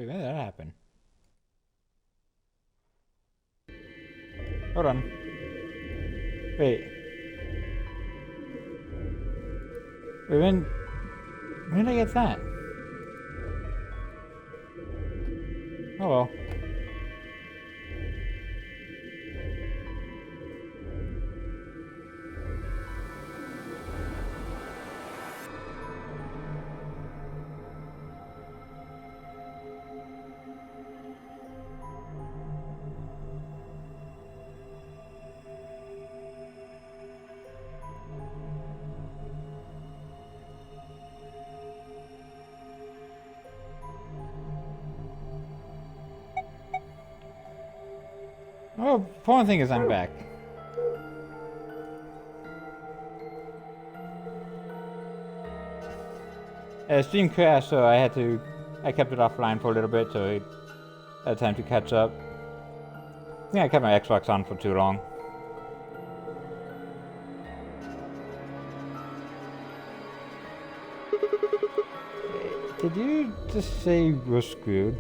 Wait, when did that happen? Hold on. Wait. Wait, when did I get that? Oh well. Oh, important thing is I'm back. Stream crashed, so I kept it offline for a little bit, so I had time to catch up. I think I kept my Xbox on for too long. Did you just say we're screwed?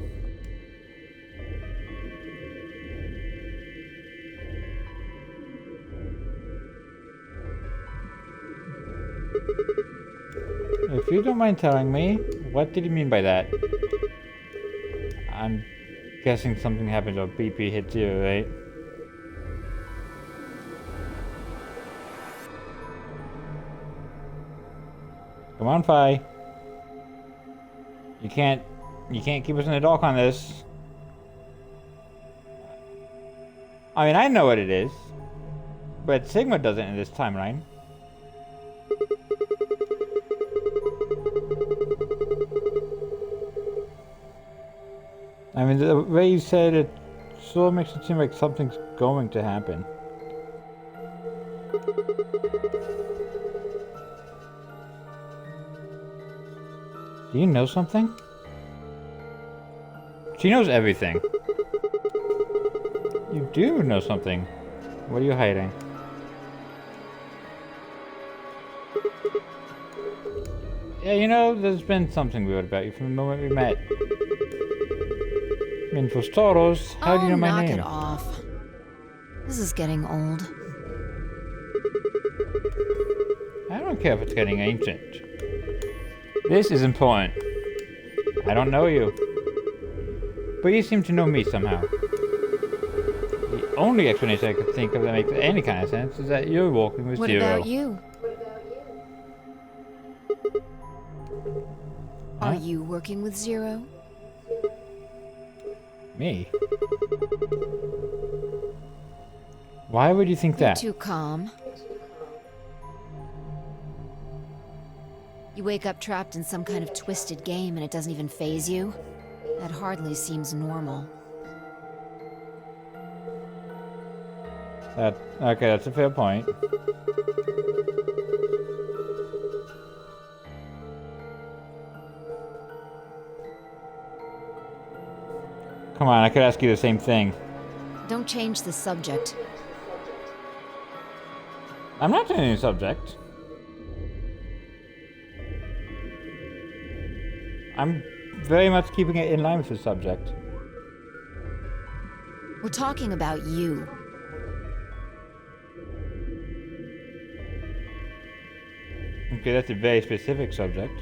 If you don't mind telling me, what did you mean by that? I'm guessing something happened or BP hit zero, right? Come on, Fi. You can't keep us in the dark on this. I mean, I know what it is, but Sigma doesn't in this timeline. I mean, the way you said it sort of makes it seem like something's going to happen. Do you know something? She knows everything. You do know something. What are you hiding? Yeah, you know, there's been something weird about you from the moment we met. I mean, for starters, how do you know my name? Knock it off. This is getting old. I don't care if it's getting ancient. This is important. I don't know you. But you seem to know me somehow. The only explanation I could think of that makes any kind of sense is that you're walking with Zero. What about you? Are you working with Zero? Me? Why would you think You're that? too calm. You wake up trapped in some kind of twisted game and it doesn't even faze you? That hardly seems normal. Okay, that's a fair point. Come on, I could ask you the same thing. Don't change the subject. I'm not changing the subject. I'm very much keeping it in line with the subject. We're talking about you. Okay, that's a very specific subject.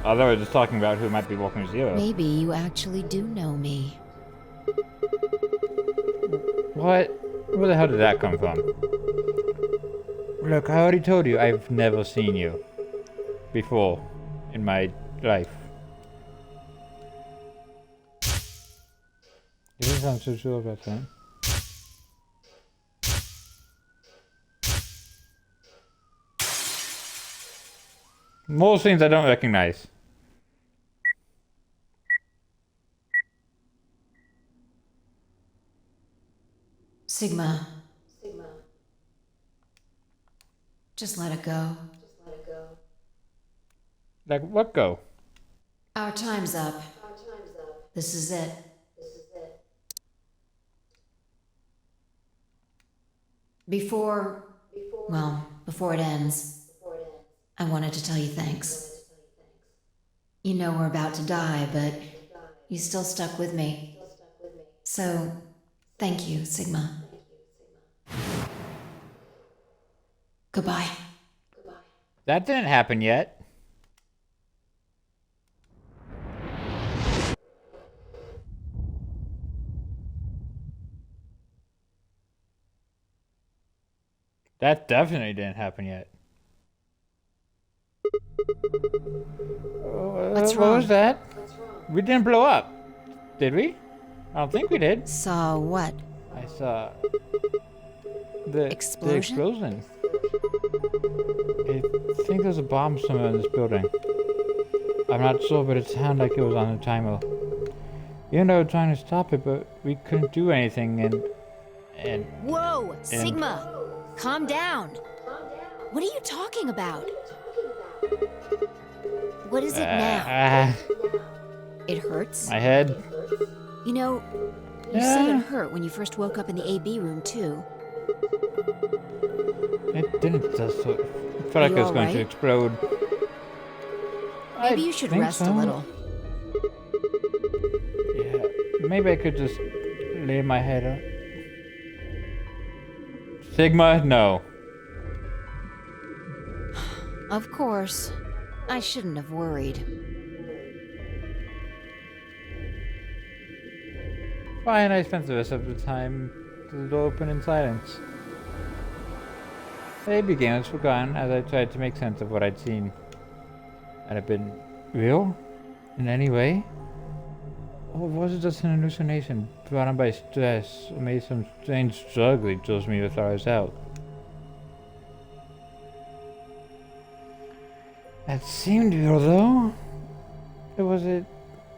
Although we're just talking about who might be walking with Zero. Maybe you actually do know me. What? Where the hell did that come from? Look, I already told you I've never seen you before in my life. You don't sound so sure about that. More things I don't recognize. Sigma. Just let it go. Like, what go? Our time's up. This is it. Before it ends, I wanted to tell you thanks. You know we're about to die, but you still stuck with me. So, thank you, Sigma. Goodbye. That didn't happen yet. That definitely didn't happen yet. What's What wrong? was that? We didn't blow up, did we? I don't think we did. Saw what? I saw the Explosion? explosion. I think there's a bomb somewhere in this building. I'm not sure, but it sounded like it was on the timer. You know, trying to stop it, but we couldn't do anything, and Whoa! Sigma! Calm down! What are you talking about? What is it now? It hurts? My head. You know, you said it hurt when you first woke up in the AB room, too. It didn't just. It felt like it was going to explode. Maybe you should rest a little. Yeah, maybe I could just lay my head up. Sigma, no. Of course. I shouldn't have worried. Fine, I spent the rest of the time with the door open in silence. The AB game was forgotten as I tried to make sense of what I'd seen. Had it been real? In any way? Or was it just an hallucination brought on by stress, or maybe some strange drug they chose me before I was out? That seemed real though. Was it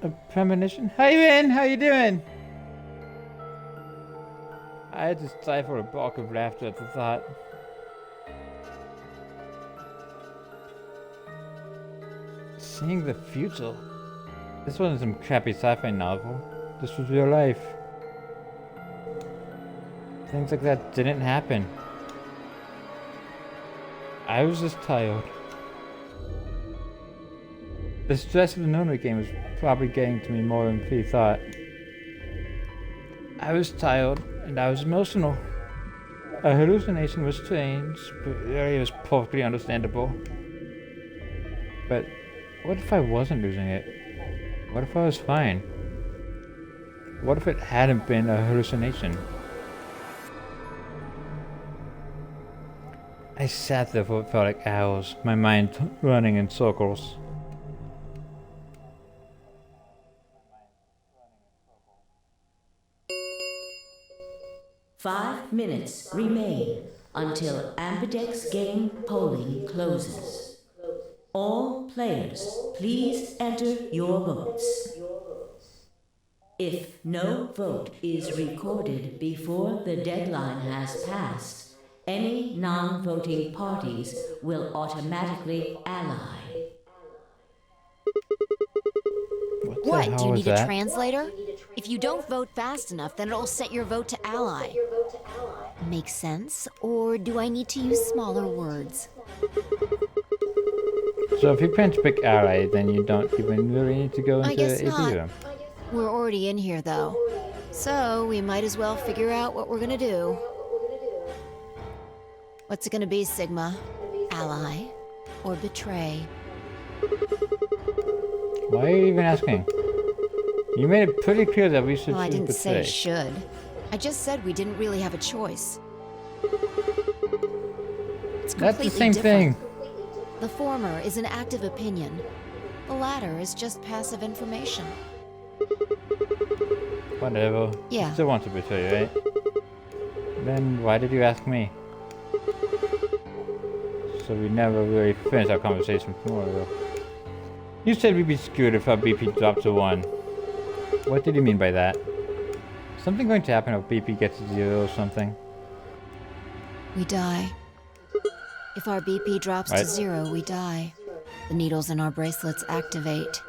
a premonition? Hey man, how you doing? I had to stifle a bark of laughter at the thought. Seeing the future. This wasn't some crappy sci-fi novel. This was real life. Things like that didn't happen. I was just tired. The stress of the Nonary game was probably getting to me more than P thought. I was tired, and I was emotional. A hallucination was strange, but really it was perfectly understandable. But what if I wasn't losing it? What if I was fine? What if it hadn't been a hallucination? I sat there for what felt like hours, my mind running in circles. 5 minutes remain until Ambidex game polling closes. All players, please enter your votes. If no vote is recorded before the deadline has passed, any non-voting parties will automatically ally. What? Do you need a translator? If you don't vote fast enough, then it'll set your vote to ally. Makes sense? Or do I need to use smaller words? So if you pinch pick ally, then you don't even really need to go into guess the not. AP room. We're already in here, though. So we might as well figure out what we're gonna do. What's it gonna be, Sigma? Ally? Or betray? Why are you even asking? You made it pretty clear that we should Well, I choose didn't say betray. should. I just said we didn't really have a choice. It's That's the completely same different. thing. The former is an active opinion. The latter is just passive information. Whatever. Yeah. You still want to betray, right? Then why did you ask me? So we never really finished our conversation from earlier. You said we'd be screwed if our BP dropped to 1. What did you mean by that? Something going to happen if BP gets to 0 or something? We die. If our BP drops to 0, we die. The needles in our bracelets activate.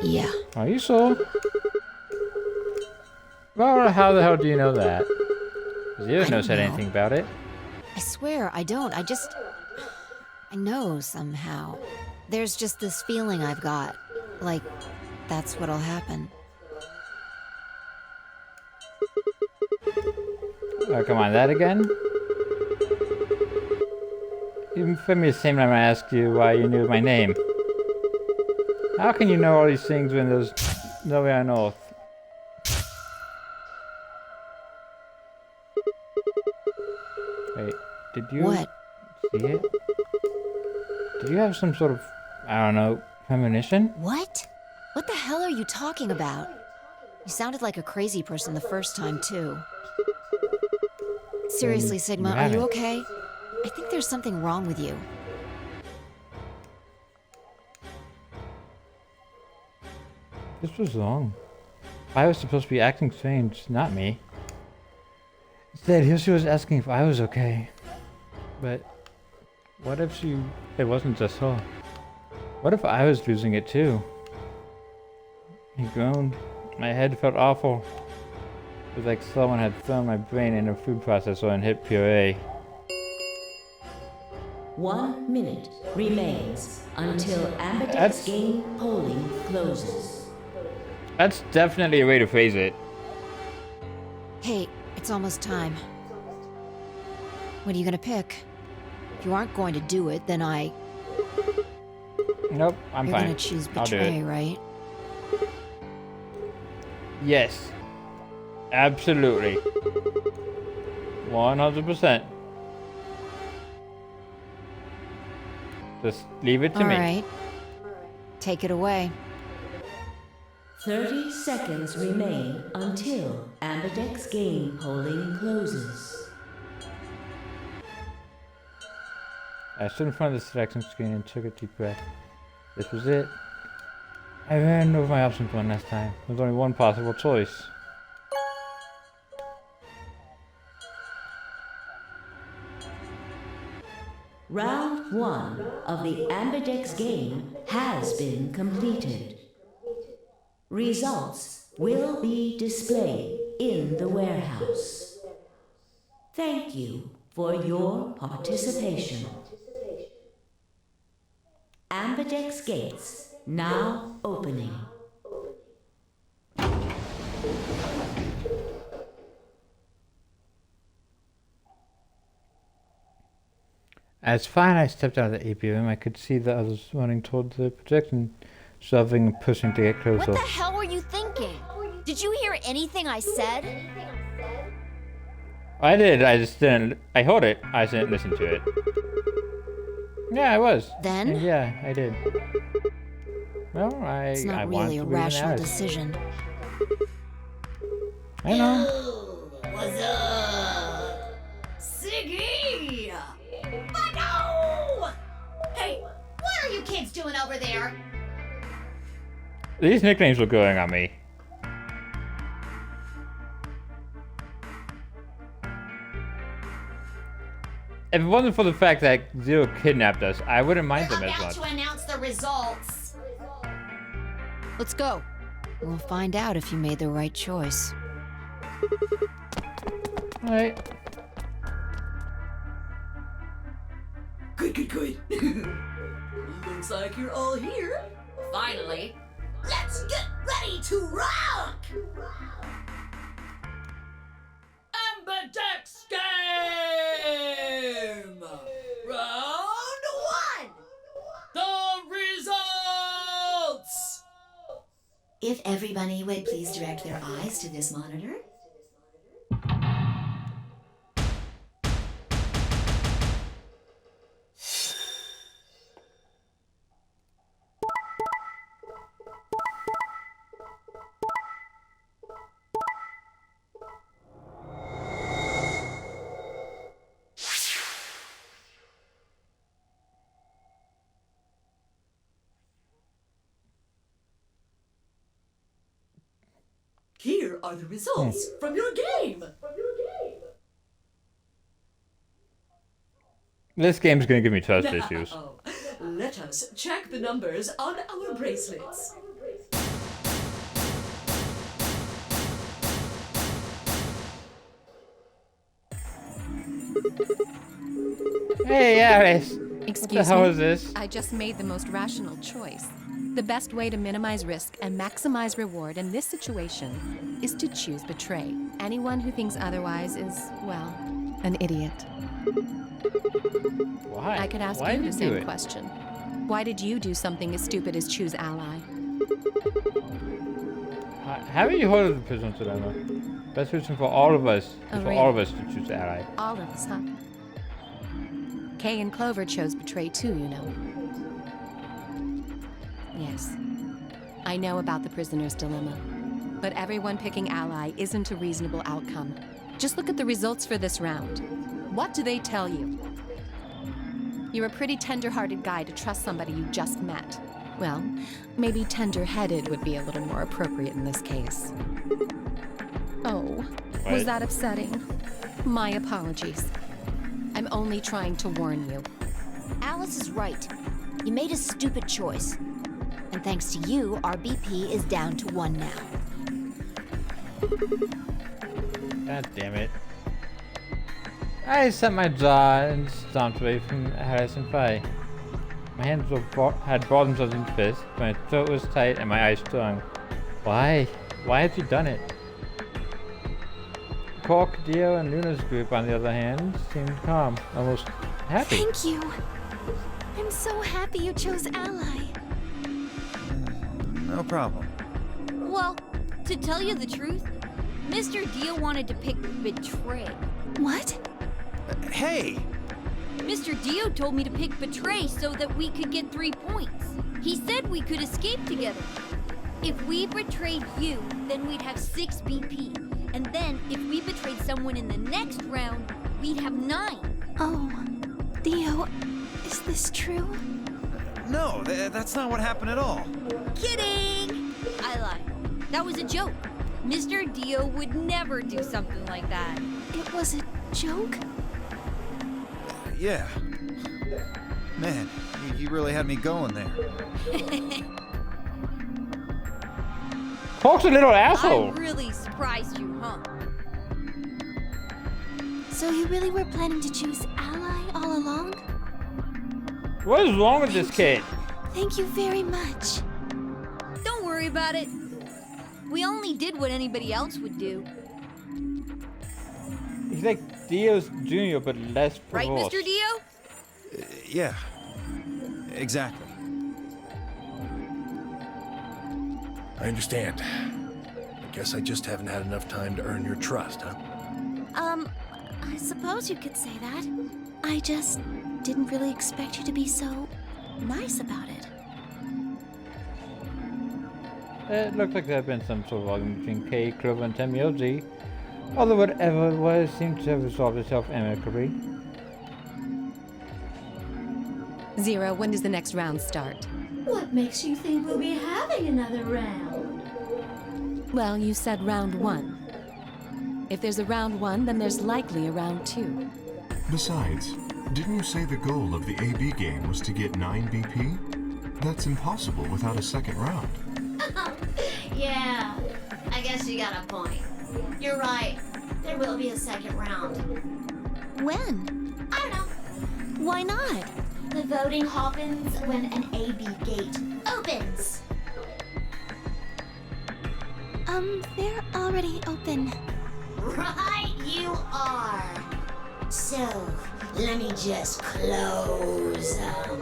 Yeah. Are you sure? Well, how the hell do you know that? Because you never said know. anything about it. I swear, I don't. I know somehow. There's just this feeling I've got. Like, that's what'll happen. Oh, come on, that again? You for me the same time I asked you why you knew my name. How can you know all these things when there's nowhere on Earth? Wait, did you What? see it? Did you have some sort of, I don't know, premonition? What? What the hell are you talking about? You sounded like a crazy person the first time, too. Seriously, Sigma, are you okay? I think there's something wrong with you. This was wrong. I was supposed to be acting strange, not me. Instead, here she was asking if I was okay. But what if it wasn't just her? What if I was losing it too? He groaned. My head felt awful. It was like someone had thrown my brain in a food processor and hit puree. 1 minute remains until Ambidex game polling closes. That's definitely a way to phrase it. Hey, it's almost time. What are you gonna pick? If you aren't going to do it, then Nope, I'm You're fine. gonna choose I'll do betray, it. right? Yes. Absolutely. 100%. Just leave it to me. Alright. Take it away. 30 seconds remain until Ambidex game polling closes. I stood in front of the selection screen and took a deep breath. This was it. I ran over my options one last time. There was only one possible choice. Round 1 of the Ambidex game has been completed. Results will be displayed in the warehouse. Thank you for your participation. Ambidex gates now opening. As finally I stepped out of the AP room, I could see the others running toward the projection, shoving and pushing to get What closer. the hell were you thinking? Did you hear anything I said? I did, I just didn't. I heard it, I just didn't listen to it. Yeah, I was. Then? And yeah, I did. Well, It's I not wanted really a to read an rational ad. decision. I know. What's up? Siggy! But no! Hey, what are you kids doing over there? These nicknames were going on me. If it wasn't for the fact that Zero kidnapped us, I wouldn't mind them We're as about much. to announce the results. Let's go. We'll find out if you made the right choice. Alright. Good. Looks like you're all here. Finally. Let's get ready to rock! Ambidex game! Round 1! The results! If everybody would please direct their eyes to this monitor. Here are the results from your game. This game's gonna give me trust issues. Now, let us check the numbers on our bracelets. Hey, Alice. Excuse hell me? is this? I just made the most rational choice. The best way to minimize risk and maximize reward in this situation is to choose betray. Anyone who thinks otherwise is, well, an idiot. Why? I could ask Why you did the you do same it? question. Why did you do something as stupid as choose ally? Haven't you heard of the Prisoner's Dilemma? Best solution for all of us Oh, is for really? all of us to choose ally. All of us, huh? Kay and Clover chose betray too, you know. Yes. I know about the prisoner's dilemma. But everyone picking ally isn't a reasonable outcome. Just look at the results for this round. What do they tell you? You're a pretty tender-hearted guy to trust somebody you just met. Well, maybe tender-headed would be a little more appropriate in this case. Oh, was What? that upsetting? My apologies. I'm only trying to warn you. Alice is right. You made a stupid choice. And thanks to you, our BP is down to 1 now. God damn it. I set my jaw and stomped away from Harrison Fry. My hands had brought themselves into fists, my throat was tight and my eyes stung. Why? Why have you done it? Cork, Dio, and Luna's group, on the other hand, seemed calm, almost happy. Thank you. I'm so happy you chose ally. No problem. Well, to tell you the truth, Mr. Dio wanted to pick betray. What? Hey! Mr. Dio told me to pick betray so that we could get 3 points. He said we could escape together. If we betrayed you, then we'd have 6 BP. And then, if we betrayed someone in the next round, we'd have 9. Oh, Dio, is this true? No, that's not what happened at all. Kidding! I lied. That was a joke. Mr. Dio would never do something like that. It was a joke? Yeah. Man, you really had me going there. Cork's a little asshole! I really surprised you, huh? So you really were planning to choose ally all along? What is wrong with this kid? Thank you very much. Don't worry about it. We only did what anybody else would do. He's like Dio's junior, but less Right, perverse. Mr. Dio? Yeah. Exactly. I understand. I guess I just haven't had enough time to earn your trust, huh? I suppose you could say that. I just didn't really expect you to be so nice about it. It looked like there had been some sort of argument between Kay, Clover, and Temioji. Although whatever it was seemed to have resolved itself amicably. Zero, when does the next round start? What makes you think we'll be having another round? Well, you said round 1. If there's a round 1, then there's likely a round 2. Besides, didn't you say the goal of the AB game was to get 9 BP? That's impossible without a second round. Yeah, I guess you got a point. You're right. There will be a second round. When? I don't know. Why not? The voting happens when an AB gate opens. They're already open. Right you are. So, let me just close them.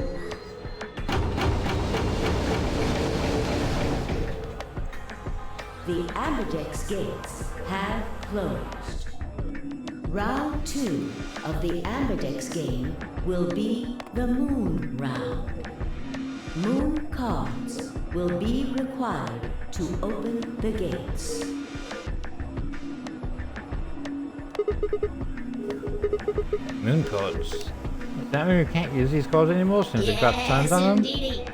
The Amberdex gates have closed. Round 2 of the Amberdex game will be the Moon round. Moon cards will be required to open the gates. Moon cards. Does that mean we can't use these cards anymore since they've got times on them? Indeedy.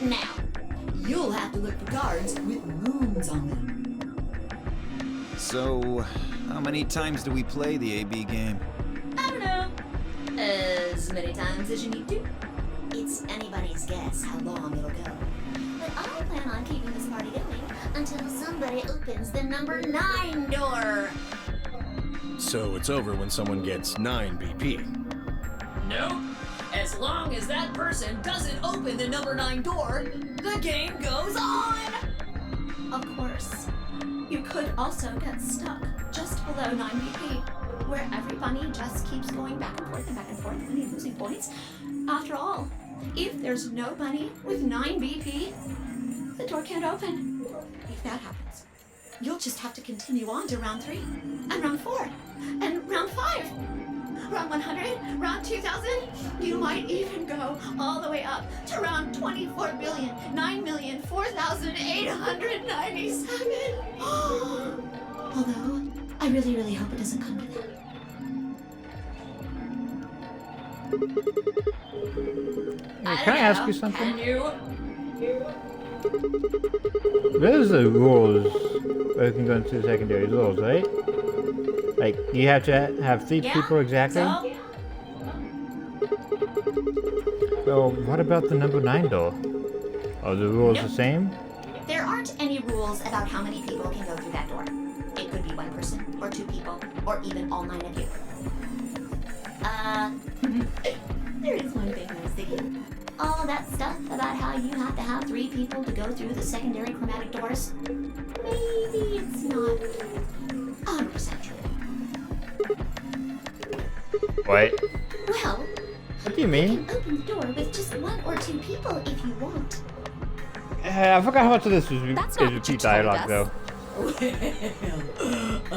Now, you'll have to look for cards with moons on them. So, how many times do we play the AB game? I don't know. As many times as you need to. It's anybody's guess how long it'll go. But I plan on keeping this party going until somebody opens the number 9 door. So it's over when someone gets 9 BP. Nope. As As long as that person doesn't open the number 9 door, the game goes on! Of course, you could also get stuck just below 9 BP, where every bunny just keeps going back and forth and losing points. After all, if there's no bunny with 9 BP, the door can't open. If that happens, you'll just have to continue on to round 3, and round 4, and round 5. Round 100, round 2000, you might even go all the way up to round 24,9,004,897. Although, I really, really hope it doesn't come to that. Can I ask you something? Can you? There's the rules where you can go into secondary rules, right? Like, you have to have 3 people exactly? Well, what about the number 9 door? Are the rules the same? There aren't any rules about how many people can go through that door. It could be 1 person, or 2 people, or even all 9 of you. There is one thing I was thinking. All that stuff about how you have to have 3 people to go through the secondary chromatic doors, maybe it's not 100% true. What? Well, What do you mean? you can open the door with just 1 or 2 people if you want. I forgot how much of this was That's not what you repeat told dialogue, us. though. Well,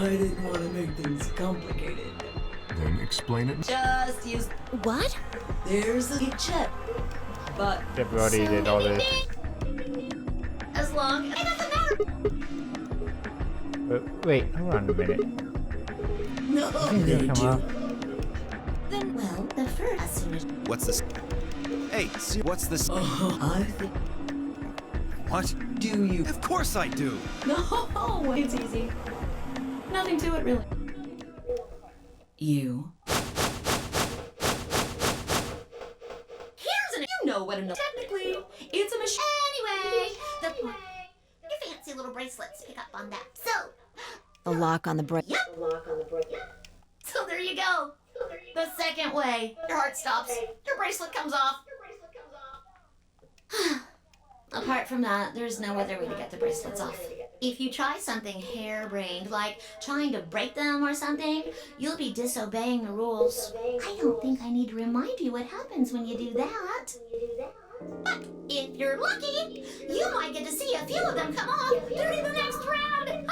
I didn't want to make things complicated. Then explain it. Just use. What? There's a check. But Except we already did all this. As long as it doesn't matter. Wait, hold on a minute. no, Things they didn't come do. up. Then, well, the first, as soon as What's this? Hey, see, what's this? Oh, I think. What? Do you? Of course I do. No, it's easy. Nothing to it, really. You. Here's an. You know what a. Technically, it's a machine. Anyway, the point. Your fancy little bracelets pick up on that. So. The lock on the bracelet. Yep. So there you go. The second way. Your heart stops. Your bracelet comes off. Apart from that, there's no other way to get the bracelets off. If you try something harebrained, like trying to break them or something, you'll be disobeying the rules. I don't think I need to remind you what happens when you do that. But if you're lucky, you might get to see a few of them come off during the next round.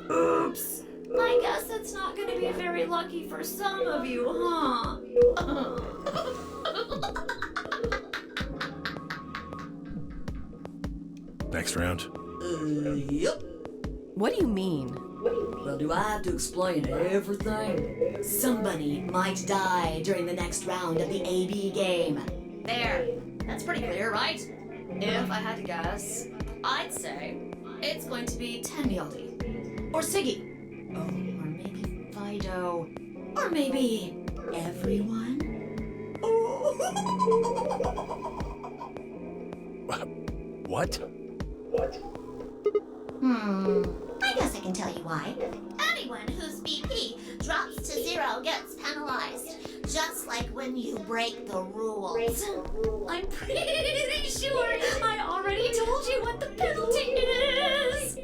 Oops. I guess it's not going to be very lucky for some of you, huh? Next round. Yep. What do you mean? Well, do I have to explain everything? Somebody might die during the next round of the AB game. There. That's pretty clear, right? If I had to guess, I'd say it's going to be Tenmyaldi. Or Siggy. Oh, or maybe Fido. Or maybe everyone. What? I guess I can tell you why. Anyone whose BP drops to 0 gets penalized. Just like when you break the rules. I'm pretty sure I already told you what the penalty is.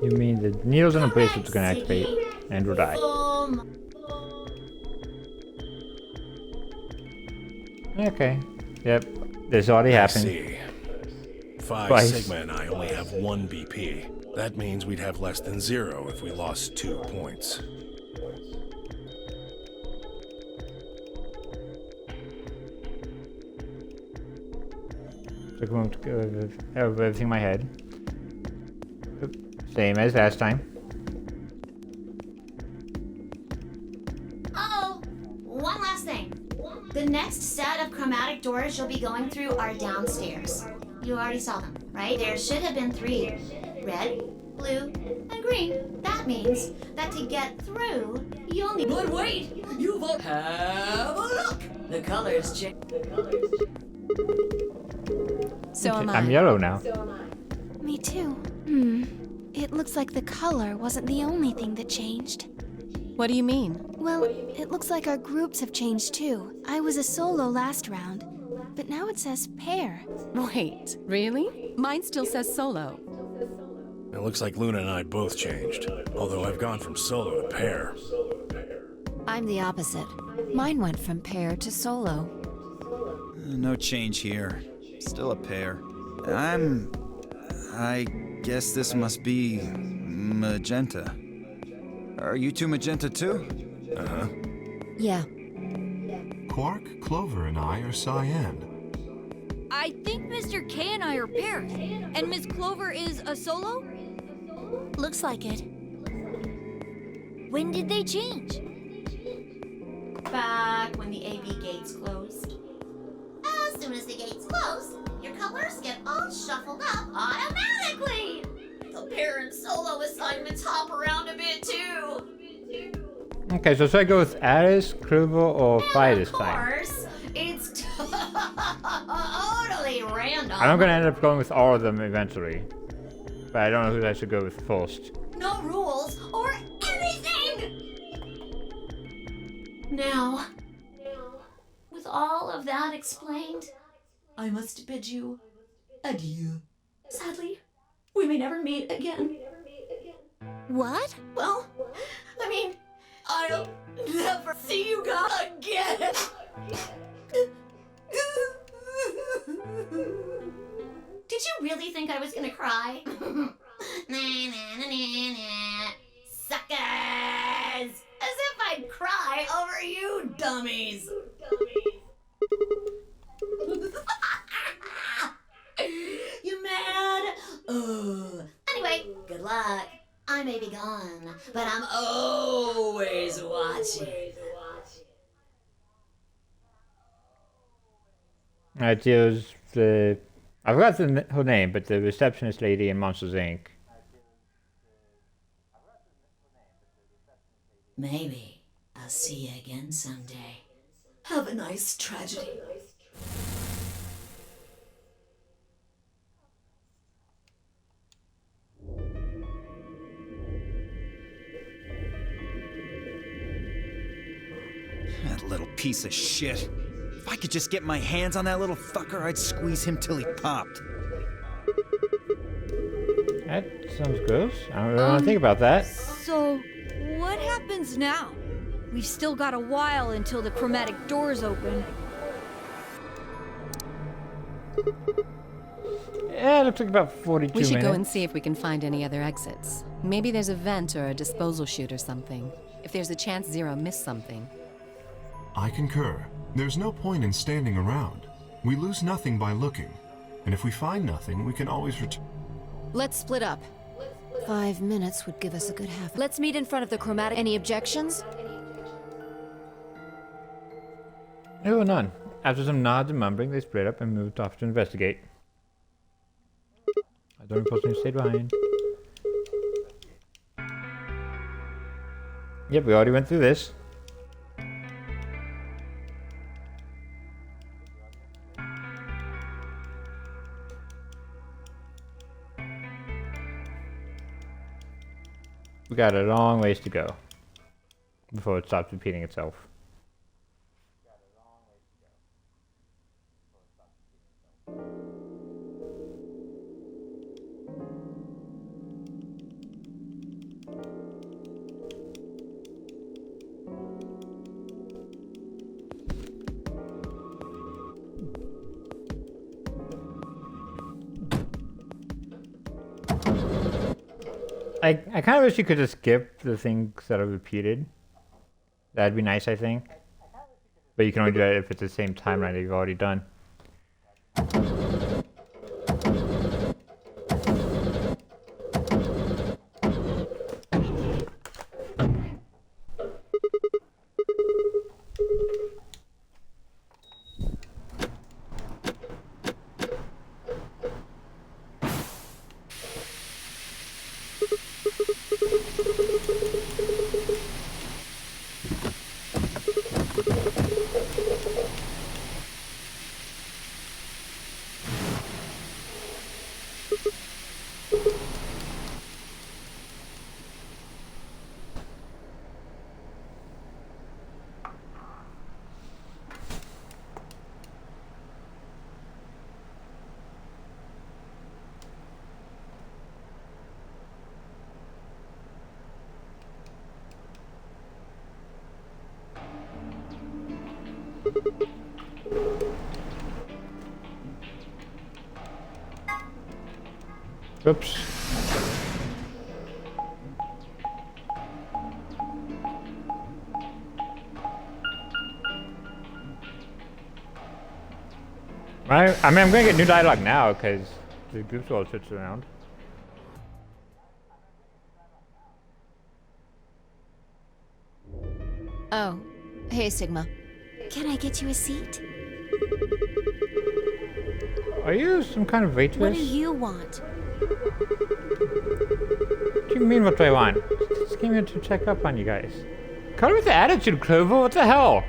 You mean the needles and the bracelets are gonna activate and will die. Okay. Yep. This already I happened. see. 5 Twice. Sigma and I only have 1 BP. That means we'd have less than 0 if we lost 2 points. Took a moment to have everything in my head. Same as last time. Oh, one last thing. The next set of chromatic doors you'll be going through are downstairs. You already saw them, right? There should have been 3. Red, blue, and green. That means that to get through, you'll need... But wait! You've all... Have a look! The colors change. So am I. I'm yellow now. Me too. It looks like the color wasn't the only thing that changed. What do you mean? Well, it looks like our groups have changed too. I was a solo last round, but now it says pair. Wait, really? Mine still says solo. It looks like Luna and I both changed, although I've gone from solo to pair. I'm the opposite. Mine went from pair to solo. No change here. Still a pair. I guess this must be magenta. Are you two magenta too? Uh-huh. Yeah. Quark, Clover, and I are cyan. I think Mr. K and I are pairs. And Miss Clover is a solo? Looks like it. When did they change? Back when the AB gates closed. As soon as the gates close, your colors get all shuffled up automatically. The pair and solo assignments hop around a bit too. Okay, so should I go with Alice, Clover, or Fi this time? Of course, it's totally random. I'm gonna end up going with all of them eventually. But I don't know who I should go with first. No rules or anything! Now, with all of that explained, I must bid you adieu. Sadly, we may never meet again. What? Well, I mean, I'll never see you guys again. Did you really think I was gonna cry? Suckers! As if I'd cry over you dummies! You mad? Anyway, good luck. I may be gone, but I'm always watching. It was the... I forgot her name, but the receptionist lady in Monsters, Inc. Maybe I'll see you again someday. Have a nice tragedy. That little piece of shit. If I could just get my hands on that little fucker, I'd squeeze him till he popped. That sounds gross. I don't really want to think about that. So, what happens now? We've still got a while until the chromatic doors open. Yeah, it looks like about 42 We should minutes. go and see if we can find any other exits. Maybe there's a vent or a disposal chute or something. If there's a chance Zero missed something. I concur. There's no point in standing around. We lose nothing by looking. And if we find nothing, we can always return. Let's split up. 5 minutes would give us a good half. Let's meet in front of the chromatic. Any objections? No, none. After some nods and mumbling, they split up and moved off to investigate. I don't personally stayed behind. Yep, we already went through this. We got a long ways to go before it stops repeating itself. I kind of wish you could just skip the things that are repeated. That'd be nice, I think. But you can only do that if it's the same timeline that you've already done. Oops. I mean, I'm gonna get new dialogue now because the group all sits around. Oh, hey, Sigma. Can I get you a seat? Are you some kind of waitress? What do you want? What do you mean, what do I want? Just came here to check up on you guys. Cut it with the attitude, Clover. What the hell?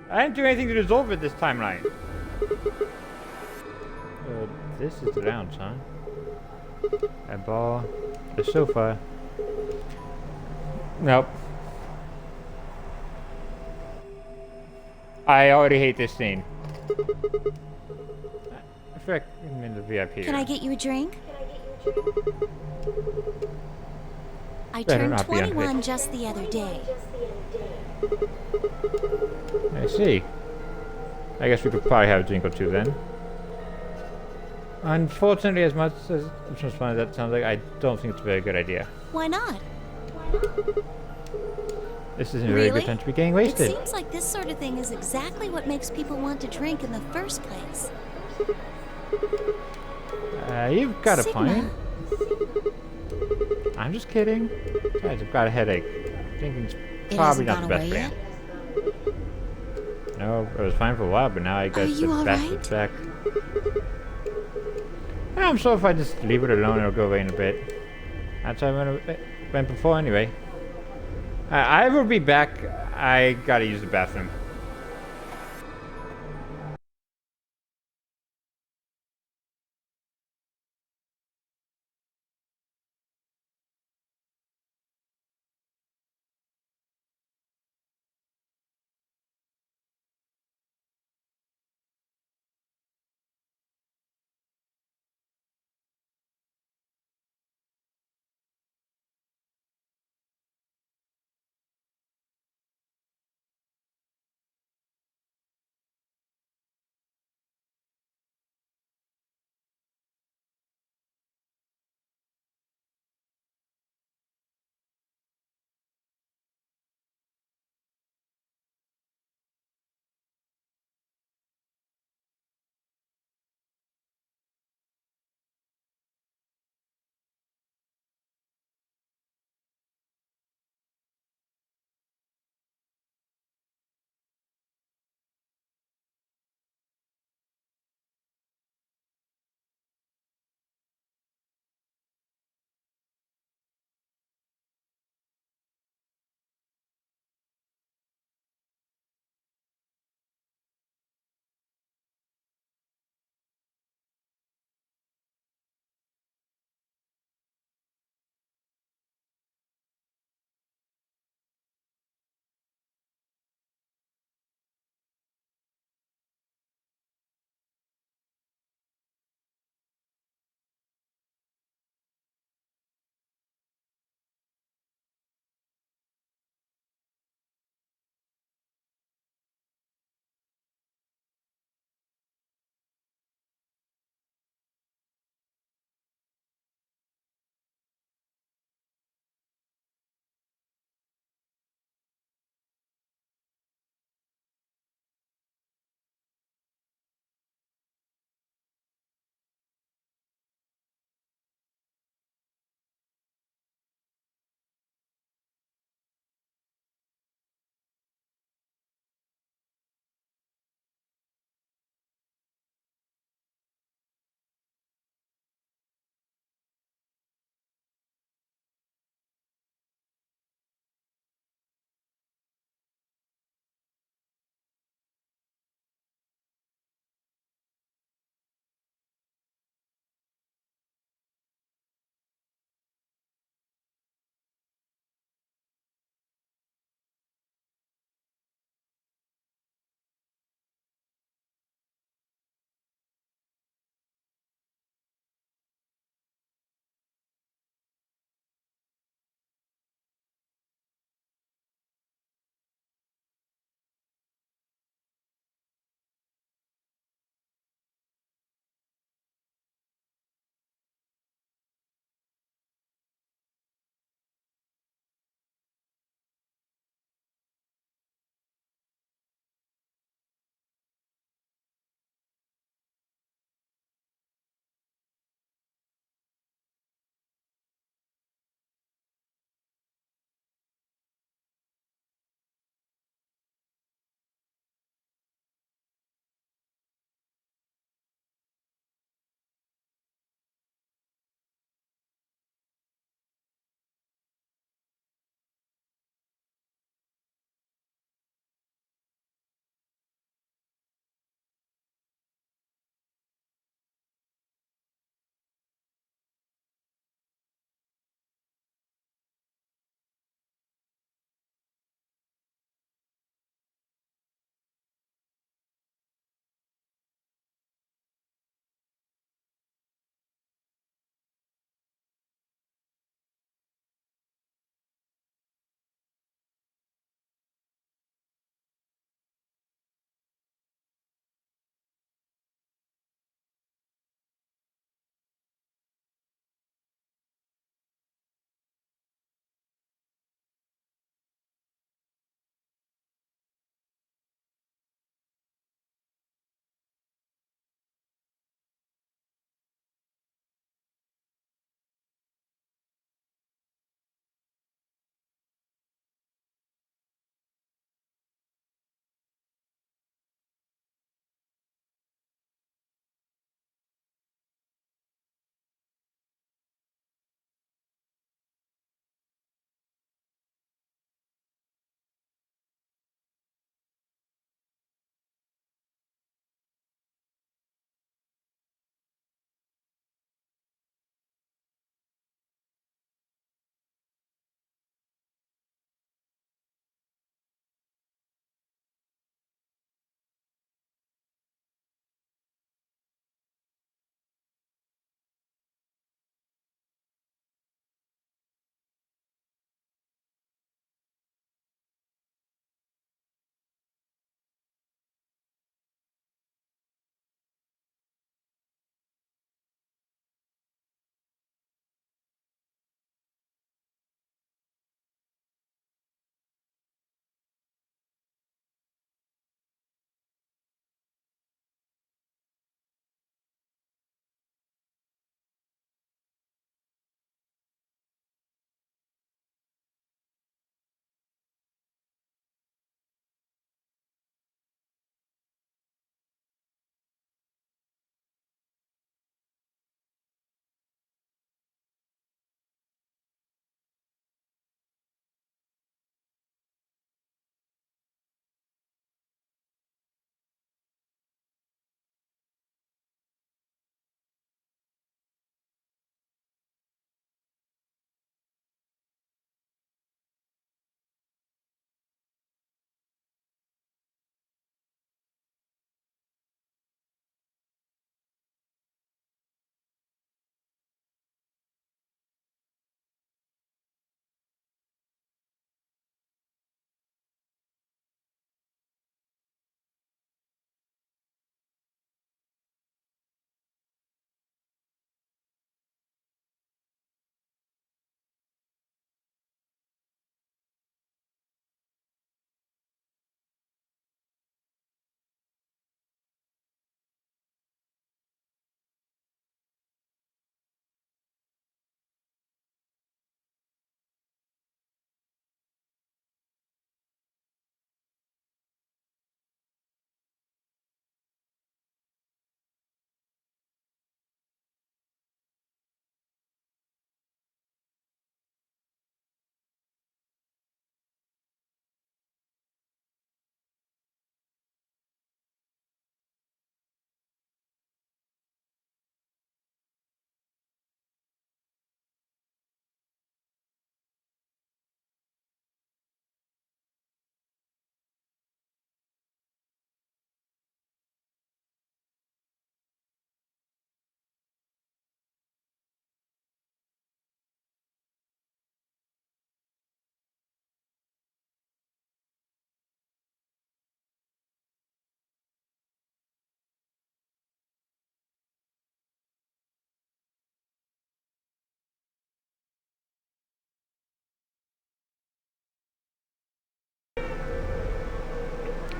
I didn't do anything to resolve it this timeline. This is the lounge, huh? A bar, a sofa. Nope. I already hate this scene. I feel like I'm in the VIP. Can I get you a drink? I Better turned not be 21 unfit. just the other day. I see. I guess we could probably have a drink or two then. Unfortunately, as much as fun as that sounds like, I don't think it's a very good idea. Why not? This isn't a very good time to be getting wasted. It seems like this sort of thing is exactly what makes people want to drink in the first place. You've got a Sigma. point. I'm just kidding. Guys, I've got a headache. Drinking's It probably hasn't not the gone best away plan. yet? No, it was fine for a while, but now I guess you the all best right? is back. Yeah, I'm sure if I just leave it alone, it'll go away in a bit. That's how I went before anyway. I will be back. I gotta use the bathroom.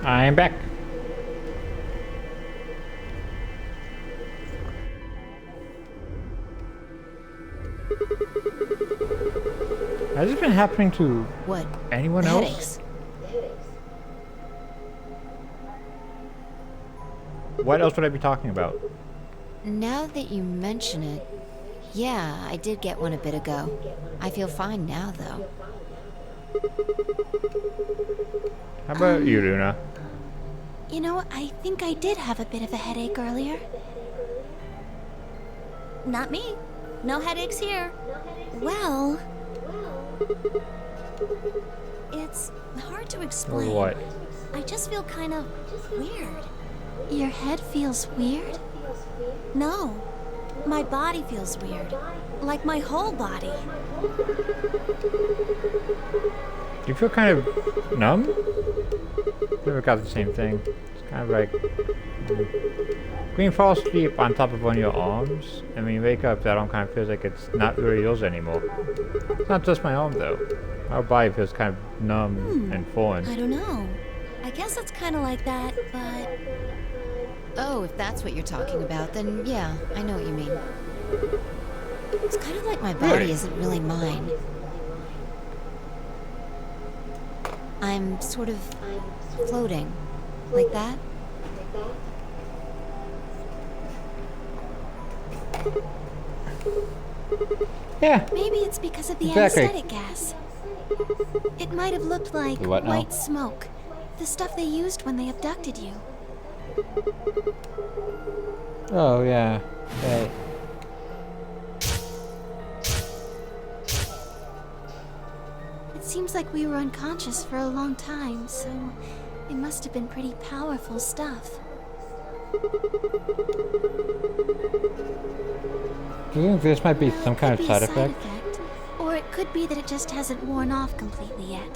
I'm back. Has this been happening to What? anyone The else? headaches. What else would I be talking about? Now that you mention it, yeah, I did get one a bit ago. I feel fine now, though. How about you, Luna? You know, I think I did have a bit of a headache earlier. Not me. No headaches here. Well, It's hard to explain. What? I just feel kind of weird. your head feels weird? No, my body feels weird. Like my whole body. Do you feel kind of numb? Never got the same thing. It's kind of like when you fall asleep on top of one of your arms, and when you wake up, that arm kind of feels like it's not really yours anymore. It's not just my arm though. My body feels kind of numb and foreign. I don't know. I guess it's kind of like that, but Oh, if that's what you're talking about, then yeah, I know what you mean. It's kind of like my body Really? isn't really mine. I'm sort of floating. Like that? Yeah. Maybe it's because of the Exactly. anesthetic gas. It might have looked like The what now? white smoke. The stuff they used when they abducted you. Oh yeah. Right. It seems like we were unconscious for a long time, so it must have been pretty powerful stuff. Do you think this might be some kind of Could be a side effect? Or it could be that it just hasn't worn off completely yet.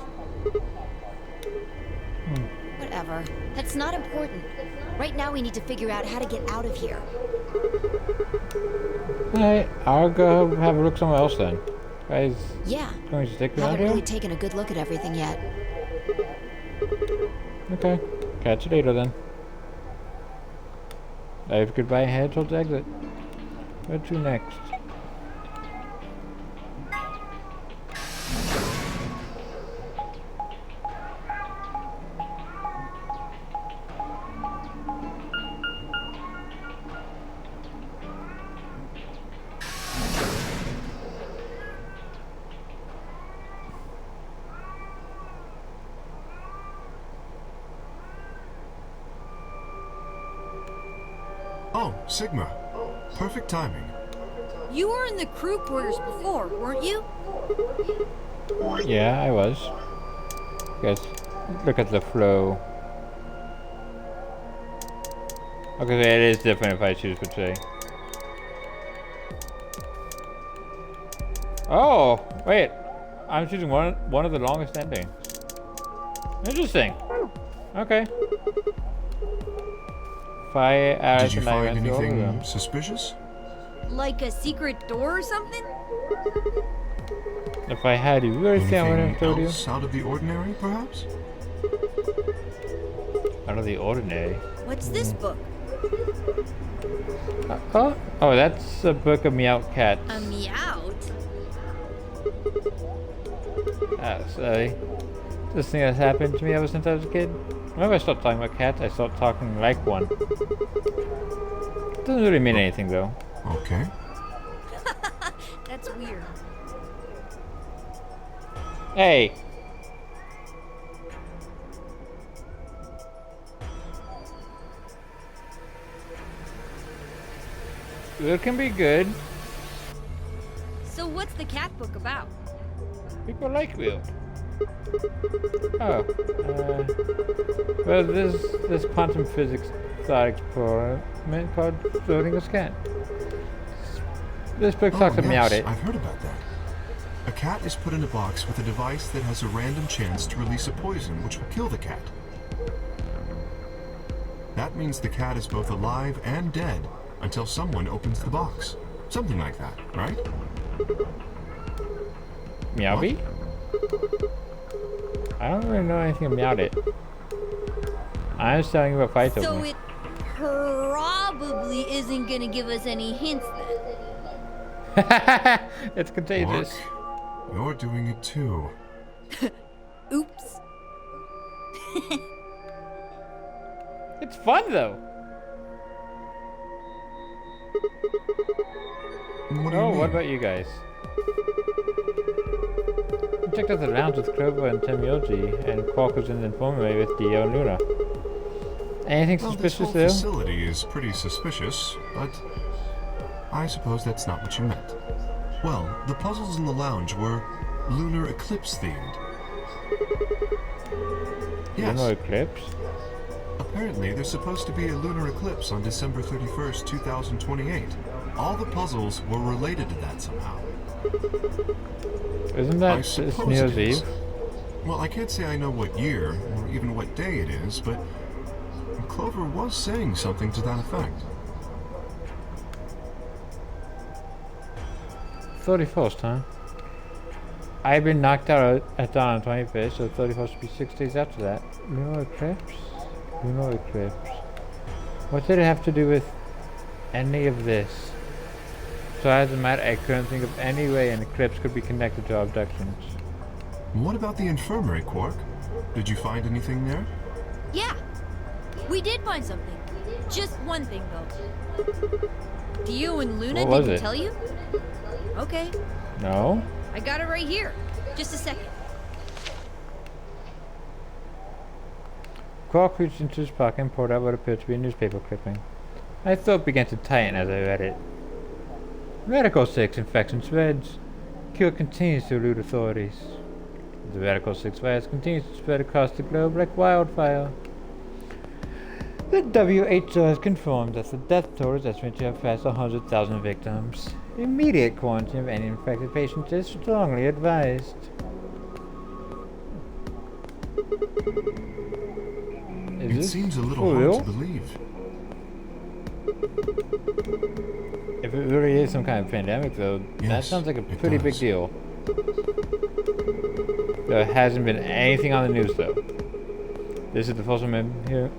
Whatever. That's not important. Right now we need to figure out how to get out of here. Alright, I'll go have a look somewhere else then. Guys, Yeah. going to stick around Haven't here? really taken a good look at everything yet. Okay. Catch you later then. Wave goodbye and head towards the exit. Where to next? Oh, Sigma. Perfect timing. You were in the crew quarters before, weren't you? Yeah, I was. Guys, look at the flow. Okay, it is different if I choose betray. Oh, wait. I'm choosing one of the longest endings. Interesting. Okay. Fire arrows Did you and I find went through all of anything them. suspicious? Like a secret door or something? If I had you really think I would have Anything told you? else out of the ordinary, perhaps? Out of the ordinary. What's this book? Oh, that's a book of meowt cats. A meowt? Sorry. This thing has happened to me ever since I was a kid. Whenever I start talking about cats, I start talking like one. Doesn't really mean anything though. Okay. That's weird. Hey! It can be good. So what's the cat book about? People like Will. Oh. Well, this quantum physics thought experiment called floating a cat. This book talks about it. I've heard about that. A cat is put in a box with a device that has a random chance to release a poison which will kill the cat. That means the cat is both alive and dead until someone opens the box. Something like that, right? Meowby? I don't really know anything about it. I'm just telling you what fight So over. it probably isn't gonna give us any hints then. It's contagious. Quark, you're doing it too. Oops. It's fun though. What do you mean? What about you guys? I checked out the lounge with Clover and Temyoji, and Quark was in the infirmary with Dio and Luna. Anything Well, this suspicious whole though? facility is pretty suspicious, but I suppose that's not what you meant. Well, the puzzles in the lounge were lunar eclipse themed. Yes. Lunar eclipse? Apparently, there's supposed to be a lunar eclipse on December 31st, 2028. All the puzzles were related to that somehow. Isn't I that suppose New Year's it is. Eve? Well, I can't say I know what year, or even what day it is, but Clover was saying something to that effect. 31st, huh? I've been knocked out at dawn on 25th, so 31st would be 6 days after that. Lunar eclipse? Lunar eclipse. What did it have to do with any of this? So as a matter, I couldn't think of any way an eclipse could be connected to abductions. What about the infirmary, Quark? Did you find anything there? Yeah, we did find something. Just one thing though. Dio and Luna What was didn't it? tell you? Okay, No? I got it right here. Just a second. Quark reached into his pocket and pulled out what appeared to be a newspaper clipping. My throat began to tighten as I read it. Radical 6 infection spreads. Cure continues to elude authorities. The Radical 6 virus continues to spread across the globe like wildfire. The WHO has confirmed that the death toll is estimated to have passed 100,000 victims. Immediate quarantine of any infected patients is strongly advised. Is It this seems a little for hard real? to believe. If it really is some kind of pandemic, though, that Yes, sounds like a it pretty big does. deal. There hasn't been anything on the news, though. This is the first time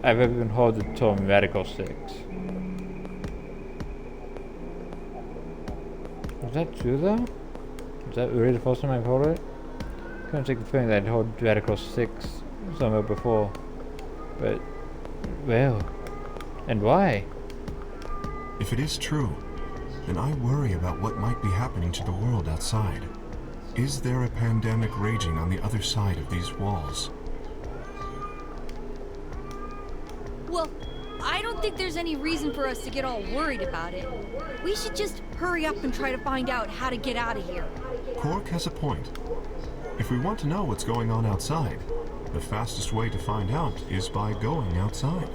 I've ever been heard the term Radical 6. Is that true, though? Is that really the first time I've heard it? I can't take the feeling that I'd heard Radical 6 somewhere before. But, well, and why? If it is true, then I worry about what might be happening to the world outside. Is there a pandemic raging on the other side of these walls? Well, I don't think there's any reason for us to get all worried about it. We should just hurry up and try to find out how to get out of here. Quark has a point. If we want to know what's going on outside, the fastest way to find out is by going outside.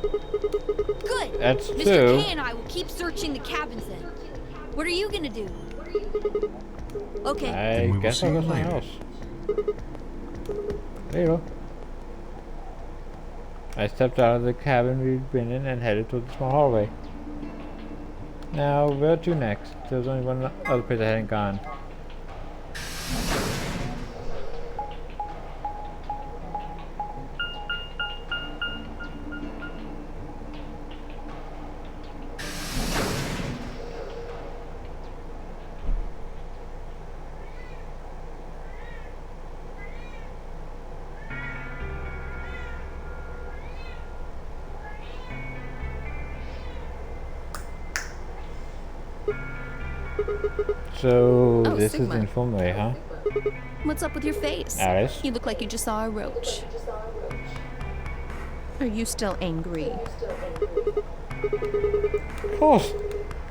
Good. That's Mr. true. K and I will keep searching the cabins then. What are you gonna do? Okay. I Then we will guess see I'll go you somewhere later. else. There you go. I stepped out of the cabin we'd been in and headed toward the small hallway. Now, where to next? There's only one other place I hadn't gone. So, Oh, this is Sigma. the infirmary, huh? What's up with your face? Alice? You look like you just saw a roach. Are you still angry? Of course!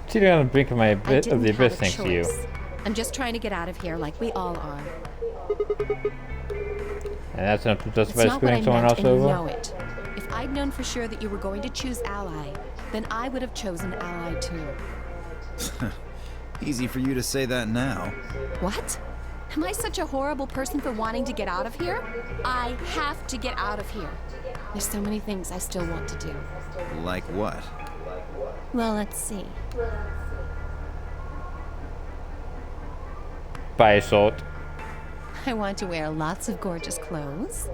Sitting on the brink of, I of didn't the have abyss a thanks to you. choice. I'm just trying to get out of here like we all are. And that's enough to It's justify not what I screwing someone meant, else and you over? know it. If I'd known for sure that you were going to choose Ally, then I would have chosen Ally too. Easy for you to say that now. What? Am I such a horrible person for wanting to get out of here? I have to get out of here. There's so many things I still want to do. Like what? Well, let's see. By assault. I want to wear lots of gorgeous clothes.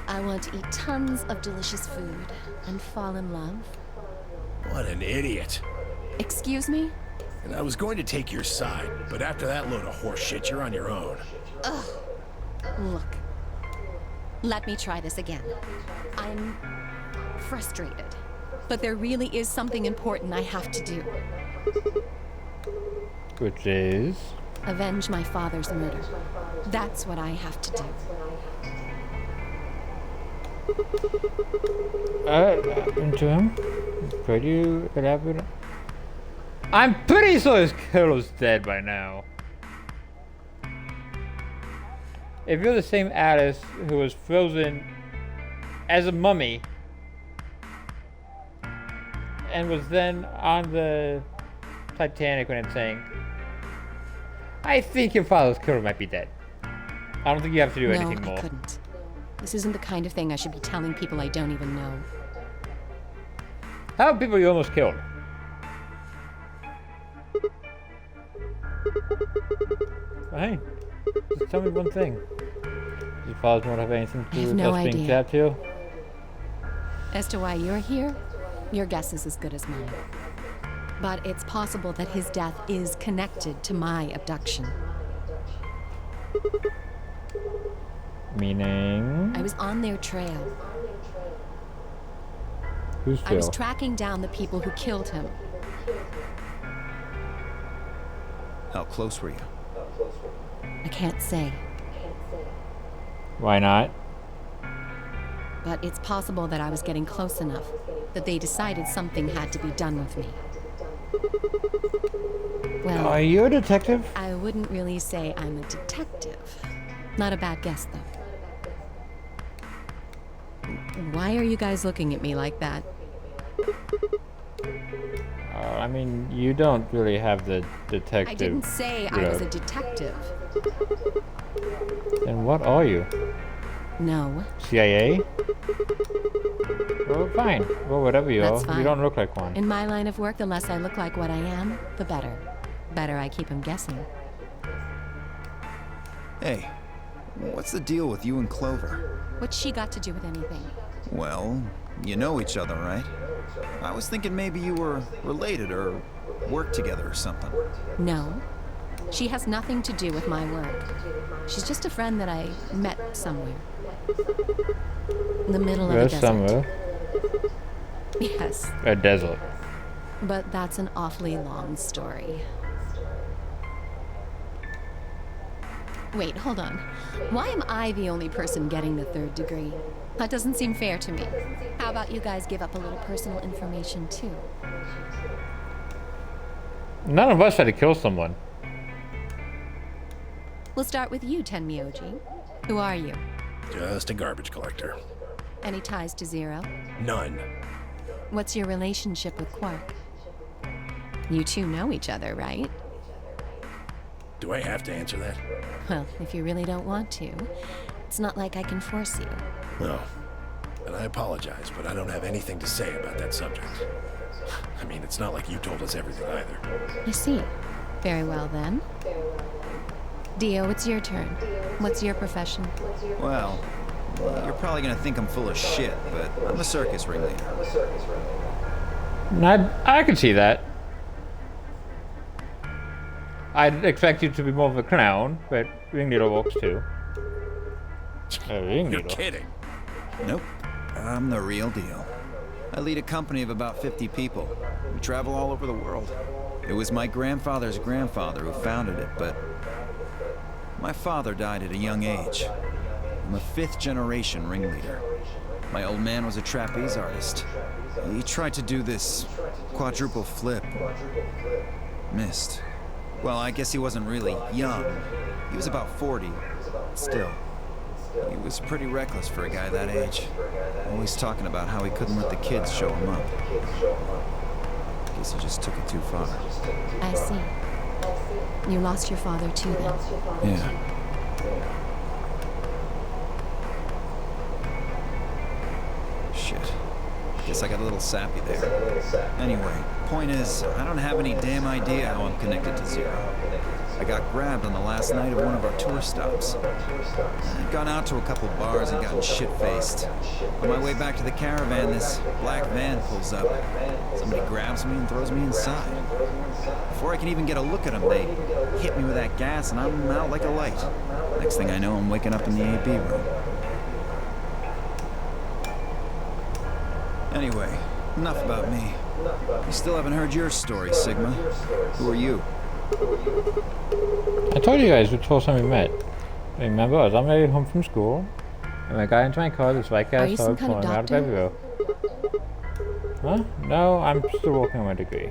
I want to eat tons of delicious food and fall in love. What an idiot. Excuse me? And I was going to take your side, but after that load of horse shit, you're on your own. Ugh. Look. Let me try this again. I'm frustrated. But there really is something important I have to do. Which is? Avenge my father's murder. That's what I have to do. Into him? Could you elaborate? I'm pretty sure his killer's dead by now. If you're the same Alice who was frozen as a mummy and was then on the Titanic when it sank, I think your father's killer might be dead. I don't think you have to do anything more. No, I couldn't. This isn't the kind of thing I should be telling people I don't even know. How about people you almost killed? Fine. Just tell me one thing. Does your father's murder have anything to do with us being trapped here? As to why you're here, your guess is as good as mine. But it's possible that his death is connected to my abduction. Meaning? I was on their trail. Whose trail? I was tracking down the people who killed him. How close were you? I can't say. Why not? But it's possible that I was getting close enough that they decided something had to be done with me. Well, are you a detective? I wouldn't really say I'm a detective. Not a bad guess, though. Why are you guys looking at me like that? I mean, you don't really have the detective. I didn't say I was a detective. Then what are you? No. CIA? Well, fine. Well, whatever you That's are. fine. You don't look like one. In my line of work, the less I look like what I am, the better. Better I keep him guessing. Hey, what's the deal with you and Clover? What's she got to do with anything? Well, you know each other, right? I was thinking maybe you were related or worked together or something. No. She has nothing to do with my work. She's just a friend that I met somewhere. In the middle of a desert. Somewhere? Yes. A desert. But that's an awfully long story. Wait, hold on. Why am I the only person getting the 3rd degree? That doesn't seem fair to me. How about you guys give up a little personal information, too? None of us had to kill someone. We'll start with you, Tenmyoji. Who are you? Just a garbage collector. Any ties to Zero? None. What's your relationship with Quark? You two know each other, right? Do I have to answer that? Well, if you really don't want to, it's not like I can force you. No. And I apologize, but I don't have anything to say about that subject. I mean, it's not like you told us everything either. I see. Very well, then. Dio, it's your turn. What's your profession? Well, you're probably gonna think I'm full of shit, but I'm a circus ringleader. I can see that. I'd expect you to be more of a clown, but ringleader works too. You're kidding. Nope. I'm the real deal. I lead a company of about 50 people. We travel all over the world. It was my grandfather's grandfather who founded it, but my father died at a young age. I'm a 5th generation ringleader. My old man was a trapeze artist. He tried to do this quadruple flip. Missed. Well, I guess he wasn't really young. He was about 40. Still, he was pretty reckless for a guy that age. Always talking about how he couldn't let the kids show him up. Guess he just took it too far. I see. You lost your father too, then? Yeah. Shit. Guess I got a little sappy there. Anyway, point is, I don't have any damn idea how I'm connected to Zero. I got grabbed on the last night of one of our tour stops. I'd gone out to a couple bars and gotten shit-faced. On my way back to the caravan, this black van pulls up. Somebody grabs me and throws me inside. Before I can even get a look at them, they hit me with that gas and I'm out like a light. Next thing I know, I'm waking up in the AB room. Anyway, enough about me. You still haven't heard your story, Sigma. Who are you? I told you guys the first time we met. Remember, I was on my way home from school, and I got into my car, this white guy started pulling out of everywhere. Huh? No, I'm still working on my degree.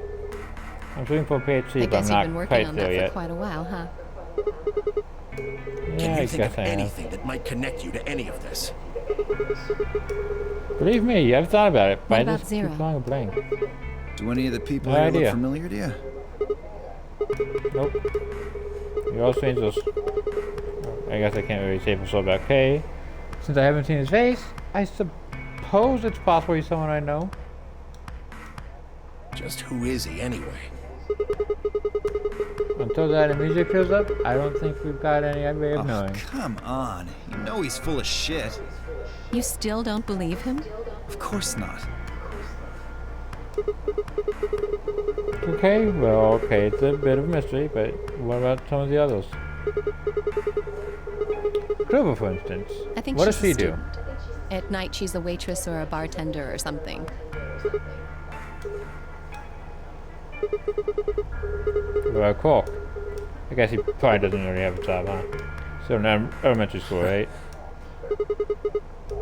I'm shooting for a PhD, but I'm not quite there yet. For quite a while, huh? Yeah, Can I you think guess of I am. anything that might connect you to any of this? Believe me, I've thought about it, but What I about just Zero? keep drawing a blank. Do any of the people No here idea. look familiar to you? Nope. You're all strangers. I guess I can't really say for sure about Kay. Since I haven't seen his face, I suppose it's possible he's someone I know. Just who is he anyway? Until that music shows up, I don't think we've got any way of knowing. Come on. You know he's full of shit. You still don't believe him? Of course not. Okay, well, okay, it's a bit of a mystery, but what about some of the others? Clover, for instance. I think what does she's she a do? student. At night, she's a waitress or a bartender or something. Well, Cork. I guess he probably doesn't really have a job, huh? Still in elementary school, right?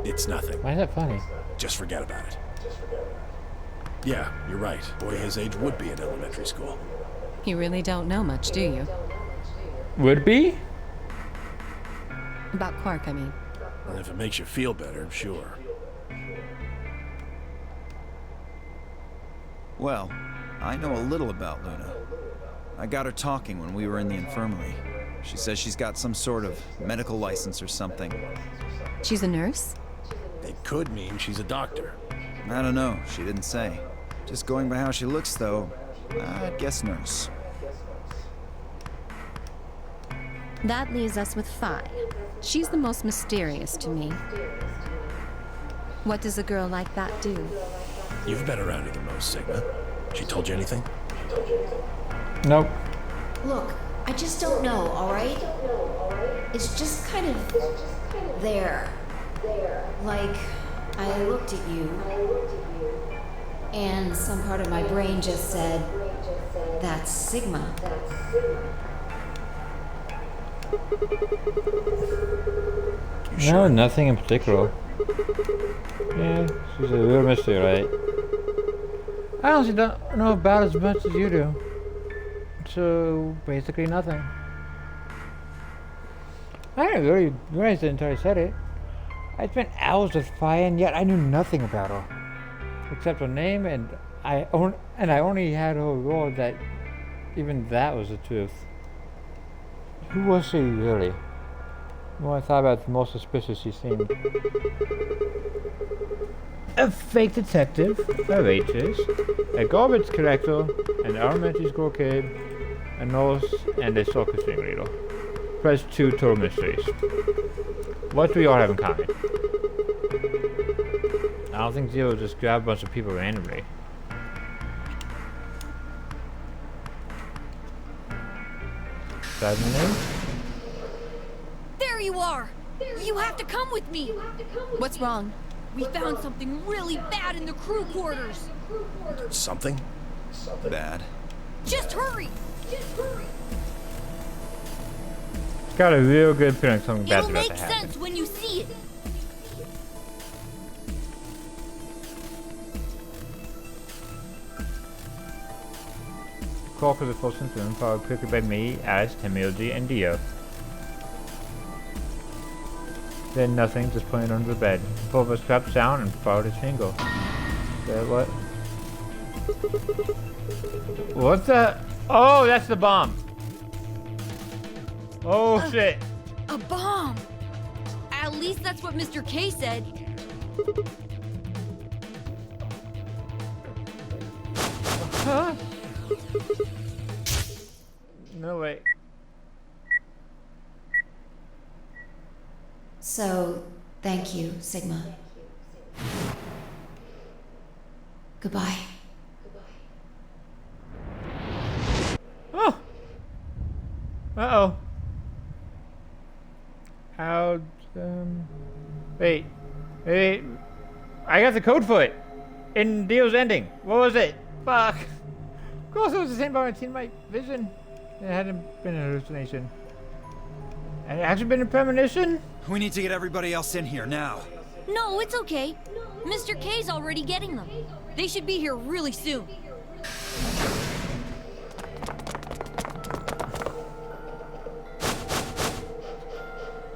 It's nothing. Why is that funny? Just forget about it. Yeah, you're right. Boy his age would be in elementary school. You really don't know much, do you? Would be? About Quark, I mean. Well, if it makes you feel better, sure. Well, I know a little about Luna. I got her talking when we were in the infirmary. She says she's got some sort of medical license or something. She's a nurse? It could mean she's a doctor. I don't know, she didn't say. Just going by how she looks, though, I'd guess nurse. That leaves us with Phi. She's the most mysterious to me. What does a girl like that do? You've been around here the most, Sigma. She told you anything? Nope. Look, I just don't know, alright? It's just kind of there. Like, I looked at you, and some part of my brain just said, that's Sigma. You No, sure? nothing in particular. Yeah, she's a real mystery, right? I honestly don't know about as much as you do. So, basically nothing. I didn't really realize it until I said it. I spent hours with Phi and yet I knew nothing about her. Except her name and I only had her word that even that was the truth. Who was she really? The more I thought about it, the more suspicious she seemed. A fake detective, a waitress, a garbage collector, an elementary school kid, a nurse, and a circus ringleader. Plus 2 total mysteries. What do we all have in common? I don't think Zero just grabbed a bunch of people randomly. Suddenly? There you are! You have to come with me! What's wrong? We found something really bad in the crew quarters! Something? Bad. Just hurry! Got a real good feeling something bad's It'll about make to happen. sense when you see it! Call for the first incident, followed quickly by me, Alice, Temilji, and Dio. Then nothing, just put it under the bed. Both of us clapped down and followed his finger. What? What the? Oh, that's the bomb! Oh shit! A bomb! At least that's what Mr. K said. Huh? No way. So, thank you, Sigma. Goodbye. Oh. Uh-oh. How, wait. I got the code for it. In Dio's ending. What was it? Fuck. Of course it was the same bomb I'd seen in my vision. It hadn't been an hallucination. Had it actually been a premonition? We need to get everybody else in here now. No, it's okay. Mr. K's already getting them. They should be here really soon.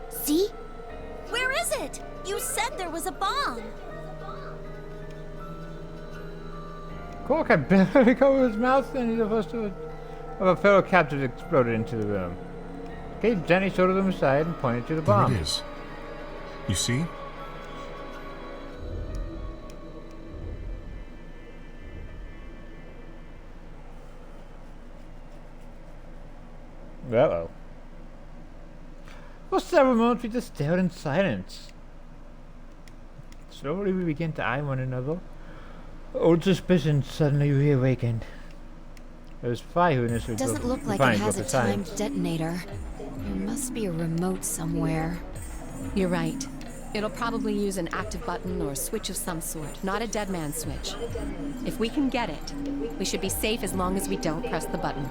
See? Where is it? You said there was a bomb. Cork had barely covered his mouth and he's supposed to have a fellow captive exploded into the room. Kate gently showed them aside and pointed to the bomb. There it is. You see? Uh-oh. For several moments we just stared in silence. Slowly we began to eye one another. Old suspicion suddenly reawakened. It was Fi who initially Doesn't look like it has a timed detonator. There must be a remote somewhere. You're right. It'll probably use an active button or switch of some sort, not a dead man switch. If we can get it, we should be safe as long as we don't press the button.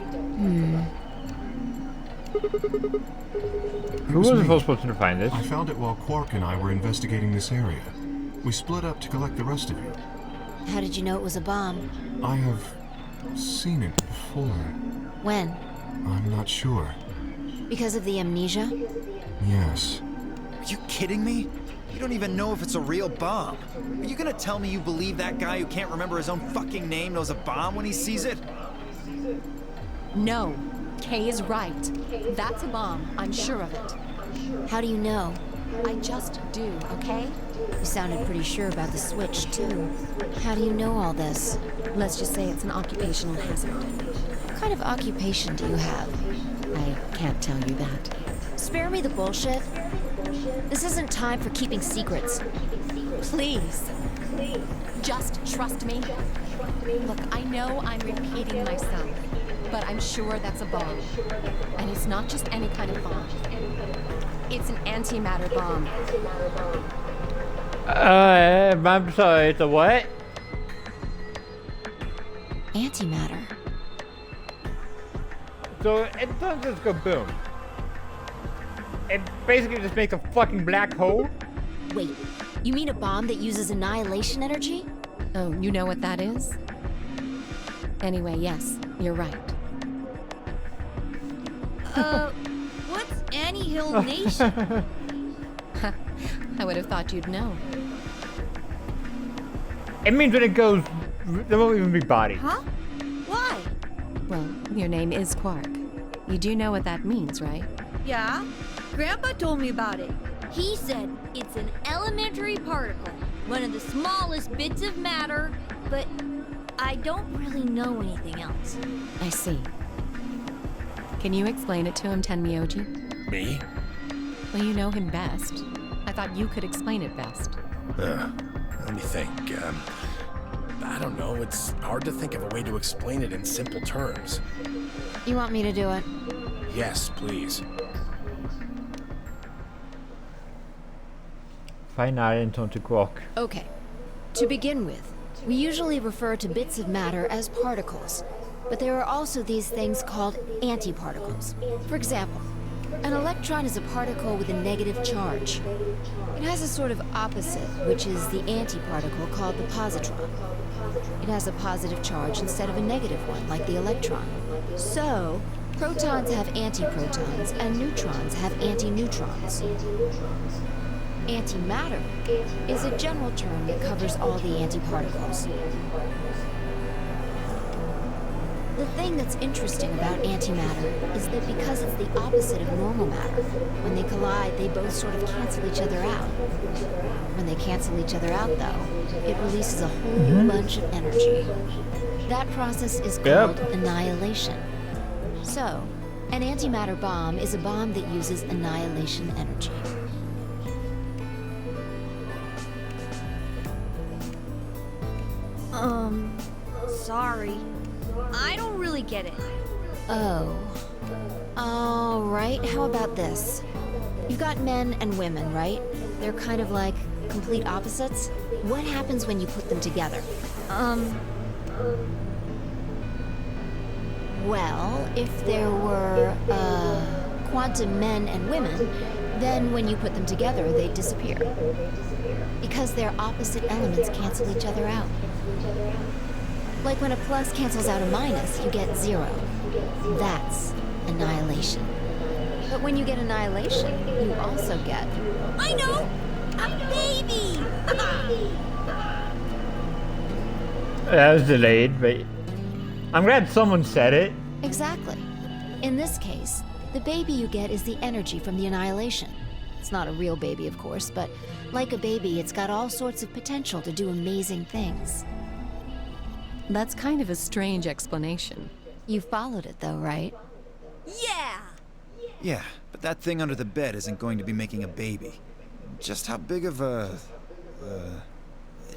Who was the first person to find this? I found it while Quark and I were investigating this area. We split up to collect the rest of you. How did you know it was a bomb? I have seen it before. When? I'm not sure. Because of the amnesia? Yes. Are you kidding me? You don't even know if it's a real bomb. Are you gonna tell me you believe that guy who can't remember his own fucking name knows a bomb when he sees it? No. Kay is right. That's a bomb. I'm sure of it. How do you know? I just do, okay? You sounded pretty sure about the switch, too. How do you know all this? Let's just say it's an occupational hazard. What kind of occupation do you have? I can't tell you that. Spare me the bullshit. This isn't time for keeping secrets. Please. Just trust me. Look, I know I'm repeating myself, but I'm sure that's a bomb. And it's not just any kind of bomb. It's an antimatter bomb. I'm sorry, it's a what? Antimatter. So it doesn't just go boom. It basically just makes a fucking black hole? Wait, you mean a bomb that uses annihilation energy? Oh, you know what that is? Anyway, yes, you're right. What's Annie Hill Nation? I would have thought you'd know. It means when it goes, there won't even be body. Huh? Why? Well, your name is Quark. You do know what that means, right? Yeah? Grandpa told me about it. He said it's an elementary particle, one of the smallest bits of matter, but I don't really know anything else. I see. Can you explain it to him, Tenmyoji? Me? Well, you know him best. I thought you could explain it best. Let me think. I don't know. It's hard to think of a way to explain it in simple terms. You want me to do it? Yes, please. Final and turn to Quark. Okay. To begin with, we usually refer to bits of matter as particles, but there are also these things called antiparticles. For example, an electron is a particle with a negative charge. It has a sort of opposite, which is the antiparticle called the positron. It has a positive charge instead of a negative one, like the electron. So, protons have antiprotons, and neutrons have antineutrons. Antimatter is a general term that covers all the antiparticles. The thing that's interesting about antimatter is that because it's the opposite of normal matter, when they collide, they both sort of cancel each other out. When they cancel each other out, though, it releases a whole bunch of energy. That process is called annihilation. So, an antimatter bomb is a bomb that uses annihilation energy. Sorry. I don't really get it. Oh. Alright, how about this? You've got men and women, right? They're kind of like complete opposites. What happens when you put them together? Well, if there were, quantum men and women, then when you put them together, they disappear. Because their opposite elements cancel each other out. Like when a plus cancels out a minus, you get 0. That's annihilation. But when you get annihilation, you also get... I know! A baby! That was delayed, but I'm glad someone said it. Exactly. In this case, the baby you get is the energy from the annihilation. It's not a real baby, of course, but like a baby, it's got all sorts of potential to do amazing things. That's kind of a strange explanation. You followed it, though, right? Yeah! Yeah, but that thing under the bed isn't going to be making a baby. Just how big of a...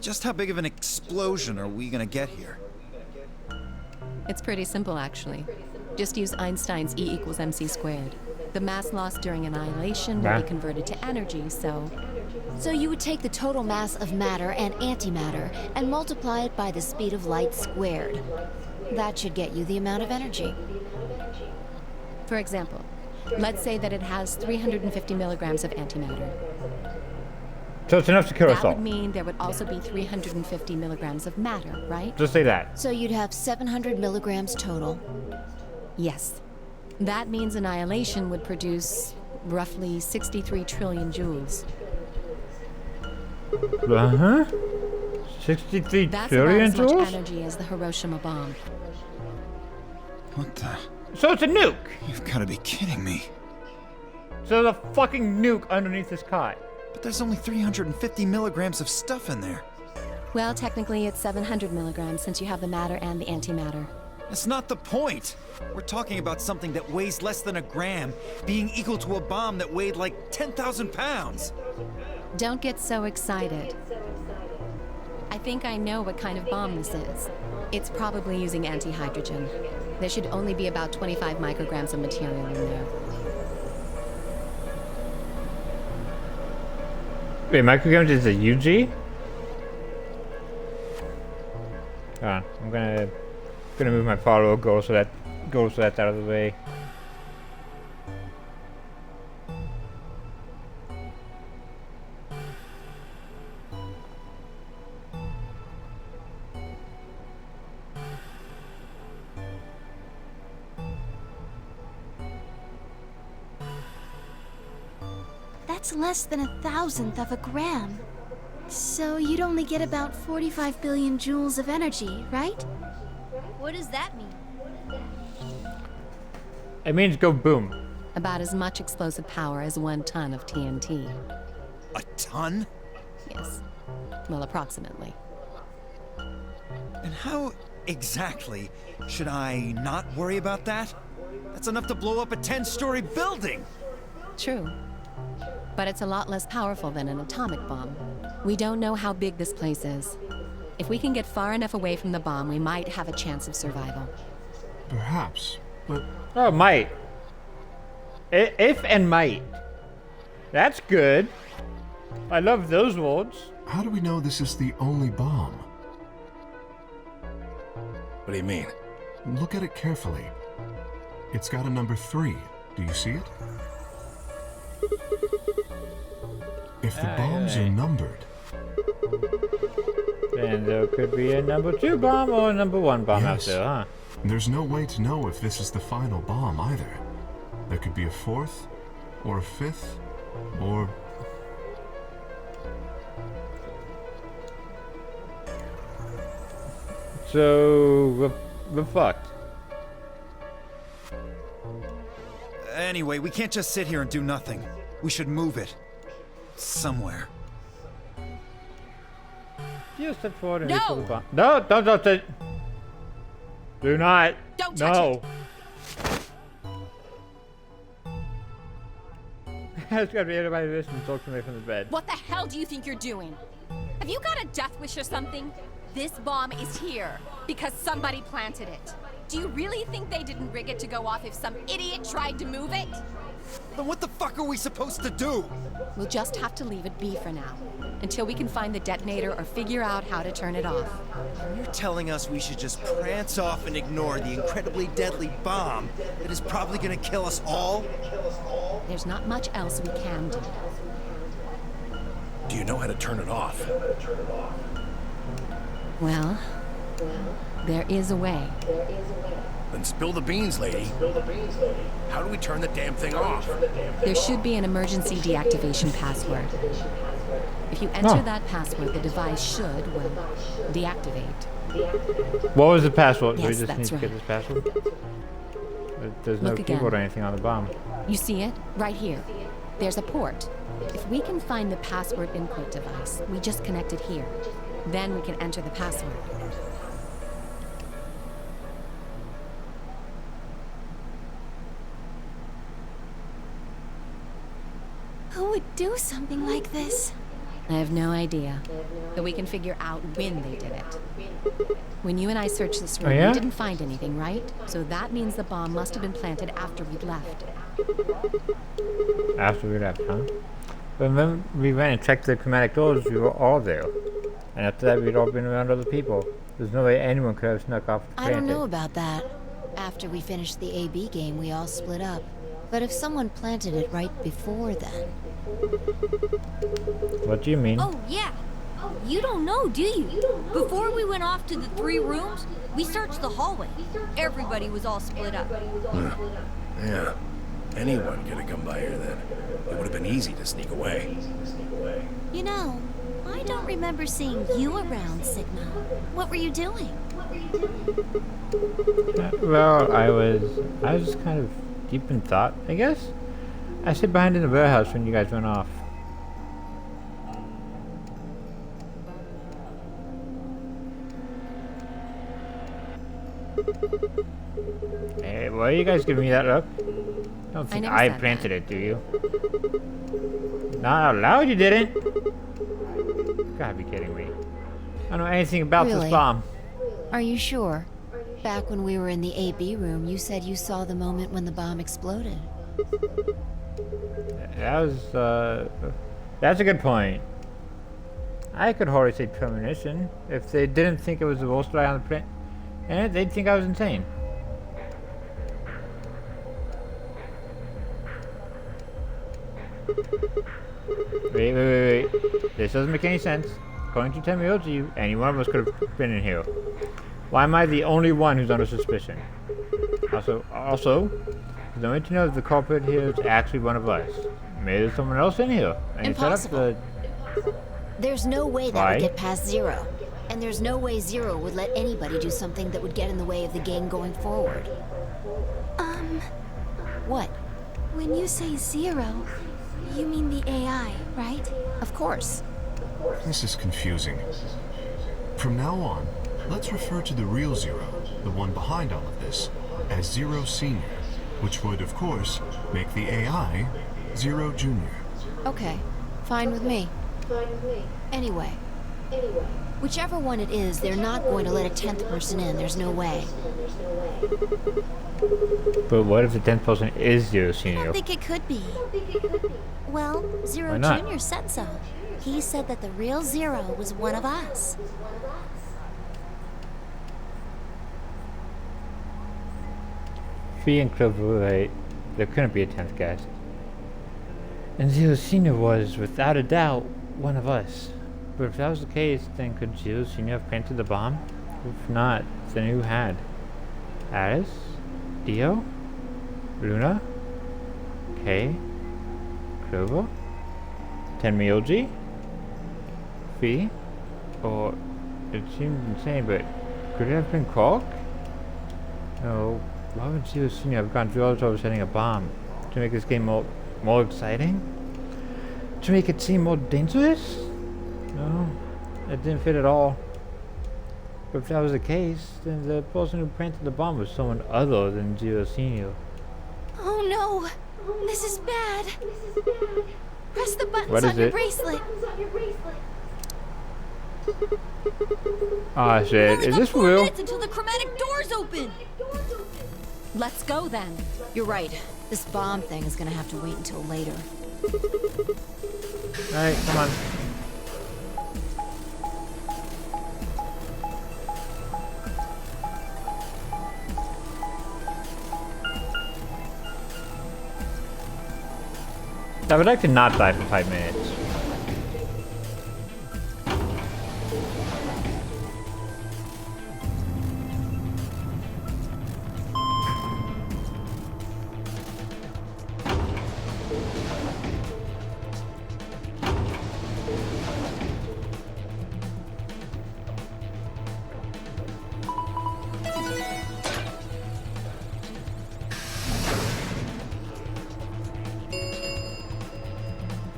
just how big of an explosion are we gonna get here? It's pretty simple, actually. Just use Einstein's E equals mc squared. The mass lost during annihilation will be converted to energy, so... So you would take the total mass of matter and antimatter and multiply it by the speed of light squared. That should get you the amount of energy. For example, let's say that it has 350 milligrams of antimatter. So it's enough to kill us That all. would mean there would also be 350 milligrams of matter, right? Just say that. So you'd have 700 milligrams total. Yes. That means annihilation would produce roughly 63 trillion joules. Uh-huh. 63 That's trillion about as much joules? energy as the Hiroshima bomb. What the... So it's a nuke! You've gotta be kidding me. So there's a fucking nuke underneath this cot. But there's only 350 milligrams of stuff in there. Well, technically it's 700 milligrams since you have the matter and the antimatter. That's not the point. We're talking about something that weighs less than a gram, being equal to a bomb that weighed like 10,000 pounds. Don't get so excited. I think I know what kind of bomb this is. It's probably using antihydrogen. There should only be about 25 micrograms of material in there. Wait, micrograms is a UG? I'm gonna move my follow goal so that's out of the way. That's less than 1,000th of a gram. So you'd only get about 45 billion joules of energy, right? What does that mean? It means go boom. About as much explosive power as 1 ton of TNT. A ton? Yes. Well, approximately. And how exactly should I not worry about that? That's enough to blow up a 10-story building! True. But it's a lot less powerful than an atomic bomb. We don't know how big this place is. If we can get far enough away from the bomb, we might have a chance of survival. Perhaps, but Oh, might. If and might. That's good. I love those words. how do we know this is the only bomb? What do you mean? Look at it carefully. It's got a number 3. Do you see it? If the bombs are numbered, Then there could be a number 2 bomb or a number 1 bomb out Yes. there, huh? there's no way to know if this is the final bomb either. There could be a 4th, or a 5th, or... So, we're fucked. Anyway, we can't just sit here and do nothing. We should move it. Somewhere. You step forward and No! reach for the bomb. No, don't touch it. Do not. Don't touch no. There's gotta be anybody listening talk to me from the bed. What the hell do you think you're doing? Have you got a death wish or something? This bomb is here because somebody planted it. Do you really think they didn't rig it to go off if some idiot tried to move it? Then what the fuck are we supposed to do? We'll just have to leave it be for now, until we can find the detonator or figure out how to turn it off. You're telling us we should just prance off and ignore the incredibly deadly bomb that is probably gonna kill us all? There's not much else we can do. Do you know how to turn it off? Well, there is a way. Then spill the beans, lady. How do we turn the damn thing off? There should be an emergency deactivation password. If you enter Oh. that password, the device should, well, deactivate. What was the password? Do we Yes, just need that's to get right. this password? There's no Look again. keyboard or anything on the bomb. You see it? Right here. There's a port. If we can find the password input device, we just connect it here. Then we can enter the password. Who would do something like this? I have no idea. But we can figure out when they did it. When you and I searched this room, Oh, yeah? we didn't find anything, right? So that means the bomb must have been planted after we'd left. After we left, huh? But when we went and checked the chromatic doors, we were all there. And after that, we'd all been around other people. There's no way anyone could have snuck off the I don't planted. know about that. After we finished the AB game, we all split up. But if someone planted it right before then... What do you mean? Oh, yeah. You don't know, do you? Before we went off to the 3 rooms, we searched the hallway. Everybody was all split up. Yeah. Anyone could have come by here then. It would have been easy to sneak away. You know, I don't remember seeing you around, Sigma. What were you doing? Well, I was just kind of deep in thought, I guess. I stayed behind in the warehouse when you guys went off. Hey, why are you guys giving me that look? Don't think never I said planted it, do you? Not out loud, you didn't. Gotta be kidding me. I don't know anything about this Really? bomb. Are you sure? Back when we were in the AB room, you said you saw the moment when the bomb exploded. That's a good point. I could hardly say premonition. If they didn't think it was the worst guy on the planet, and they'd think I was insane. Wait. This doesn't make any sense. According to Temioji, any one of us could have been in here. Why am I the only one who's under suspicion? Also, the way to know if the culprit here is actually one of us. Maybe there's someone else in here. And you set up the... There's no way that Why? would get past Zero. And there's no way Zero would let anybody do something that would get in the way of the game going forward. What? When you say Zero, you mean the AI, right? Of course. This is confusing. From now on, let's refer to the real Zero, the one behind all of this, as Zero Senior, which would, of course, make the AI Zero Junior. Okay. Fine with me. Anyway. Whichever one it is, they're not going to let a 10th person in. There's no way. But what if the 10th person is Zero I Senior? don't think it could be. Well, Zero Why not? Junior said so. He said that the real Zero was one of us. Fee and Clover were right. There couldn't be a 10th guest. And Zero Senior was, without a doubt, one of us. But if that was the case, then could Zero Senior have planted the bomb? If not, then who had? Alice? Dio? Luna? Kay? Clover? Tenmyoji? Fee? Or, it seems insane, but could it have been Quark? No, why would Zero Senior have gone through all this over setting a bomb? To make this game more exciting? To make it seem more dangerous? No, it didn't fit at all. But if that was the case, then the person who planted the bomb was someone other than Zero Senior. Oh no! This is bad! Press the buttons What is on your it? bracelet! Oh shit, is this 4 real? minutes until the chromatic doors open. Let's go then. You're right. This bomb thing is gonna have to wait until later. Alright, come on. I would like to not die for 5 minutes.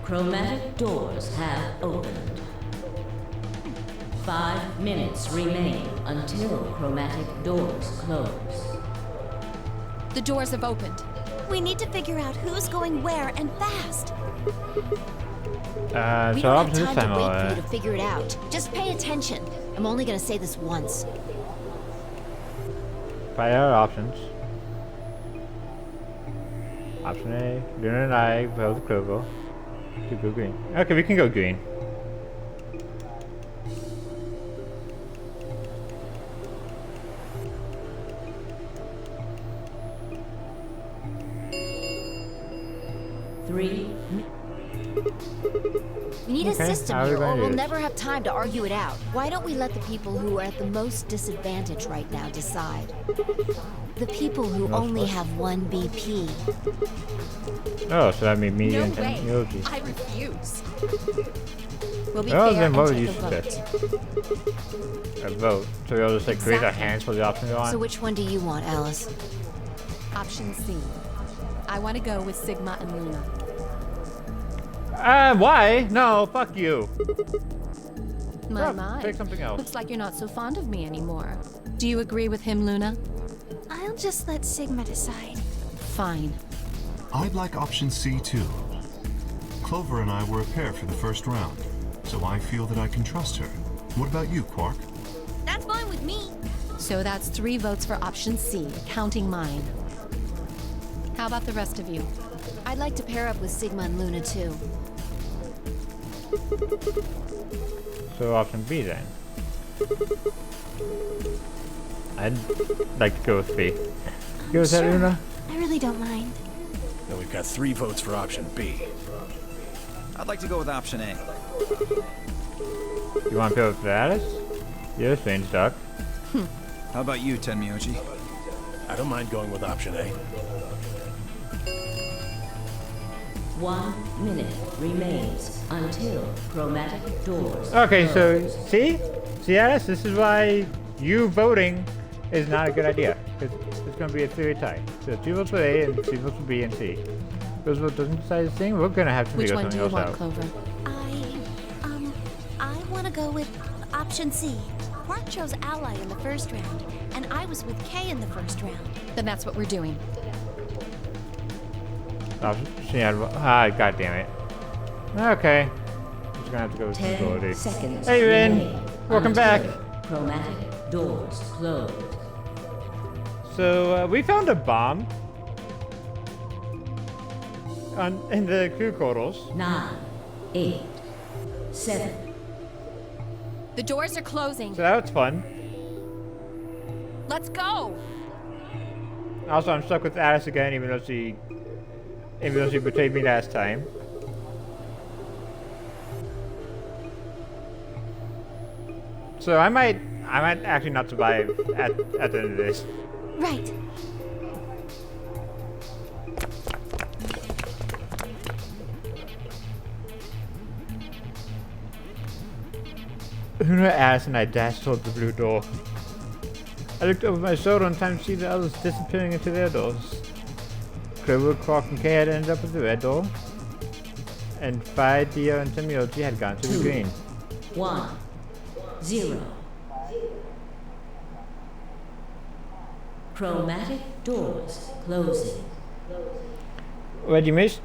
Chromatic doors have opened. 5 minutes remain until chromatic doors close. The doors have opened. We need to figure out who's going where and fast. We So don't have options this time time to wait for or you to figure it out. Just pay attention. I'm only gonna say this once. find out options. Option A, Luna and I both Clover. To go green. Okay, we can go green. We need a Okay, system how are we here, gonna or do we'll this? never have time to argue it out. Why don't we let the people who are at the most disadvantage right now decide? The people who Most only what? have 1 BP. Oh, so that means me No and way. Yogi. I refuse. We'll be Oh, fair then and what would take you a vote. suggest? A vote. So we'll just like raise our Exactly. hands for the option to go So on? which one do you want, Alice? Option C. I want to go with Sigma and Luna. Why? No, fuck you. My, Oh, my. pick something else. Looks like you're not so fond of me anymore. Do you agree with him, Luna? I'll just let Sigma decide. Fine. I'd like option C too. Clover and I were a pair for the first round, so I feel that I can trust her. What about you, Quark? That's fine with me. So that's 3 votes for option C, counting mine. How about the rest of you? I'd like to pair up with Sigma and Luna too. So option B then. I'd like to go with B. Go with that, Sure. Luna? I really don't mind. Then we've got 3 votes for option B. I'd like to go with option A. You want to go with Alice? You're strange duck. How about you, Tenmyoji? I don't mind going with option A. 1 minute remains until chromatic doors Okay, so close. see? See, Alice, this is why you voting is not a good idea. Because it's going to be a theory tie. So 2 votes for A and 3 votes for B and C. Those votes doesn't decide this thing, we're going to have to Which figure one do something you else want, out. Clover? I want to go with option C. Quark chose Ally in the first round, and I was with Kay in the first round. Then that's what we're doing. God damn it. Okay. Just gonna have to go with 10 stability. seconds Hey, Rin. remain Welcome until back. chromatic doors close. So, we found a bomb in the crew quarters. 9, 8, 7. The doors are closing. So that was fun. Let's go. Also, I'm stuck with Alice again, even though she betrayed me last time. So I might actually not survive at the end of this. Right. Luna, Alice, and I dashed toward the blue door. I looked over my shoulder in time to see the others disappearing into their doors. Clover, Quark, and Kay had ended up at the red door, and Phi, Dio, and Tenmyoji had gone to the green. 1, 0. Chromatic doors closing. What you missed?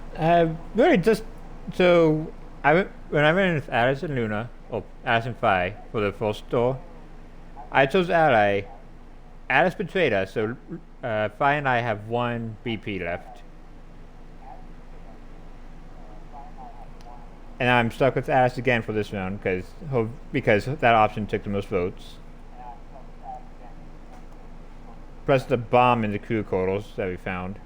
Really just so when I went in with Alice and Luna, Oh, Alice and Phi for the first door. I chose Ally. Alice betrayed us, so Phi and I have 1 BP left. And I'm stuck with Alice again for this round because that option took the most votes. Press the bomb in the crew quarters that we found.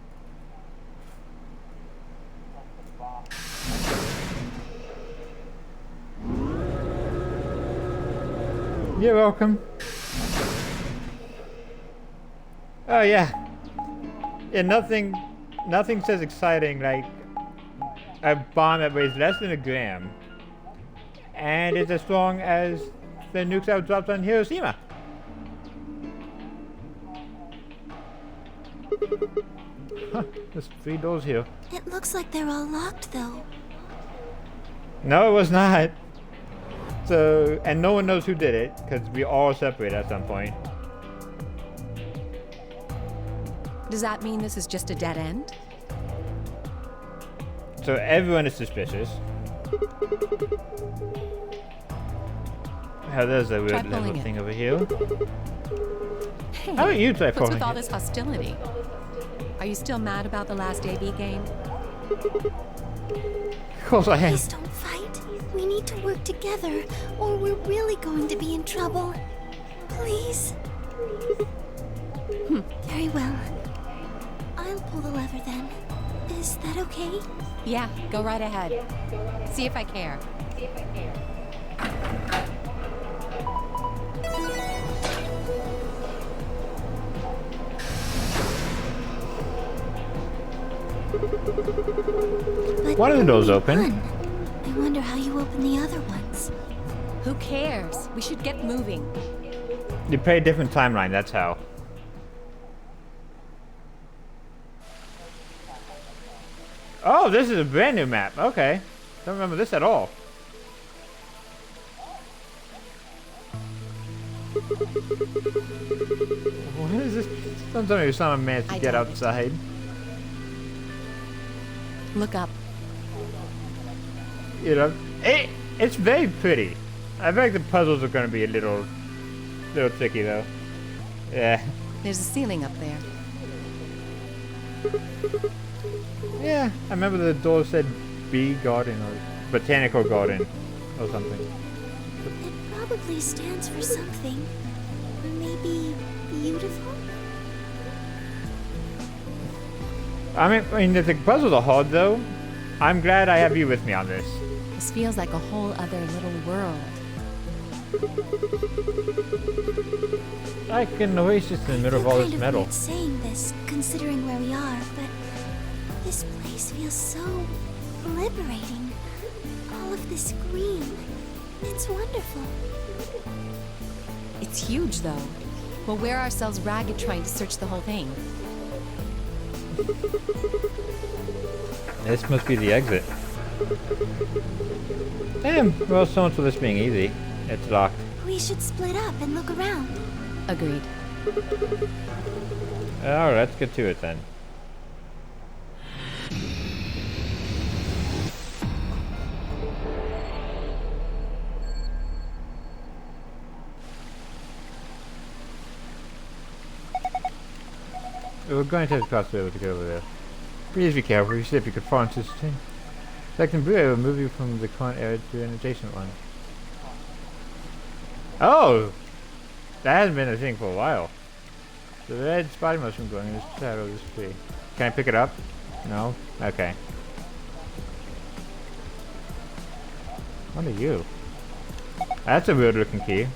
You're welcome. Oh yeah. Yeah, nothing says exciting like a bomb that weighs less than a gram. And is as strong as the nukes that were dropped on Hiroshima. Huh, there's 3 doors here. It looks like they're all locked, though. No, it was not. So, and no one knows who did it, because we all separated at some point. Does that mean this is just a dead end? So everyone is suspicious. Oh, there's a weird little thing over here. Hey, how about you try what's pulling with all it? this hostility? Are you still mad about the last AB game? Of course I am. Please don't fight. We need to work together, or we're really going to be in trouble. Please. Very well. I'll pull the lever then. Is that okay? Yeah, go right ahead. See if I care. But One of the doors open. one. I wonder how you open the other ones. Who cares? We should get moving. You play a different timeline, that's how. Oh, this is a brand new map. Okay. Don't remember this at all. What is this? Don't tell me someone managed to get outside. Look up. You know, it's very pretty. I think the puzzles are going to be a little tricky though. Yeah. There's a ceiling up there. Yeah, I remember the door said bee garden or botanical garden or something. It probably stands for something. Or maybe beautiful? I mean, the puzzles are hard though. I'm glad I have you with me on this. This feels like a whole other little world. Like an oasis in the middle of all this metal. Weird saying this, considering where we are, but this place feels so liberating. All of this green. It's wonderful. It's huge, though. We'll wear ourselves ragged trying to search the whole thing. This must be the exit. Damn, well, so much for this being easy. It's locked. We should split up and look around. Agreed. Alright, let's get to it then. We're going to have to cross the river to get over there. Please be careful, you slip, you could fall into this thing. Selecting blue area will move you from the current area to an adjacent one. Oh! That hasn't been a thing for a while. The red spotty mushroom growing in the shadow of this tree. Can I pick it up? No? Okay. What are you? That's a weird looking key.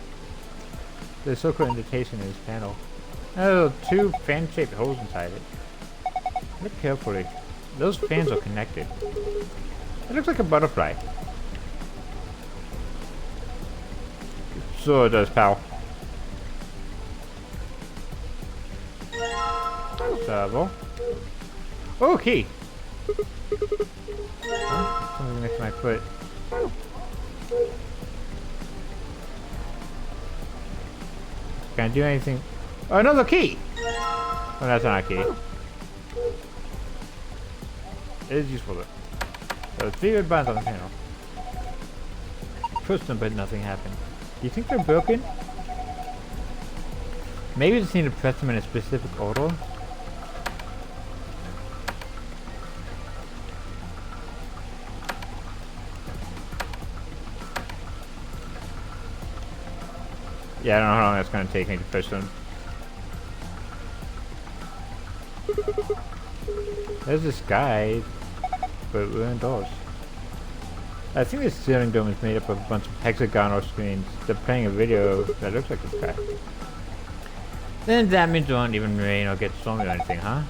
There's a circle indentation in this panel. Oh, 2 fan-shaped holes inside it. Look carefully. Those fans are connected. It looks like a butterfly. So it does, pal. Double. Oh, key! Oh, something next to my foot. Can I do anything? Oh, another key! Oh, that's not a key. It is useful though. So 3 red buttons on the panel. pushed them, but nothing happened. Do you think they're broken? Maybe just need to press them in a specific order. Yeah, I don't know how long that's going to take me to push them. There's this guy, but we're indoors. I think this ceiling dome is made up of a bunch of hexagonal screens. They're playing a video that looks like this guy. Then that means it won't even rain or get stormy or anything, huh?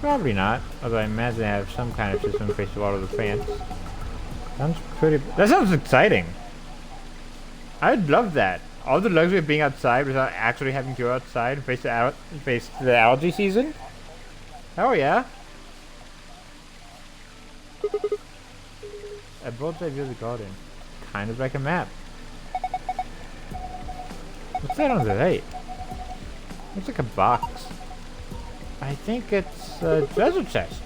Probably not, although I imagine they have some kind of system in place of all of the fans. Sounds pretty... That sounds exciting! I'd love that. All the luxury of being outside without actually having to go outside and face the algae season? Hell yeah! A bird's eye view of the garden. Kind of like a map. What's that on the right? Looks like a box. I think it's a treasure chest.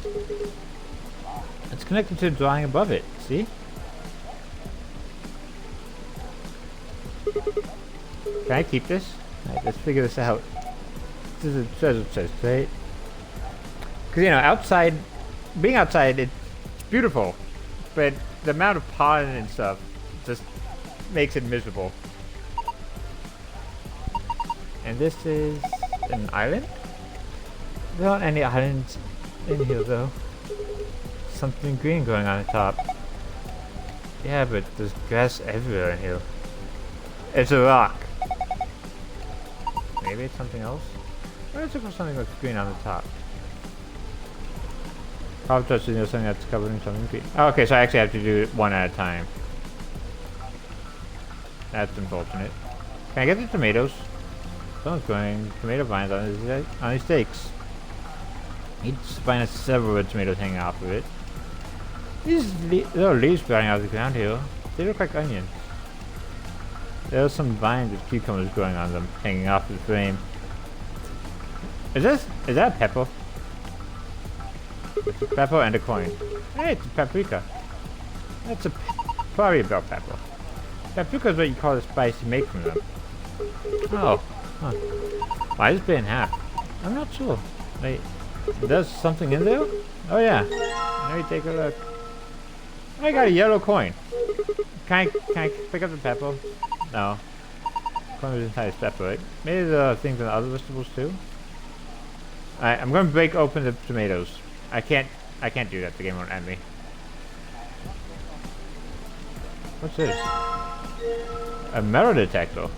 It's connected to a drawing above it, see? Can I keep this? Alright, let's figure this out. This is a treasure chest, right? Because, you know, outside, being outside, it's beautiful. But the amount of pollen and stuff just makes it miserable. And this is an island? There aren't any islands in here though. Something green going on the top. Yeah, but there's grass everywhere in here. It's a rock. Maybe it's something else? Let's look for something that's green on the top. I'll touch something that's covered in something green. Oh, okay, so I actually have to do it one at a time. That's unfortunate. Can I get the tomatoes? Someone's growing tomato vines on these stakes. Each vine has several red tomatoes hanging off of it. There are leaves sprouting out of the ground here. They look like onions. There are some vines with cucumbers growing on them, hanging off the frame. Is that a pepper? It's a pepper and a coin. Hey, it's a paprika. That's probably a bell pepper. Paprika is what you call the spice you make from them. Oh, huh. Why is it split in half? I'm not sure. Wait, there's something in there? Oh yeah. Let me take a look. I got a yellow coin. Can I pick up the pepper? No. Coin was inside this pepper, right? Maybe there are things in the other vegetables too. Alright, I'm gonna break open the tomatoes. I can't do that. The game won't end me. What's this? A metal detector.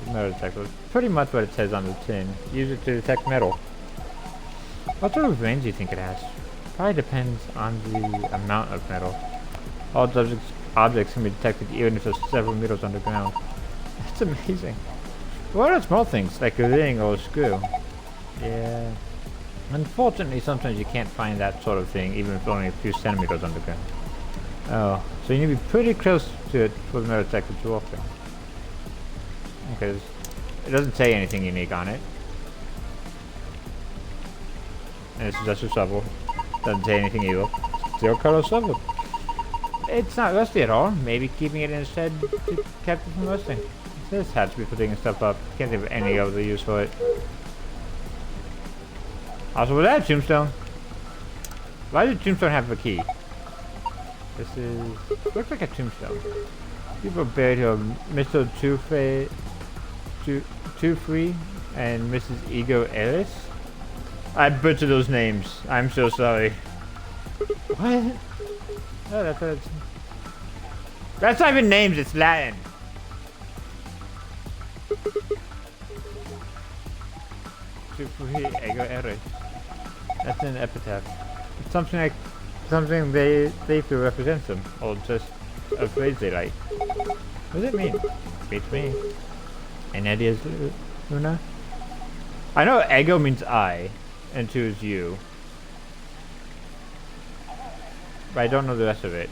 Metal detector. Pretty much what it says on the tin. Use it to detect metal. What sort of range do you think it has? Probably depends on the amount of metal. All objects can be detected even if there's several meters underground. That's amazing. What are small things like a ring or a screw? Yeah. Unfortunately, sometimes you can't find that sort of thing even if only a few centimeters underground. Oh, so you need to be pretty close to it for the metal detector to work. Because it doesn't say anything unique on it. And it's just a shovel. Doesn't say anything either. Zero color shovel. It's not rusty at all. Maybe keeping it in a shed to keep it from rusting. This has to be for digging stuff up. Can't think of any other use for it. Also, was that a tombstone? Why does a tombstone have a key? This is... looks like a tombstone. People buried here. Mr. Two-Free and Mrs. Ego Ellis. I butchered those names. I'm so sorry. What? Oh, that's not even names, it's Latin. Two-Free Ego Ellis. That's an epitaph. It's something they feel represents them, or just a phrase they like. What does it mean? Beats me. Any ideas, Luna? I know ego means I, and two is you. But I don't know the rest of it.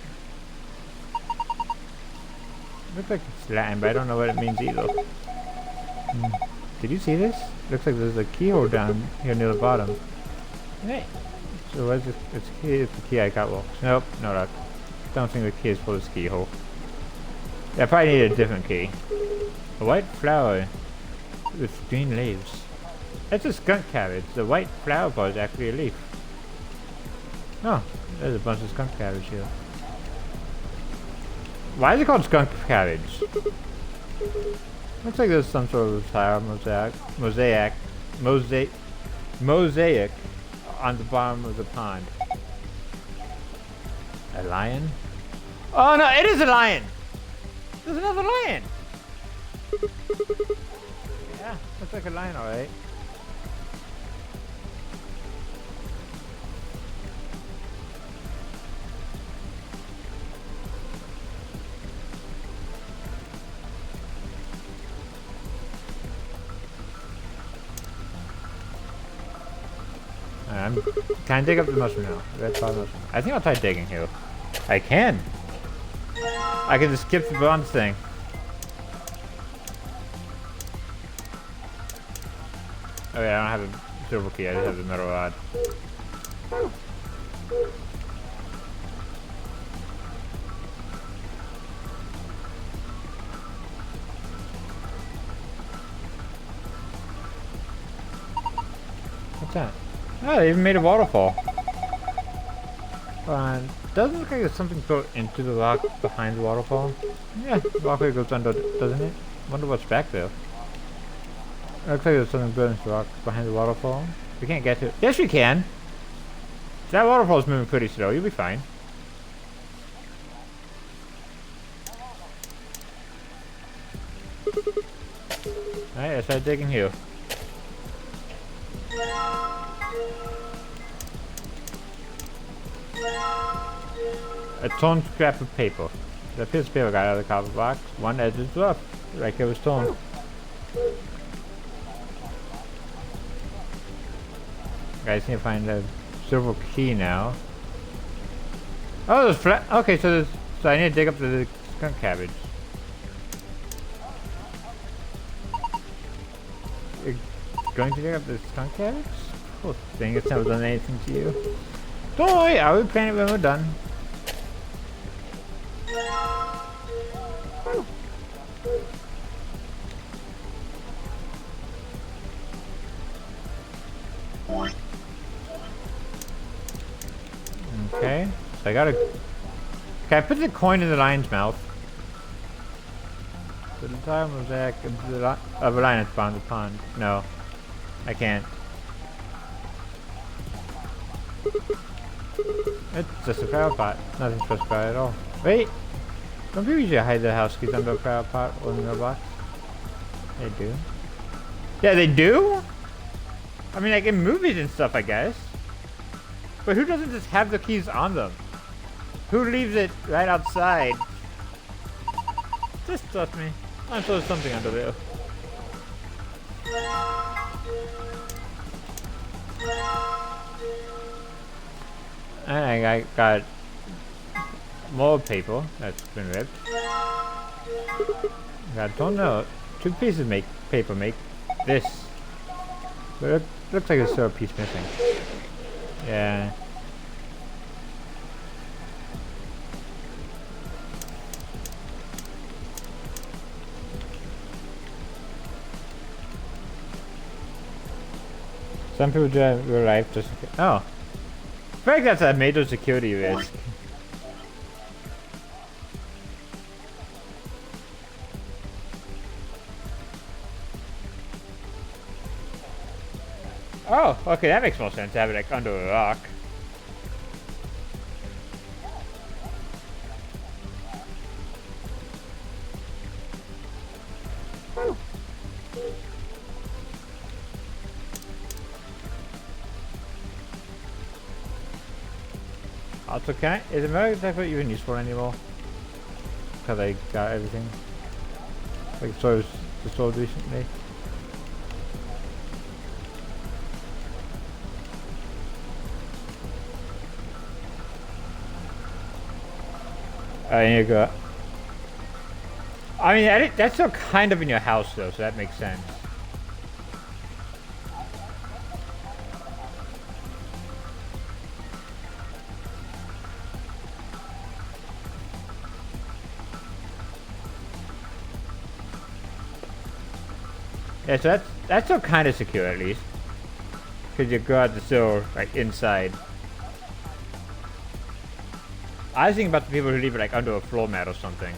Looks like it's Latin, but I don't know what it means either. Did you see this? Looks like there's a keyhole down here near the bottom. Hey. So what's this? It's the key I got lost. Nope, no luck. don't think the key is for this keyhole. Yeah, I probably need a different key. A white flower with green leaves. That's a skunk cabbage. The white flower part is actually a leaf. Oh, there's a bunch of skunk cabbage here. Why is it called skunk cabbage? Looks like there's some sort of tile mosaic on the bottom of the pond. A lion? Oh no, it is a lion! There's another lion! Yeah, looks like a lion, alright. Can I dig up the mushroom now? Red cloud mushroom. I think I'll try digging here. I can! I can just skip the bronze thing. Oh wait, I don't have a silver key, I just have the metal rod. What's that? Oh, they even made a waterfall. Doesn't look like there's something built into the rock behind the waterfall. Yeah, the walkway goes under, doesn't it? Wonder what's back there. It looks like there's something built into the rock behind the waterfall. We can't get to it. Yes, we can! That waterfall's moving pretty slow. You'll be fine. Alright, let's start digging here. A torn scrap of paper. The piece of paper got out of the cardboard box. One edge is rough, like it was torn. Guys, need to find a silver key now. Oh, there's flat. Okay, so I need to dig up the skunk cabbage. You're going to dig up the skunk cabbage? Poor thing, it's never done anything to you. Don't worry, I will plan it when we're done. Okay, so I gotta... Can I put the coin in the lion's mouth? The entire mosaic of a lion is found in the pond. No, I can't. It's just a flower pot. Nothing special about it at all. Wait! Don't people usually hide their house keys under a flower pot or in their box? They do. Yeah, they do? I mean, like in movies and stuff, I guess. But who doesn't just have the keys on them? Who leaves it right outside? Just trust me. I'm sure there's something under there. And I got more paper that's been ripped. I don't know. 2 pieces make paper make this. But it looks like there's still a piece missing. Yeah. Some people do have real life just... Oh. I feel like that's a major security risk. Oh, okay, that makes more sense to have it like under a rock. Also, is American Tech even useful anymore? Because I got everything. Like, so it's sold recently. I need to go. I mean, that's still kind of in your house, though, so that makes sense. Yeah, so that's still kind of secure at least. Because your guards are still like inside. I was thinking about the people who leave it like under a floor mat or something.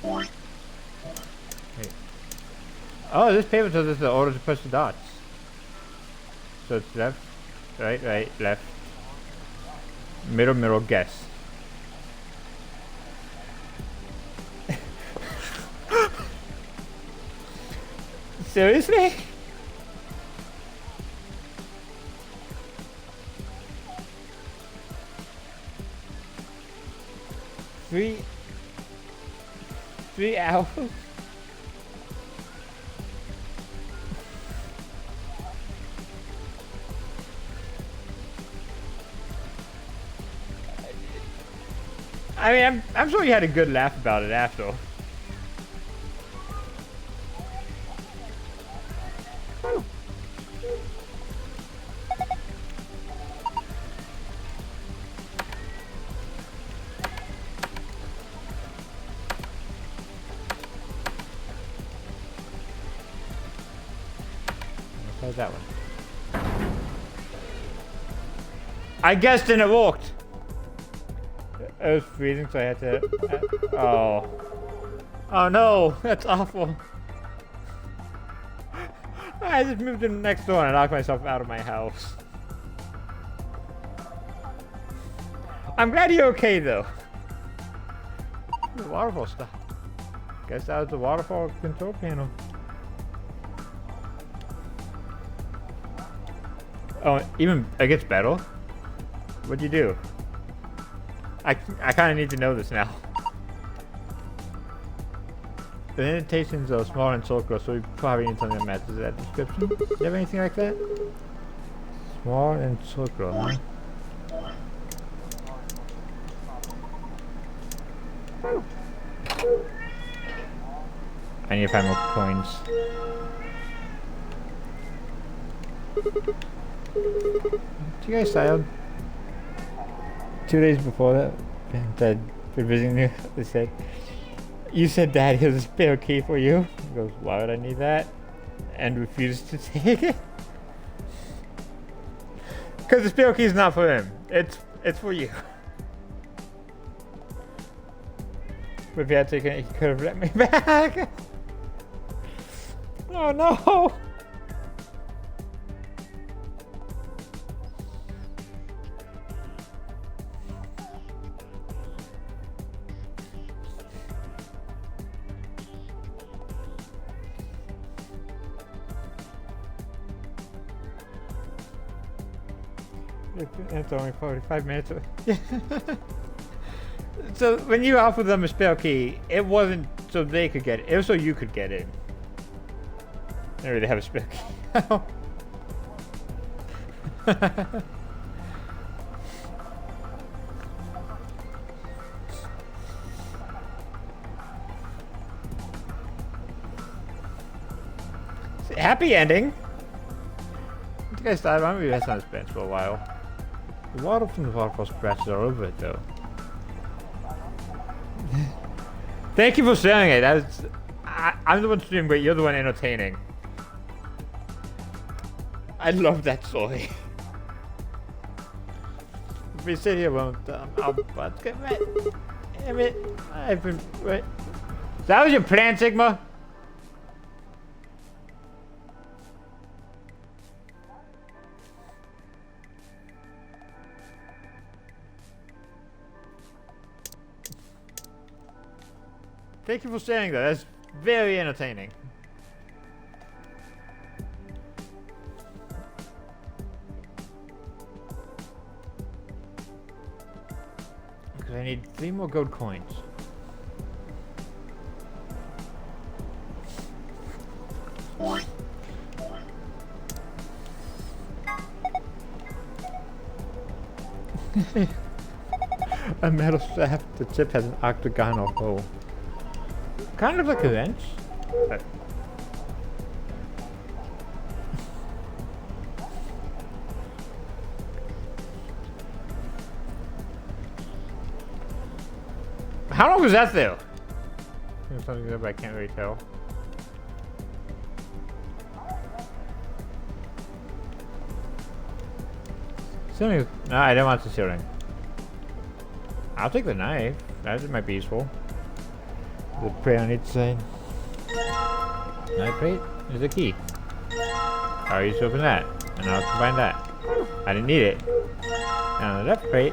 Hey. Oh, this paper says it's the order to push the dots. So it's left, right, left, middle, guess. Seriously? Three hours? I mean, I'm sure you had a good laugh about it after. How's that one? I guessed and it walked. I was freezing, so I had to. Oh. Oh no, that's awful. I just moved in next door and I knocked myself out of my house. I'm glad you're okay though. The waterfall stopped. Guess that was the waterfall control panel. Oh, even it gets better? What'd you do? I kind of need to know this now. The indentations are small and circular, so we probably need something that matches that description. Do you have anything like that? Small and circular, huh? I need to find more coins. Did you guys style? 2 days before that, Dad been visiting me. They said, "You said Dad has a spare key for you." He goes, "Why would I need that?" And refused to take it. Because the spare key is not for him. It's for you. But if he had taken it, he could have let me back. Oh no! It's only 45 minutes. So when you offered them a spare key, it wasn't so they could get it. It was so you could get in. They really have a spare key. Happy ending. You guys thought I'm gonna be on this bench for a while. The water from the waterfall scratches are over it though. Thank you for sharing it. I'm the one streaming, but you're the one entertaining. I love that story. If we sit here, won't I'll damn it. I've been wait. That was your plan, Sigma? Thank you for sharing that. That's very entertaining. Because I need 3 more gold coins. A metal shaft. The tip has an octagonal hole. Kind of like a wrench. How long was that though? There's something there, but I can't really tell. Ceiling. No, I don't want the ceiling. I'll take the knife. That might be useful. The prey on each side. Knife plate is the key. I'll use to open that, and I'll combine that. I didn't need it. And on the left plate,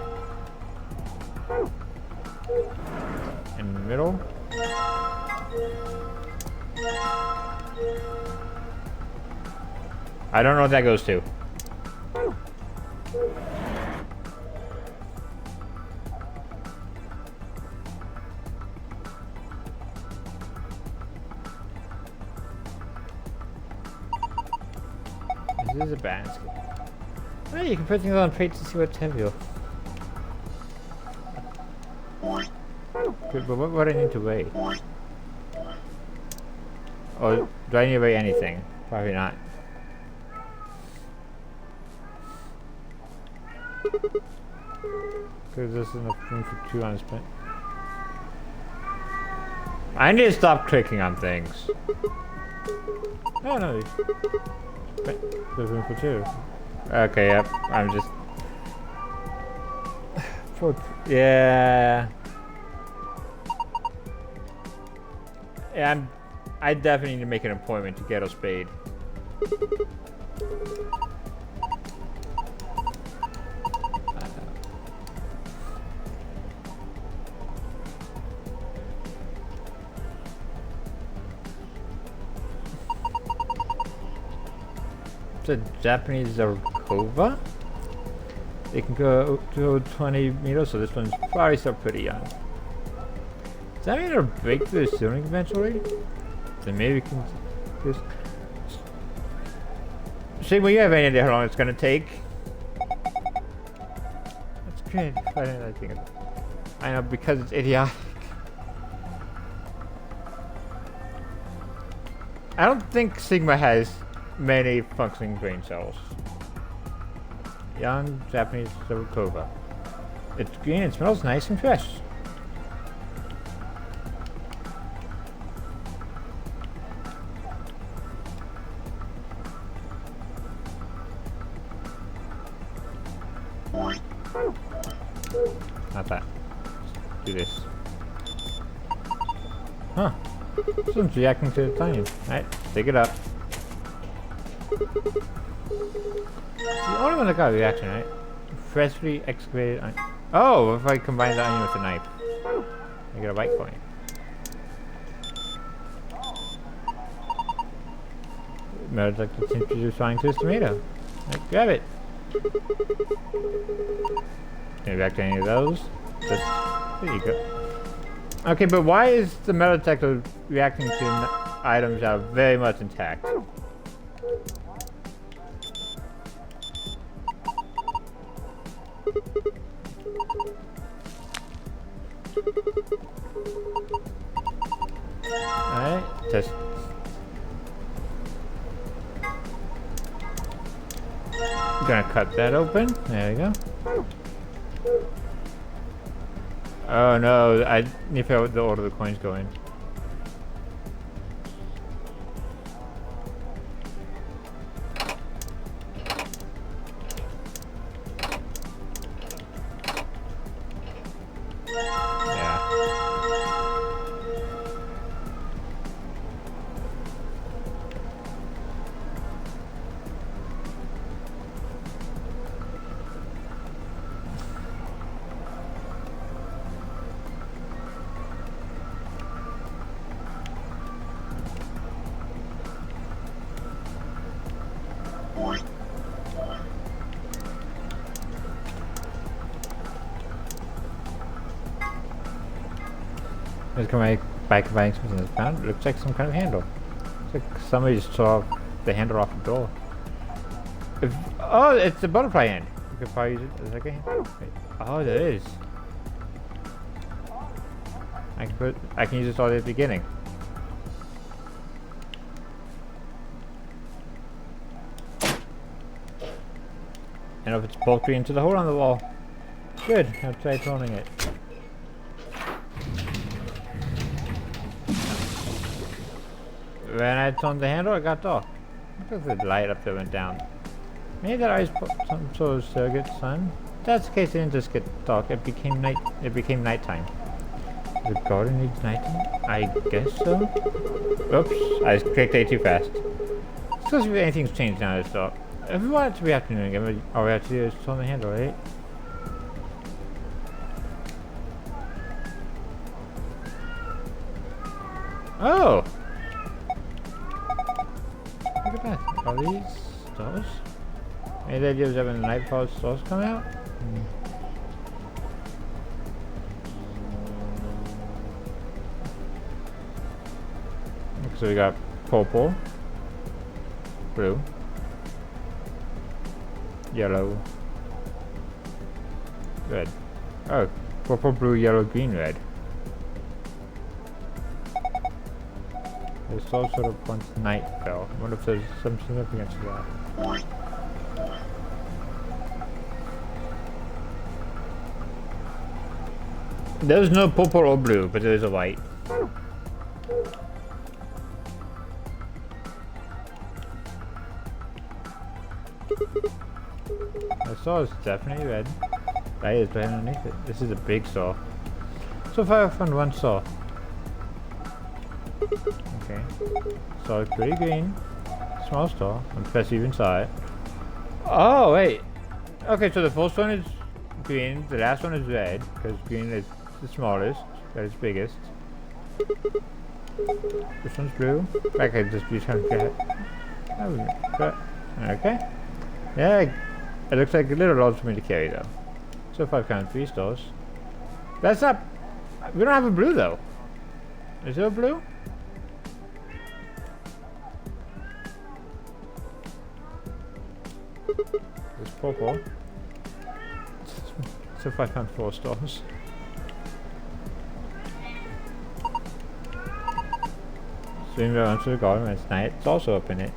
in the middle. I don't know what that goes to. This is a basket. Well, you can put things on plates to see what's heavier. Good, but what would I need to weigh? Oh, do I need to weigh anything? Probably not. Because there's enough room for 2 on this print. I need to stop clicking on things. Oh no. There's room for 2. Okay, yep. I'm just. Yeah. Yeah, I definitely need to make an appointment to get a spade. It's a Japanese Zarkova. It can go to 20 meters, so this one's probably still pretty young. Does that mean it'll break through the ceiling eventually? Then maybe we can just... See, when you have any idea how long it's gonna take? That's great. I know, because it's idiotic. I don't think Sigma has many functioning brain cells. Young Japanese Zarkova. It's green, it smells nice and fresh. Not that. Let's do this. Huh. This one's reacting to the tiny. Alright, dig it up. It's the only one that got a reaction, right? Freshly excavated onion. Oh, if I combine the onion with the knife, I get a bite point. I'd like to introduce flying to this tomato. Right, grab it. Can you react to any of those? Just, there you go. Okay, but why is the metal detector reacting to items that are very much intact? Alright, just... Gonna cut that open. There we go. Oh no, I need to figure out what the order the coins go in. Let's come by combining something that's found. It looks like some kind of handle. It's like somebody just saw the handle off the door. Oh, it's the butterfly hand. You could probably use it as like a handle. Wait. Oh, there is. I can use this all at the beginning. And if it's poultry into the hole on the wall. Good. I'll try toning it. when I turned the handle, it got dark. Look at the light up there went down. Maybe that I put some sort of surrogate sun. If that's the case, it didn't just get dark. It became night. It became nighttime. The garden needs nighttime? I guess so. Oops, I clicked A too fast. It's because if anything's changed now, it's dark. If we want it to be afternoon again, all we have to do is turn the handle, right? Oh! Look at that. Are these stars? Maybe the idea was that when the night falls, stars come out? So we got purple, blue, yellow, red. Oh, purple, blue, yellow, green, red. There's all sort of once night fell. I wonder if there's some significance to that. There's no purple or blue, but there's a white. The saw is definitely red. That is right underneath it. This is a big saw. So far I've found one saw. Okay. Saw is pretty green. Small saw. I'm press even saw it. Oh wait. Okay, so the first one is green, the last one is red, because green is the smallest, that is biggest. This one's blue. I can just use some cat. Okay. Yeah, it looks like a little load for me to carry though. So far I've counted 3 stars. That's not... We don't have a blue though. Is there a blue? There's purple. So far I found 4 stars. Swing around to the garden when it's night. It's also up in it.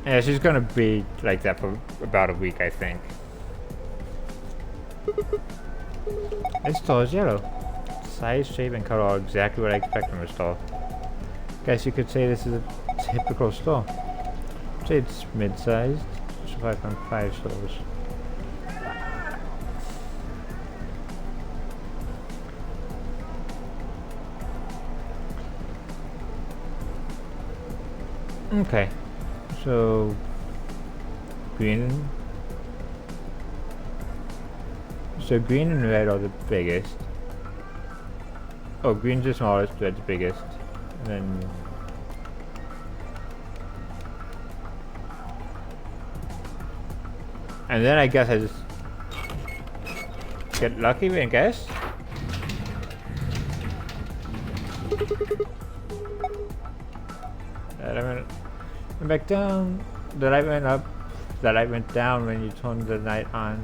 Yeah, she's gonna be like that for about a week, I think. This star is yellow. Size, shape, and color are exactly what I expect from a star. Guess you could say this is a typical star. I'd say it's mid-sized. So 5.5 stars. Okay. So, green. So green and red are the biggest. Oh, green's the smallest, red's the biggest. And then I guess I just get lucky, I guess. And back down. The light went up. The light went down when you turned the light on.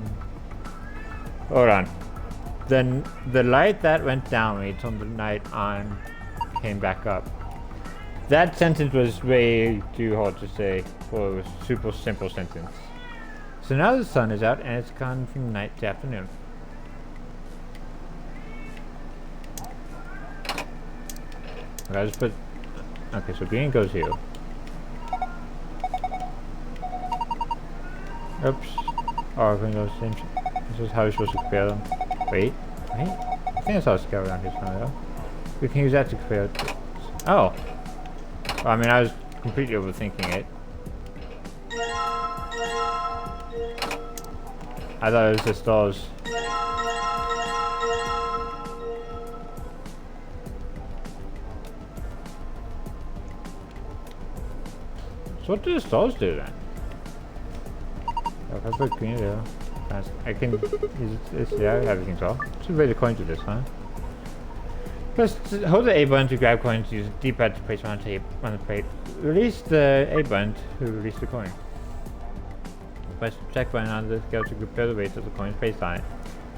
Hold on. Then the light that went down when you turned the light on came back up. That sentence was way too hard to say for a super simple sentence. So now the sun is out and it's gone from night to afternoon. Okay, I'll just put... Okay, so green goes here. Oops. Oh, green goes in. This is how you're supposed to compare them. Wait. I think that's how it's scale around here somewhere though. We can use that to compare. Oh. Well, I mean, I was completely overthinking it. I thought it was the stars. So what do the stars do then? If I put green there, I can use this, yeah, everything's off. Should raise the coin to this, huh? Press hold the A button to grab coins, use the D-pad to place on the plate. Release the A button to release the coin. Press the check button on the scale to compare the weights of the coins placed on it.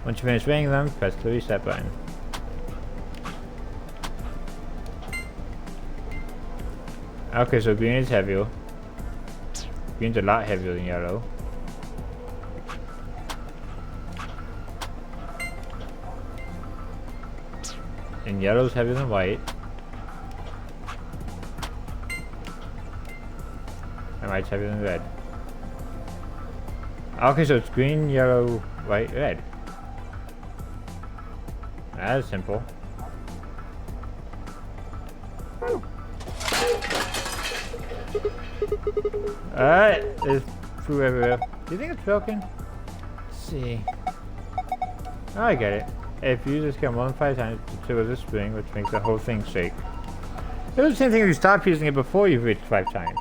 Once you finish weighing them, press the reset button. Okay, so green is heavier. Green's a lot heavier than yellow. And yellow's heavier than white. And white's heavier than red. Okay, so it's green, yellow, white, red. That is simple. Alright, there's food everywhere. Do you think it's broken? Let's see. Oh, I get it. If you just get more than 5 times, it triggers a spring, which makes the whole thing shake. It was the same thing if you stop using it before you've reached 5 times.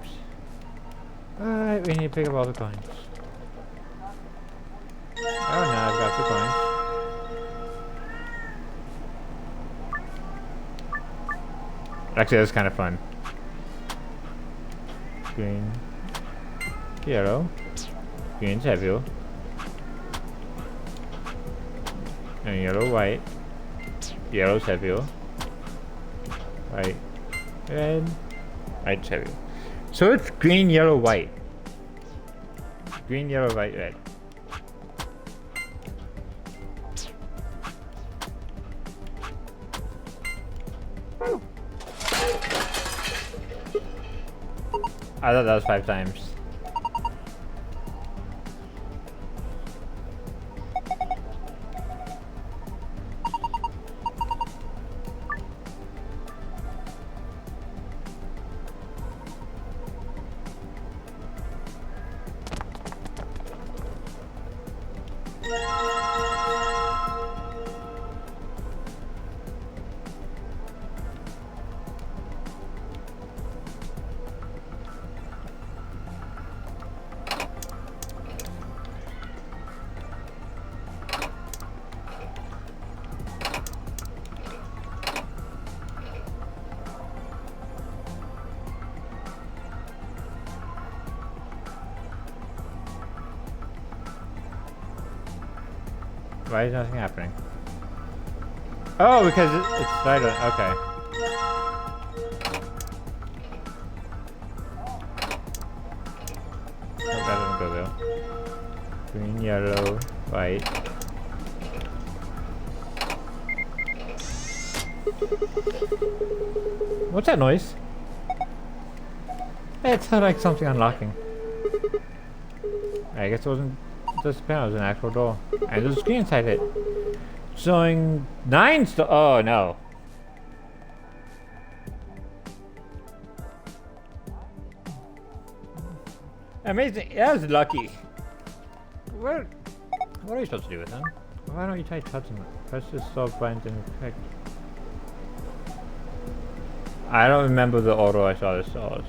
Alright, we need to pick up all the coins. Oh no, I've got the coins. Actually, that's kind of fun. Green, yellow, green's heavier, and yellow, white, yellow's heavier, white, red, white's heavier. So it's green, yellow, white. Green, yellow, white, red. I thought that was 5 times. Why is nothing happening? Oh, because it's silent. Okay. Oh, that doesn't go there. Green, yellow, white. What's that noise? It sounded like something unlocking. I guess it wasn't just a panel, it was an actual door. And there's a screen inside it. Showing 9 stars. Oh no. Amazing. That was lucky. What are you supposed to do with them? Why don't you try touching them? Press the stop button and effect. I don't remember the order I saw the stars.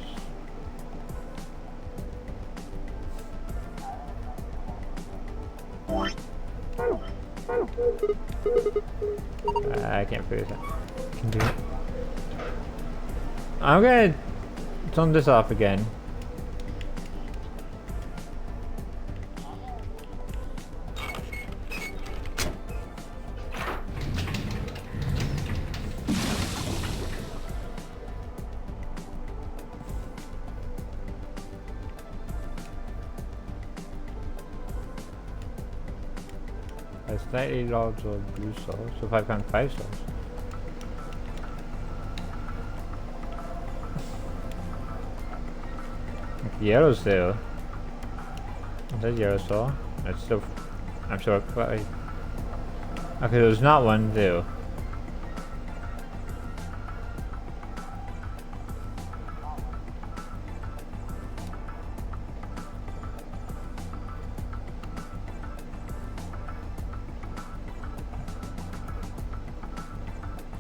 I can't figure this out. Can do it. I'm gonna turn this off again. A slightly larger blue source, so if I found 5 stars. Yellow's there. There's yellow star. It's still. I'm sure. Okay, there's not one there.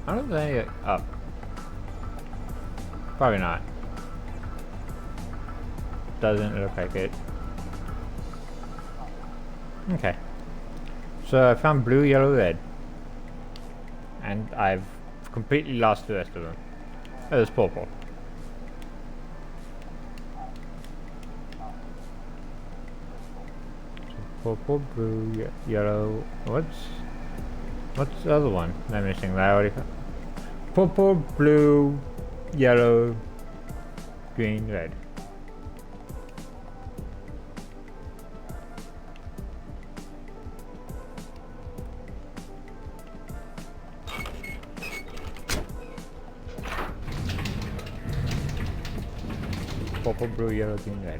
I don't think up. Probably not. Doesn't look like it. Okay. So I found blue, yellow, red. And I've completely lost the rest of them. Oh, there's purple. So purple, blue, yellow. What's the other one I'm missing that I already found? Purple, blue, yellow, green, red. Purple. Purple, blue, yellow, green, red.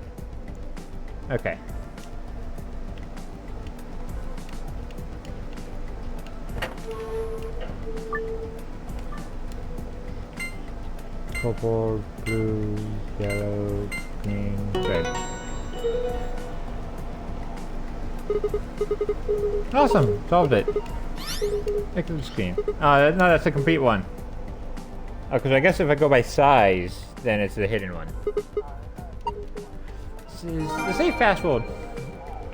Okay. Purple, blue, yellow, green, red. Awesome! Solved it. Look at the screen. No, that's a complete one. Oh, because I guess if I go by size, then it's the hidden one. This is the safe password.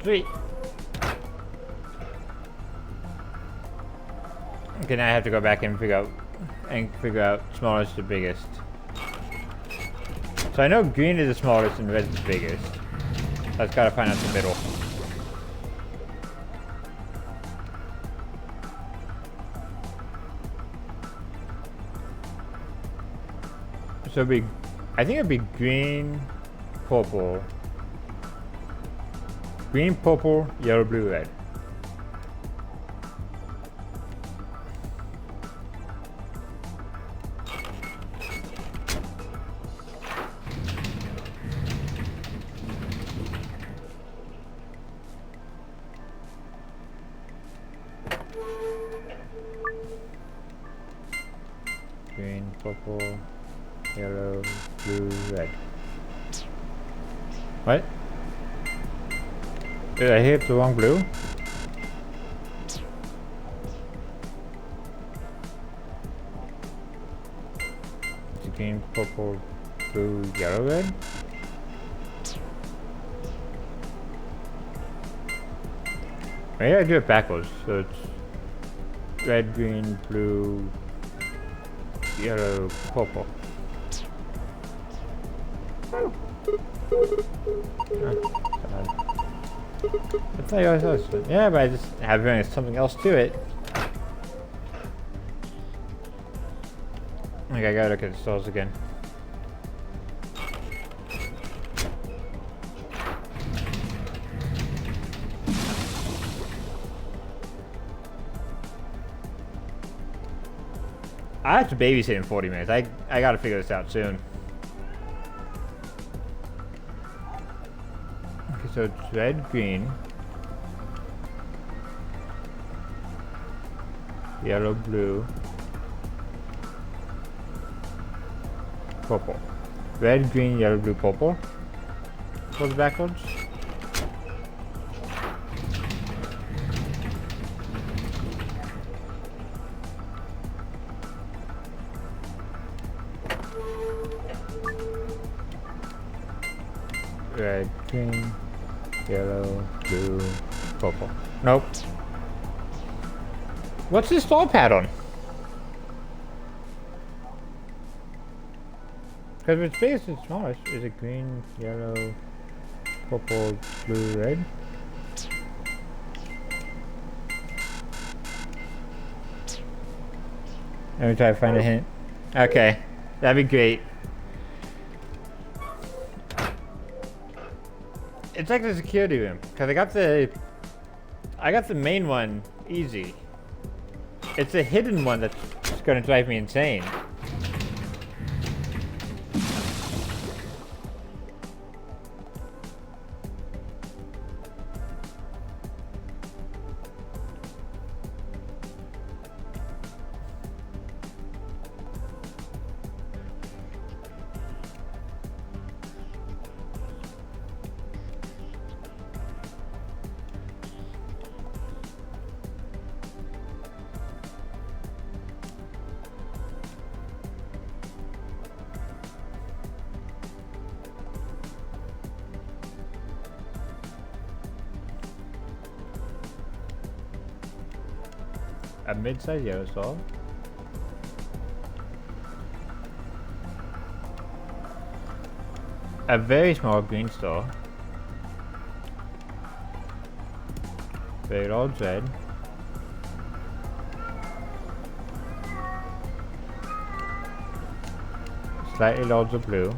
Sweet. Okay, now I have to go back and figure out smallest to biggest. So I know green is the smallest and red is the biggest. So I've got to find out the middle. So it'd be, I think it'd be green, purple, yellow, blue, red. Green, purple, yellow, blue, red. What? Did I hit the wrong blue? It's green, purple, blue, yellow, red? Maybe I do it backwards, so it's red, green, blue, yellow, purple. That's how you always do it. Yeah, but I just have a feeling there's something else to it. Like I gotta look at the stores again. I have to babysit in 40 minutes. I gotta figure this out soon. Okay, so it's red, green, yellow, blue, purple. Red, green, yellow, blue, purple. Goes backwards. Red, green, yellow, blue, purple. Nope. What's this stall pattern? Because if it's biggest and smallest, is it green, yellow, purple, blue, red? Let me try to find a hint. Okay, that'd be great. It's like the security room, because I got the main one easy. It's the hidden one that's gonna drive me insane. A mid-sized yellow stall. A very small green stall. Very large red. Slightly larger blue.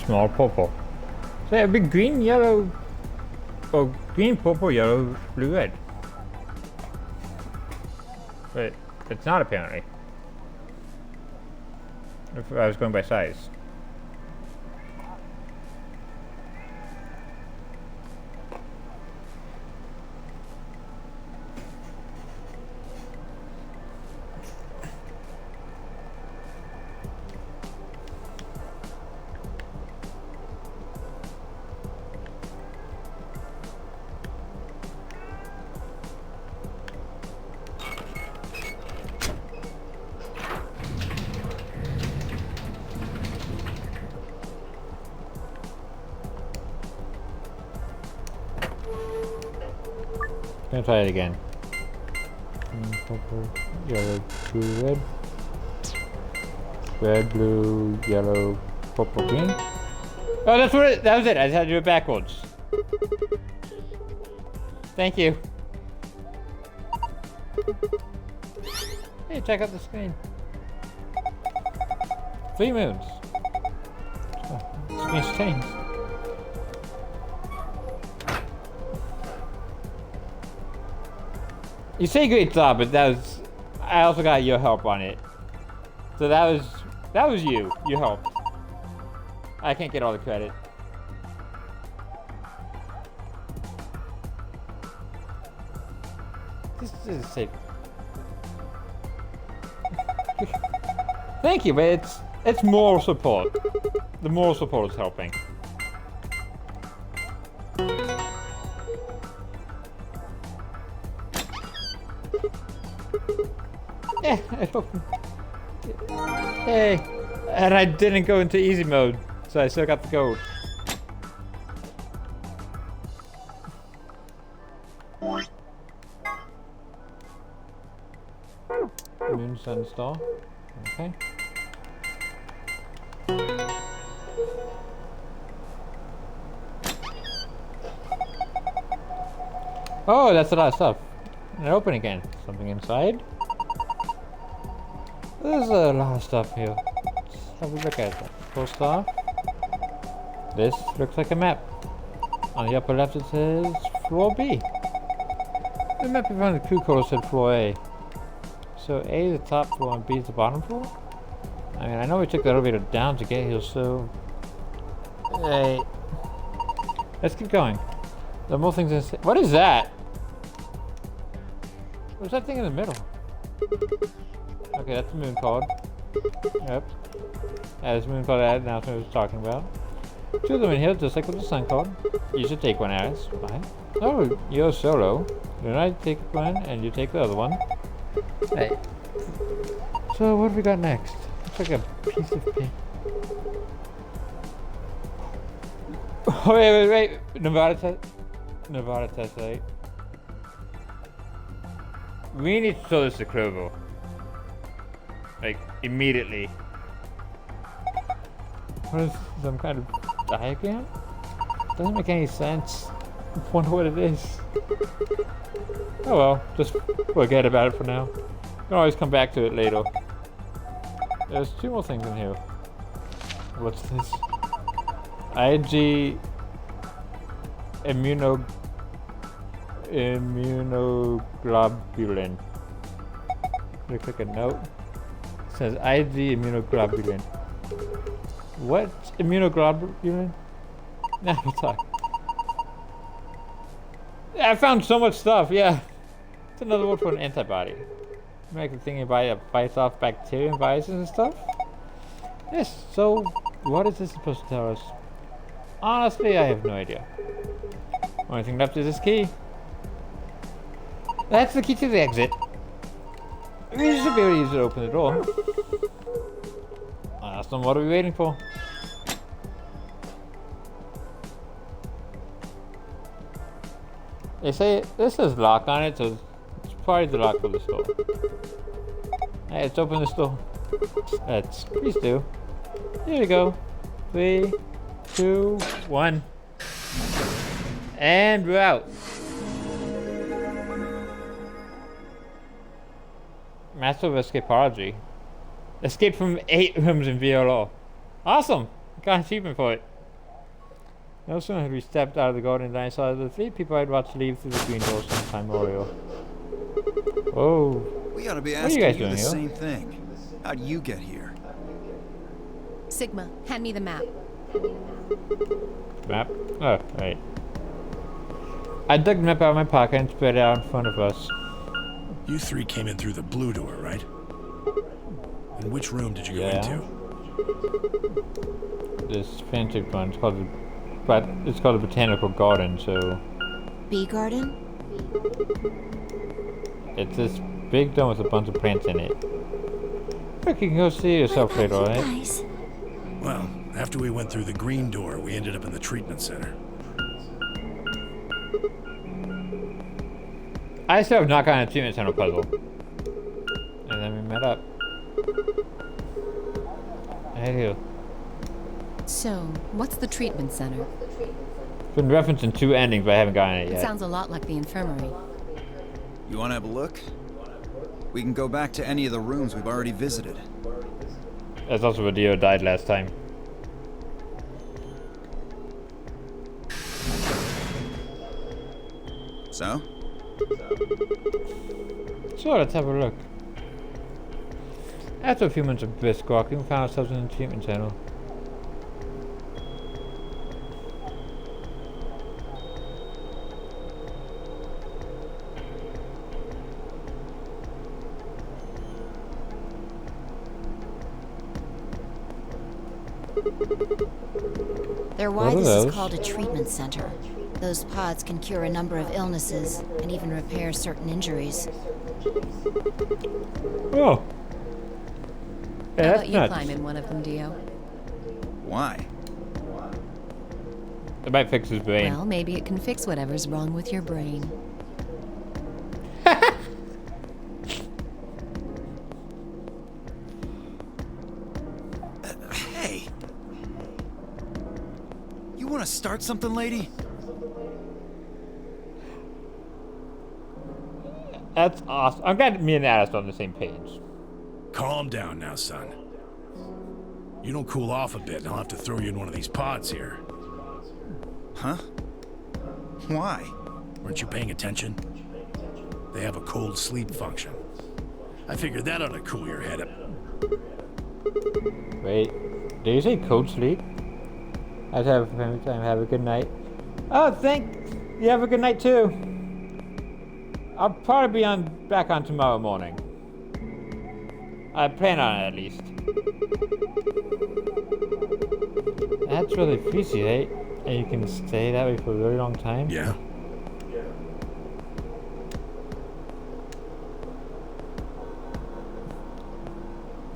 Small purple. So a big green, yellow, Oh, green, purple, yellow, blue, red. But it's not apparently. If I was going by size. Gonna try it again. Purple, yellow, blue, red. Red, blue, yellow, purple, green. Oh, that's what that was it. I just had to do it backwards. Thank you. Hey, check out the screen. 3 moons. Oh, screen's changed. You say great job, but that was... I also got your help on it. So that was you. You helped. I can't get all the credit. This is safe. Thank you, but it's moral support. The moral support is helping. Yeah, hey, and I didn't go into easy mode, so I still got the gold. Moon, sun, star. Okay. Oh, that's a lot of stuff. And open again. Something inside. There's a lot of stuff here. Let's have a look at it. First off, this looks like a map. On the upper left it says floor B. The map behind the clue code said floor A. So A is the top floor and B is the bottom floor? I mean, I know we took the elevator down to get here, so... Hey. Let's keep going. There are more things in... What is that? What's that thing in the middle? Okay, that's the moon card. Yep. That's the moon card that announcement was talking about. 2 of them in here, just like with the sun card. You should take one, Alice. Why? Oh, you're solo. Then I take one and you take the other one. Hey. So what have we got next? Looks like a piece of paper. Oh, wait. Nevada tessellate. We need to show this to Clover. Like, immediately. What is some kind of diagram? Doesn't make any sense. I wonder what it is. Oh well, just forget about it for now. You can always come back to it later. There's 2 more things in here. What's this? IG immunoglobulin. Looks like a note. It says IG immunoglobulin. What's immunoglobulin? Nah, we'll talk. I found so much stuff, yeah. It's another word for an antibody. Make the thing about it fights off bacteria and viruses and stuff. Yes, so what is this supposed to tell us? Honestly, I have no idea. Only thing left is this key. That's the key to the exit. We should be able to use it to open the door. Awesome, what are we waiting for? They say this says lock on it, so it's probably the lock for the store. Hey, let's open this door. Please do. Here we go. 3, 2, 1. And we're out. Master of Escapology. Escape from 8 rooms in VLO. Awesome! Got an achievement for it. No sooner had we stepped out of the garden than I saw the 3 people I'd watched leave through the green door some time earlier. Oh. We ought to be What are you asking guys you doing the here? same thing. How'd you get here? Sigma, hand me the map. Map? Oh, right. I dug the map out of my pocket and spread it out in front of us. You 3 came in through the blue door, right? And which room did you go Yeah. into? This fancy one, it's called the Botanical Garden, so... Bee garden? It's this big dome with a bunch of plants in it. Look, you can go see yourself What later, about you alright? guys? Well, after we went through the green door, we ended up in the treatment center. I still have not gotten a treatment center puzzle. And then we met up. Right here. So, what's the treatment center? It's been referenced in 2 endings, but I haven't gotten it It yet. sounds a lot like the infirmary. You want to have a look? We can go back to any of the rooms we've already visited. That's also where Dio died last time. So? So let's have a look. After a few months of brisk walking, we found ourselves in the treatment center. They're why What are this is those? called a treatment center. Those pods can cure a number of illnesses and even repair certain injuries. Oh. Yeah, How that's about you nuts. climb in one of them, Dio? Why? It might fix his brain. Well, maybe it can fix whatever's wrong with your brain. Hey! You want to start something, lady? That's awesome. I'm glad me and Alice are on the same page. Calm down now, son. You don't cool off a bit, and I'll have to throw you in one of these pods here. Huh? Why? Weren't you paying attention? They have a cold sleep function. I figured that ought to cool your head up. Wait, did you say cold sleep? I'd have a family time. Have a good night. Oh, thanks. You have a good night too. I'll probably be back on tomorrow morning. I plan on it at least. That's really freezy, right? And you can stay that way for a really long time? Yeah?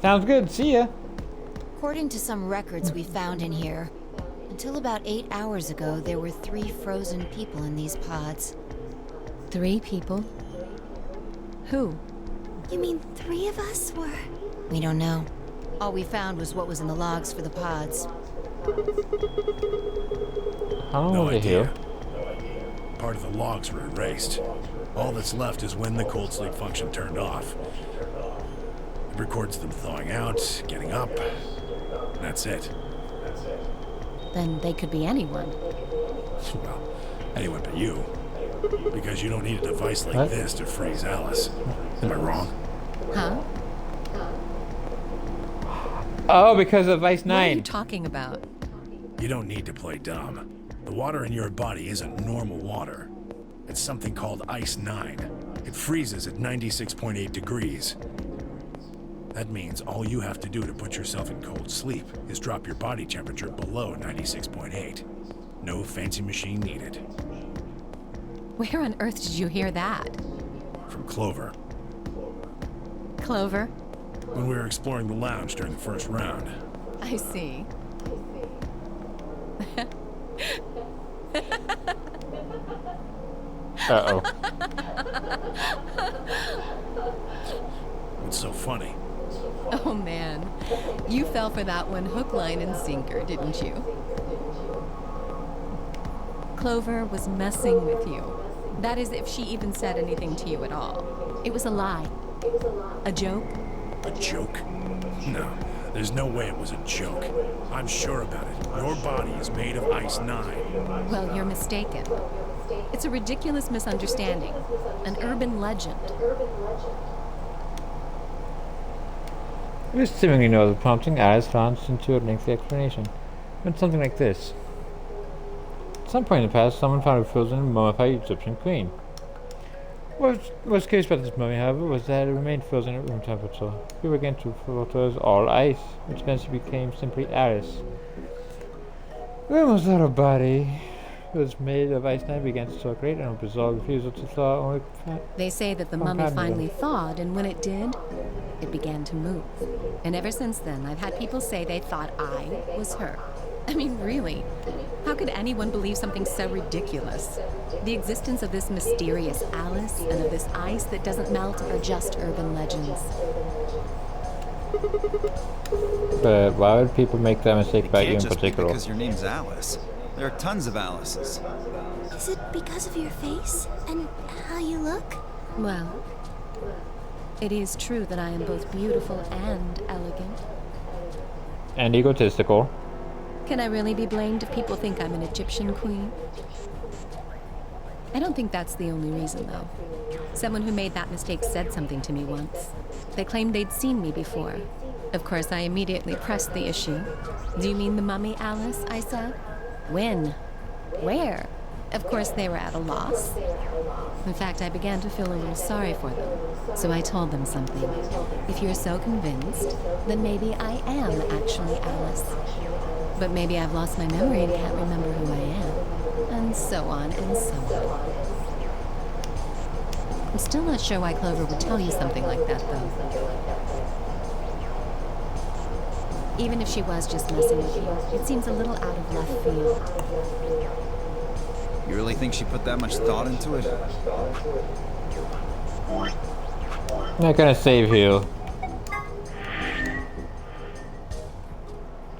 Sounds good. See ya. According to some records we found in here, until about 8 hours ago, there were 3 frozen people in these pods. 3 people? Who? You mean 3 of us were? We don't know. All we found was what was in the logs for the pods. How long No were they idea. here? Part of the logs were erased. All that's left is when the cold sleep function turned off. It records them thawing out, getting up. That's it. Then they could be anyone. Well, anyone but you. Because you don't need a device like What? this to freeze Alice. Am I wrong? Huh? Oh, because of Ice What are you 9. talking about? You don't need to play dumb. The water in your body isn't normal water. It's something called Ice 9. It freezes at 96.8 degrees. That means all you have to do to put yourself in cold sleep is drop your body temperature below 96.8. No fancy machine needed. Where on earth did you hear that? From Clover. Clover? When we were exploring the lounge during the first round. I see. Uh-oh. What's so funny? Oh man, you fell for that one hook, line, and sinker, didn't you? Clover was messing with you. That is, if she even said anything to you at all. It was a lie. A joke? A joke? No, There's no way it was a joke. I'm sure about it. Your body is made of Ice 9. Well, you're mistaken. It's a ridiculous misunderstanding. An urban legend. With seemingly no other prompting, Alice launched into a lengthy explanation. It went something like this. At some point in the past, someone found a frozen and mummified Egyptian queen. What was curious about this mummy, however, was that it remained frozen at room temperature. People began to refer to her as all ice, which eventually became simply Alice. Almost her body was made of ice and began to circulate, and a bizarre refusal to thaw only They say that the mummy finally thawed, and when it did, it began to move. And ever since then, I've had people say they thought I was her. I mean, really? How could anyone believe something so ridiculous? The existence of this mysterious Alice and of this ice that doesn't melt are just urban legends. But why would people make that mistake about you in Can't just be particular? because your name's Alice. There are tons of Alices. Is it because of your face and how you look? Well, it is true that I am both beautiful and elegant. And egotistical. Can I really be blamed if people think I'm an Egyptian queen? I don't think that's the only reason, though. Someone who made that mistake said something to me once. They claimed they'd seen me before. Of course, I immediately pressed the issue. Do you mean the mummy, Alice? I said. When? Where? Of course, they were at a loss. In fact, I began to feel a little sorry for them. So I told them something. If you're so convinced, then maybe I am actually Alice. But maybe I've lost my memory and can't remember who I am. And so on and so on. I'm still not sure why Clover would tell you something like that, though. Even if she was just messing with you, it seems a little out of left field. You really think she put that much thought into it? Not gonna save heal.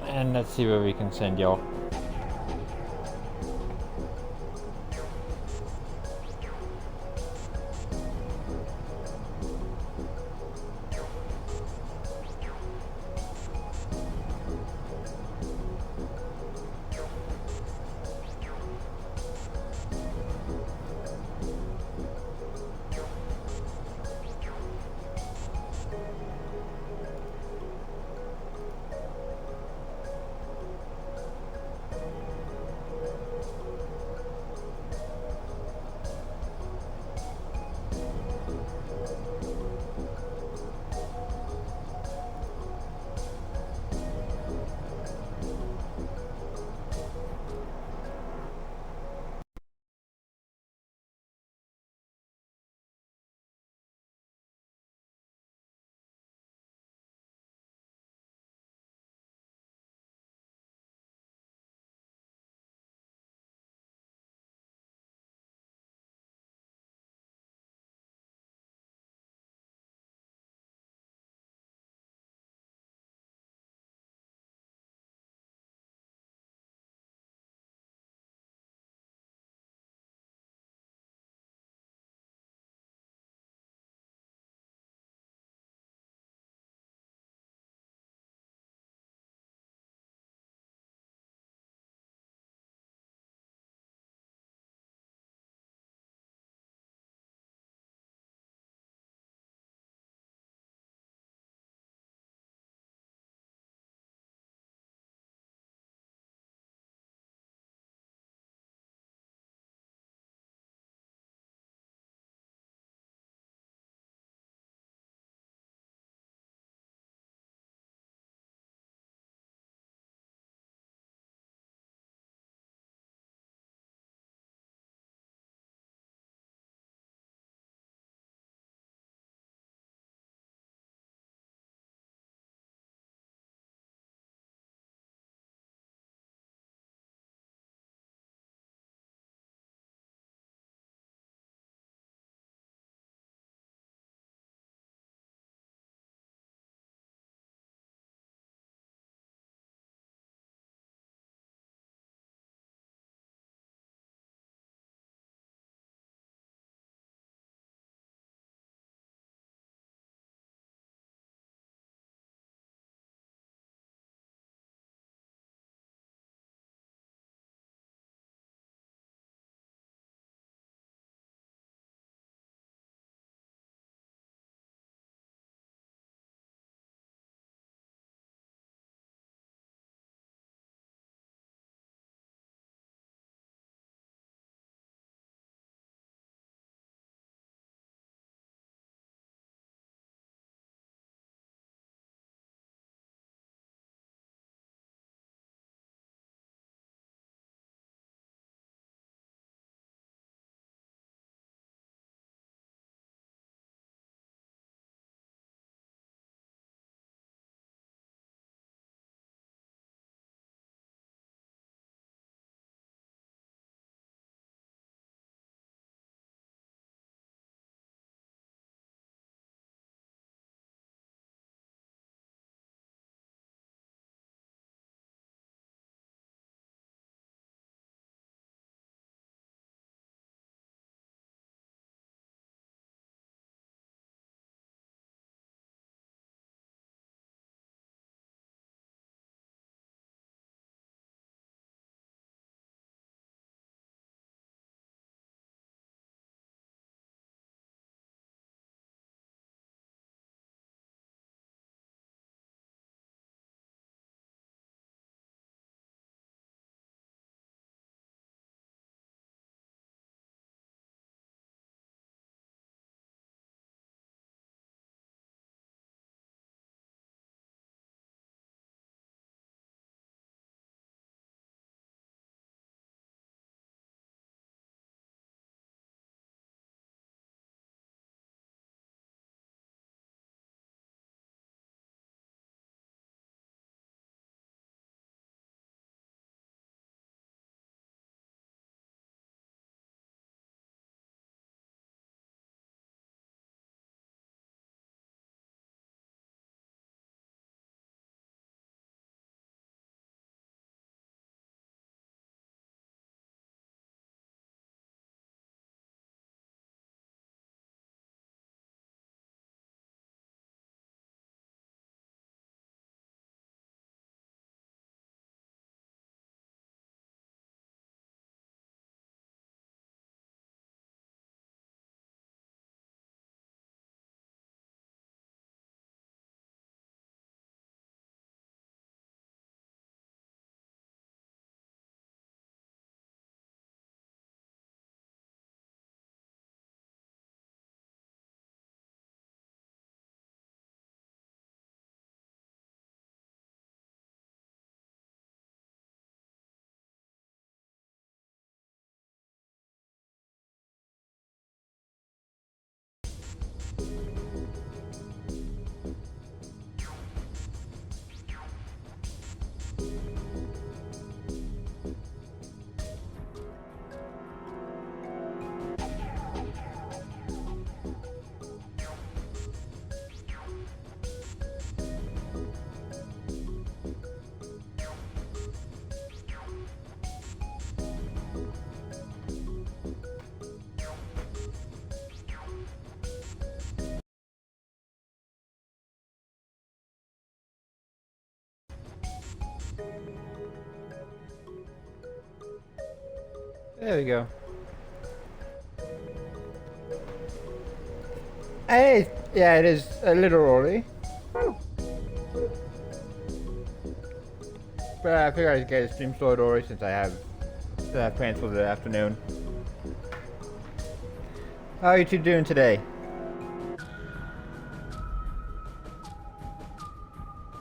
And let's see where we can send y'all. There we go. Hey, yeah, it is a little early. But I figured I'd get a stream started early since I have plans for the afternoon. How are you two doing today?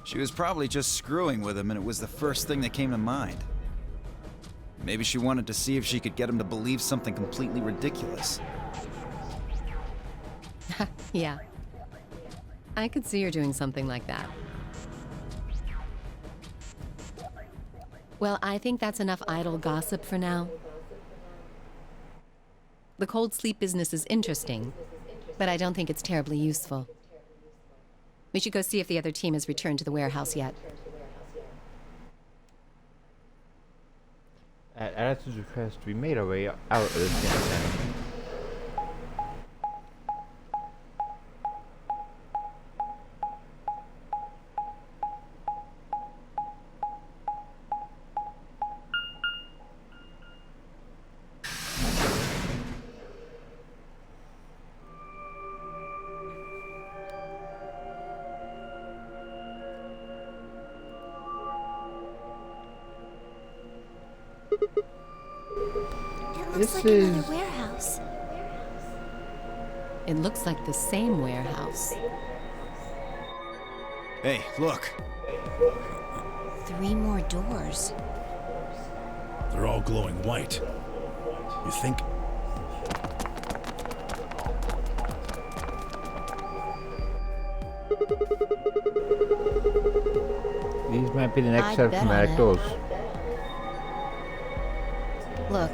She was probably just screwing with him, and it was the first thing that came to mind. Maybe she wanted to see if she could get him to believe something completely ridiculous. Yeah. I could see her doing something like that. Well, I think that's enough idle gossip for now. The cold sleep business is interesting, but I don't think it's terribly useful. We should go see if the other team has returned to the warehouse yet. At Alice's request, we made our way out of the center. Looks like another warehouse. It looks like the same warehouse. Hey, look. 3 more doors. They're all glowing white. You think? These might be the next I'd set of bet on dramatic it. doors. Look,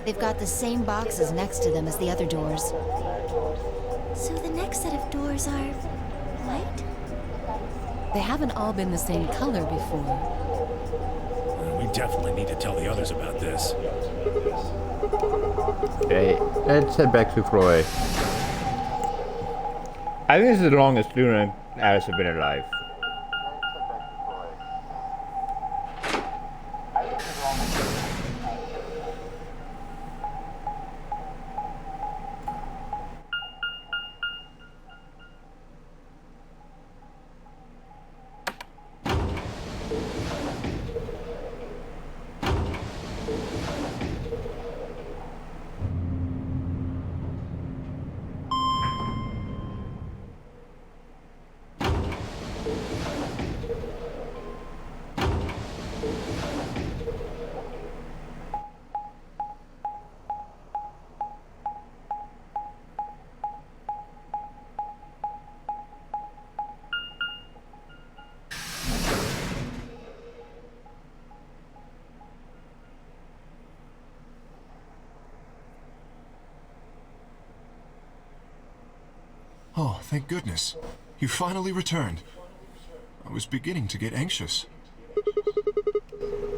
they've got the same boxes next to them as the other doors. So the next set of doors are white? They haven't all been the same color before. We definitely need to tell the others about this. Okay, let's head back to Chloe. I think this is the longest Luna and Alice have been alive. Oh, thank goodness. You finally returned. I was beginning to get anxious.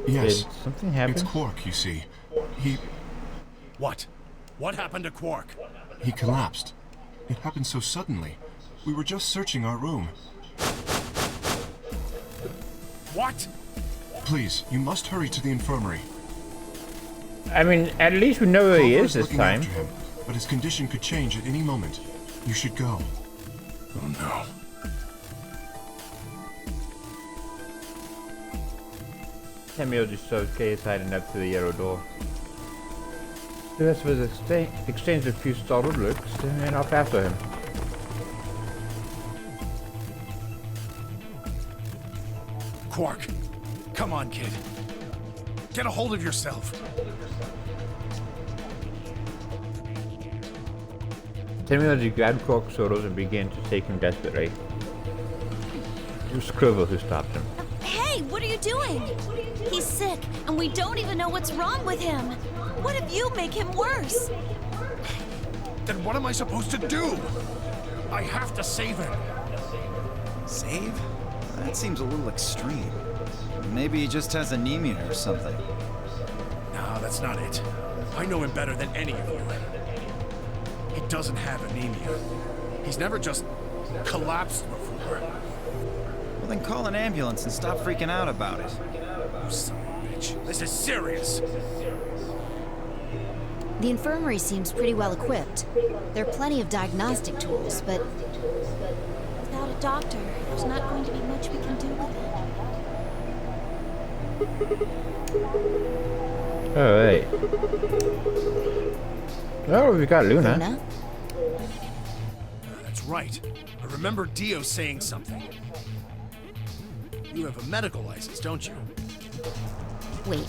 Yes, Did something happen? it's Quark, you see. What? What happened to Quark? He collapsed. It happened so suddenly. We were just searching our room. What? Please, you must hurry to the infirmary. I mean, at least we know where he Clover is this looking time. after him, but his condition could change at any moment. You should go. Oh no. Samuel just shoved Kay aside and up to the yellow door. The rest of us exchanged a few startled looks and ran off after him. Quark, come on, kid. Get a hold of yourself. Samuel grabbed Quark's shoulders and began to shake him desperately. It was Clover who stopped him. Hey, what are you doing? He's sick, and we don't even know what's wrong with him. What if you make him worse? Then what am I supposed to do? I have to save him. Save? That seems a little extreme. Maybe he just has anemia or something. No, that's not it. I know him better than any of you. He doesn't have anemia. He's never just collapsed before. Well, Well, then call an ambulance and stop freaking out about it. You son of a bitch. This is serious. The infirmary seems pretty well equipped. There are plenty of diagnostic tools, but Without a doctor, there's not going to be much we can do with it. Alright. Oh, we got Luna. Luna? That's right. I remember Dio saying something. You have a medical license, don't you? Wait,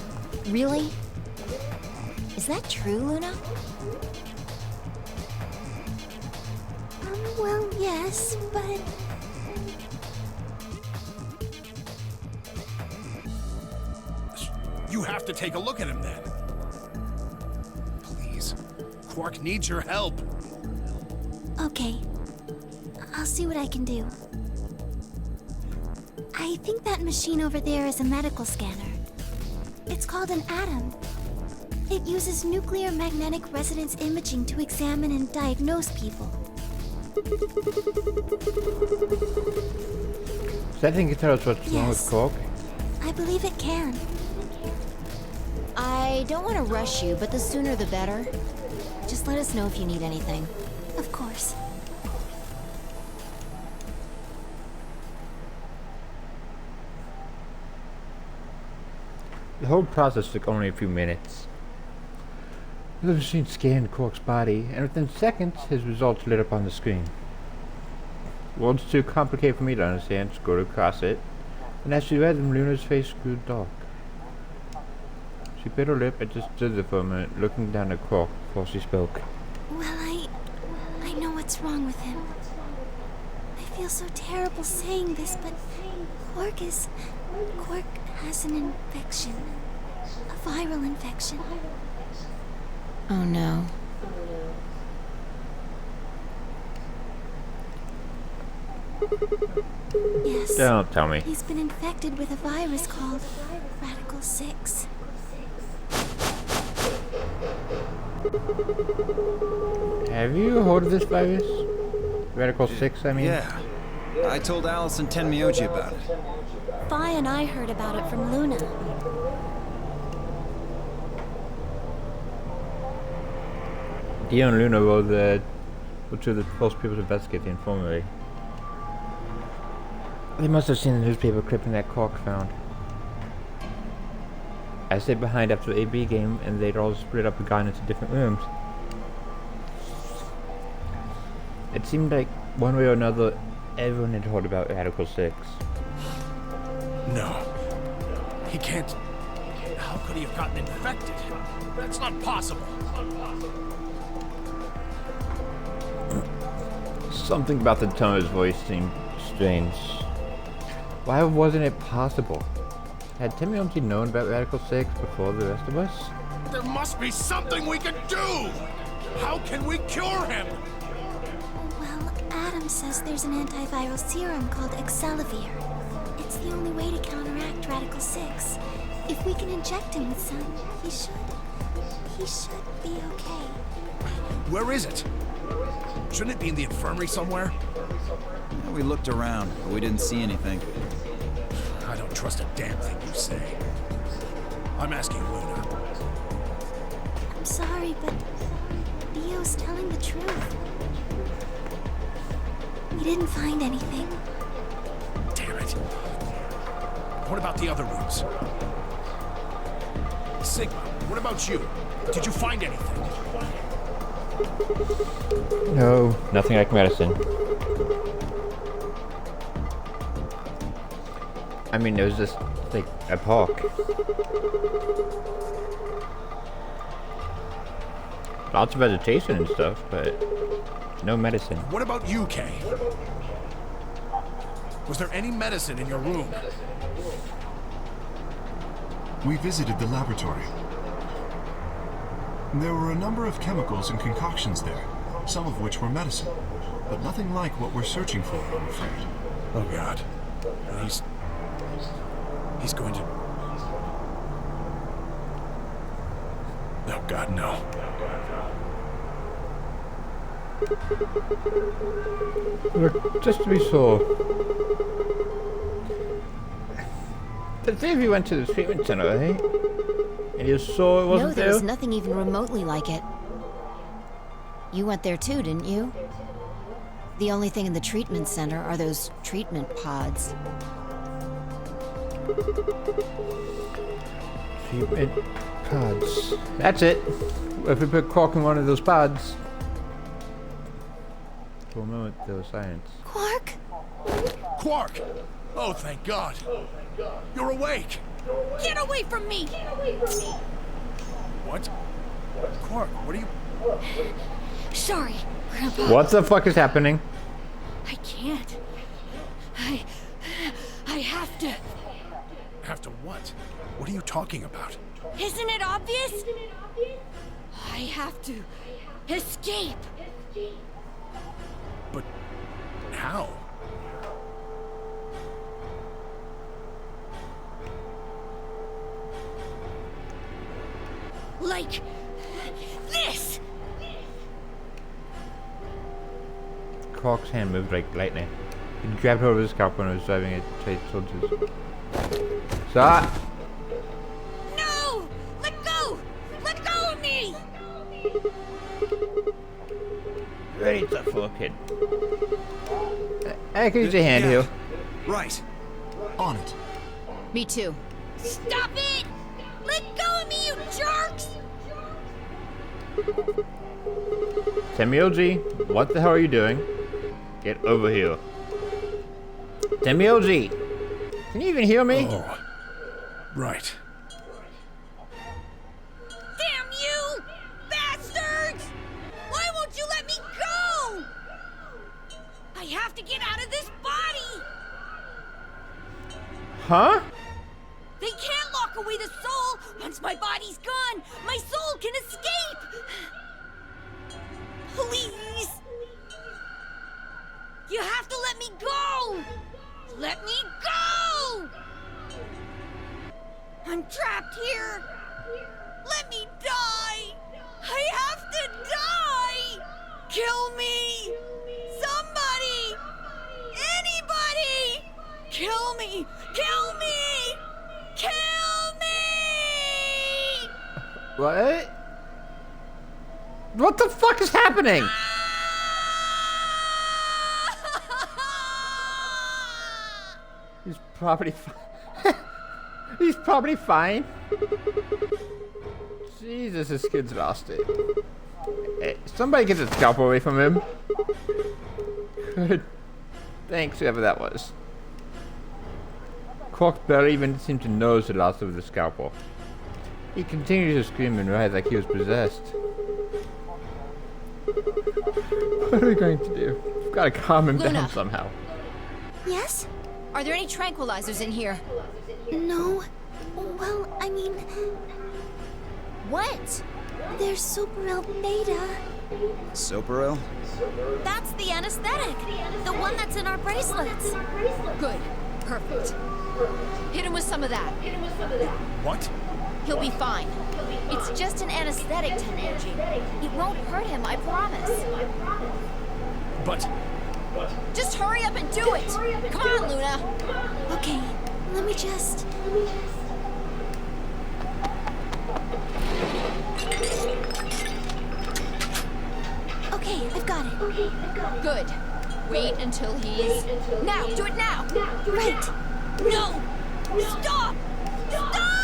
really? Is that true, Luna? Well, yes, but... You have to take a look at him then. Please. Quark needs your help. Okay. I'll see what I can do. I think that machine over there is a medical scanner. It's called an atom. It uses nuclear magnetic resonance imaging to examine and diagnose people. Does that thing can tell us what's wrong with Yes. Quark? I believe it can. I don't want to rush you, but the sooner the better. Just let us know if you need anything. Of course. The whole process took only a few minutes. The machine scanned Quark's body, and within seconds, his results lit up on the screen. The world's too complicated for me to understand. Scrolled across it, and as she read them, Luna's face grew dark. She bit her lip and just stood there for a minute, looking down at Quark before she spoke. Well, I know what's wrong with him. I feel so terrible saying this, but Quark has an infection. A viral infection. Oh no. Yes. Don't tell me. He's been infected with a virus called Radical 6. Have you heard of this virus? Radical 6, I mean? Yeah. I told Alice and Tenmyoji about it. Fi and I heard about it from Luna. Dio and Luna were two of the first people to investigate the infirmary. They must have seen the newspaper clipping that Quark found. I stayed behind after the AB game, and they'd all split up and gone into different rooms. It seemed like, one way or another, everyone had heard about Radical 6. No. He can't... How could he have gotten infected? That's not possible. Something about the tone of his voice seemed strange. Why wasn't it possible? Had Tenmyoji known about Radical 6 before the rest of us? There must be something we can do! How can we cure him? Well, Adam says there's an antiviral serum called Excelavir. It's the only way to counteract Radical 6. If we can inject him with some, he should be okay. Where is it? Shouldn't it be in the infirmary somewhere? We looked around, but we didn't see anything. I don't trust a damn thing you say. I'm asking Luna. I'm sorry, but Dio's telling the truth. We didn't find anything. Damn it. What about the other rooms? Sigma, what about you? Did you find anything? No, nothing like medicine. I mean, there was just, like, a park. Lots of vegetation and stuff, but no medicine. What about you, Kay? Was there any medicine in your room? We visited the laboratory. There were a number of chemicals and concoctions there, some of which were medicine, but nothing like what we're searching for, I'm afraid. Oh, God. He's going to... Oh, God, no. Look, just to be sure, But Davey went to the treatment center, eh? And you saw it wasn't No, there there? was nothing even remotely like it. You went there too, didn't you? The only thing in the treatment center are those treatment pods. Treatment pods. That's it. If we put Quark in one of those pods. For a moment, there was silence. Quark? Quark! Oh, thank God. You're awake. Get away from me! What? Quark, what are you... Sorry, Grandpa. What the fuck is happening? I can't. I have to. Have to what? What are you talking about? Isn't it obvious? I have to escape. But how? Like this. Quark's hand moved like lightning. He grabbed hold of his scalpel and was driving it straight towards his... Stop! No! Let go! Let go of me! Very tough little kid. I can use a hand heal. Right. On it. Me too. Stop it! Let go of me, you jerks! Samuel G, what the hell are you doing? Get over here. Samuel G, can you even hear me? Oh, right. Damn you! Bastards! Why won't you let me go? I have to get out of this body! Huh? They can't lock away the soul! Once my body's gone, my soul can escape! Please! You have to let me go! Let me go! I'm trapped here! Let me die! I have to die! Kill me! Somebody! Anybody! Kill me! Kill me! Kill me! What? What the fuck is happening? He's probably fine. He's probably fine. Jesus, this kid's lost it. Hey, somebody get the scalpel away from him. Good. Thanks, whoever that was. Quark barely even seemed to notice the loss of the scalpel. He continued to scream and writhe like he was possessed. What are we going to do? We've got to calm him Luna. down somehow. Yes? Are there any tranquilizers in here? No. Well, I mean, What? there's Superil Beta. Soperil? That's the anesthetic. The one that's in our bracelets. Good. Perfect. Hit him with some of that. What? He'll be fine. It's just an anesthetic technology. It won't hurt him, I promise. But... Just hurry up and do it. Come on, Luna. Okay, let me just... Okay, I've got it. Good. Wait until he's... Now! Do it now! Right. No! Stop! Stop!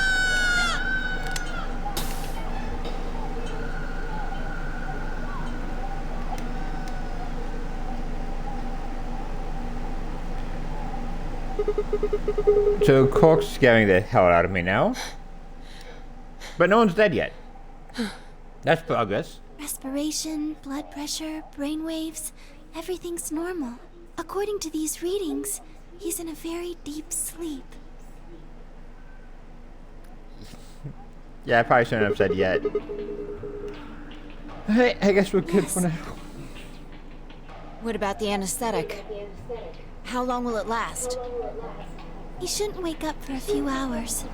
So Quark's scaring the hell out of me now. But no one's dead yet. That's progress. Respiration, blood pressure, brain waves, everything's normal. According to these readings, he's in a very deep sleep. Yeah, I probably shouldn't have said yet. Hey, I guess we're good for now. What about the anesthetic? How long will it last? He shouldn't wake up for a few hours.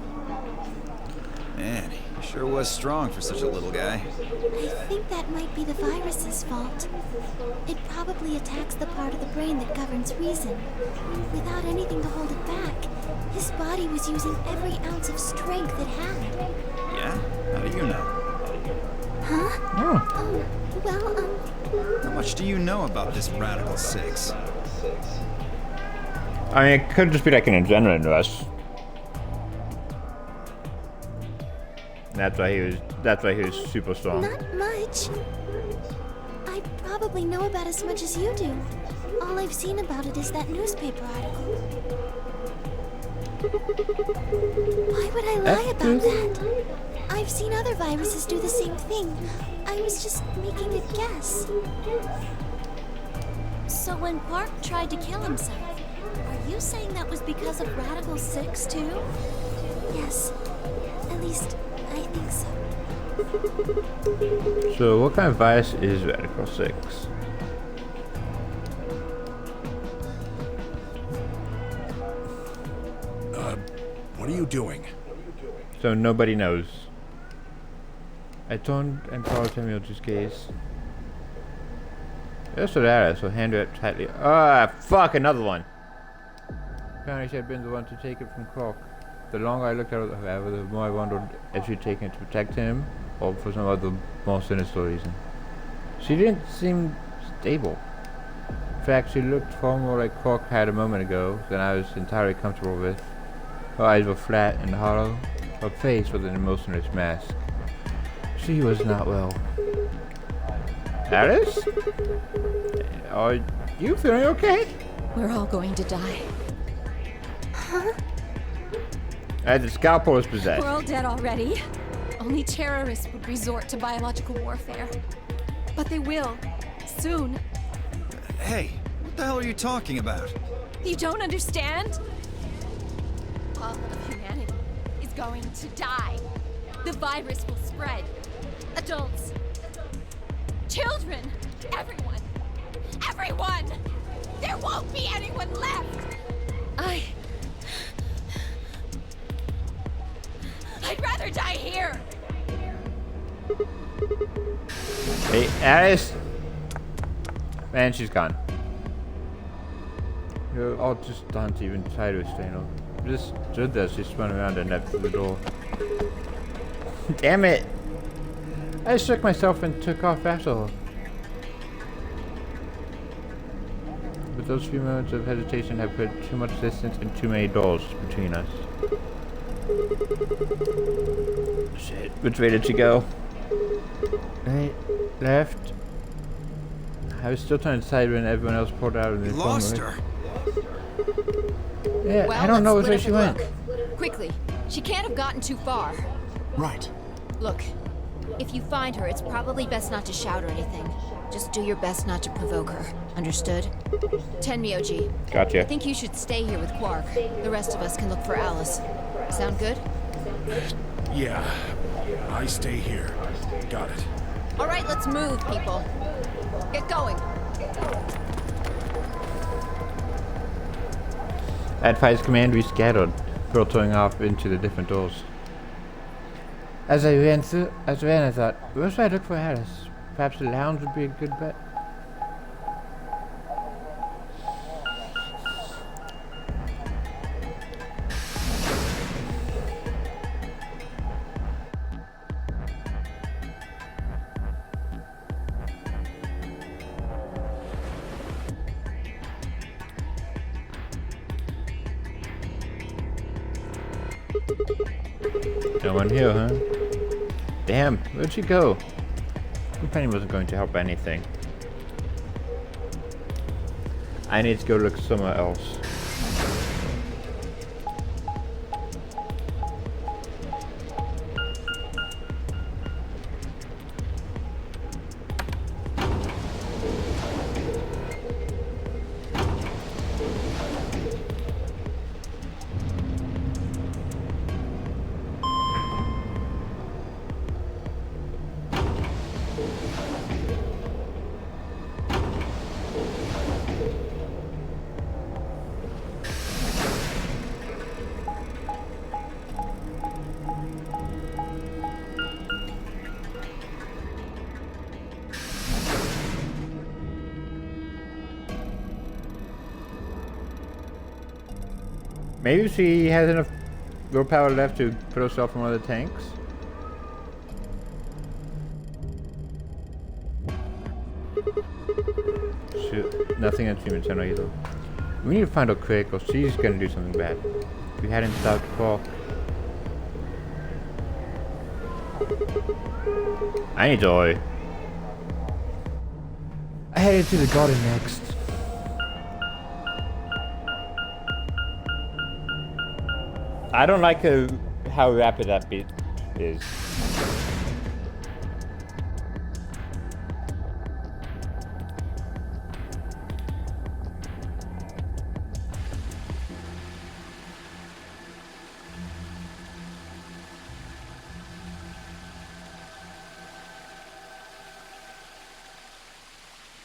Man, he Sure was strong for such a little guy. I think that might be the virus's fault. It probably attacks the part of the brain that governs reason. Without anything to hold it back, his body was using every ounce of strength it had. Yeah? How do you know? Huh? Oh. Well, How much do you know about this Radical 6? I mean, it could just be like an adrenaline rush. That's why he was super strong. not much. I probably know about as much as you do. All I've seen about it is that newspaper article. Why would I lie about that? I've seen other viruses do the same thing. I was just making a guess. So when Park tried to kill himself, are you saying that was because of Radical 6 too? Yes. At least, I think so. So what kind of virus is Radical 6? What are you doing? So nobody knows. I turned and followed Samuel's gaze. Yes, so that is. So hand it tightly. Ah, fuck, another one. Apparently she had been the one to take it from Clark. The longer I looked at her, however, the more I wondered if she'd taken it to protect him, or for some other more sinister reason. She didn't seem stable. In fact, she looked far more like Clark had a moment ago than I was entirely comfortable with. Her eyes were flat and hollow, her face was an emotionless mask. She was not well. Alice? Are you feeling okay? We're all going to die. Huh? As the scalpel is possessed. We're all dead already. Only terrorists would resort to biological warfare. But they will. Soon. Hey, what the hell are you talking about? You don't understand? All of humanity is going to die. The virus will spread. Adults. Children. Everyone. Everyone! There won't be anyone left! I'd rather die here! Hey, Alice! Man, she's gone. You're all just stunned to even try to restrain her. Just stood there, she spun around and left through the door. Damn it! I shook myself and took off after her. But those few moments of hesitation have put too much distance and too many doors between us. Shit, which way did she go? Right, left. I was still trying to decide when everyone else pulled out of the Lost her. Yeah, Well, I don't know let's where split she up went. and look. Quickly. She can't have gotten too far. Right. Look, if you find her, it's probably best not to shout or anything. Just do your best not to provoke her. Understood? 10 Myoji. Gotcha. I think you should stay here with Quark. The rest of us can look for Alice. Sound good? Yeah, I stay here. Got it. All right, let's move, people. Get going. At Fire's command, we scattered, filtering off into the different doors. As I ran, I thought, where should I look for Alice? Perhaps the lounge would be a good bet. No one here, huh? Damn, where'd she go? Penny wasn't going to help anything. I need to go look somewhere else. Maybe she has enough willpower left to put herself in one of the tanks. Shoot, nothing on Human Center either. We need to find her quick or she's gonna do something bad. We hadn't stopped Quark. I need joy. I headed to the garden next. I don't like how rapid that beat is.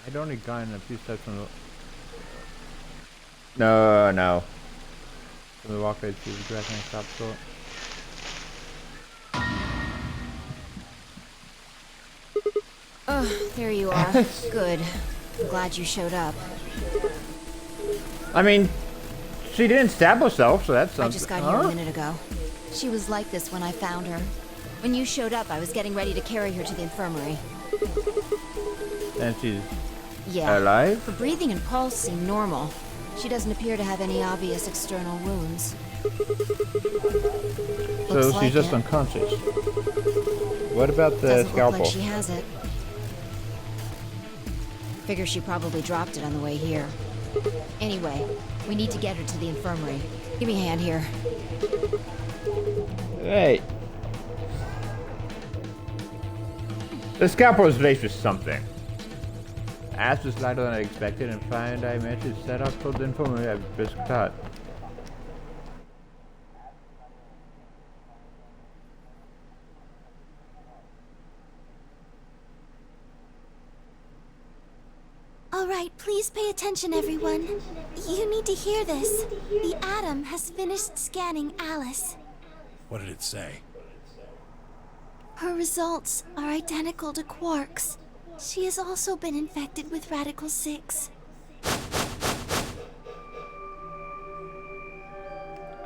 I'd only gotten a few steps from the... No. From the walkway to the grass and stop short. Oh, there you are. Good. I'm glad you showed up. I mean, she didn't stab herself, so that's something. I just got here a minute ago. She was like this when I found her. When you showed up, I was getting ready to carry her to the infirmary. And she's alive? Her breathing and pulse seem normal. She doesn't appear to have any obvious external wounds. So she's just unconscious. What about the scalpel? Look like she has it. Figure she probably dropped it on the way here. Anyway, we need to get her to the infirmary. Give me a hand here. Hey. The scalpel is laced with something. Ass was lighter than I expected and find I managed to set up for the infirmary at Brisk Tot. Alright, please pay attention, everyone. You need to hear this. The Atom has finished scanning Alice. What did it say? Her results are identical to Quark's. She has also been infected with Radical 6.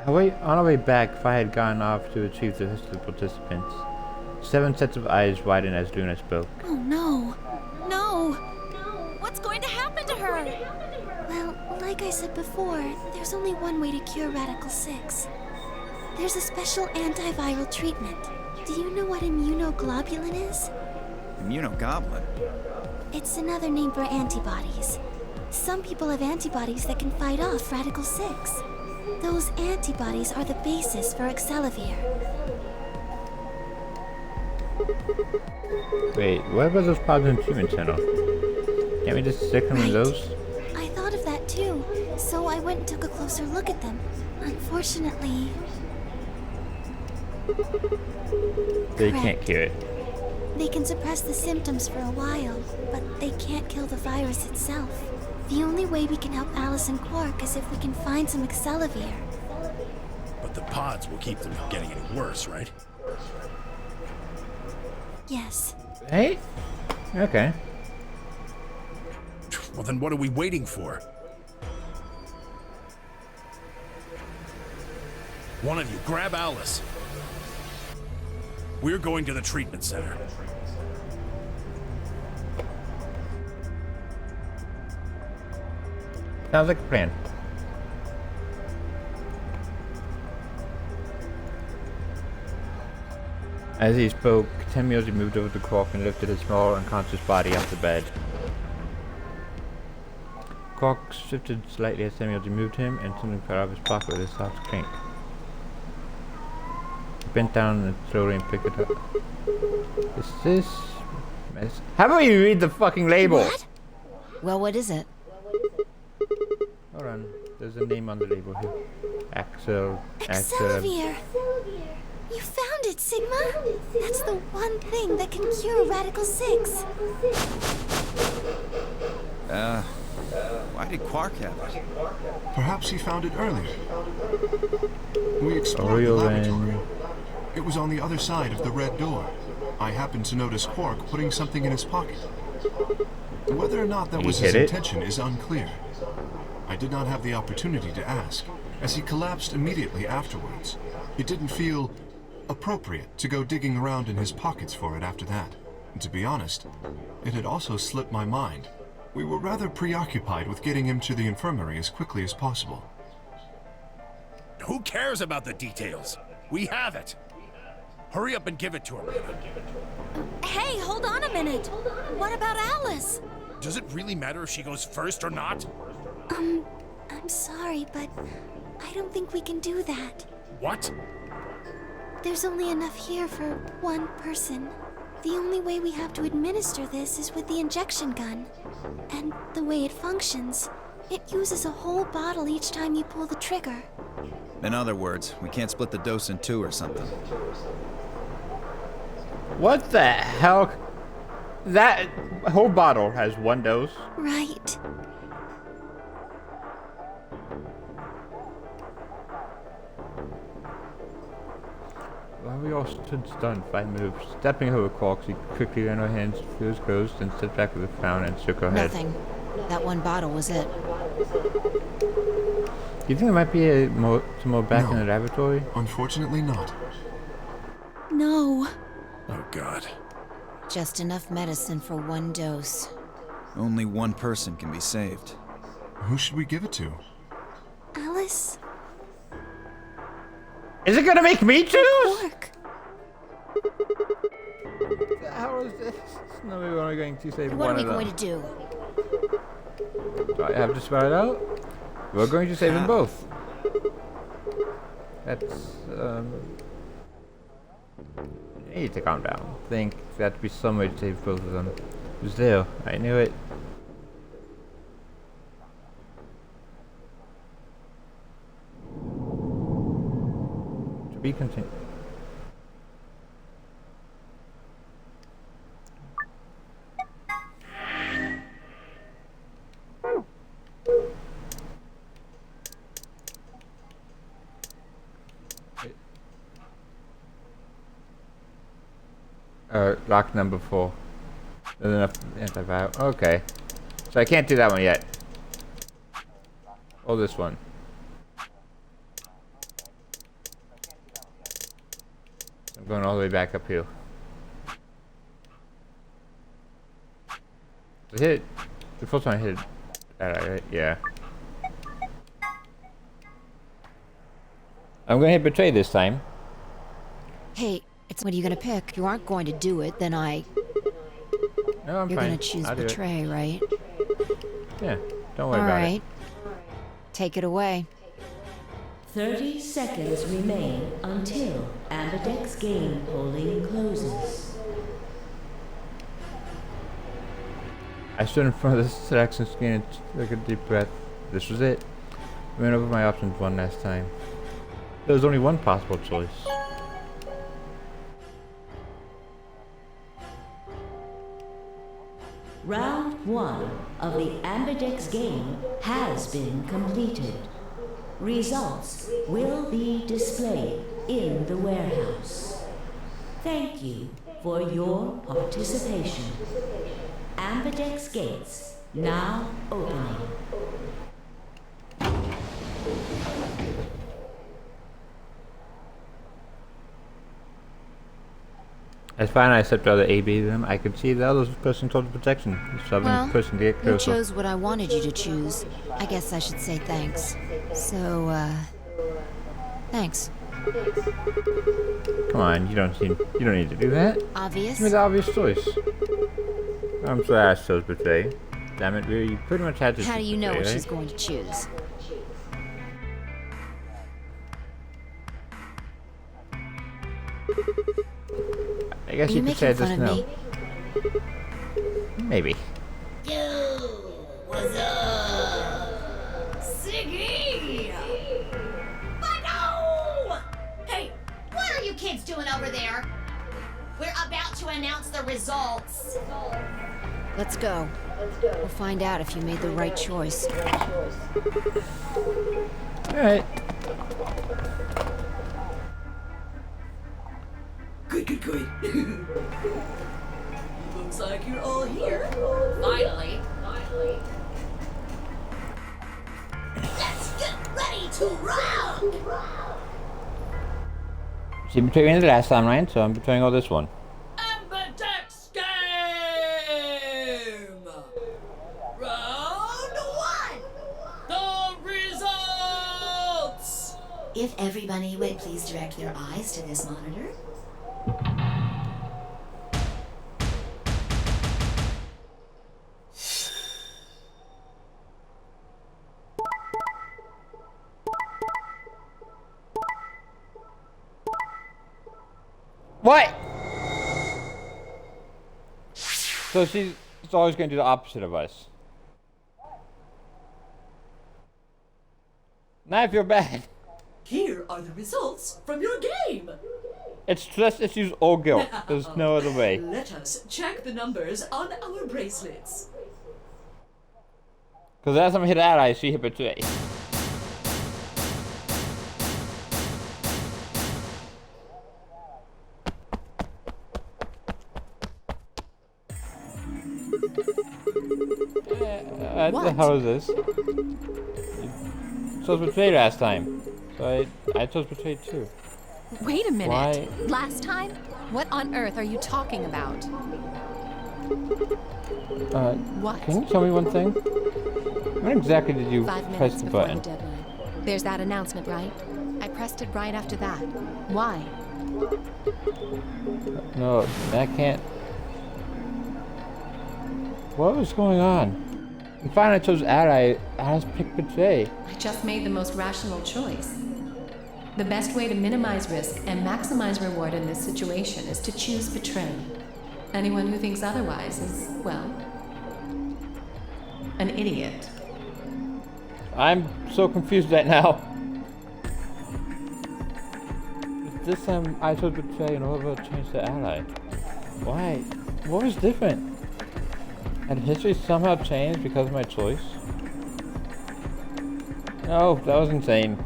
On our way back, Fi had gone off to retrieve the rest of the participants. 7 sets of eyes widened as Luna spoke. Oh no. No! What's going to happen to her? Well, like I said before, there's only one way to cure Radical 6. There's a special antiviral treatment. Do you know what immunoglobulin is? Immunogoblin? It's another name for antibodies. Some people have antibodies that can fight off Radical 6. Those antibodies are the basis for Excelavir. Wait, what about those pods in the treatment center? Can't we just stick them in those? I thought of that too, so I went and took a closer look at them. Unfortunately... They can't cure it. They can suppress the symptoms for a while, but they can't kill the virus itself. The only way we can help Alice and Quark is if we can find some Excelavir. But the pods will keep them from getting any worse, right? Yes. Hey? Okay. Well, then what are we waiting for? One of you, grab Alice. We're going to the treatment center. Sounds like a plan. As he spoke, Temiosi moved over to Quark and lifted his small, unconscious body off the bed. Quark shifted slightly as Temiosi moved him, and something fell out of his pocket with a soft clink. He bent down and slowly picked it up. Is this... How about you read the fucking label? What? Well, what is it? Hold on. There's a name on the label here. Excelavir! You found it, Sigma! That's the one thing that can cure Radical 6. Why did Quark have it? Perhaps he found it earlier. We explored the laboratory. It was on the other side of the red door. I happened to notice Quark putting something in his pocket. Whether or not that He was hit his it? intention is unclear. I did not have the opportunity to ask, as he collapsed immediately afterwards. It didn't feel appropriate to go digging around in his pockets for it after that. And to be honest, it had also slipped my mind. We were rather preoccupied with getting him to the infirmary as quickly as possible. Who cares about the details? We have it. Hurry up and give it to him. Hey, hold on a minute. What about Alice? Does it really matter if she goes first or not? I'm sorry, but I don't think we can do that. What? There's only enough here for one person. The only way we have to administer this is with the injection gun. And the way it functions, it uses a whole bottle each time you pull the trigger. In other words, we can't split the dose in two or something. What the hell? That whole bottle has one dose. Right. While we all stood stunned, 5 moves. Stepping over Quark, she quickly ran her hands through his clothes, then stepped back with a frown and shook her head. Nothing. That one bottle was it. Do you think there might be some more back in the laboratory? Unfortunately not. No. Oh, God. Just enough medicine for one dose. Only one person can be saved. Who should we give it to? Alice? Is it gonna make me choose? Quark. How is this? No, we're only going to save What one are we of them. going to do? Do I have to spell it out? We're going to save them both. That's, you need to calm down. Think that'd be some way to save both of them. It was there. I knew it. To be continued. Lock number 4. There's enough antiviral. Okay. So I can't do that one yet. Or this one. I'm going all the way back up here. I hit it. The first one I hit it. Yeah. I'm gonna hit betray this time. Hey, what are you gonna pick? If you aren't going to do it, then No, I'm You're fine. gonna choose I'll do it. betray, right? Yeah, don't worry All about right. Take it away. 30 seconds remain until Ambidex game polling closes. I stood in front of the selection screen and took a deep breath. This was it. I went over my options one last time. There was only one possible choice. Round 1 of the Ambidex game has been completed. Results will be displayed in the warehouse. Thank you for your participation. Ambidex gates now opening. As fine I stepped out of the AB them, I could see the other person total protection. Shoving Well, the person to get you closer. chose what I wanted you to choose. I guess I should say thanks. So, thanks. Come on, you don't need to do that. Obvious? Give me the obvious choice. I'm sorry I chose betray. Damn it, you pretty much had to. How do you know betray, what right? she's going to choose? I guess Are you you could say I making just fun of know. me? Maybe. Yo, what's up? Siggy! But no! Hey, what are you kids doing over there? We're about to announce the results. Let's go. We'll find out if you made the right choice. Alright. Good. Looks like you're all here. Finally. Let's get ready to rock! She betrayed me the last time, right? So I'm betraying all this one. Amberdex game! Round 1! The results! If everybody would please direct their eyes to this monitor. What? So she's always going to do the opposite of us. Now I feel bad. Here are the results from your game. It's trust issues or guilt. There's no other way. Let us check the numbers on our bracelets. Because last time I hit ally, she hit betray. What the hell is this? You chose betray last time. So I chose betray too. Wait a minute. Why? Last time? What on earth are you talking about? What? Can you tell me one thing? When exactly did you 5 press minutes the before button? the deadline. There's that announcement, right? I pressed it right after that. Why? No, that can't. What was going on? And finally I chose ally. I just picked betray. I just made the most rational choice. The best way to minimize risk and maximize reward in this situation is to choose betray. Anyone who thinks otherwise is, well, an idiot. I'm so confused right now. This time I chose betray and over changed to ally. Why? What was different? Had history somehow changed because of my choice? No, that was insane.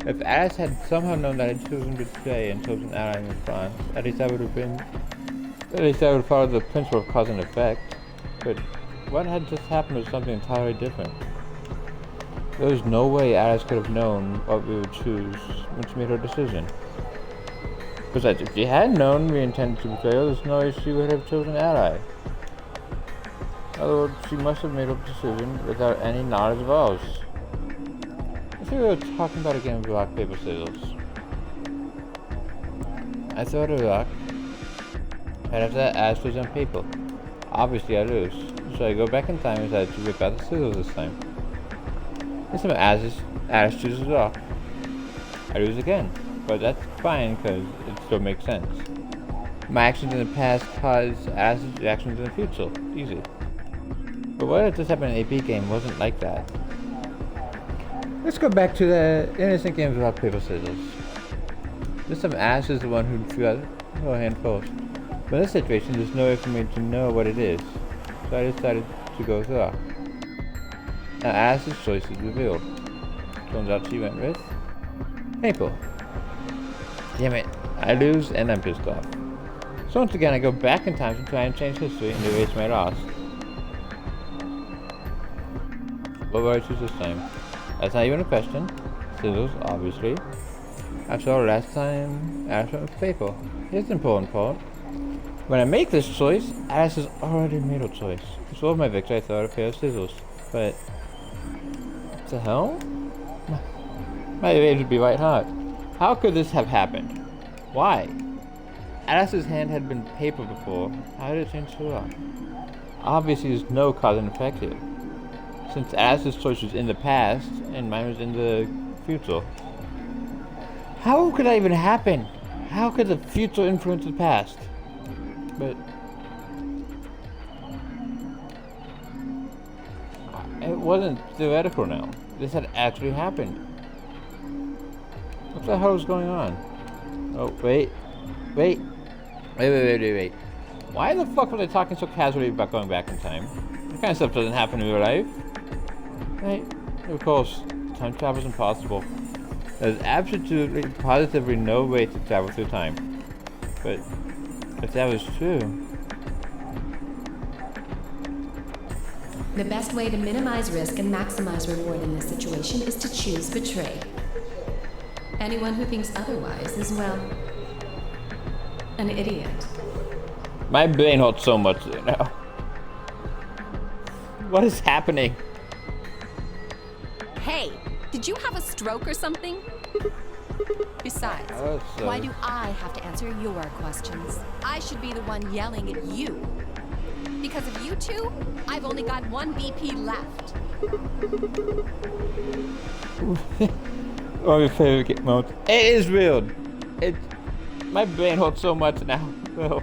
If Alice had somehow known that I'd chosen betray and chosen ally in response, at least I would have followed the principle of cause and effect. But what had just happened was something entirely different. There was no way Alice could have known what we would choose when she made her decision. Besides, if she had known we intended to betray her, there's no way she would have chosen ally. In other words, she must have made her decision without any knowledge of ours. I think we were talking about a game of rock, paper, scissors. I throw the rock, right after that Alice goes on paper. Obviously I lose, so I go back in time and decide to rip out the scissors this time. This time Alice chooses rock. I lose again, but that's fine because it still makes sense. My actions in the past cause Alice's reactions in the future. Easy. But what if this happened in an AP game wasn't like that? Let's go back to the innocent game of rock, paper, scissors. This time Ash is the one who threw out her hand first. But in this situation, there's no way for me to know what it is. So I decided to go with rock. Now Ash's choice is revealed. Turns out she went with paper. Damn it, I lose and I'm pissed off. So once again I go back in time to try and change history and erase my loss. What will I choose this time? That's not even a question. Scissors, obviously. After all, last time Alice went with paper. Here's the important part. When I make this choice, Alice has already made her choice. To solve my victory, I thought a pair of scissors. But what the hell? My rage would be right hot. How could this have happened? Why? Alice's hand had been paper before. How did it change to rock? Obviously, there's no cause and effect here. Since Alice's choice was in the past, and mine was in the future. How could that even happen? How could the future influence the past? But it wasn't theoretical now. This had actually happened. What the hell is going on? Oh, wait. Why the fuck were they talking so casually about going back in time? That kind of stuff doesn't happen in real life. Right? Of course, time travel is impossible. There's absolutely, positively no way to travel through time. But if that was true, The best way to minimize risk and maximize reward in this situation is to choose betray. Anyone who thinks otherwise is, well, an idiot. My brain hurts so much right now. What is happening? Hey, did you have a stroke or something? Besides, why do I have to answer your questions? I should be the one yelling at you. Because of you two, I've only got 1 BP left. Oh, your favorite mode. It is weird. My brain hurts so much now. Oh.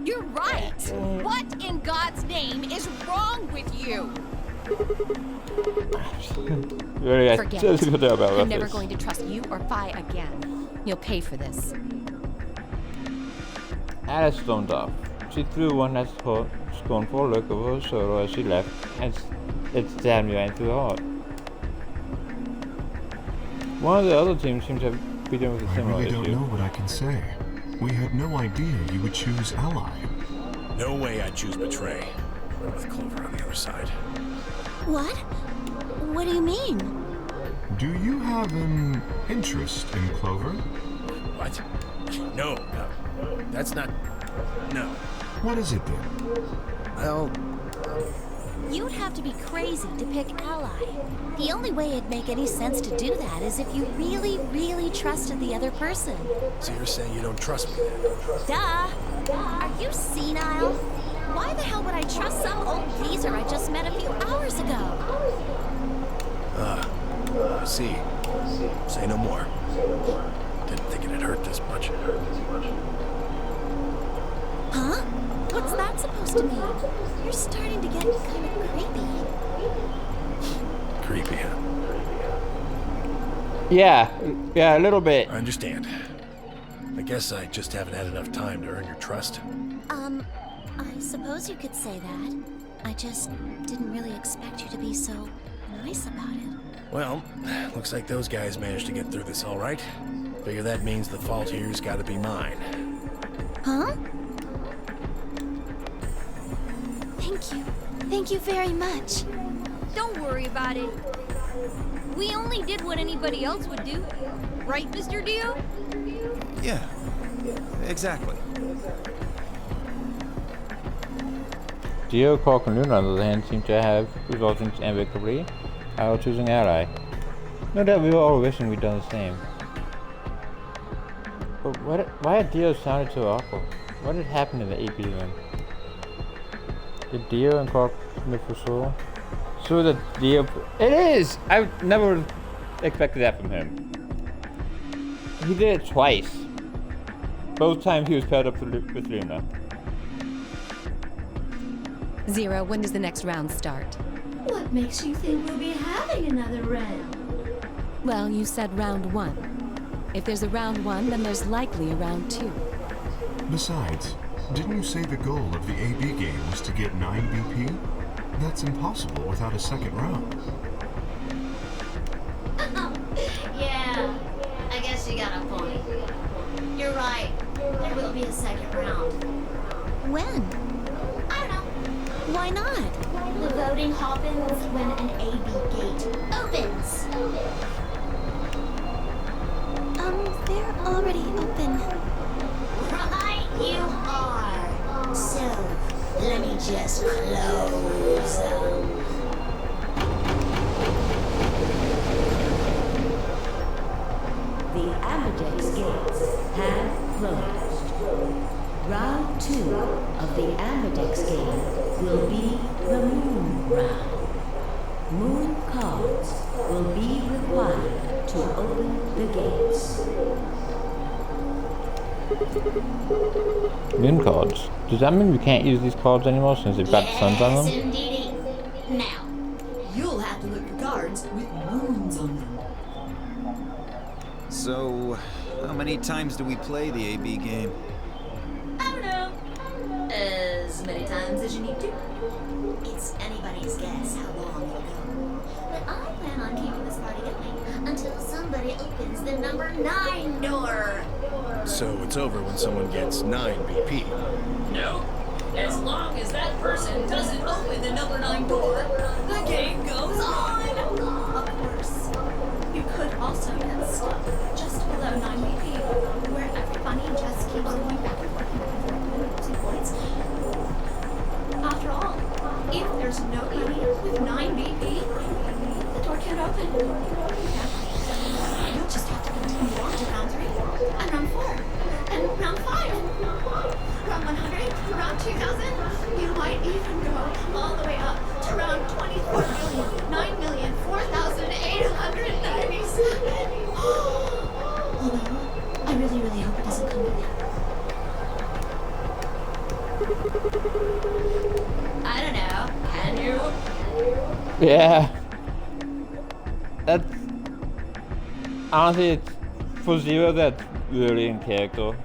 You're right. What in God's name is wrong with you? Forget it. I'm never going to trust you or Phi again. You'll pay for this. Alice stormed off. She threw one last scornful look over her shoulder as she left, and it stabbed me right through the heart. One of the other teams seems to be dealing with a similar issue. I really don't know what I can say. We had no idea you would choose ally. No way I'd choose betray. With Clover on the other side. What? What do you mean? Do you have an interest in Clover? What? No, that's not... No. What is it then? Well... You'd have to be crazy to pick ally. The only way it'd make any sense to do that is if you really, really trusted the other person. So you're saying you don't trust me then? Duh! Are you senile? Why the hell would I trust some old geezer I just met a few hours ago? I see. Say no more. Didn't think it'd hurt this much. Huh? What's that supposed to mean? You're starting to get kind of creepy. Creepy, huh? Yeah, a little bit. I understand. I guess I just haven't had enough time to earn your trust. I suppose you could say that. I just didn't really expect you to be so nice about it. Well, looks like those guys managed to get through this all right. Figure that means the fault here's got to be mine. Huh? Thank you. Thank you very much. Don't worry about it. We only did what anybody else would do. Right, Mr. Dio? Yeah, exactly. Dio, Cork, and Luna, on the other hand, seem to have resulted amicably out choosing ally. No doubt we were all wishing we'd done the same. But why had Dio sounded so awkward? What had happened in the AP room? Did Dio and Cork sniff for sure? So that Dio... It is! I never expected that from him. He did it twice. Both times he was paired up with Luna. Zero, when does the next round start? What makes you think we'll be having another round? Well, you said round 1. If there's a round 1, then there's likely a round 2. Besides, didn't you say the goal of the AB game was to get 9 BP? That's impossible without a second round. Yeah, I guess you got a point. You're right. There will be a second round. When? I don't know. Why not? The voting happens when an AB gate opens. They're already open. Right, you are. So, let me just close them. The Amadex gates have closed. Round 2 of the Amadex game will be the Moon round. Moon cards will be required to open the gates. Moon cards. Does that mean we can't use these cards anymore since they've got suns on them? Yes, indeedy. Now, you'll have to look for cards with moons on them. So, how many times do we play the AB game? I don't know. As many times as you need to. It's anybody's guess how long it'll go. But I plan on keeping this party going until somebody opens the number 9 door. So it's over when someone gets 9 BP. No. As long as that person doesn't open the number 9 door, the game goes on! Of course. You could also get stuck just below 9 BP, where everybody just keeps going back and forth and losing points. After all, if there's nobody with 9 BP, the door can't open. You'll just have to continue on to round 3, and round 4, and round 5. Round 100, round 2000, you might even go all the way up to round 24,9,004,897. Although, I really, really hope it doesn't come to that. I don't know. Can you? Yeah. That's honestly, it's for Zero. That's really in character.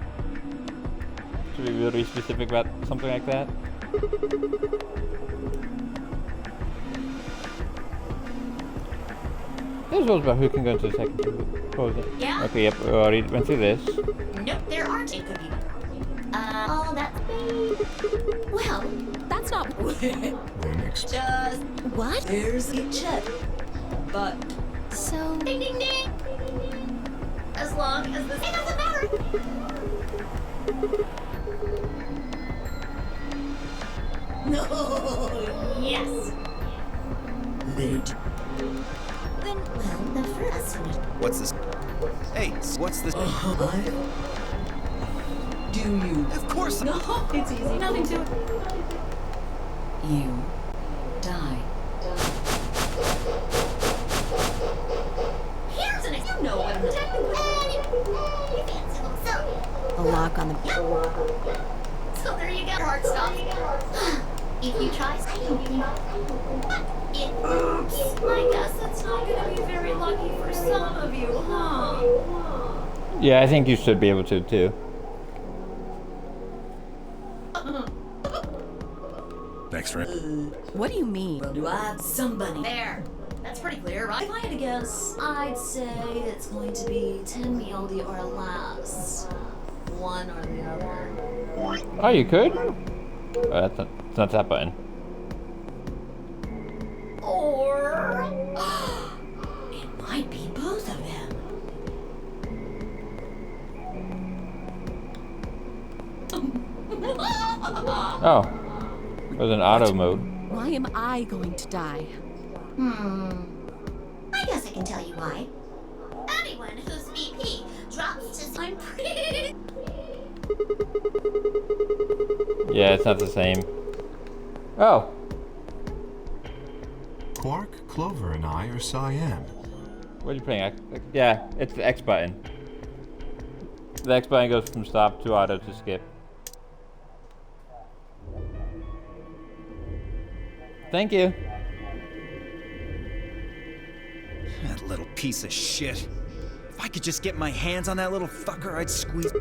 To be really specific about something like that. This was about who can go into the second two. What was it? Yeah? Okay, yep, we already went through this. Nope, there aren't. It could be. Oh, that's me. Well, That's not. Then just What? There's a check. But So, ding ding ding. As long as the it doesn't matter. no. Yes. Then Well, the first one. What's this? Hey, what's this? do you? Of course. No, it's easy. Nothing to it. You die. Here's an you know what the technical so A lock on the. so there you go. Hard stuff. If you try, I don't think. Oops. I guess it's not gonna be very lucky for some of you, huh? Yeah, I think you should be able to too. Next round. What do you mean? Do I have somebody? There. That's pretty clear, right? If I had to guess, I'd say it's going to be 10 Mioldi or less. One or the other. Oh, you could? Oh, that's not that button. Or it might be both of them. Oh, it was an auto mode. Why am I going to die? I guess I can tell you why. Anyone whose VP drops to sign pretty. Yeah, it's not the same. Oh, Quark, Clover, and I are Cyan. what are you playing? Yeah, it's the X button. The X button goes from stop to auto to skip. Thank you. That little piece of shit. If I could just get my hands on that little fucker, I'd squeeze.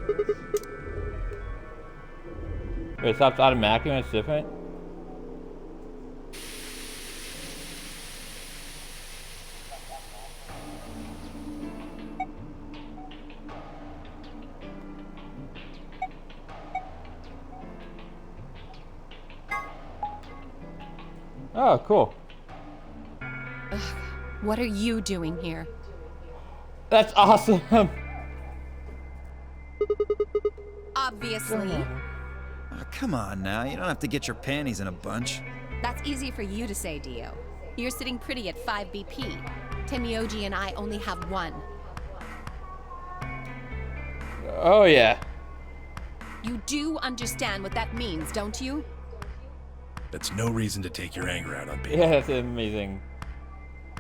Wait, it stops automatically when it's different? Oh, cool. What are you doing here? That's awesome. Obviously. Oh, come on now, you don't have to get your panties in a bunch. That's easy for you to say, Dio. You're sitting pretty at 5 BP. Temioji and I only have 1. Oh, yeah. You do understand what that means, don't you? That's no reason to take your anger out on baby. Yeah, that's amazing.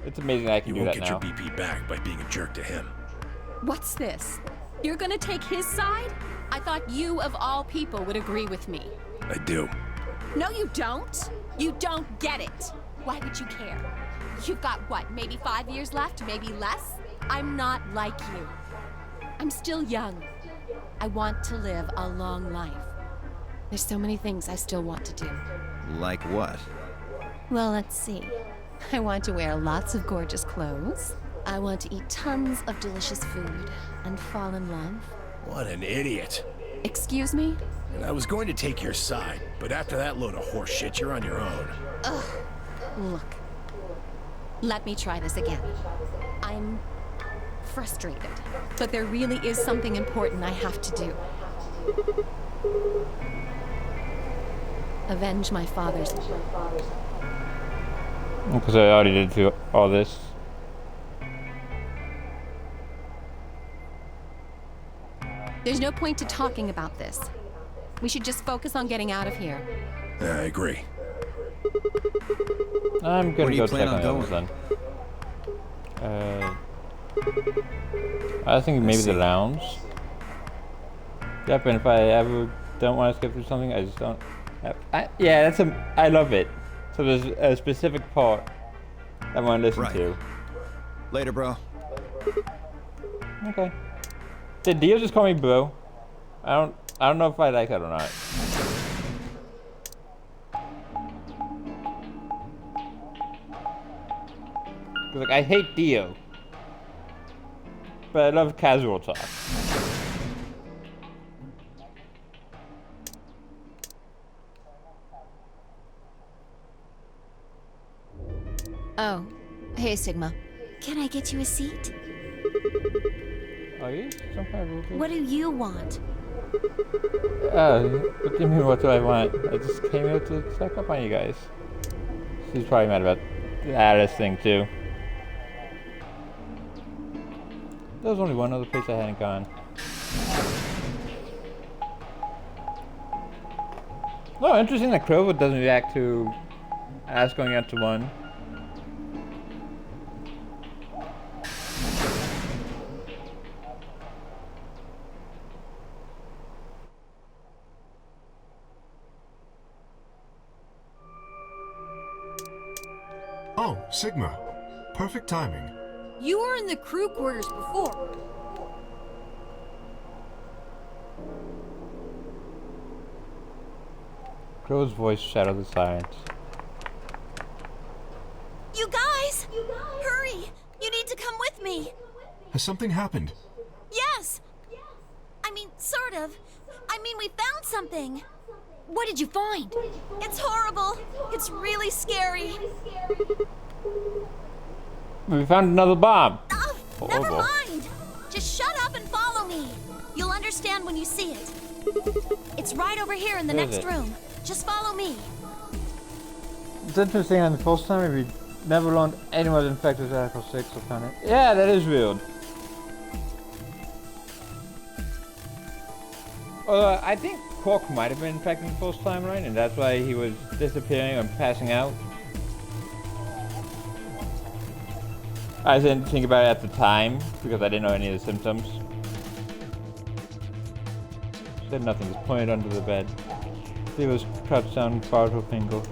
It's amazing I can You do won't that get now. your BP back by being a jerk to him. What's this? You're gonna take his side? I thought you, of all people, would agree with me. I do. No, you don't. You don't get it. Why would you care? You've got what, maybe 5 years left, maybe less? I'm not like you. I'm still young. I want to live a long life. There's so many things I still want to do. Like what? Well, let's see. I want to wear lots of gorgeous clothes. I want to eat tons of delicious food and fall in love. What an idiot. Excuse me? And I was going to take your side, but after that load of horse shit, you're on your own. Ugh. Look. Let me try this again. I'm frustrated, but there really is something important I have to do. Avenge my father's... Because I already did do all this. There's no point to talking about this. We should just focus on getting out of here. Yeah, I agree. I'm gonna go check on going? those then. I think maybe the lounge. Yep, and if I ever don't want to skip through something, I just don't. Yeah, I love it. So there's a specific part I want to listen to. Later, bro. Okay. Did Dio just call me bro? I don't know if I like that or not. Cause like I hate Dio, but I love casual talk. Oh, hey Sigma. Can I get you a seat? Are you some kind of rookie? What do you want? What do you mean, what do I want? I just came here to check up on you guys. She's probably mad about the Alice thing too. There was only one other place I hadn't gone. Oh, interesting that Clover doesn't react to Alice going out to one. Oh, Sigma. Perfect timing. You were in the crew quarters before. Crow's voice shadowed the silence. You guys! Hurry! You need to come with me! Has something happened? Yes! I mean, sort of. I mean, we found something. What did you find? It's horrible. It's really scary. We found another bomb. Oh, never mind. Just shut up and follow me. You'll understand when you see it. It's right over here in the next room. Just follow me. It's interesting, on the first time we never learned anyone was infected with Article 6 or found it. Yeah, that is weird. Although, I think Quark might have been infected the first time, right? And that's why he was disappearing and passing out. I didn't think about it at the time, because I didn't know any of the symptoms. Said nothing, just pointed under the bed. He was crouched down, far to finger.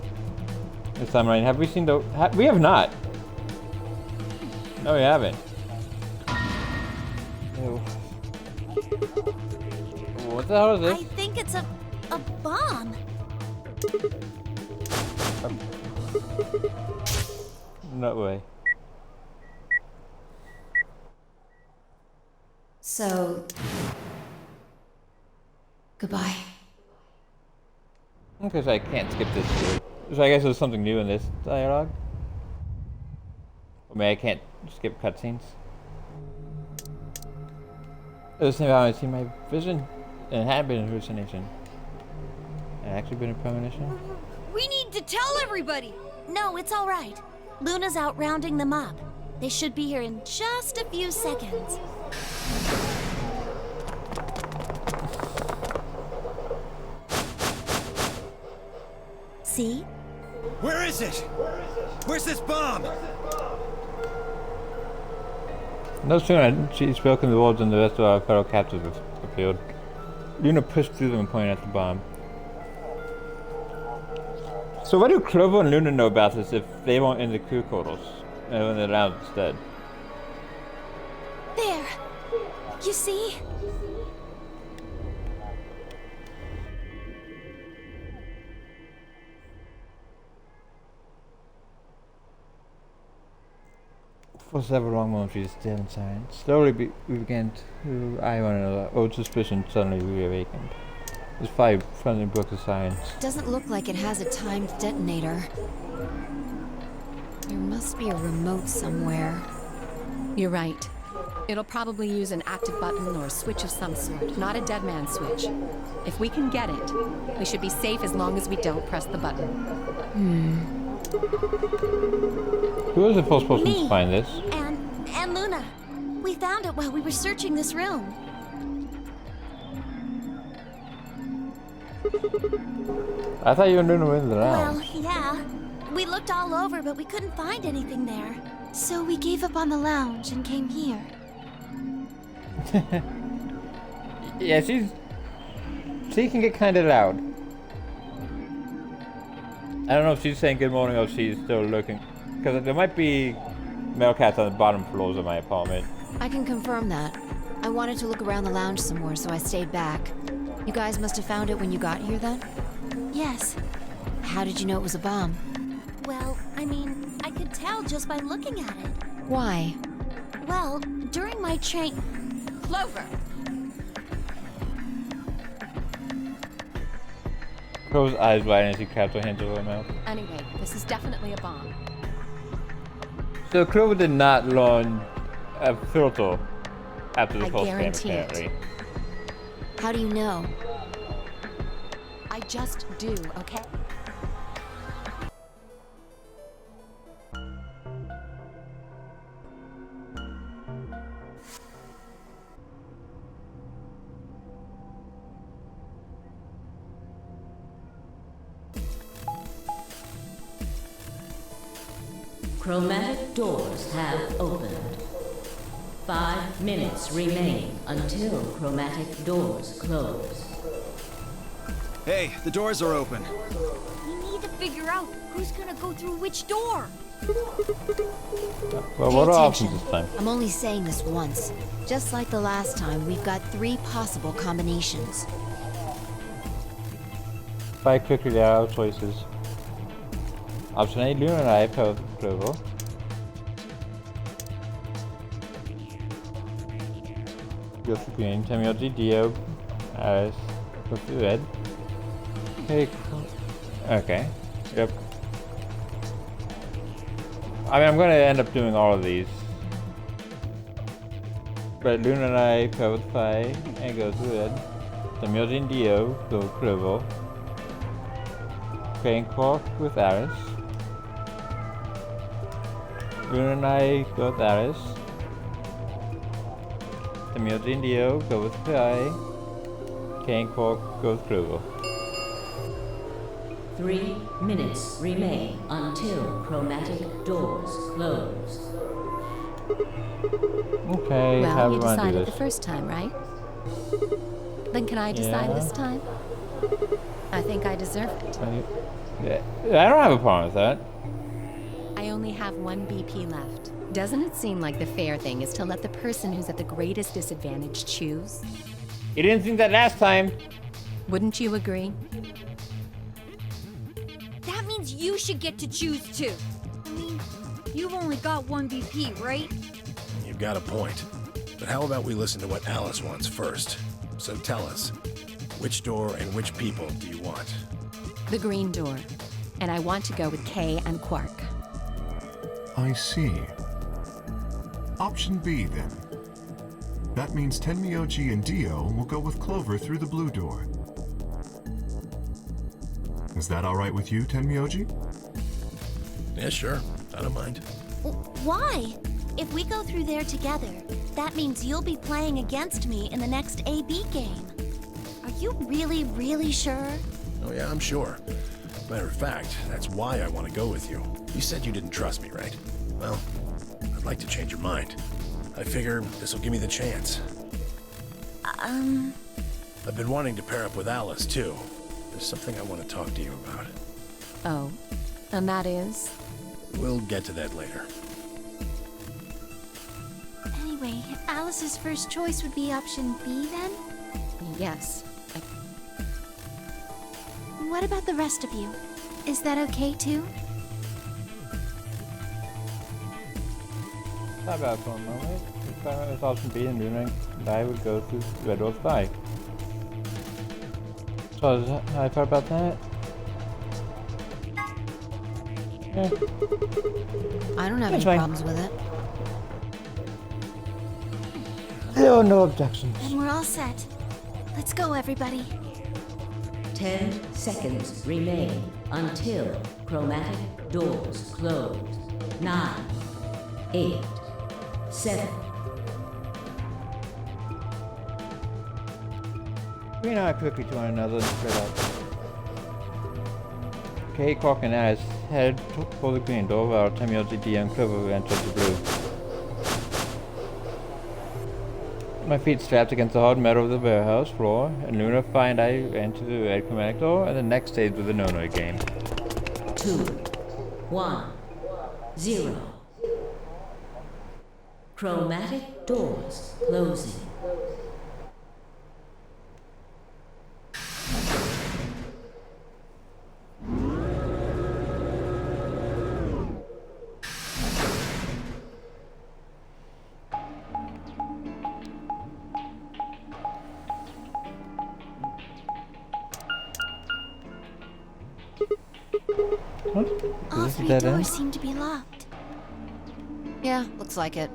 This time around, have we seen the... we have not! No, we haven't. Ew. What the hell is this? I think it's a bomb. No way. So... goodbye. Okay, so I can't skip this shit. So I guess there's something new in this dialogue. Or maybe I can't skip cutscenes. This thing how I see my vision. And it had been a hallucination. It had actually been a premonition. We need to tell everybody! No, it's all right. Luna's out rounding them up. They should be here in just a few seconds. See? Where is it? Where's this bomb? No sooner had she spoken the words than the rest of our fellow captives appeared. Luna pushed through them and pointed at the bomb. So what do Clover and Luna know about this if they weren't in the crew quarters? And in the lounge instead? There. You see? For several long moments we stood in silence. Slowly we began to eye one another. Old suspicion suddenly reawakened. There's 5 friendly books of science. Doesn't look like it has a timed detonator. There must be a remote somewhere. You're right. It'll probably use an active button or switch of some sort, not a dead man switch. If we can get it, we should be safe as long as we don't press the button. Who was the first person to find this? And Luna. We found it while we were searching this room. I thought you were doing it in the lounge. Well, yeah. We looked all over, but we couldn't find anything there. So we gave up on the lounge and came here. Yeah, she can get kind of loud. I don't know if she's saying good morning or if she's still looking. Because there might be male cats on the bottom floors of my apartment. I can confirm that. I wanted to look around the lounge some more, so I stayed back. You guys must have found it when you got here then? Yes. How did you know it was a bomb? Well, I mean, I could tell just by looking at it. Why? Well, during my train... Clover! Close eyes wide and she claps her hands over her mouth. Anyway, this is definitely a bomb. So Clover did not launch a filter after the I first game, guarantee it. apparently. How do you know? I just do, okay? Chromatic doors have opened. 5 minutes remain until chromatic doors close. Hey, the doors are open. We need to figure out who's gonna go through which door. Well, Pay what are attention. options this time? I'm only saying this once. Just like the last time, we've got 3 possible combinations. By quickly there are choices. Option A, Luna and I, Clover. Just green, Temioji, Dio, Alice, red. Okay. Yep. I mean, I'm gonna end up doing all of these. But Luna and I go with Phi and go to red. Temioji and Dio go with Clover. Crane Quark with Alice. Luna and I go with Alice. Temioji and Dio go with Phi. Crane Quark goes Clover. 3 minutes remain until chromatic doors close. Okay, how Well, do you you want to do decided this? the first time, right? Then can I decide Yeah. this time? I think I deserve it. I don't have a problem with that. I only have 1 BP left. Doesn't it seem like the fair thing is to let the person who's at the greatest disadvantage choose? You didn't think that last time. Wouldn't you agree? That means you should get to choose too. I mean, you've only got 1 BP, right? You've got a point. But how about we listen to what Alice wants first? So tell us, which door and which people do you want? The green door. And I want to go with Kay and Quark. I see. Option B, then. That means Tenmyoji and Dio will go with Clover through the blue door. Is that all right with you, Tenmyoji? Yeah, sure. I don't mind. Why? If we go through there together, that means you'll be playing against me in the next AB game. Are you really, really sure? Oh yeah, I'm sure. Matter of fact, that's why I want to go with you. You said you didn't trust me, right? Well, I'd like to change your mind. I figure this will give me the chance. I've been wanting to pair up with Alice, too. There's something I want to talk to you about. Oh, and that is? We'll get to that later. Anyway, Alice's first choice would be option B then? Yes. What about the rest of you? Is that okay too? How about for a moment? If I was option B and Luna and I would go to red or Phi. suppose I thought about that. Yeah. I don't have That's any fine. problems with it. Oh, no objections. And we're all set. Let's go, everybody. 10 seconds remain until chromatic doors close. 9, 8, 7. We nod quickly to one another and split up. Kay, Cork, and Alice head for the green door while Tammy, OCD, and Clover entered the blue. My feet strapped against the hard metal of the warehouse floor, and Luna find I enter the red chromatic door and the next stage of the Nonary game. 2, 1, 0. Chromatic doors closing. What? All Is this a 3 dead doors end? seem to be locked. Yeah, looks like it.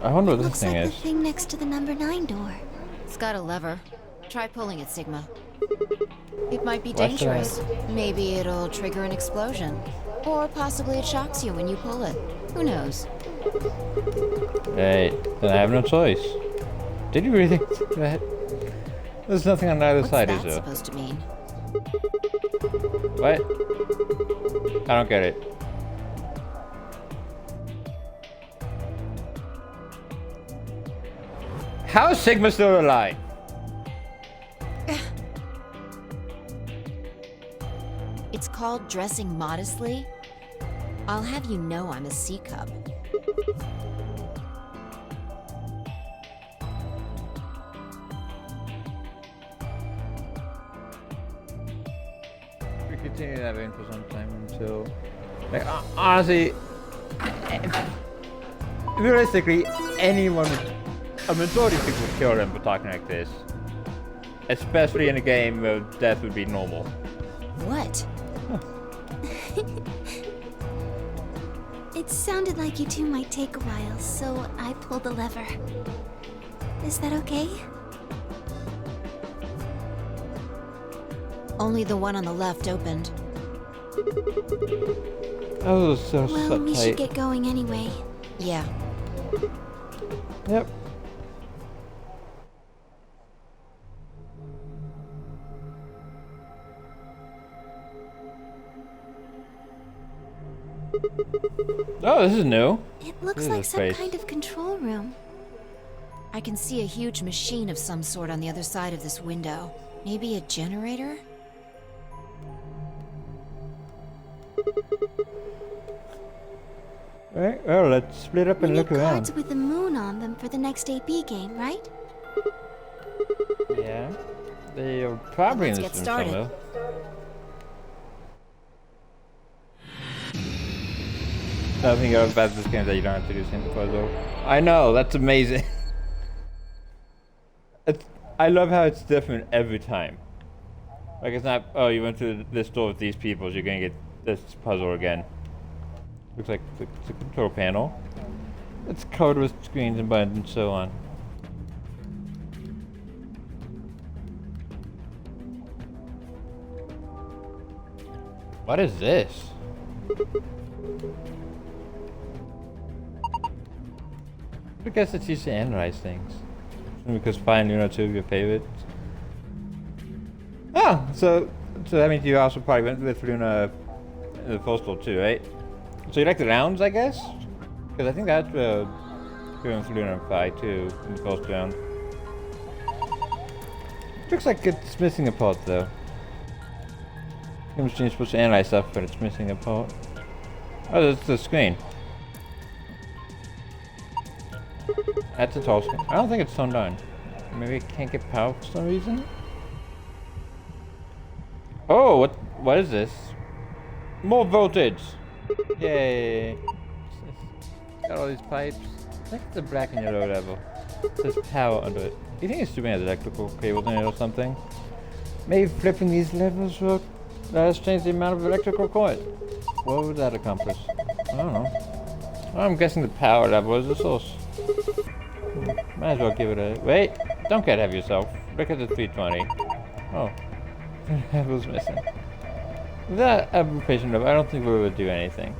I wonder what this Looks thing like is. the thing next to the number 9 door. It's got a lever. Try pulling it, Sigma. It might be Why should I? dangerous. Maybe it'll trigger an explosion. Or possibly it shocks you when you pull it. Who knows? Hey, then I have no choice. Did you really think that? There's nothing on either What's side, that is there? supposed to mean? What? I don't get it. How is Sigma still alive? It's called dressing modestly. I'll have you know I'm a sea cub. We continue that in for some time until, like, honestly, realistically, anyone, a majority of people would kill them for talking like this, especially in a game where death would be normal. What? It sounded like you two might take a while, so I pulled the lever. Is that okay? Only the one on the left opened. Oh, so Well, we tight. should get going anyway. Yeah. Yep. Oh, this is new. It looks This like is some space. kind of control room. I can see a huge machine of some sort on the other side of this window. Maybe a generator? Alright, well, let's split up We and need look around. cards with the moon on them for the next AP game, right? Yeah. They are probably Let's in get this room started. somewhere. Nothing else about this game that you don't have to do simple puzzle. I know, that's amazing. I love how it's different every time. Like, it's not, oh, you went to this door with these people, so you're gonna get this puzzle again. Looks like it's a control panel. It's covered with screens and buttons and so on. What is this? I guess it's used to analyze things. Because Fine Luna 2 of your favorites. Oh, so that means you also probably went with Luna in the postal too, right? So you like the rounds, I guess? Because I think that's we went for Luna and Phi too in the postal round. Looks like it's missing a part though. The machine's supposed to analyze stuff, but it's missing a part. Oh, that's the screen. That's a tall screen. I don't think it's turned on. Maybe it can't get power for some reason? Oh, what is this? More voltage! Yay! Got all these pipes. Look at the black and yellow level. It says power under it. You think it's doing has electrical cables in it or something? Maybe flipping these levels will let us change the amount of electrical coil. What would that accomplish? I don't know. I'm guessing the power level is the source. Might as well give it a... Wait! Don't get ahead of yourself. Look at the 320. Oh. The level's missing. With that application level, I don't think we would do anything.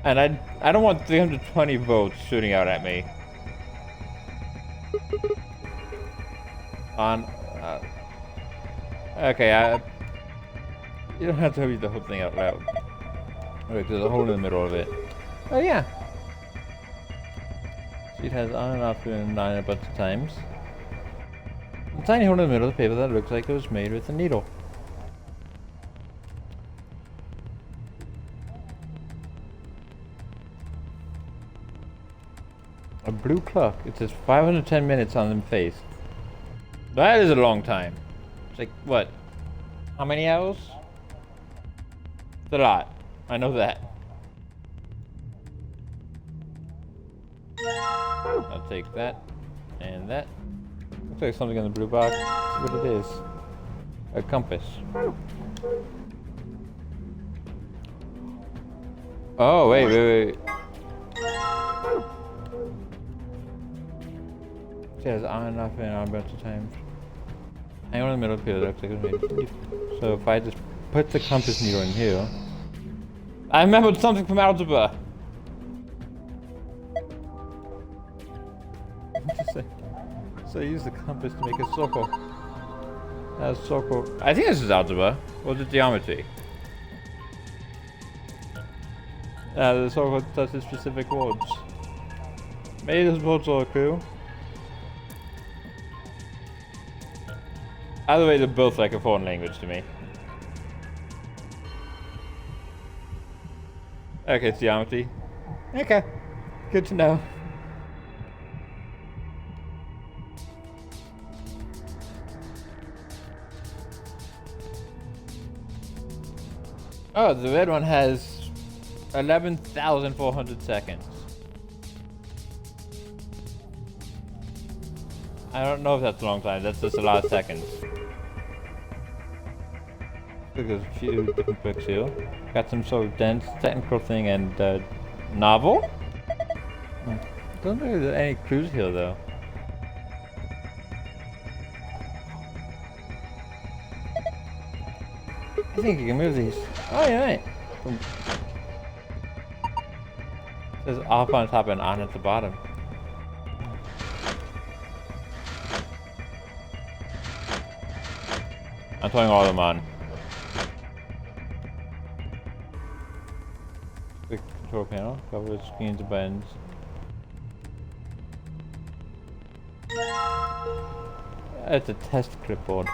And I don't want 320 volts shooting out at me. On... okay, you don't have to read the whole thing out loud. Wait, there's a hole in the middle of it. Oh yeah! It has on and off in 9 a bunch of times. A tiny hole in the middle of the paper that looks like it was made with a needle. A blue clock. It says 510 minutes on the face. That is a long time. It's like, what? How many hours? It's a lot. I know that. I'll take that. And that. Looks like something in the blue box. Let's see what it is. A compass. Oh, wait. It says on and off and on a bunch of times. Hang on in the middle here, looks like it's made. So if I just put the compass needle in here. I remembered something from algebra! So I use the compass to make a circle. A circle. I think this is algebra. Or is it geometry? The circle touches specific words. Maybe this words are cool. Either way, they're both like a foreign language to me. Okay, it's geometry. Okay. Good to know. Oh, the red one has 11,400 seconds. I don't know if that's a long time. That's just a lot of seconds. Look, there's a few different books here. Got some sort of dense technical thing and novel. Don't think there's any clues here though. I think you can move these. Oh, yeah, right. It says off on top and on at the bottom. I'm throwing all of them on. The control panel covers screens and buttons. It's a test clipboard.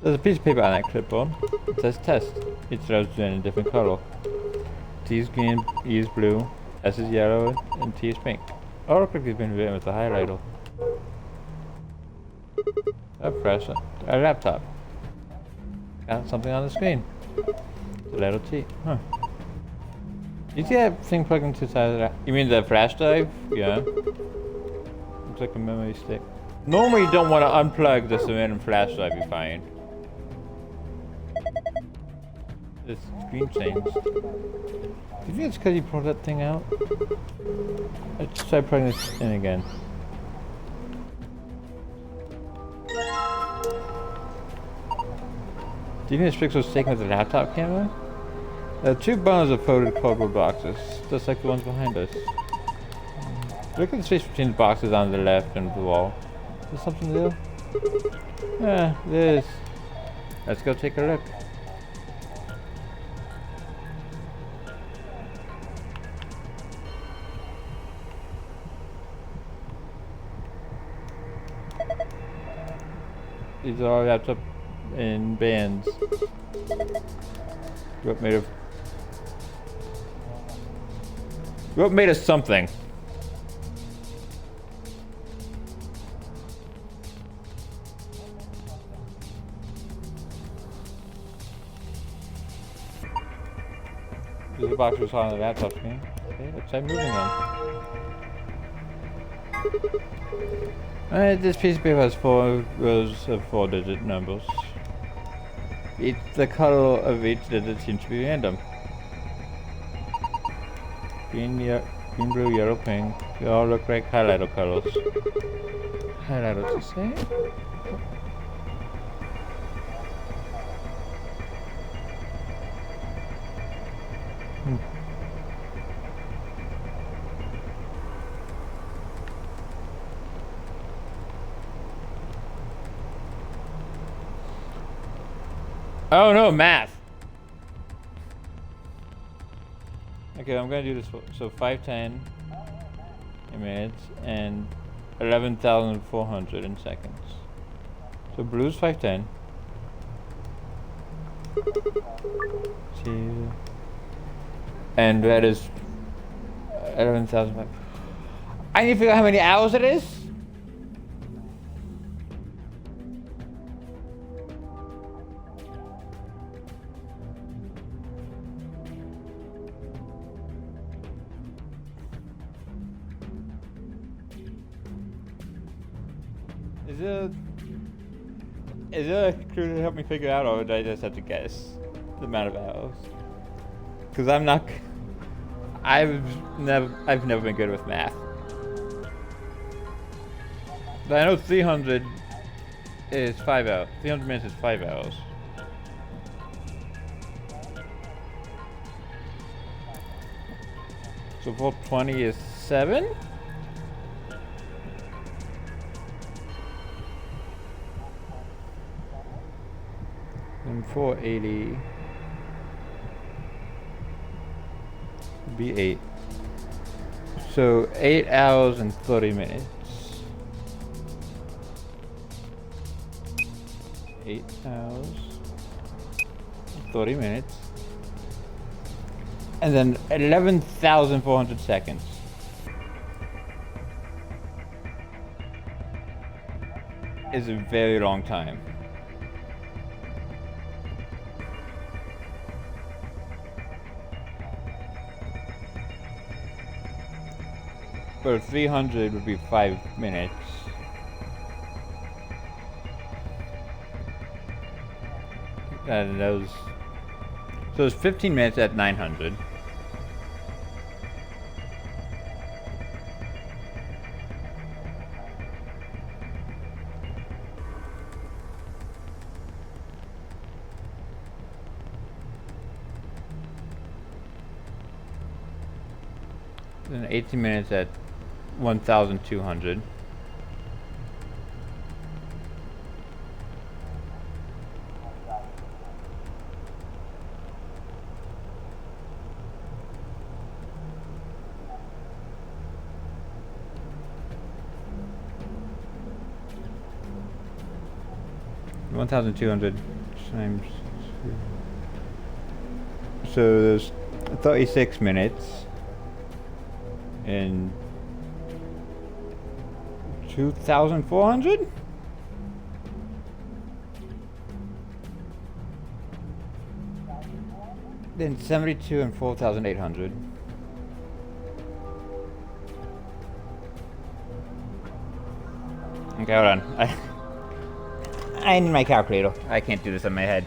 There's a piece of paper on that clipboard. It says test. Each row is in a different color. T is green, E is blue, S is yellow, and T is pink. Oh, looks like it's been written with a highlighter. A laptop. Got something on the screen. The letter T. Huh. You see that thing plugged into the side of that? You mean the flash drive? Yeah. Looks like a memory stick. Normally you don't want to unplug this random flash drive you find. This screen changed. Do you think it's because you pulled that thing out? Let's try plugging this in again. Do you think this picture was taken with a laptop camera? There are two bundles of folded cardboard boxes, just like the ones behind us. Look at the space between the boxes on the left and the wall. Is there something there? Yeah, there is. Let's go take a look. These are all wrapped up in bands. Rope made of... rope made of something. There's a box we saw on the laptop screen. Okay, let's try moving them. This piece of paper has 4 rows of 4-digit numbers. The color of each digit seems to be random. Green, blue, yellow, pink. They all look like highlighter colors. Highlighter to say? Oh no, math! Okay, I'm gonna do this. So 510 in minutes and 11,400 in seconds. So blue's 510. And red is 11,000. I need to figure out how many hours it is. Is there a clue to help me figure out, or do I just have to guess the amount of hours? Because I've never been good with math. But I know 300 is 5 hours. 300 minutes is 5 hours. So 420 is 7? And 480 would be 8. So 8 hours and 30 minutes. 8 hours, 30 minutes. And then 11,400 seconds. Is a very long time. But 300 would be 5 minutes. And those, so it's 15 minutes at 900. Then 18 minutes at 1,200. $1,200 times 2. So there's 36 minutes and 2,400. Then 72 and 4,800. Okay, hold on. I need my calculator. I can't do this in my head.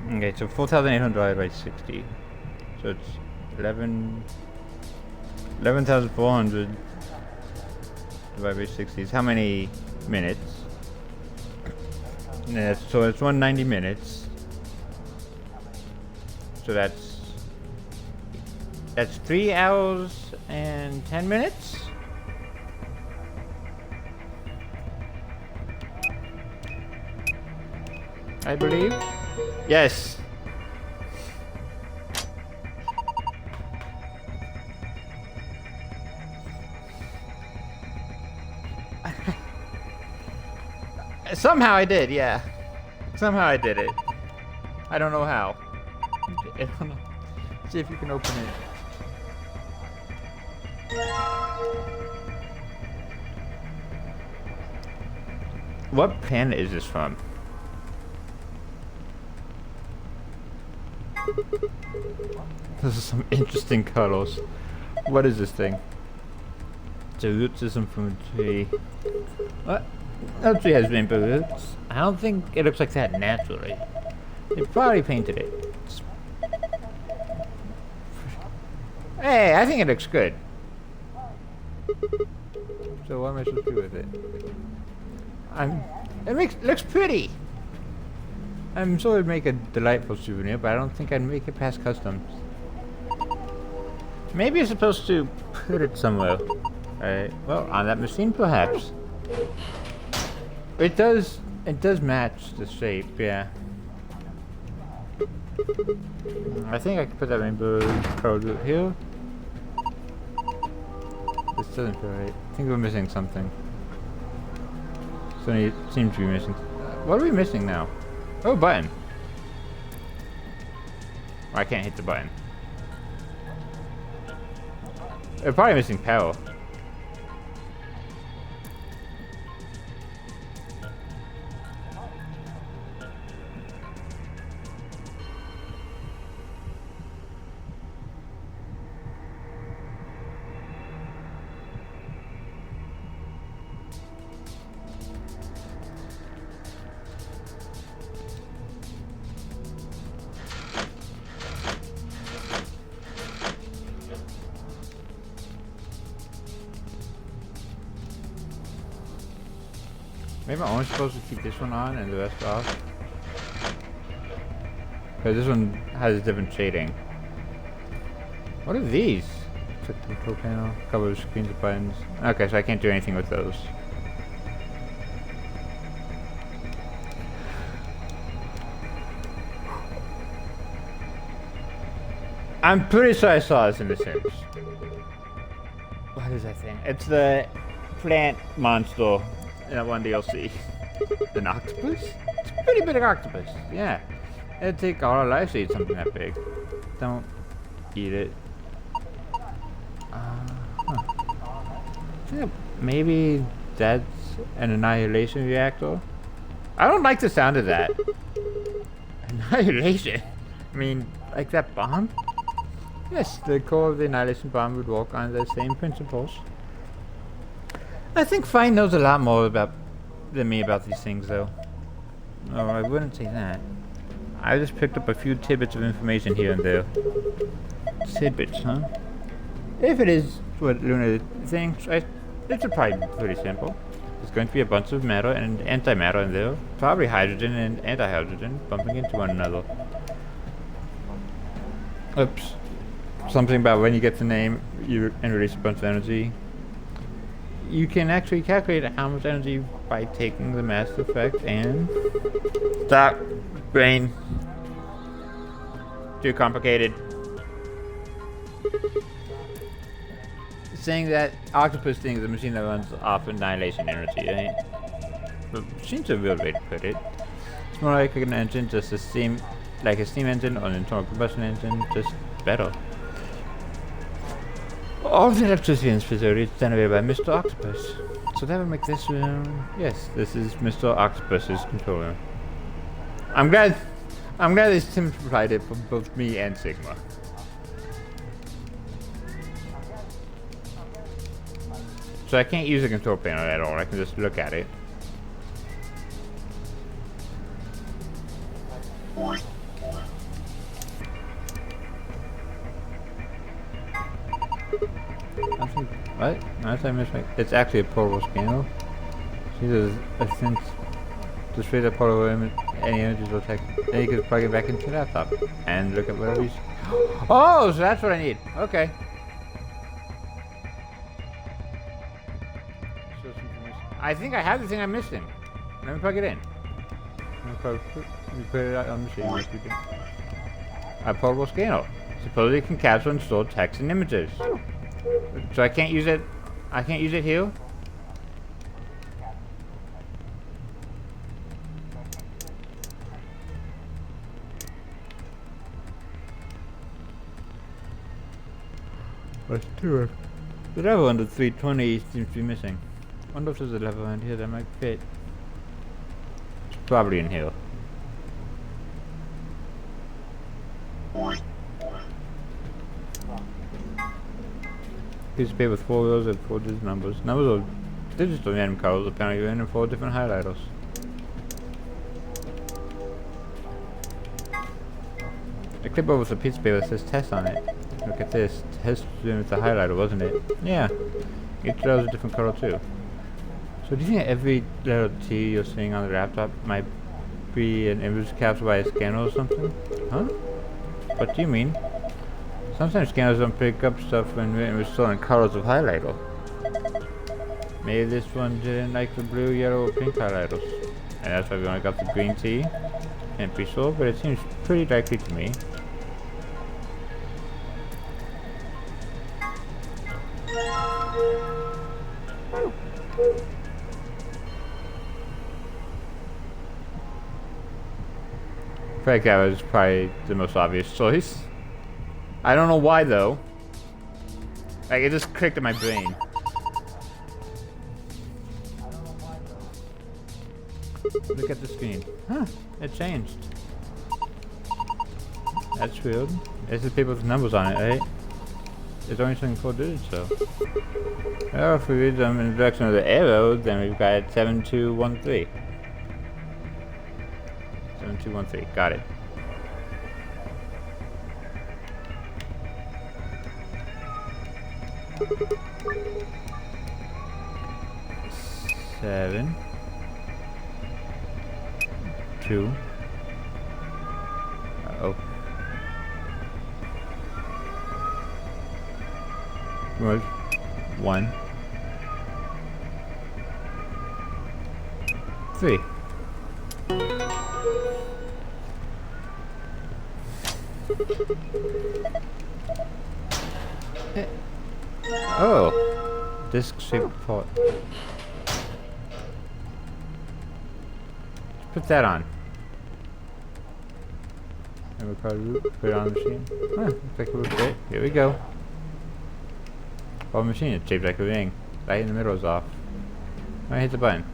Okay, so 4,800 divided by 60. So it's 11,400 divided by 60 is how many minutes? Yeah, so it's 190 minutes. So that's 3 hours and 10 minutes? I believe. Yes. Somehow I did, yeah. Somehow I did it. I don't know how. I don't know. See if you can open it. What planet is this from? This is some interesting colors. What is this thing? The root system from a tree. What? No tree has rainbow roots. I don't think it looks like that naturally. They probably painted it. Hey, I think it looks good. So what am I supposed to do with it? It looks pretty. I'm sure it'd make a delightful souvenir, but I don't think I'd make it past customs. Maybe you're supposed to put it somewhere. Well, on that machine, perhaps. It does match the shape, yeah. I think I could put that rainbow code here. This doesn't feel right. I think we're missing something. Something seems to be missing. What are we missing now? Oh, button. Oh, I can't hit the button. We're probably missing power. Maybe I'm only supposed to keep this one on and the rest off. Because this one has different shading. What are these? Check the control panel, cover the screens and buttons. Okay, so I can't do anything with those. I'm pretty sure I saw this in The Sims. What is that thing? It's the plant monster. In that one DLC. An octopus? It's a pretty big octopus, yeah. It'd take all our lives to eat something that big. Don't eat it. Huh. I think maybe that's an annihilation reactor? I don't like the sound of that. Annihilation? I mean, like that bomb? Yes, the core of the annihilation bomb would work on the same principles. I think Fine knows a lot more than me about these things, though. Oh, I wouldn't say that. I just picked up a few tidbits of information here and there. Tidbits, huh? If it is what Luna thinks, it's probably pretty simple. There's going to be a bunch of matter and antimatter in there. Probably hydrogen and antihydrogen bumping into one another. Oops. Something about when you get the name and release a bunch of energy. You can actually calculate how much energy by taking the mass effect and... Stop, brain. Too complicated. Saying that octopus thing is a machine that runs off annihilation energy, right? But seems a real way to put it. It's more like an engine, just a steam engine or an internal combustion engine, just better. All the electricity in this facility is generated by Mr. Octopus. So that would make this yes, this is Mr. Octopus's controller. I'm glad they simplified it for both me and Sigma. So I can't use the control panel at all, I can just look at it. What? I missed it's actually a portable scanner. See, there's a sense to straight up portable image, any images will take. Then you can plug it back into your laptop and look at whatever you see. Oh, so that's what I need. Okay. I think I have the thing I'm missing. Let me plug it in. You put it out on the machine. A portable scanner. Supposedly it can capture and store text and images. So I can't use it. I can't use it here. Let's do it. The level under 320 seems to be missing. I wonder if there's a level around here that might fit. It's probably in here. Piece of paper with 4 rows and 4 digit numbers. Numbers are digits of random colors, apparently random 4 different highlighters. A clipboard with a piece of paper that says test on it. Look at this. Test with the highlighter, wasn't it? Yeah. Each letter is a different color too. So do you think every letter T you're seeing on the laptop might be an image captured by a scanner or something? Huh? What do you mean? Sometimes scanners don't pick up stuff when written with stolen colors of highlighter. Maybe this one didn't like the blue, yellow, or pink highlighters. And that's why we only got the green T. Can't be sure, but it seems pretty likely to me. I feel like that was probably the most obvious choice. I don't know why though. Like it just clicked in my brain. Look at the screen. Huh, it changed. That's weird. It's the paper with numbers on it, right? There's only something 4 digits though. Well, if we read them in the direction of the arrow, then we've got 7213. 7213, got it. Seven, 2. Uh-oh. Was 1, 3. Oh, disc-shaped pot. Put that on. Put it on the machine. Huh, looks like it would fit. Here we go. Oh, machine is shaped like a ring. Light in the middle is off. I hit the button.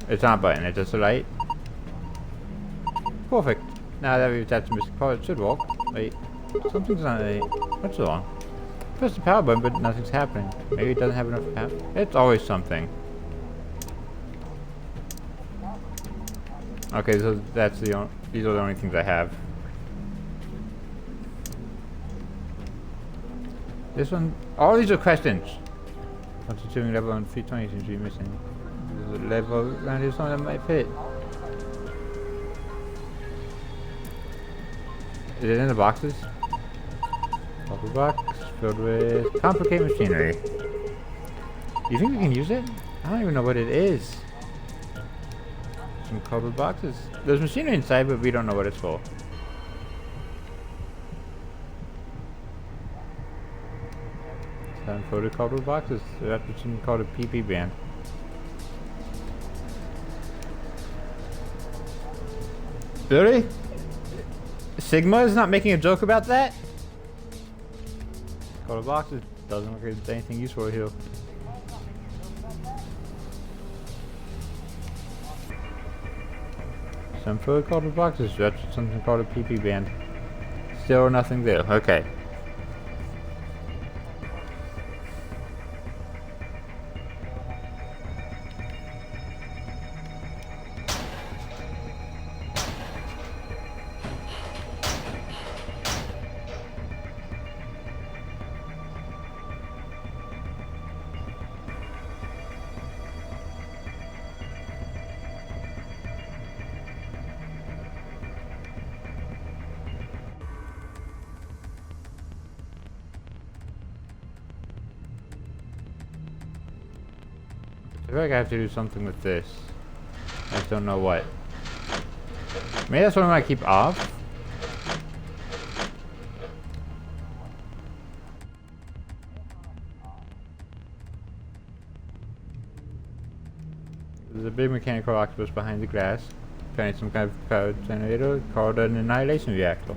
It's not a button, it's just a light. Perfect. Now that we've attached the missing part, it should work. Wait, something's not right. What's wrong? Press the power button, but nothing's happening. Maybe it doesn't have enough power. It's always something. Okay, so that's the only, these are the only things I have. This one, all these are questions. What's the tuning level on 320 seems to be missing. There's a level around here something that might fit. Is it in the boxes? Bubble box filled with complicated machinery. Do you think we can use it? I don't even know what it is. Some cardboard boxes. There's machinery inside, but we don't know what it's for. Some photo cardboard boxes. That's what's called a PP band. Really? Sigma is not making a joke about that? Cardboard boxes doesn't look like there's anything useful here. Some photo cardboard boxes. That's something called a PP band. Still nothing there. Okay. I feel like I have to do something with this. I just don't know what. Maybe that's what I might keep off. There's a big mechanical octopus behind the glass, carrying some kind of power generator called an annihilation reactor.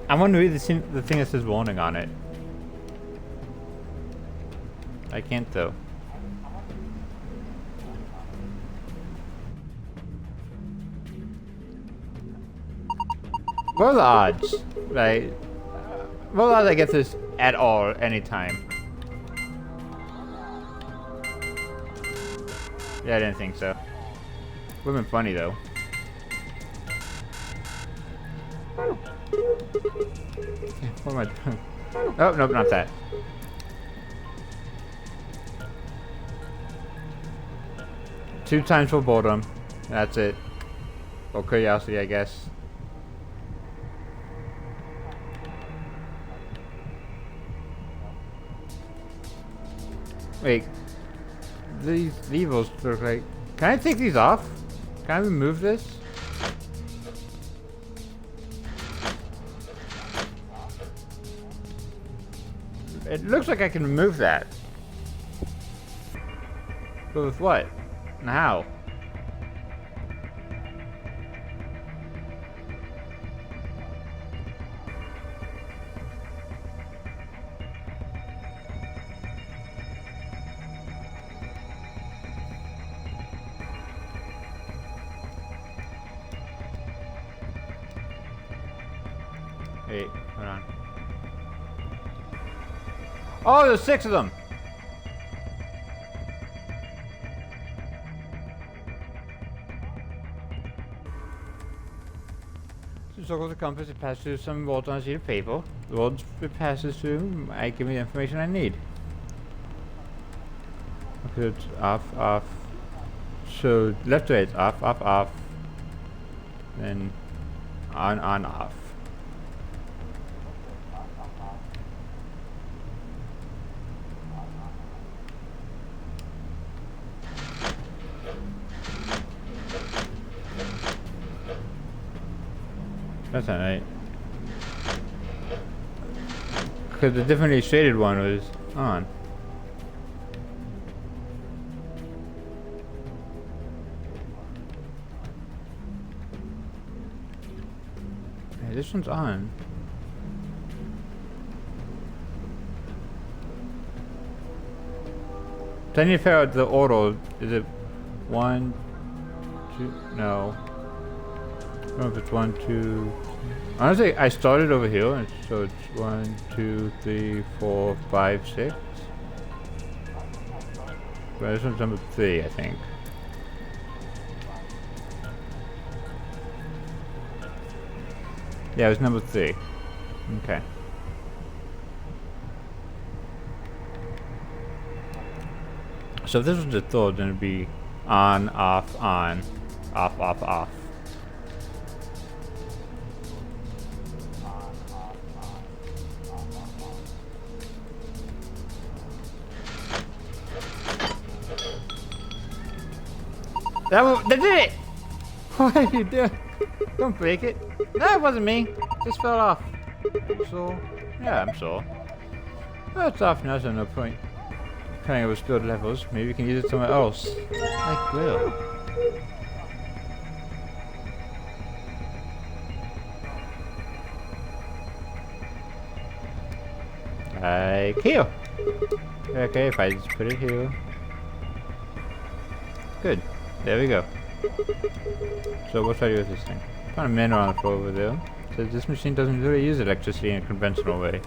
I want to read the thing that says warning on it. I can't though. What are the odds? Right? What are the odds I get this at all, anytime? Yeah, I didn't think so. Would've been funny though. What am I doing? Oh, nope, not that. Two times for boredom. That's it. Or curiosity, I guess. Wait. These levers look like... Can I take these off? Can I remove this? It looks like I can remove that. But with what? And how? Wait, hold on. Oh, there's 6 of them! To circle the compass, it passes through some words on a sheet of paper. The words it passes through might give me the information I need. Okay, it's off, off. So, left to right, it's off, off, off. Then, on, off. That's not right. Because the differently shaded one was on. Hey, this one's on. So I need to figure out the order. Is it 1, 2? No. I don't know if it's 1, 2. Honestly, I started over here, and so it's 1, 2, 3, 4, 5, 6. Well, this one's number 3, I think. Yeah, it was number 3. Okay. So if this was the third, then it'd be on, off, off, off. That did it! What are you doing? Don't break it. No, it wasn't me. It just fell off. Are you sure? Yeah, I'm sure. Well, it's off now, so no point carrying over spilled levels. Maybe we can use it somewhere else. Like where? Like here. Okay, if I just put it here. Good. There we go. So what should I do with this thing? Found a menu on the floor over there. So this machine doesn't really use electricity in a conventional way.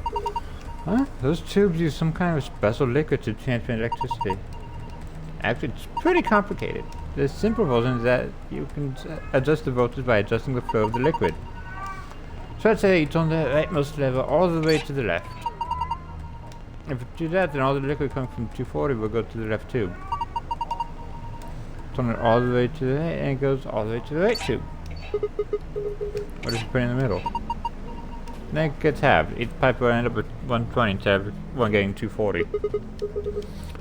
Huh? Those tubes use some kind of special liquid to transmit electricity. Actually, it's pretty complicated. The simple version is that you can adjust the voltage by adjusting the flow of the liquid. So let's say you turn the rightmost lever all the way to the left. If you do that, then all the liquid coming from 240 will go to the left tube. Turn it all the way to the right, and it goes all the way to the right tube. What if you put it in the middle? Then it gets halved. Each pipe will end up with 120 instead of one getting 240.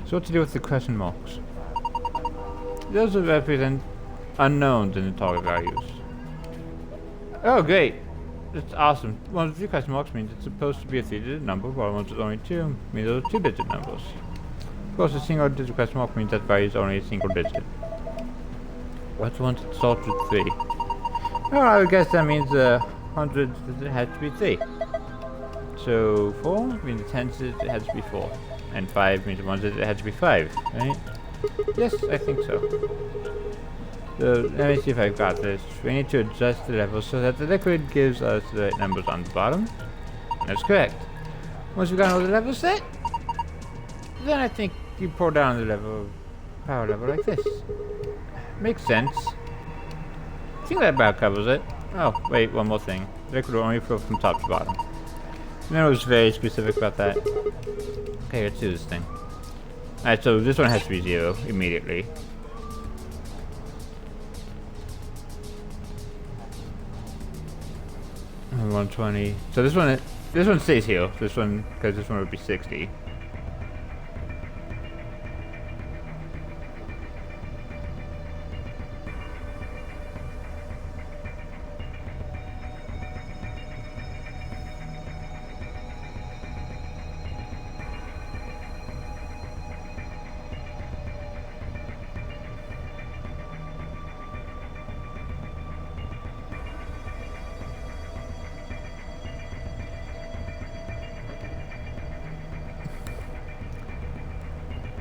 So what to do with the question marks? Those will represent unknowns in the target values. Oh great! That's awesome. One with 3 question marks means it's supposed to be a 3-digit number, while one with only 2 means those are 2-digit numbers. Of course, a single digit question mark means that value is only a single digit. What's one that starts with 3? Oh, I would guess that means hundreds it has to be 3. So 4 means the tens it has to be 4. And 5 means the ones it has to be 5, right? Yes, I think so. So let me see if I've got this. We need to adjust the level so that the liquid gives us the right numbers on the bottom. That's correct. Once we've got all the levels set, then I think you pour down the level, power level like this. Makes sense. I think that about covers it. Oh, wait, one more thing. Liquid will only flow from top to bottom. And I was very specific about that. Okay, let's do this thing. Alright, so this one has to be 0 immediately. And 120. So this one stays here. This one, because this one would be 60.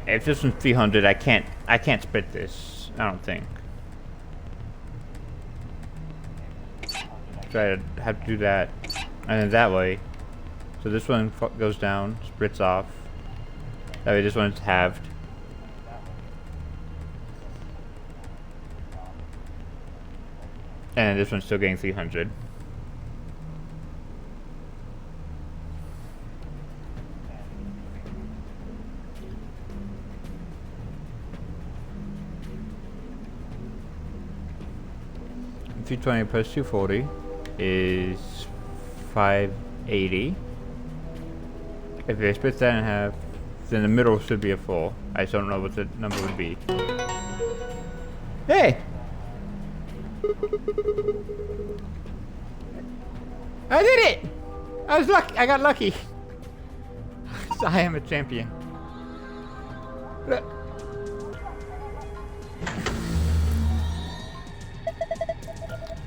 If this one's 300, I can't split this. I don't think. So I have to do that, and then that way. So this one goes down, splits off. That way, this one's halved. And this one's still getting 300. $320 plus 240 is 580. If they split that in half, then the middle should be a 4. I just don't know what the number would be. Hey! I did it! I was lucky. I got lucky. I am a champion. Look.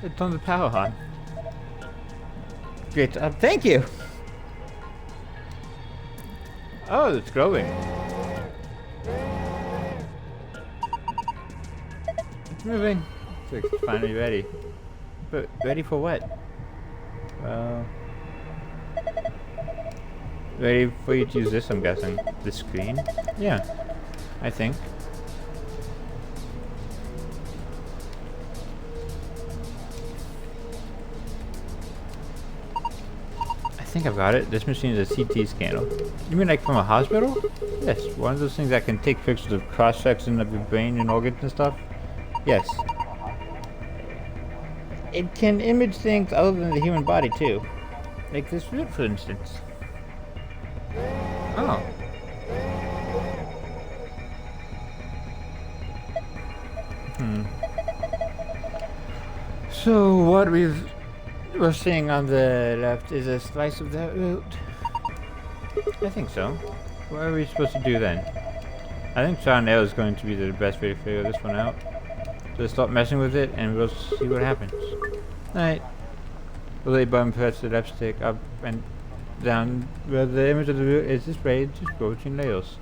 It turned the power on. Great. Thank you. Oh, it's glowing. It's moving. It's finally ready. But ready for what? Ready for you to use this, I'm guessing. The screen? Yeah, I think. I think I've got it. This machine is a CT scanner. You mean like from a hospital? Yes, one of those things that can take pictures of cross-section of your brain and organs and stuff. Yes. It can image things other than the human body too. Like this flip, for instance. Oh. So what we're seeing on the left is a slice of that root. I think so. What are we supposed to do then? I think trial and error is going to be the best way to figure this one out. So stop messing with it and we'll see what happens. Alright. The right button, press the left stick up and down where the image of the root is displayed to scroll between layers.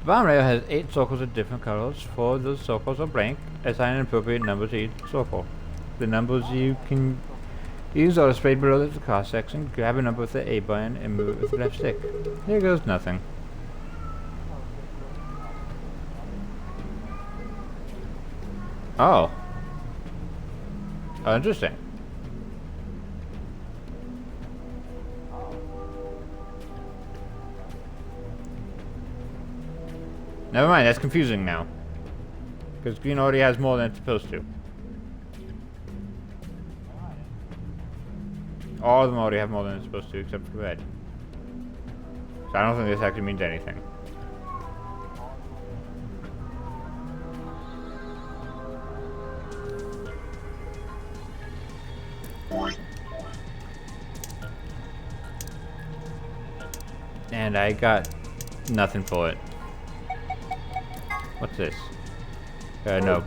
The bottom layer has 8 circles of different colors. 4 of those circles are blank. Assign an appropriate number to each circle. The numbers you can use are displayed below the cross section. Grab a number with the A button and move it with the left stick. Here goes nothing. Oh. Oh, interesting. Never mind, that's confusing now. Because green already has more than it's supposed to. All of them already have more than it's supposed to, except for red. So I don't think this actually means anything. And I got nothing for it. What's this? No.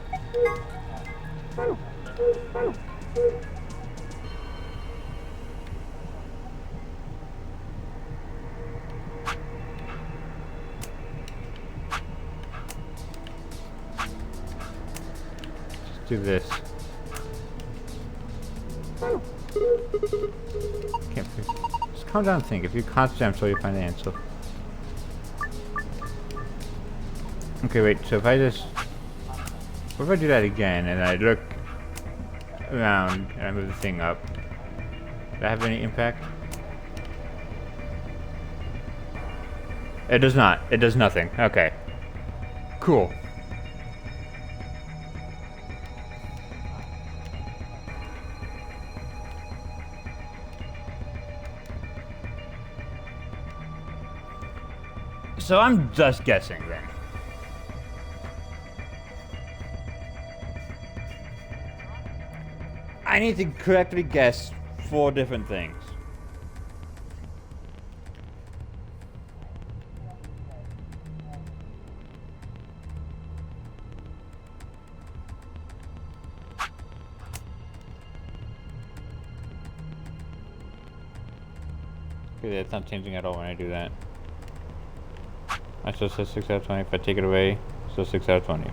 do this. Can't just calm down and think. If you concentrate, I'm sure you'll find the answer. Okay, wait, so if I just... What if I do that again and I look around and I move the thing up? Does that have any impact? It does not. It does nothing. Okay. Cool. So I'm just guessing then. I need to correctly guess 4 different things. Okay, that's not changing at all when I do that. I still said 6 out of 20. If I take it away, still 6 out of 20.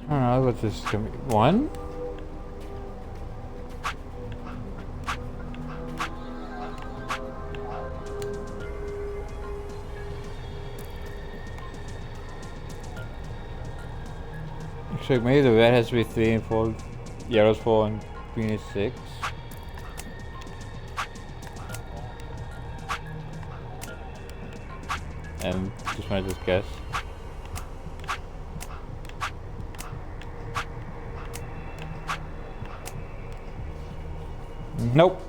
I don't know what this is gonna be. 1? So maybe the red has to be 3 and 4, yellow's 4 and green is 6. And just want to just guess. Nope.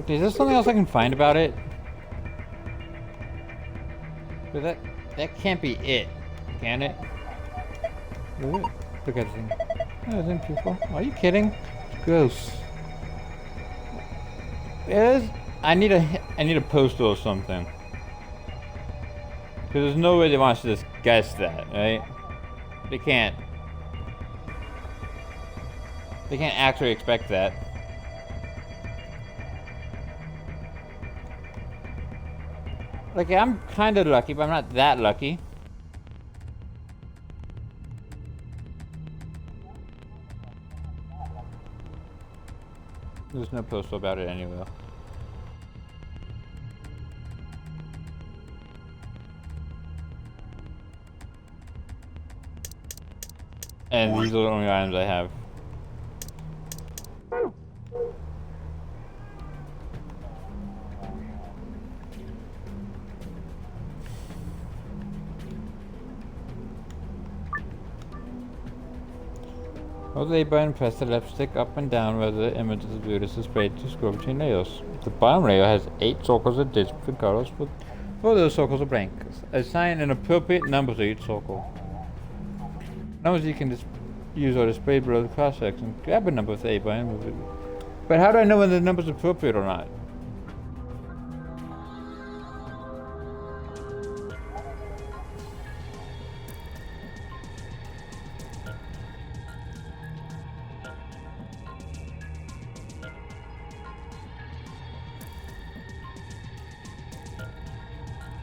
Is there something else I can find about it? But that can't be it, can it? Ooh, look at the thing. Oh, isn't it beautiful? Are you kidding? It's gross. It is. I need a poster or something. Because there's no way they want us to just guess that, right? They can't. They can't actually expect that. Like, I'm kind of lucky, but I'm not that lucky. There's no poster about it anywhere. And these are the only items I have. Hold the A button, press the left stick up and down where the image is viewed is displayed to scroll between layers. The bottom layer has 8 circles of different colors, but 4 of those circles are blank. Assign an appropriate number to each circle. Numbers you can use are displayed below the cross section. Grab a number with the A button, move it. But how do I know whether the number is appropriate or not?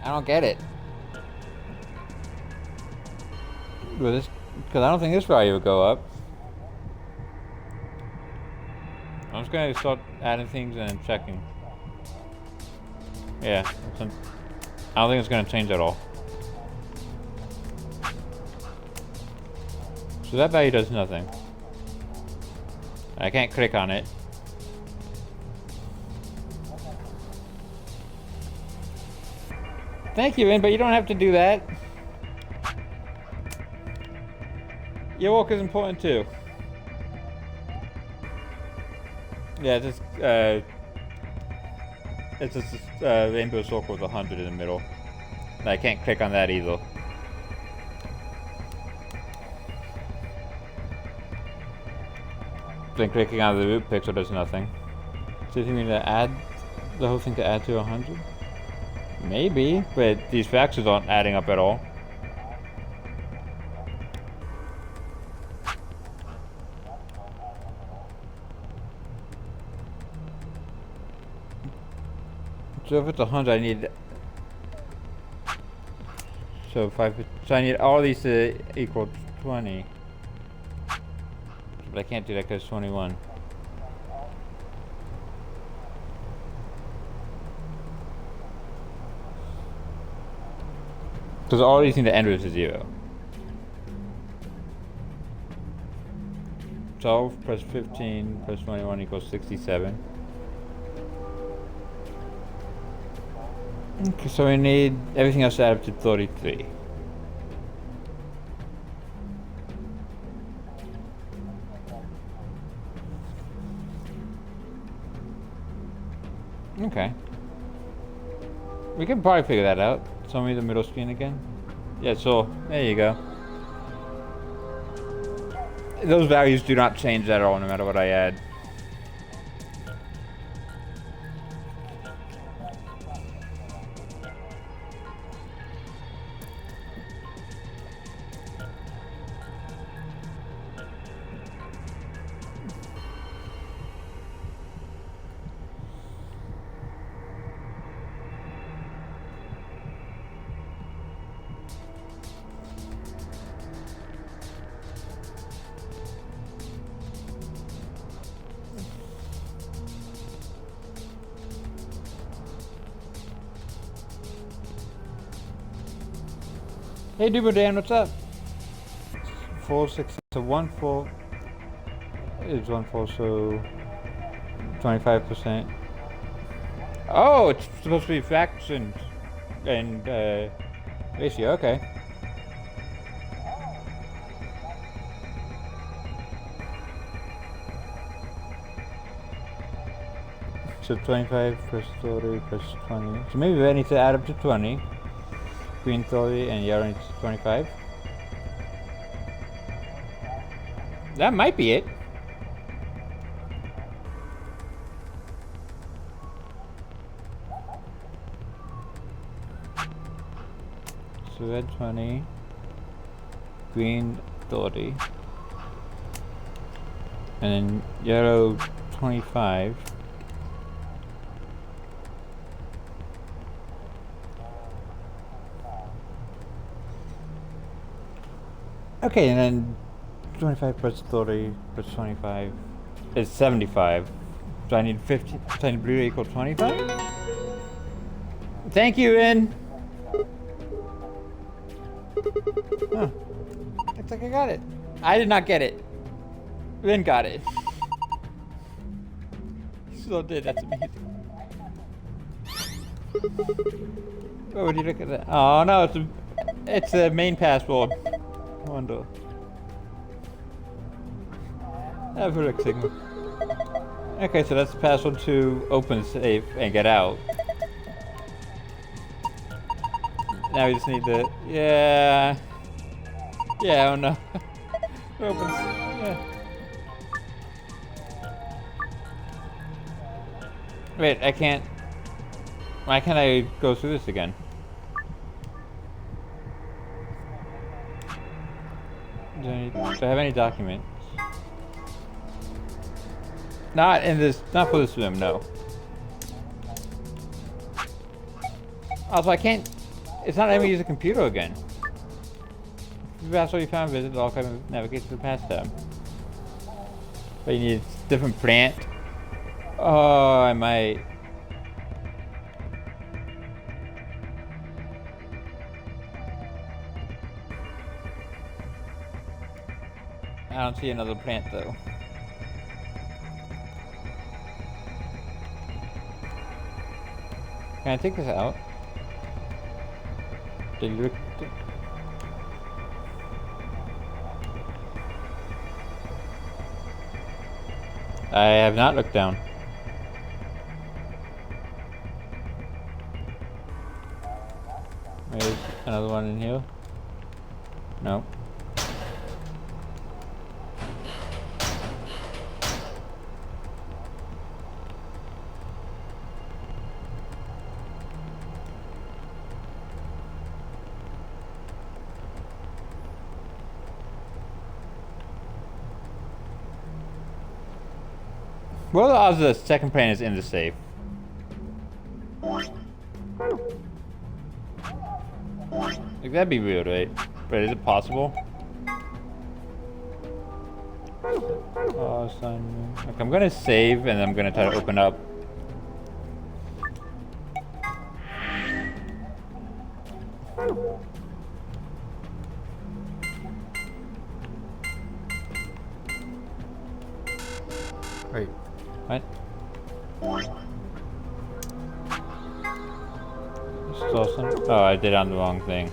I don't get it. Because I don't think this value will go up. I'm just gonna start adding things and checking. Yeah, I don't think it's gonna change at all. So that value does nothing. I can't click on it. Thank you, Vin, but you don't have to do that. Your walk is important too. Yeah, it's just rainbow circle with 100 in the middle. And I can't click on that either. Then clicking on the root pixel does nothing. So you mean to add the whole thing to add to 100? Maybe, but these factors aren't adding up at all. So if it's 100, I need. So I need all these to equal 20. But I can't do that because 21. Because all these need to end with a 0. 12 plus 15 plus 21 equals 67. Okay, so we need everything else to add up to 33. Okay. We can probably figure that out. Show me the middle screen again. Yeah, so there you go. Those values do not change at all no matter what I add. Hey Duber Dan, what's up? 4, 6, so 1, 4 is 1, 4, so 25%. Oh, it's supposed to be fractions and ratio, okay. So 25 plus 30 plus 20. So maybe I need to add up to 20. Green 30 and yellow needs 25. That might be it. So red 20, green 30, and then yellow 25. Okay, and then 25 plus 30 plus 25 is 75. So I need 50. So I need blue to equal 25? Thank you, Rin! Huh. Looks like I got it. I did not get it. Rin got it. So did. That's amazing. Oh, would you look at that? Oh no, it's a main password. Wonder. Have a look, Sigma. Okay, so that's the password to open safe and get out. Now we just need the yeah, oh no. Opens. Yeah. Wait, I can't. Why can't I go through this again? Do I have any documents? Not in this, not for this room, no. Also, I can't, it's not letting me use a computer again. That's what you found, visit, all kind of navigate to the pastime. But you need a different plant. Oh, I might. I don't see another plant though. Can I take this out? Did you look? I have not looked down. There's another one in here. No. What are the odds the second plane is in the safe? Like, that'd be weird, right? But is it possible? Oh, son. Like, I'm gonna save and I'm gonna try to open up. Wait. What? This is awesome. Oh, I did on the wrong thing.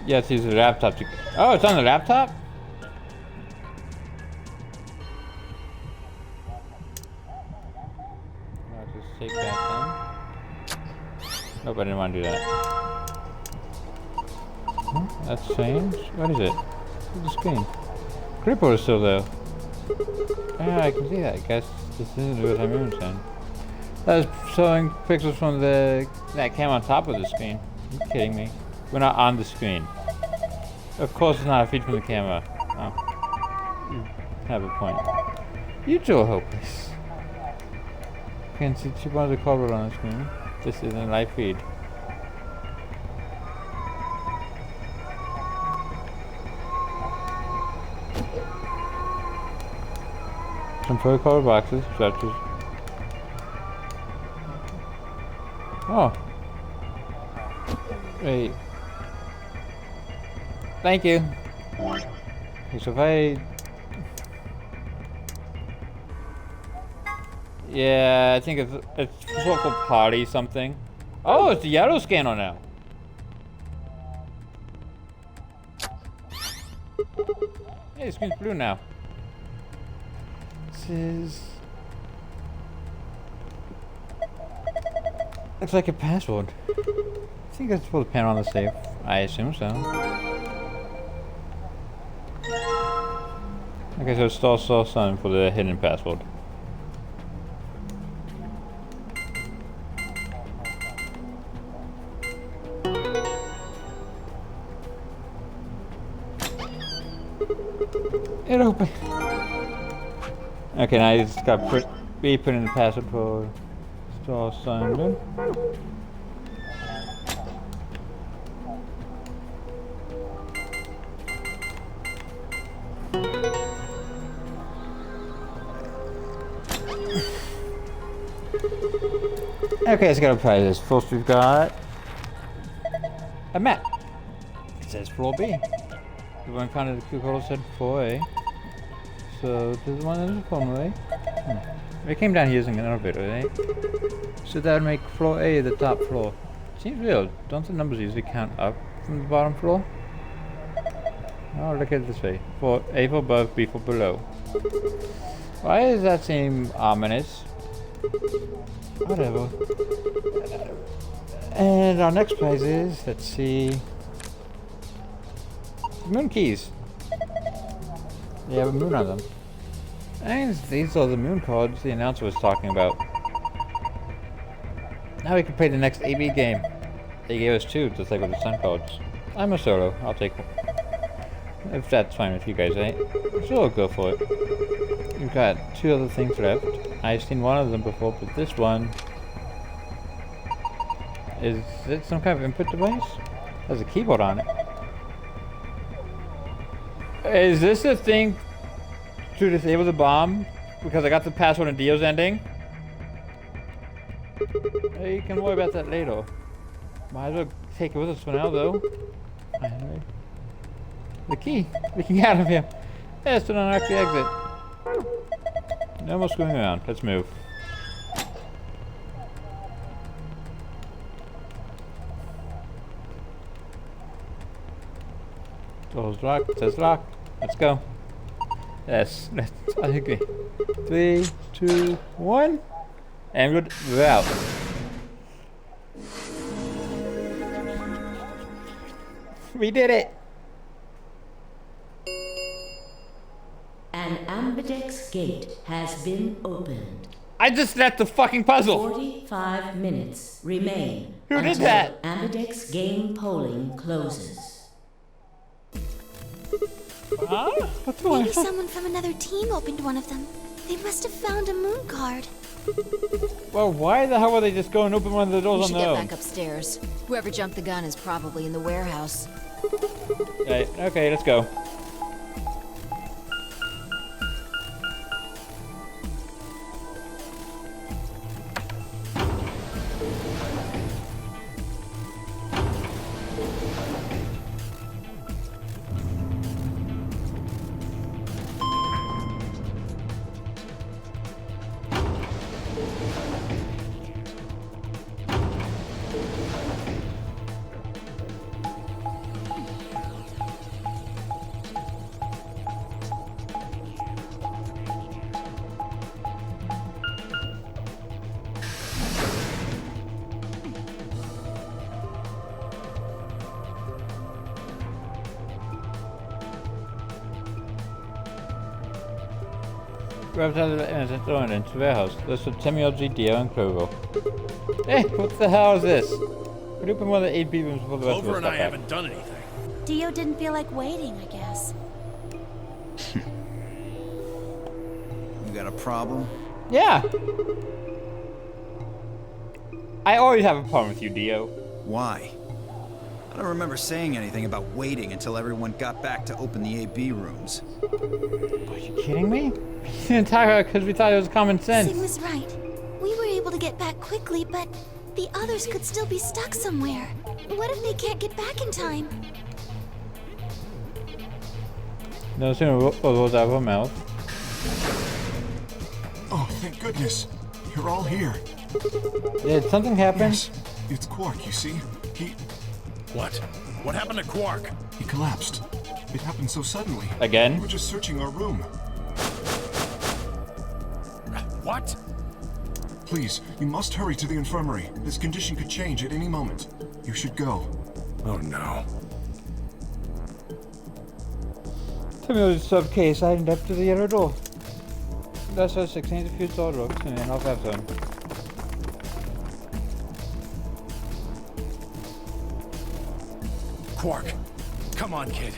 Yes, use the laptop to... Oh, it's on the laptop? I'll just take that then. Nope, I didn't want to do that. That's strange. What is it? Where's the screen? Creeper is still there. Yeah, I can see that. I guess this isn't real time image then. That was showing pixels from that camera on top of the screen. Are you kidding me? We're not on the screen. Of course it's not a feed from the camera. Oh. You have a point. You two are hopeless. You can see 2 points of color on the screen. This is a live feed. Some fur color boxes, stretches. Oh. Wait. Thank you. Okay, so if I... Yeah, I think it's so-called party something. Oh, it's the yellow scanner now. Hey, the screen's blue now. This is... Looks like a password. I think that's supposed to pan on the safe. I assume so. Okay, so it's still something for the hidden password. It opened. Okay, now I just got put in the password for store signed in. Okay, let's go to prizes. First, we've got a map. It says floor B. The one found at the Q-code said 4A. So this is one that is a phone way. We came down here using an elevator, right? So that would make floor A the top floor. Seems weird. Don't the numbers usually count up from the bottom floor? Oh, look at it this way. A for above, B for below. Why does that seem ominous? Whatever. And our next prize is, let's see, moon keys. They have a moon on them. And these are the moon cards the announcer was talking about. Now we can play the next AB game. They gave us 2, just like with the sun cards. I'm a solo. I'll take one. If that's fine with you guys, right? Sure, go for it. We've got 2 other things left. I've seen one of them before, but this one... Is it some kind of input device? There's a keyboard on it. Is this a thing to disable the bomb? Because I got the password in Dio's ending? Hey, you can worry about that later. Might as well take it with us for now, though. Anyway. The key. We can get out of here. Yeah, it's to unlock the exit. No more screwing around. Let's move. door's locked. It says locked. Let's go. Yes, I agree. 3, 2, 1. And we're out. We did it! An ambidex gate has been opened. I just left the fucking puzzle! 45 minutes remain. Who did until that? Ambidex game polling closes. Huh? What's going Maybe on? someone from another team opened one of them. They must have found a moon card. Well, why the hell were they just going to open one of the We doors should on get their own? back upstairs. Whoever jumped the gun is probably in the warehouse. Right, okay, let's go. Grab out of the innocent door into the warehouse. There's some terminology, Dio, and Clover. Hey, what the hell is this? We open one of the 8 rooms before the rest of Clover us and got I back. haven't done anything. Dio didn't feel like waiting, I guess. You got a problem? Yeah! I always have a problem with you, Dio. Why? I don't remember saying anything about waiting until everyone got back to open the AB rooms. Are you kidding me? The entire because we thought it was common sense. Sigma's right. We were able to get back quickly, but the others could still be stuck somewhere. What if they can't get back in time? No sooner rolls out of her mouth. Oh, thank goodness. You're all here. Did something happen? Yes, it's Quark, you see. What? What happened to Quark? He collapsed. It happened so suddenly. Again? We were just searching our room. What? Please, you must hurry to the infirmary. This condition could change at any moment. You should go. Oh no. Terminology sub case item up to the yellow door. That's our 16 diffused door rocks and then off that zone. Quark, come on, kid.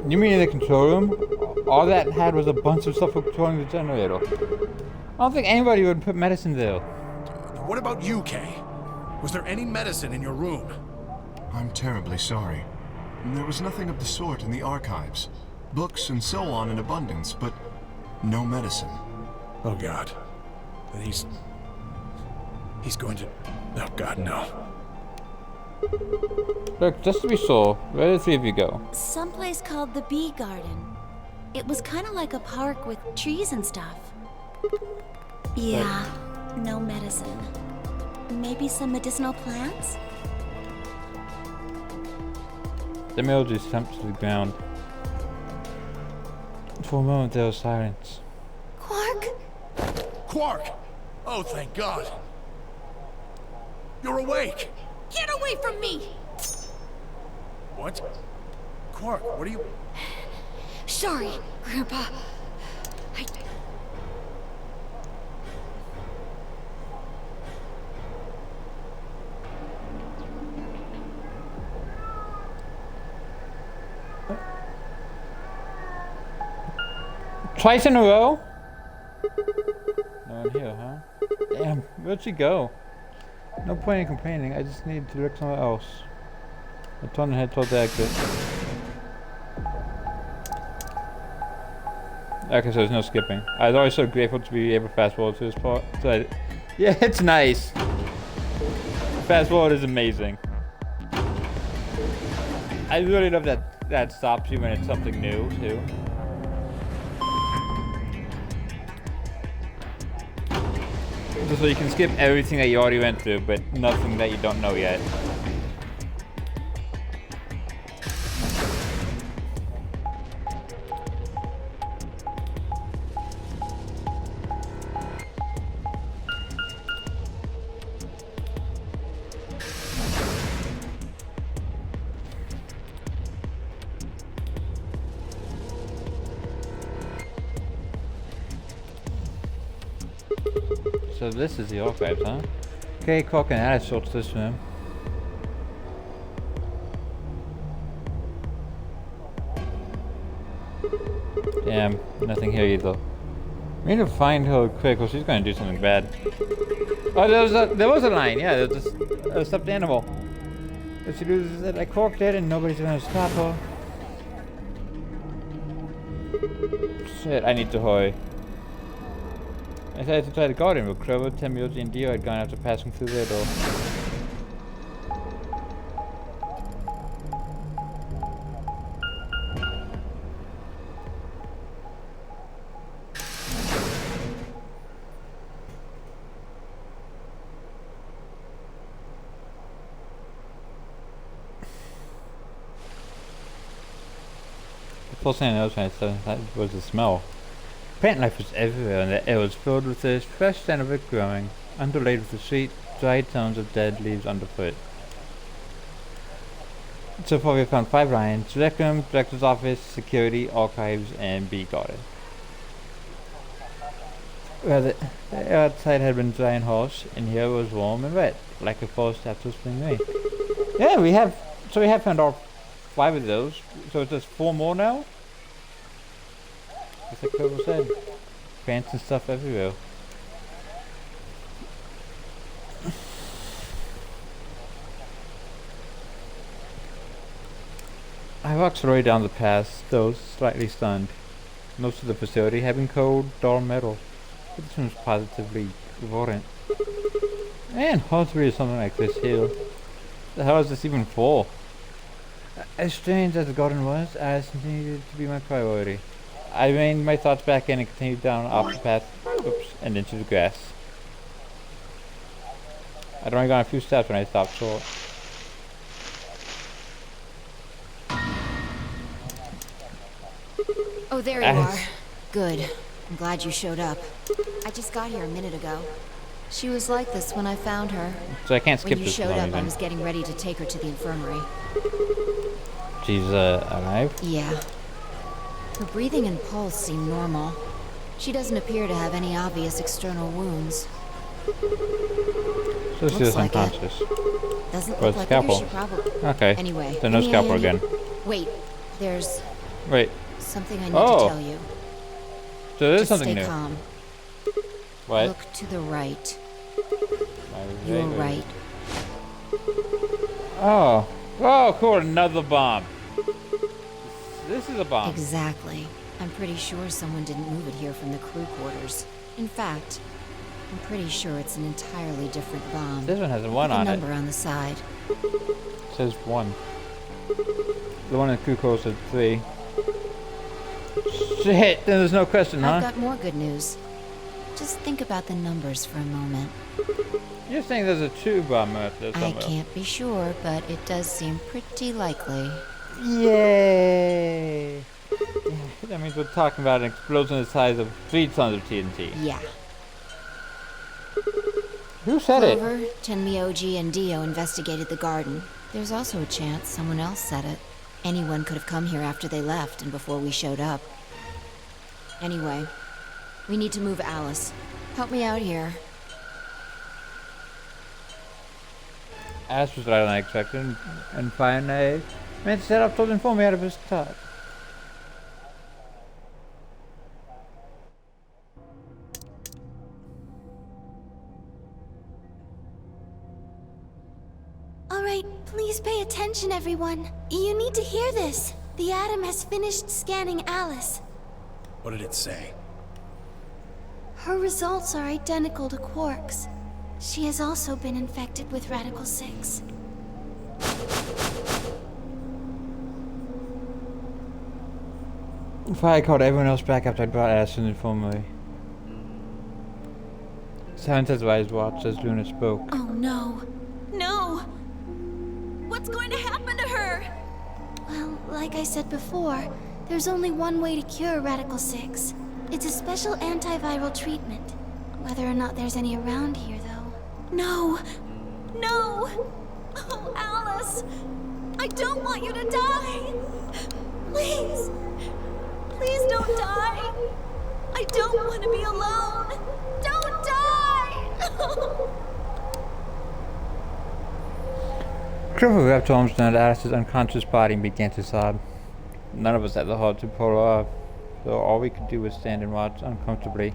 You mean in the control room? All that had was a bunch of stuff for controlling the generator. I don't think anybody would put medicine there. What about you, Kay? Was there any medicine in your room? I'm terribly sorry. There was nothing of the sort in the archives. Books and so on in abundance, but no medicine. Oh God. Then he's going to... Oh God, no. Look, just to be sure, where did the 3 of you go? Someplace called the Bee Garden. It was kind of like a park with trees and stuff. Yeah, no medicine. Maybe some medicinal plants? The melody slumped to the ground. For a moment there was silence. Quark? Quark! Oh, thank God. You're awake. Get away from me! What? Quark, what are you... Sorry, Grandpa. Twice in a row? No one here, huh? Damn, where'd she go? No point in complaining, I just need to look somewhere else. I turned and head toward the exit. Okay, so there's no skipping. I was always so grateful to be able to fast forward to this part. So yeah, it's nice. Fast forward is amazing. I really love that stops you when it's something new, too. So you can skip everything that you already went through, but nothing that you don't know yet. So this is the archives, huh? Okay, Cock and Alice sorts this room. Damn, nothing here either. We need to find her quick, or she's gonna do something bad. Oh, there was a line, yeah, there was a stuffed animal. If she loses it like Cork did, and nobody's gonna stop her. Shit, I need to hurry. I decided to try the garden, but Crow, Temioji, and Dio had gone after passing through their door. The first thing I noticed when I saw that was the smell. Plant life was everywhere, and the air was filled with this fresh scent of it growing, underlaid with the sweet, dry tones of dead leaves underfoot. So far we have found 5 Ryans: Rec Room, Director's Office, Security, Archives, and Bee Garden. Well, the air outside had been dry and harsh, and here was warm and wet, like a forest after spring rain. Yeah, we have found all 5 of those, so it's just 4 more now? Just like Cobra said, plants and stuff everywhere. I walked slowly down the path, still slightly stunned. Most of the facility had been cold, dull metal, but this one was positively verdant. Man, hard to read something like this here. The hell is this even for? As strange as the garden was, Alice needed to be my priority. I reined my thoughts back in and continued down off the path, and into the grass. I'd only gone a few steps when I stopped short. Oh, there you are. Good. I'm glad you showed up. I just got here a minute ago. She was like this when I found her. So I can't skip this When you showed up, I one. was getting ready to take her to the infirmary. She's alive? Yeah. Her breathing and pulse seem normal. She doesn't appear to have any obvious external wounds. So she was like unconscious. Doesn't Or look like scalpel. she probably... Okay. Anyway. So no give me a scalpel hand. again. Wait, there's Wait. something I need to tell you. So there's Just something stay new. calm. What? Look to the right. You You're right. Oh. Oh, cool. Another bomb. This is a bomb. Exactly. I'm pretty sure someone didn't move it here from the crew quarters. In fact, I'm pretty sure it's an entirely different bomb. This one has a 1 on it. Number on the side. It says 1. The one in the crew quarters said 3. Shit, then there's no question, I've huh? got more good news. Just think about the numbers for a moment. You're saying there's a 2 bomb out there I somewhere. can't be sure, but it does seem pretty likely. Yay! That means we're talking about an explosion the size of 3 tons of TNT. Yeah. Who said it? Clover, Tenmyoji, and Dio investigated the garden. There's also a chance someone else said it. Anyone could have come here after they left and before we showed up. Anyway, we need to move Alice. Help me out here. Ash was right on I expected, and finally, man set up told him for me out of his thought. All right, please pay attention, everyone. You need to hear this. The Atom has finished scanning Alice. What did it say? Her results are identical to Quark's. She has also been infected with Radical 6. If I called everyone else back after I brought Ash in the infirmary. Santa's wise watch as Luna spoke. Oh no. No! What's going to happen to her? Well, like I said before, there's only one way to cure Radical 6. It's a special antiviral treatment. Whether or not there's any around here, though. No! No! Oh, Alice! I don't want you to die! Please! Please don't die! I don't want to be alone! Don't die! Clover wrapped her arms around Alice's unconscious body and began to sob. None of us had the heart to pull her off, so all we could do was stand and watch uncomfortably.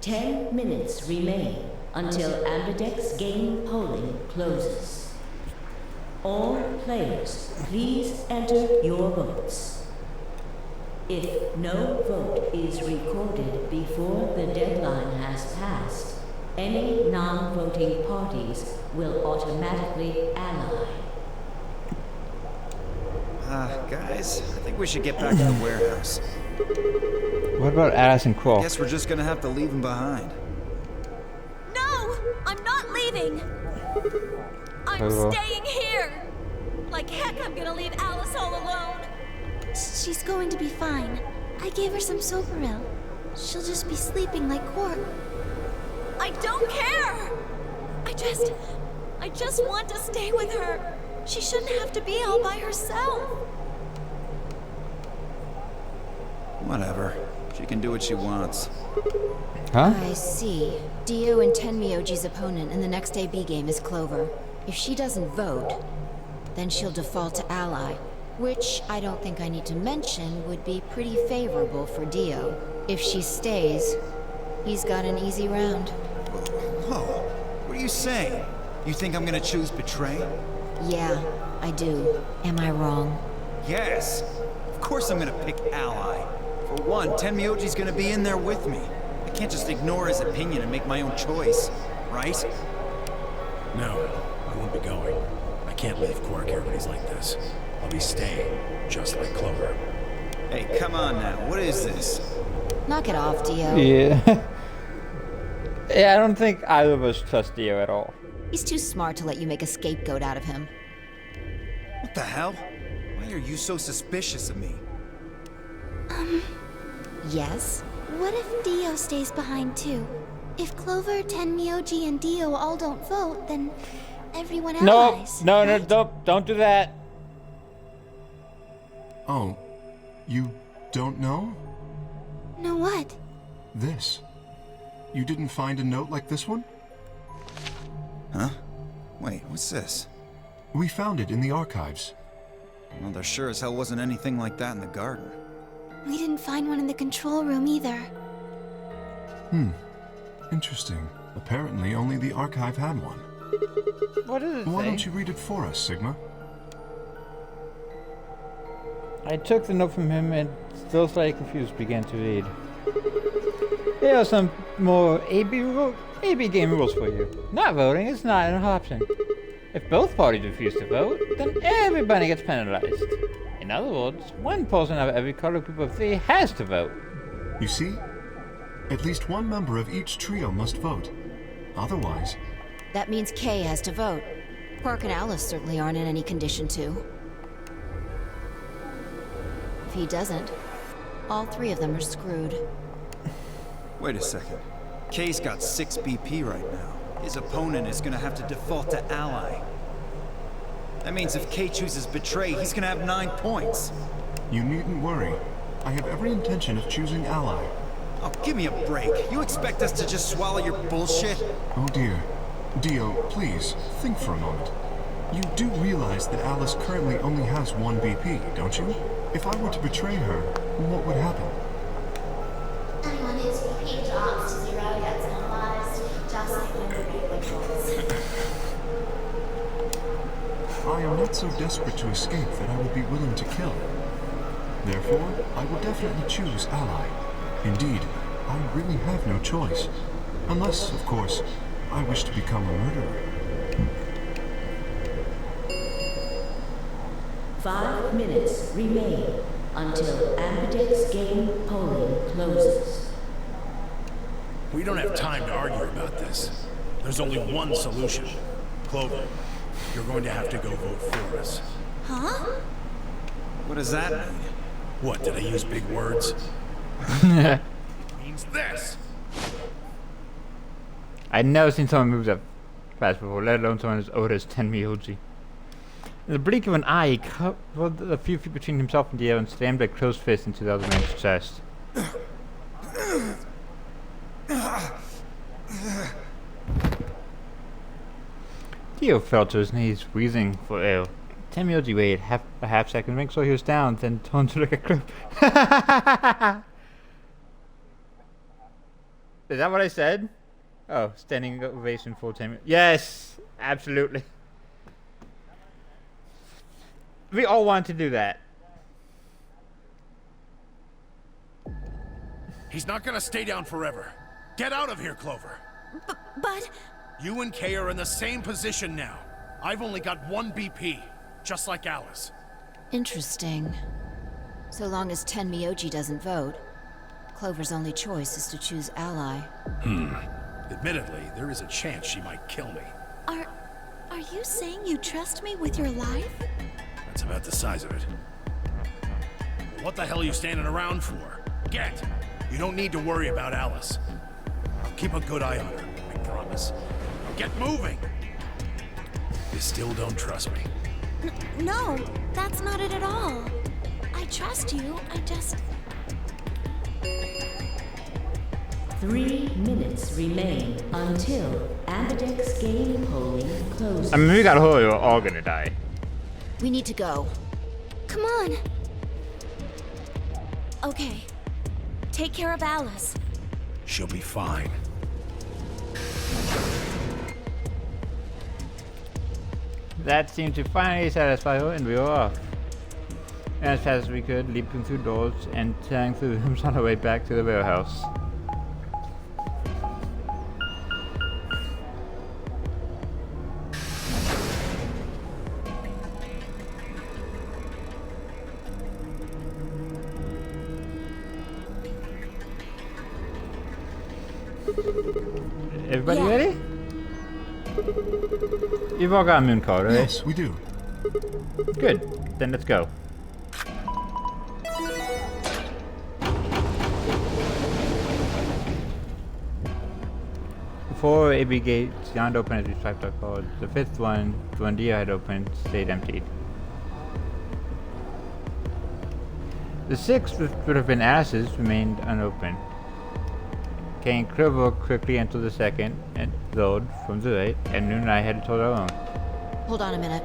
Ten minutes remain until Ambidex game polling closes. All players, please enter your votes. If no vote is recorded before the deadline has passed, any non-voting parties will automatically ally. Guys, I think we should get back to the warehouse. What about Alice and Quark? Guess we're just gonna have to leave them behind. No! I'm not leaving! I'm Hello. staying here! Like heck, I'm gonna leave Alice all alone! She's going to be fine. I gave her some Soparil. She'll just be sleeping like Quark. I don't care! I just want to stay with her. She shouldn't have to be all by herself. Whatever. She can do what she wants. Huh? I see. Dio and Tenmyoji's opponent in the next AB game is Clover. If she doesn't vote, then she'll default to ally, which I don't think I need to mention would be pretty favorable for Dio. If she stays, he's got an easy round. Whoa. What are you saying? You think I'm gonna choose Betray? Yeah, I do. Am I wrong? Yes. Of course I'm gonna pick Ally. For one, Tenmyoji's gonna be in there with me. I can't just ignore his opinion and make my own choice, right? No, I won't be going. I can't leave Quark here when he's like this. I'll be staying, just like Clover. Hey, come on now. What is this? Knock it off, Dio. Yeah. Yeah, I don't think either of us trust Dio at all. He's too smart to let you make a scapegoat out of him. What the hell? Why are you so suspicious of me? Yes? What if Dio stays behind too? If Clover, Tenmyoji, and Dio all don't vote, then everyone No, allies. no, right? don't do that. Oh, you don't know? No what? This. You didn't find a note like this one? Huh? Wait, what's this? We found it in the archives. Well, there sure as hell wasn't anything like that in the garden. We didn't find one in the control room either. Interesting. Apparently only the archive had one. What does it Why say? don't you read it for us, Sigma? I took the note from him and, still slightly confused, began to read. Here are some more AB game rules for you. Not voting is not an option. If both parties refuse to vote, then everybody gets penalized. In other words, one person out of every color group of 3 has to vote. You see? At least one member of each trio must vote. Otherwise, That means Kay has to vote. Quark and Alice certainly aren't in any condition to. If he doesn't, all 3 of them are screwed. Wait a second. Kay's got 6 BP right now. His opponent is gonna have to default to Ally. That means if Kay chooses Betray, he's gonna have 9 points. you needn't worry. I have every intention of choosing Ally. Oh, give me a break. You expect us to just swallow your bullshit? Oh dear. Dio, please, think for a moment. You do realize that Alice currently only has 1 BP, don't you? If I were to betray her, what would happen? Anyone whose BP drops to 0 gets penalized, just like when the big rolls. I am not so desperate to escape that I would be willing to kill. Therefore, I will definitely choose Ally. Indeed, I really have no choice. Unless, of course, I wish to become a murderer. 5 minutes remain. until Ambidex game polling closes. We don't have time to argue about this. There's only one solution. Clover, you're going to have to go vote for us. Huh? What does that mean? What, did I use big words? It means this. I'd never seen someone move that fast before, let alone someone as old as 10 Miyoji. In the blink of an eye, he covered a few feet between himself and Dio and slammed a closed fist into the other man's chest. Dio fell to his knees, wheezing for air. Temioji waited a half second to make sure he was down, then turned to look at Cliff. Is that what I said? Oh, standing ovation for Temioji. Yes, absolutely. We all want to do that. He's not gonna stay down forever. Get out of here, Clover. But... You and Kay are in the same position now. I've only got 1 BP, just like Alice. Interesting. So long as Ten Miyoji doesn't vote, Clover's only choice is to choose ally. Admittedly, there is a chance she might kill me. Are you saying you trust me with your life? That's about the size of it. What the hell are you standing around for? Get! You don't need to worry about Alice. I'll keep a good eye on her, I promise. Get moving! You still don't trust me. No, that's not it at all. I trust you, I just... 3 minutes remain until Ambidex game polling closes. I mean, we got Hurry, we're all gonna die. We need to go. Come on. Okay. Take care of Alice. She'll be fine. That seemed to finally satisfy her, and we were off. And as fast as we could, leaping through doors and tearing through rooms on our way back to the warehouse. Everybody ready? You've all got a moon card, right? Yes, we do. Good. Then let's go. Four AB gates yawned open as we swiped our cards. The fifth one, the one Dio had opened, stayed emptied. The sixth, which would have been Alice's, remained unopened. Kay and Clover quickly entered the second and third from the right, and Noon and I headed toward our own. Hold on a minute.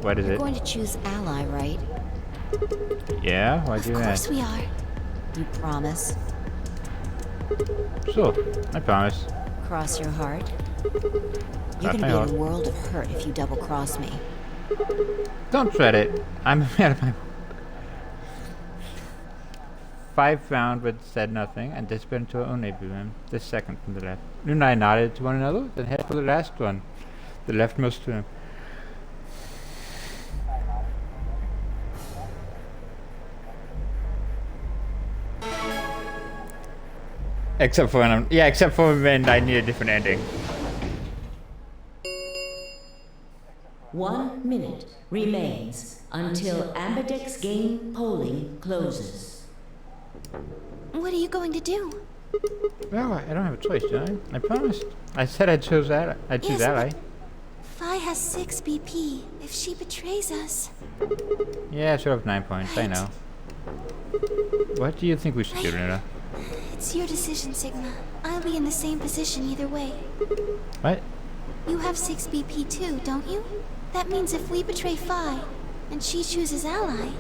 What is We're it? going to choose ally, right? Yeah? Why'd you Of course ask? we are. You promise? Sure, I promise. Cross your heart? You're Cross gonna my be heart. in a world of hurt if you double-cross me. Don't sweat it. I'm a man of my... 5 frowned but said nothing and disappeared into our own neighbor room, the second from the left. Noon and I nodded to one another, then headed for the last one, the leftmost room. Except for when except for when I need a different ending. 1 minute remains until Ambidex game polling closes. What are you going to do? Well, I don't have a choice, do I? I promised. I said I'd choose ally. I'd choose Yes, ally. Fi has 6 BP. If she betrays us... Yeah, sort of 9 points. I know. What do you think we should do, Luna? It's your decision, Sigma. I'll be in the same position either way. What? You have 6 BP too, don't you? That means if we betray Fi, and she chooses ally...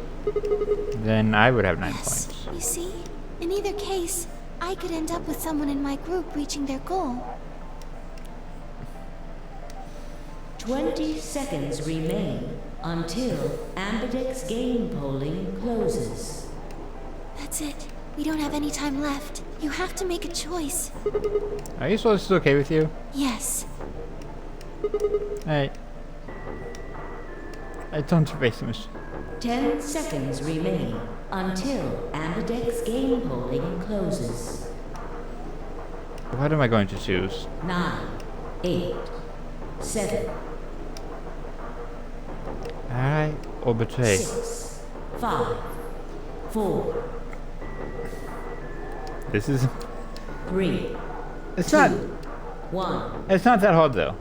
Then I would have 9 Yes, points. you see? In either case, I could end up with someone in my group reaching their goal. 20 seconds remain until Ambidex game polling closes. That's it. We don't have any time left. You have to make a choice. Are you sure this is okay with you? Yes. Alright. I don't erase the machine. 10 seconds remain until Ambidex game polling closes. What am I going to choose? 9, 8, 7, Alright, or betray? 6, 5, 4, This is... 3, It's 2, not... 1. It's not that hard though.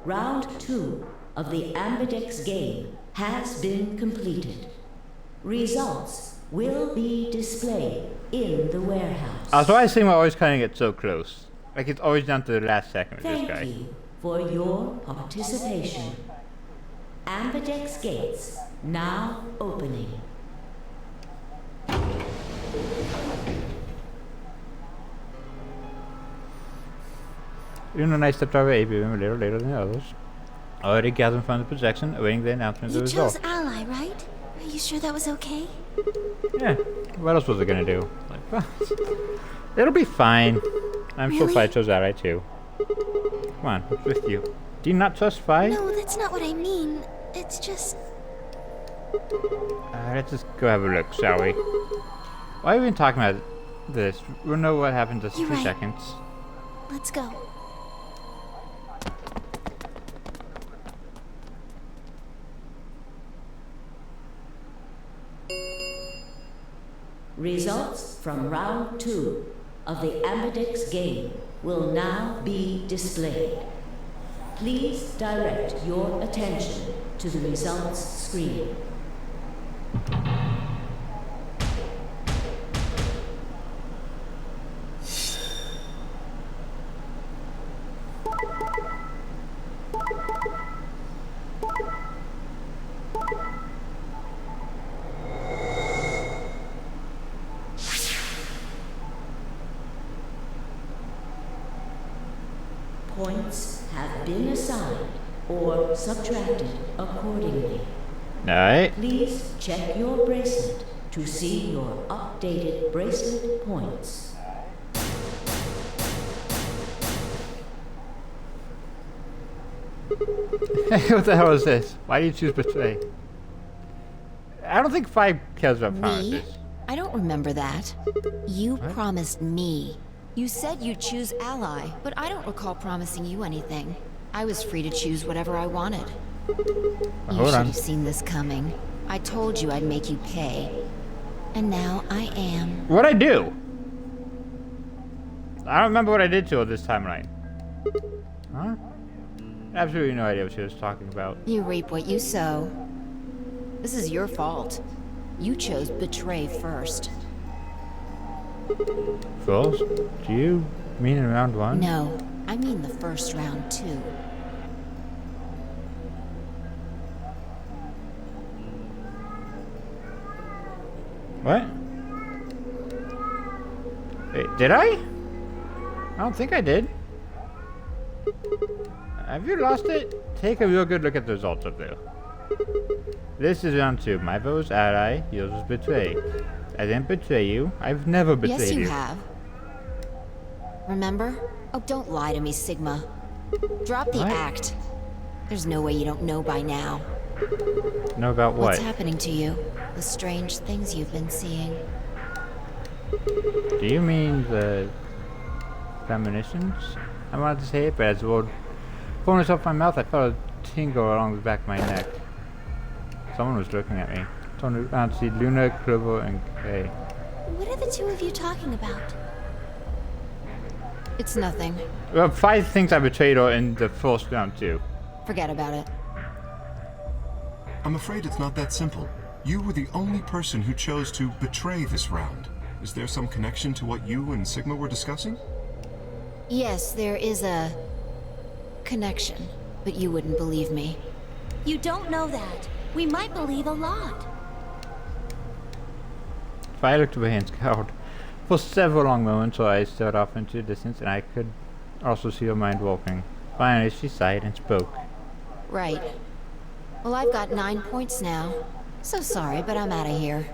Round 2 of the Ambidex game has been completed. Results will be displayed in the warehouse. Also, I think I always kind of get so close. Like it's always down to the last second with this guy. Thank you for your participation. Ambidex gates now opening. Even when I stepped out of AB room a little later than the others, already gathered from the projection, awaiting the announcement of You the result. chose Ally, right? Are you sure that was okay? Yeah, what else was I gonna do? Like, well, it'll be fine. I'm sure Really? Fi chose Ally too. Come on, what's with you? Do you not trust Fi? No, that's not what I mean. It's just... Let's just go have a look, shall we? Why are we even talking about this? We'll know what happened in just a You're few right. seconds. Let's go. Results from round 2 of the Ambidex game will now be displayed. Please direct your attention to the results screen. Points have been assigned or subtracted accordingly. Alright. Please check your bracelet to see your updated bracelet points. What the hell is this? Why do you choose betray? I don't think Fi cares about Me? promises. I don't remember that. You promised me. You said you'd choose Ally, but I don't recall promising you anything. I was free to choose whatever I wanted. You hold should on. have seen this coming. I told you I'd make you pay. And now I am. What'd I do? I don't remember what I did to her this time right. Huh? Absolutely no idea what she was talking about. You reap what you sow. This is your fault. You chose betray first. Fools? Do you mean in round 1? No, I mean the first round too. What? Wait, did I? I don't think I did. Have you lost it? Take a real good look at the results up there. This is round 2. My vote was Ally, yours was betray. I didn't betray you. I've never betrayed Yes, you. you have. Remember? Oh, don't lie to me, Sigma. Drop the What? act. There's no way you don't know by now. Know about what? What's happening to you? The strange things you've been seeing. Do you mean the premonitions? I wanted to say it, but as the word formed off my mouth, I felt a tingle along the back of my neck. Someone was looking at me. Turned around to see Luna, Clover, and Kay. What are the two of you talking about? It's nothing. Well, 5 things I betrayed her in the first round too. Forget about it. I'm afraid it's not that simple. You were the only person who chose to betray this round. Is there some connection to what you and Sigma were discussing? Yes, there is a connection, but you wouldn't believe me. You don't know that. We might believe a lot. I looked away and scowled. For several long moments, her eyes stared off into the distance, and I could also see her mind walking. Finally, she sighed and spoke. Right. Well, I've got 9 points now. So sorry, but I'm out of here.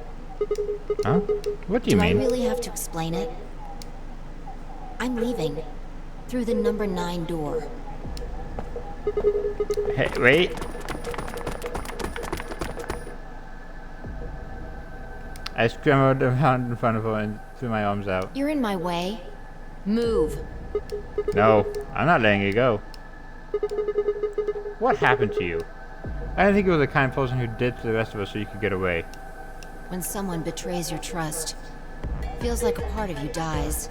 Huh? What do you I mean? really have to explain it? I'm leaving. through the number 9 door. Hey, wait. I scrambled around in front of her and threw my arms out. You're in my way. Move. No, I'm not letting you go. What happened to you? I didn't think you were the kind of person who did to the rest of us so you could get away. When someone betrays your trust, feels like a part of you dies.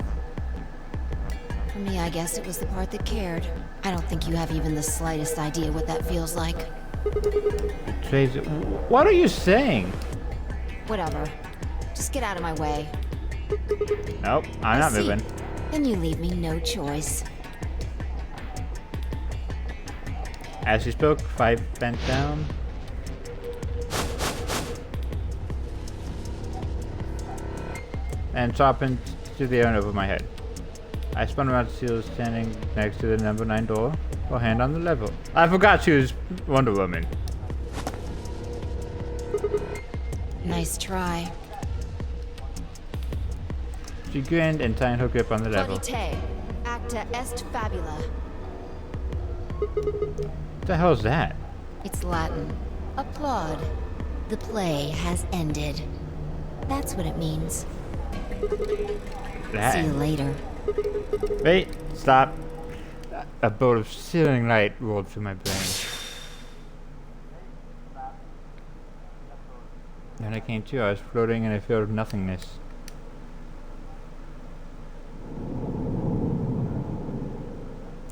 For me, I guess it was the part that cared. I don't think you have even the slightest idea what that feels like. Betrays it. What are you saying? Whatever. Just get out of my way. Nope, I'm not moving. Then you leave me no choice. As she spoke, 5 bent down. And sharpened to the air over my head. I spun around to see her standing next to the number 9 door, her hand on the lever. I forgot she was Wonder Woman. Nice try. She grinned and tightened her grip on the lever. Te, acta est fabula. What the hell is that? It's Latin. Applaud. The play has ended. That's what it means. See you later. Wait, stop. A bolt of searing light rolled through my brain. When I came to, I was floating in a field of nothingness.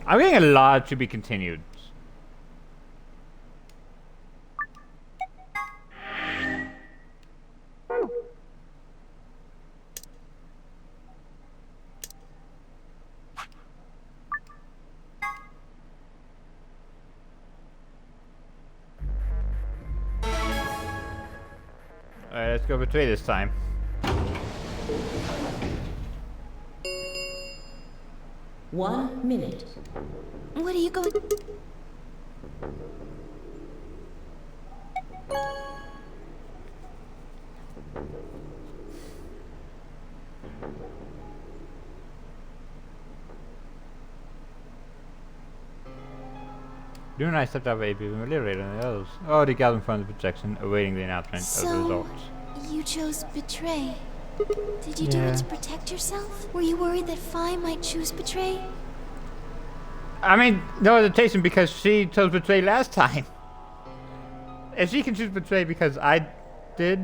I'm getting a lot to be continued. Alright, let's go betray this time. One minute. What are you going... Dune and I stepped out of AB and literally on the others. Already gathered in front of the projection, awaiting the announcement of the results. You chose betray. Did you do it to protect yourself? Were you worried that Phi might choose betray? I mean, no hesitation because she chose betray last time. If she can choose betray because I did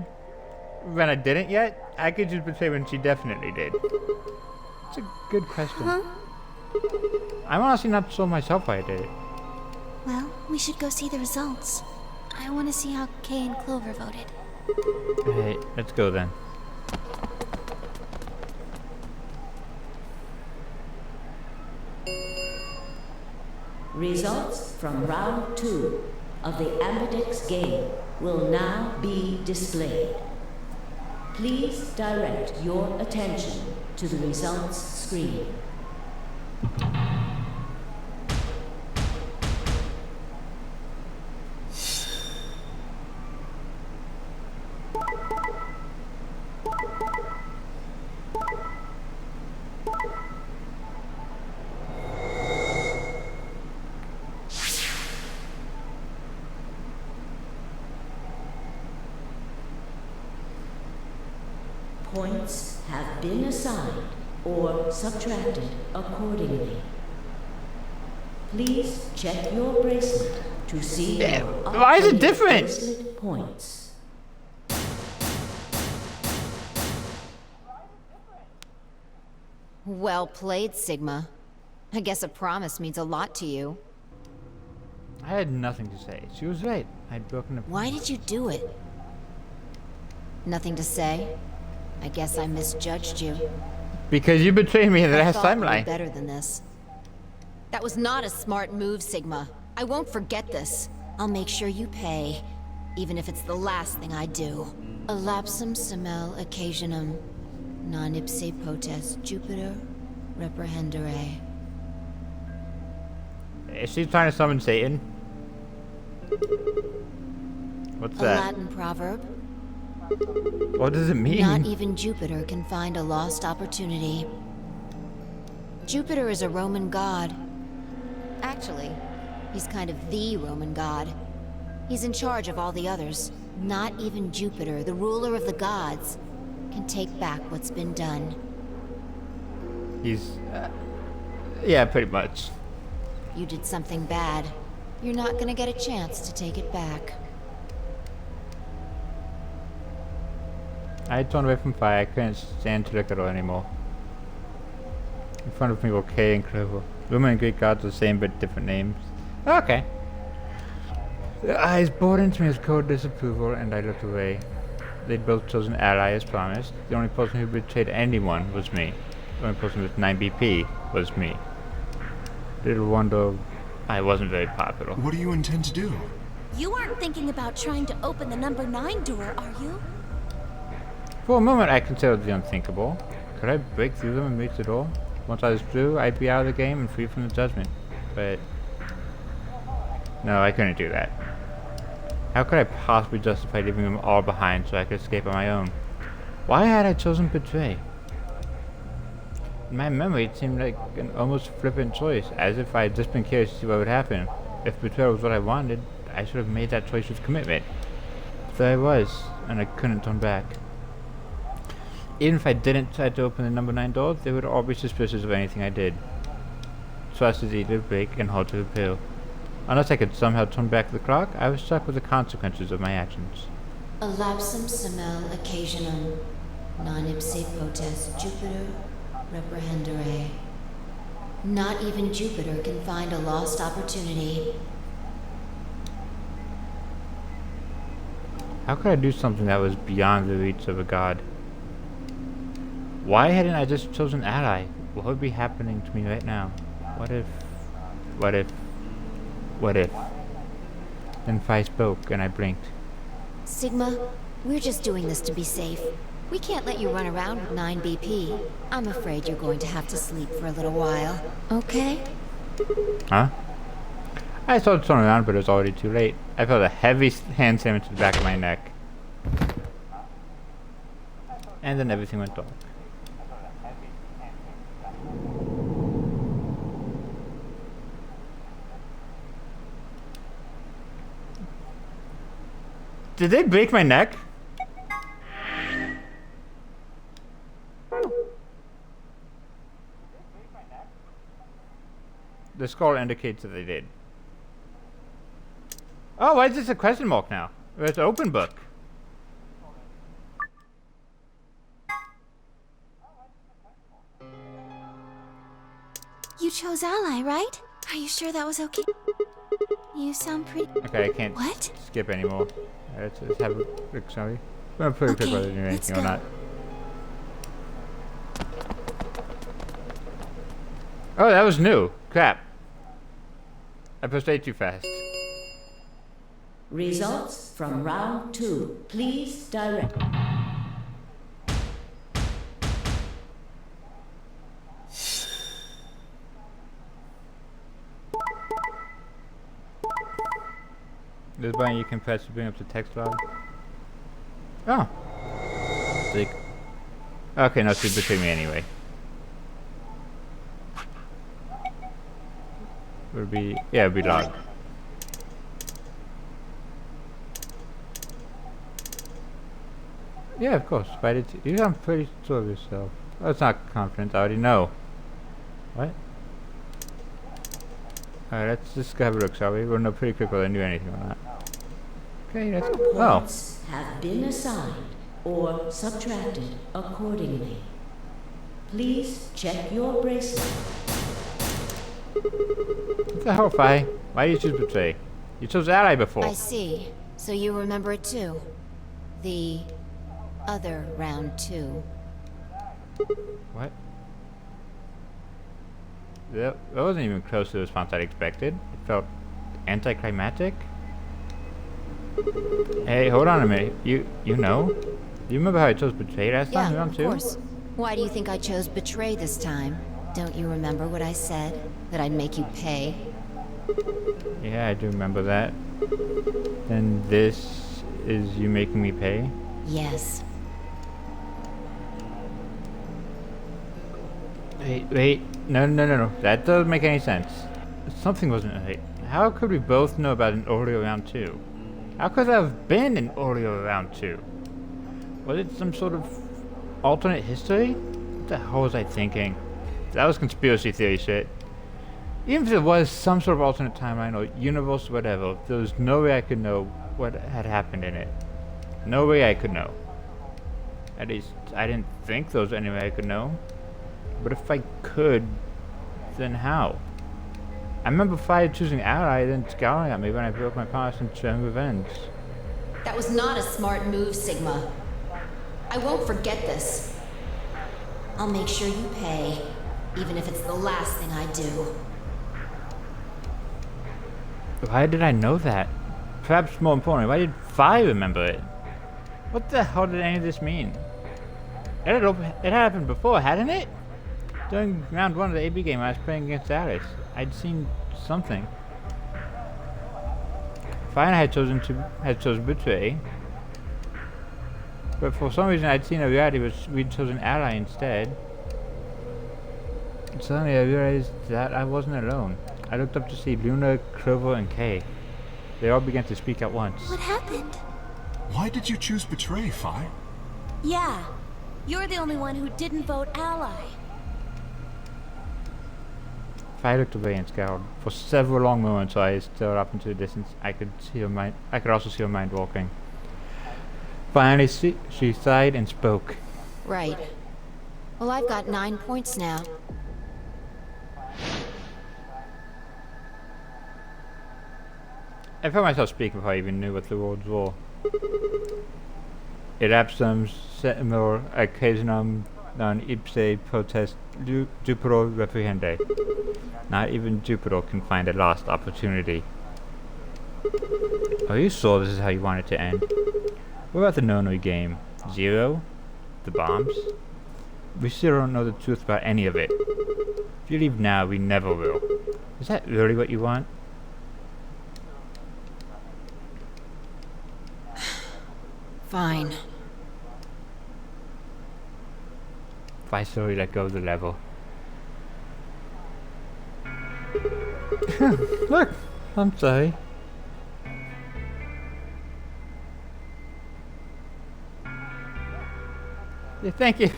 when I didn't yet, I could choose betray when she definitely did. It's a good question. Huh? I'm honestly not sure myself why I did it. Well, we should go see the results. I want to see how Kay and Clover voted. Alright, let's go then. Results from round 2 of the Ambidextr's game will now be displayed. Please direct your attention to the results screen. Points have been assigned or subtracted accordingly. Please check your bracelet to see your why is it different? bracelet points. Well played, Sigma. I guess a promise means a lot to you. I had nothing to say. She was right. I'd broken a... Why did you do it? Nothing to say? I guess I misjudged you. Because you betrayed me in the last I thought you were timeline. better than this. That was not a smart move, Sigma. I won't forget this. I'll make sure you pay, even if it's the last thing I do. Elapsum semel occasionum, non ipse potest Jupiter reprehendere. Is she trying to summon Satan? What's A that? Latin proverb. What does it mean? Not even Jupiter can find a lost opportunity. Jupiter is a Roman god. Actually, he's kind of the Roman god. He's in charge of all the others. Not even Jupiter, the ruler of the gods, can take back what's been done. He's... yeah, pretty much. You did something bad. You're not gonna get a chance to take it back. I turned away from fire. I couldn't stand to look at it anymore. In front of me were K and Clover. Roman and Greek gods are the same but different names. Okay. Their eyes bored into me with cold disapproval, and I looked away. They'd both chosen ally as promised. The only person who betrayed anyone was me. The only person with 9 BP was me. Little wonder I wasn't very popular. What do you intend to do? You aren't thinking about trying to open the number 9 door, are you? For a moment I considered the unthinkable. Could I break through them and reach the door? Once I was through, I'd be out of the game and free from the judgment. But... no, I couldn't do that. How could I possibly justify leaving them all behind so I could escape on my own? Why had I chosen Betray? In my memory, it seemed like an almost flippant choice, as if I had just been curious to see what would happen. If betrayal was what I wanted, I should have made that choice with commitment. But there I was, and I couldn't turn back. Even if I didn't try to open the number 9 door, they would all be suspicious of anything I did. Trust is easy to break and hard to repair. Unless I could somehow turn back the clock, I was stuck with the consequences of my actions. A lapsum semel occasionum, non ipse potest Jupiter reprehendere. Not even Jupiter can find a lost opportunity. How could I do something that was beyond the reach of a god? Why hadn't I just chosen ally? What would be happening to me right now? What if... Then Phi spoke, and I blinked. Sigma, we're just doing this to be safe. We can't let you run around with 9 BP. I'm afraid you're going to have to sleep for a little while. Okay? Huh? I started to turn around, but it was already too late. I felt a heavy hand slam to the back of my neck. And then everything went dark. Did they break my neck? The skull indicates that they did. Oh, why is this a question mark now? It's an open book. You chose ally, right? Are you sure that was okay? You sound pretty... Okay, I can't What? skip anymore. Let's have a look, shall we? I'm gonna put a quick whether doing anything or not. Oh, that was new. Crap. I pressed A too fast. Results from round 2. Please direct. There's a button you can press to bring up the text log. Oh. Sick. Okay, no, she's between me anyway. It would be, yeah, it would be logged. Yeah, of course. But you sound pretty sure of yourself. That's not confident. I already know. What? Alright, let's just have a look, shall we? We'll know pretty quick whether I knew anything or not. Okay, that's... oh. Points have been assigned or subtracted accordingly. Please check your bracelet. What the hell, Phi? Why did you choose Betray? You chose Ally before. I see. So you remember it too. The other round 2. What? That wasn't even close to the response I'd expected. It felt anticlimactic. Hey, hold on a minute. You know? You remember how I chose Betray last time? Yeah, Round of 2? course. Why do you think I chose Betray this time? Don't you remember what I said? That I'd make you pay? Yeah, I do remember that. Then this is you making me pay? Yes. Wait. No. That doesn't make any sense. Something wasn't right. How could we both know about an Oreo round 2? How could there have been an Oreo round 2? Was it some sort of alternate history? What the hell was I thinking? That was conspiracy theory shit. Even if it was some sort of alternate timeline or universe or whatever, there was no way I could know what had happened in it. No way I could know. At least, I didn't think there was any way I could know. But if I could, then how? I remember Fire choosing Ally, then scowling at me when I broke my promise and showing revenge. That was not a smart move, Sigma. I won't forget this. I'll make sure you pay, even if it's the last thing I do. Why did I know that? Perhaps more importantly, why did Fire remember it? What the hell did any of this mean? It happened before, hadn't it? During round 1 of the AB game, I was playing against Alice. I'd seen something. Fire had chosen Betray, but for some reason I'd seen a reality which we'd chosen Ally instead. And suddenly I realized that I wasn't alone. I looked up to see Luna, Clover, and Kay. They all began to speak at once. What happened? Why did you choose Betray, Fi? Yeah, you're the only one who didn't vote ally. Fire looked away and scowled. For several long moments, her eyes stared up into the distance. I could also see her mind walking. Finally, she sighed and spoke. Right. Well, I've got 9 points now. I felt myself speaking before I even knew what the words were. Erapsum semel occasionum non ipse potest Jupiter reprehende. Not even Jupiter can find a lost opportunity. Are you sure this is how you want it to end? What about the Nonary game? Zero? The bombs? We still don't know the truth about any of it. If you leave now, we never will. Is that really what you want? Fine. If I slowly let go of the level. Look! I'm sorry. Yeah, thank you.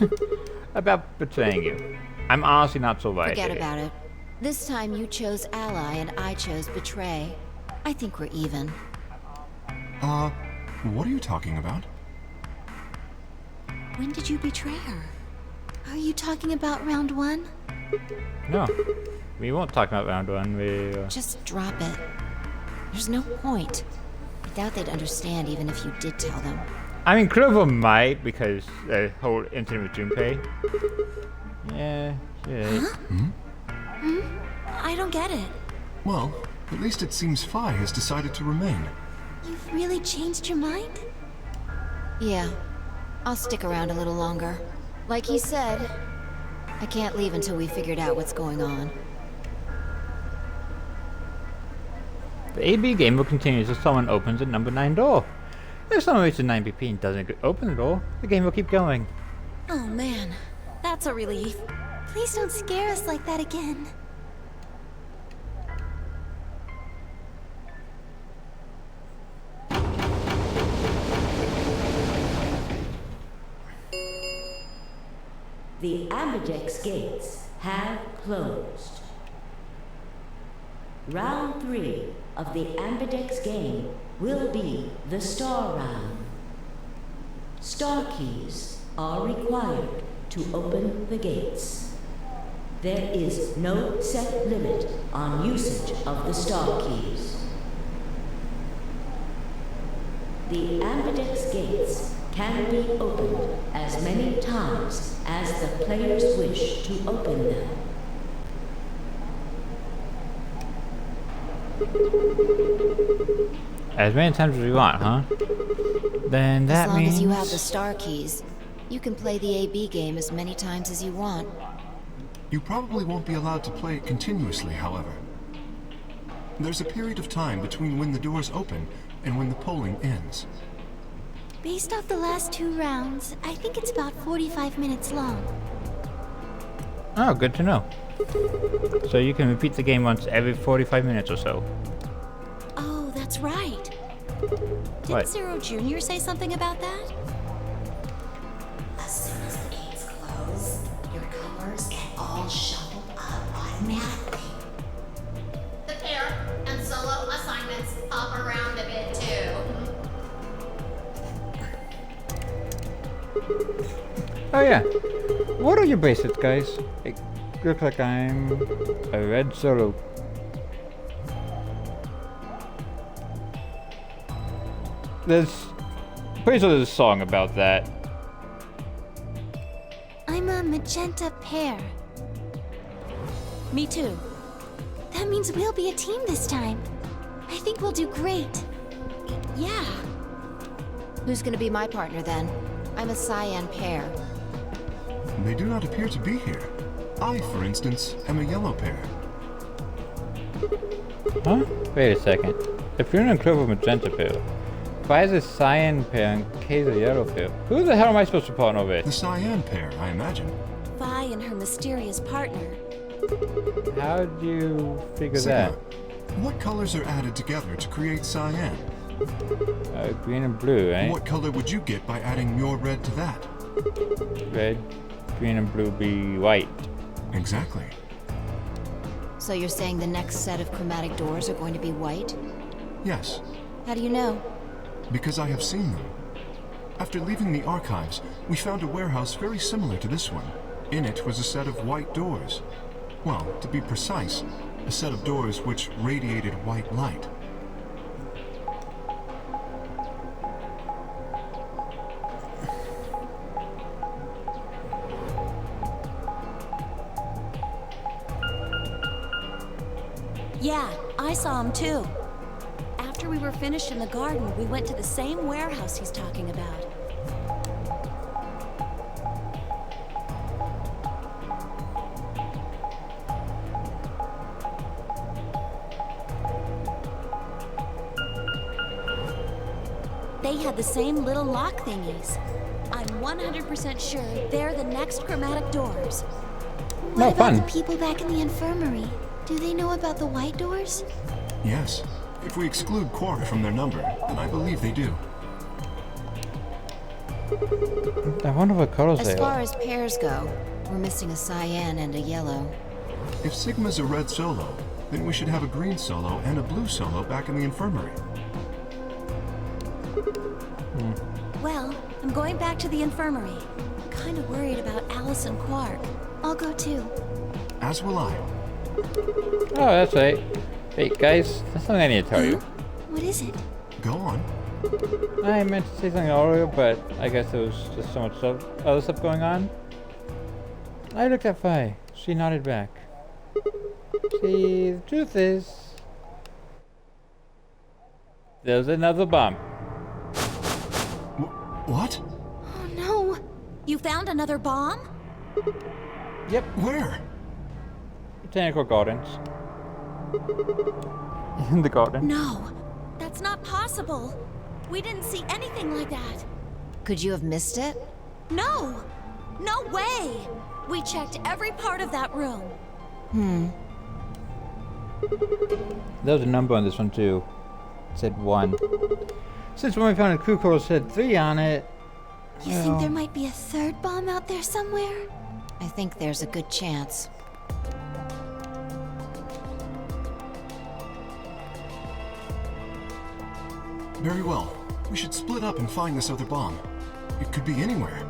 About betraying you. I'm honestly not so right. Forget about it. This time you chose Ally and I chose Betray. I think we're even. What are you talking about? When did you betray her? Are you talking about round 1? No. We won't talk about round 1. Just drop it. There's no point. I doubt they'd understand even if you did tell them. I mean, Clover might, because the whole incident with Junpei. Yeah, shit. Huh? I don't get it. Well, at least it seems Fi has decided to remain. You've really changed your mind? Yeah. I'll stick around a little longer. Like he said, I can't leave until we figured out what's going on. The AB game will continue until someone opens the number 9 door. If someone reaches 9 BP and doesn't open the door, the game will keep going. Oh man, that's a relief. Please don't scare us like that again. The Ambidex gates have closed. Round 3 of the Ambidex game will be the Star Round. Star keys are required to open the gates. There is no set limit on usage of the Star keys. The Ambidex gates can be opened as many times as the players wish to open them. As many times as we want, huh? Then that means... As long means... as you have the star keys, you can play the AB game as many times as you want. You probably won't be allowed to play it continuously, however. There's a period of time between when the doors open and when the polling ends. Based off the last 2 rounds, I think it's about 45 minutes long. Oh, good to know. So you can repeat the game once every 45 minutes or so. Oh, that's right. Didn't What? Zero Jr. say something about that? As soon as the gates close, your colors get all shuffled up automatically. The pair and solo assignments hop around a bit too. Oh yeah. What are your bracelets, guys? It looks like I'm a red solo. There's pretty sure there's a song about that. I'm a magenta pear. Me too. That means we'll be a team this time. I think we'll do great. Yeah. Who's gonna be my partner then? I'm a cyan pear. They do not appear to be here. I, for instance, am a yellow pair. Huh? Wait a second. If you're in a clover magenta pair, why is a cyan pair and Kay's a yellow pair? Who the hell am I supposed to partner with? The cyan pair, I imagine. Vi and her mysterious partner. How do you figure Sigma, that? what colors are added together to create cyan? Green and blue, right? What color would you get by adding your red to that? Red, green, and blue be white. Exactly. So you're saying the next set of chromatic doors are going to be white? Yes, How do you know? because I have seen them. After leaving the archives, we found a warehouse very similar to this one. In it was a set of white doors. Well, to be precise, a set of doors which radiated white light. Yeah, I saw him too. After we were finished in the garden, we went to the same warehouse he's talking about. They had the same little lock thingies. I'm 100% sure they're the next chromatic doors. What No, about fun. the people back in the infirmary? Do they know about the white doors? Yes, if we exclude Quark from their number, then I believe they do. I wonder what colors As they far are. as pairs go, we're missing a cyan and a yellow. If Sigma's a red solo, then we should have a green solo and a blue solo back in the infirmary. Well, I'm going back to the infirmary. Kind of worried about Alice and Quark. I'll go too. As will I. Oh, that's right. Hey, guys, there's something I need to tell you. What is it? Go on. I meant to say something earlier, but I guess there was just so much other stuff going on. I looked at Vi. She nodded back. See, the truth is, there's another bomb. What? Oh no! You found another bomb? Yep, Where? Botanical Gardens. In the garden. No, that's not possible. We didn't see anything like that. Could you have missed it? No! No way! We checked every part of that room. There was a number on this one too. It said 1. Since when we found a crew code it said 3 on it. You think there might be a third bomb out there somewhere? I think there's a good chance. Very well. We should split up and find this other bomb. It could be anywhere.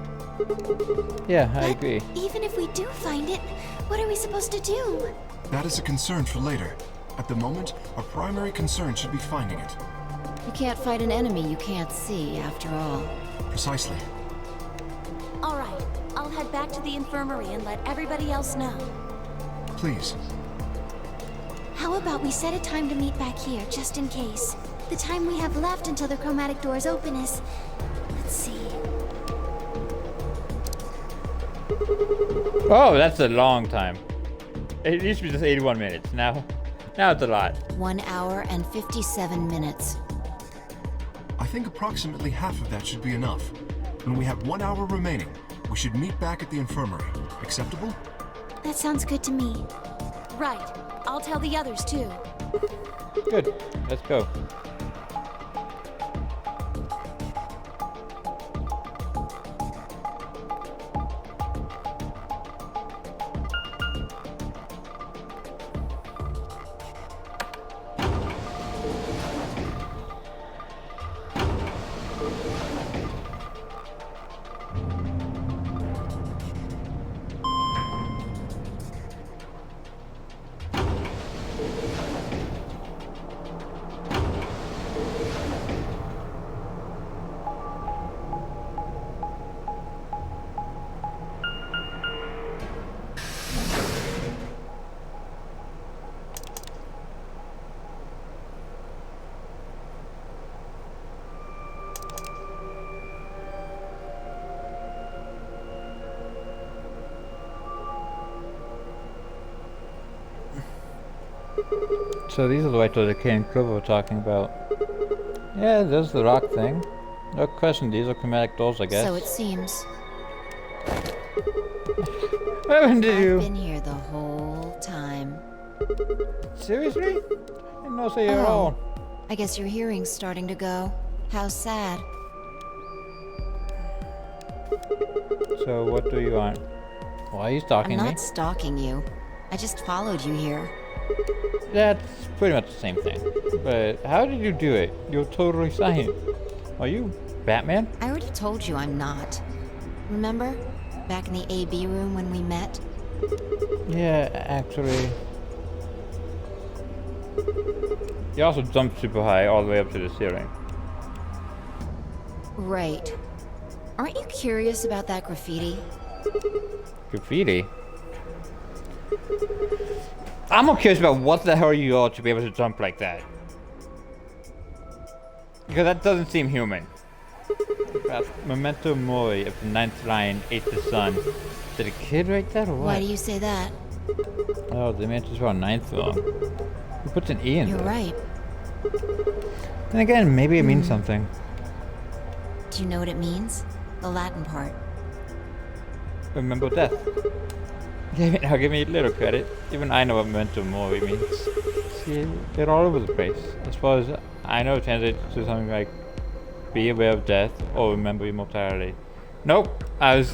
Yeah, I But agree. even if we do find it, what are we supposed to do? That is a concern for later. At the moment, our primary concern should be finding it. You can't fight an enemy you can't see, after all. Precisely. All right, I'll head back to the infirmary and let everybody else know. Please. How about we set a time to meet back here, just in case? The time we have left until the chromatic doors open is... Let's see... Oh, that's a long time. It used to be just 81 minutes. Now it's a lot. 1 hour and 57 minutes. I think approximately half of that should be enough. When we have 1 hour remaining, we should meet back at the infirmary. Acceptable? That sounds good to me. Right. I'll tell the others too. Good. Let's go. So these are the white that Kane and Clover were talking about. Yeah, there's the rock thing. No question, these are chromatic doors, I guess. So it seems. Haven't you? I've been here the whole time. Seriously? I didn't know so at all. I guess your hearing's starting to go. How sad. So what do you want? Why are you stalking I'm me? not stalking you. I just followed you here. That's pretty much the same thing. But how did you do it? You're totally silent. Are you Batman? I already told you I'm not. Remember? Back in the AB room when we met? Yeah, actually. You also jumped super high all the way up to the ceiling. Right. Aren't you curious about that graffiti? Graffiti? I'm more curious about what the hell you are to be able to jump like that. Because that doesn't seem human. Memento Mori of the ninth line ate the sun. Did a kid write that or what? Why do you say that? Oh, the man's wrong ninth wrong. Who puts an E in You're there? right. Then again, maybe it means something. Do you know what it means? The Latin part. Remember death. Now give me a little credit. Even I know what memento mori means. See, they're all over the place. As far as I know, it translates to something like be aware of death or remember immortality. Nope, I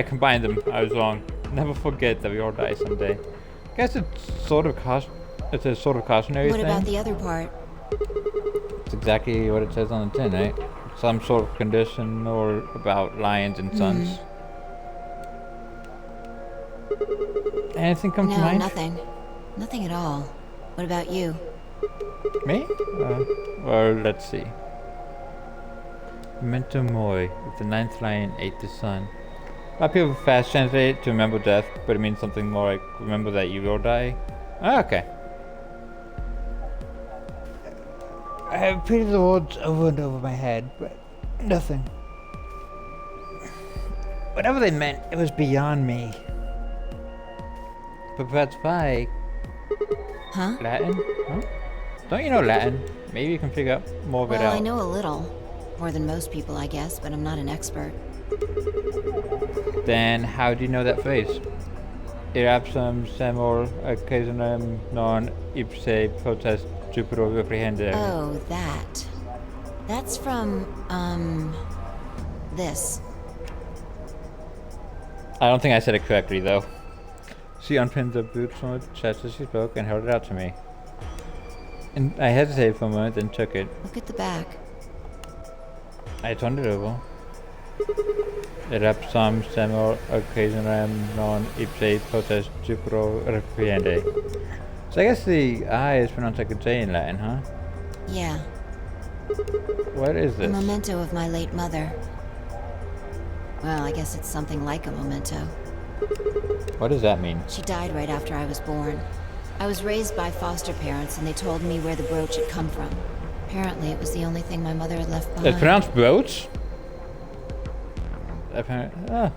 combined them. I was wrong. Never forget that we all die someday. I guess it's sort of it's a sort of cautionary What thing. about the other part? It's exactly what it says on the tin, right? Some sort of condition or about lions and suns. Anything come to mind? No, nothing. Nothing at all. What about you? Me? Well, let's see. Memento mori, if the ninth lion ate the sun. A lot of people fast translate it to remember death, but it means something more like remember that you will die. Ah, okay. I have repeated the words over and over in my head, but nothing. Whatever they meant, it was beyond me. But that's why. Huh? Latin? Huh? Don't you know Latin? Maybe you can figure out more of it out. Well, I know a little. More than most people, I guess, but I'm not an expert. Then how do you know that phrase? Irapsum semor occasionum non ipse potest Jupiter reprehendere. Oh, that. That's from, this. I don't think I said it correctly, though. She unpinned the boots from the chest as she spoke and held it out to me. And I hesitated for a moment, then took it. Look at the back. I turned it over. Irapsum semor occasionum non ipse potest Jupiter reprehendere. So I guess the I is pronounced like a J in Latin, huh? Yeah. What is A this? memento of my late mother. Well, I guess it's something like a memento. What does that mean? She died right after I was born. I was raised by foster parents, and they told me where the brooch had come from. Apparently, it was the only thing my mother had left behind. It's pronounced brooch? Apparently.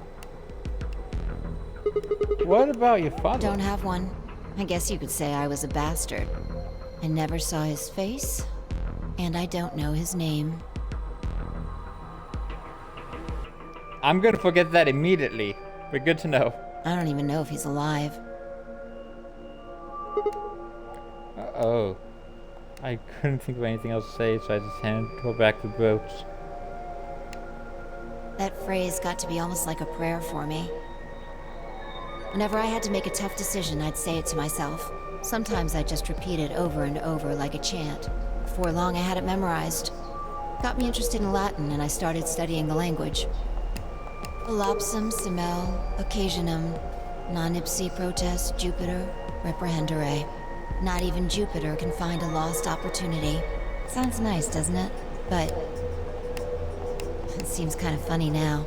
What about your father? Don't have one. I guess you could say I was a bastard. I never saw his face, and I don't know his name. I'm gonna forget that immediately, but good to know. I don't even know if he's alive. Oh. I couldn't think of anything else to say, so I just handed her back the boats. That phrase got to be almost like a prayer for me. Whenever I had to make a tough decision, I'd say it to myself. Sometimes I'd just repeat it over and over like a chant. Before long, I had it memorized. Got me interested in Latin, and I started studying the language. Volapsum semel occasionum non ipsi protest Jupiter reprehendere. Not even Jupiter can find a lost opportunity. Sounds nice, doesn't it? But it seems kind of funny now.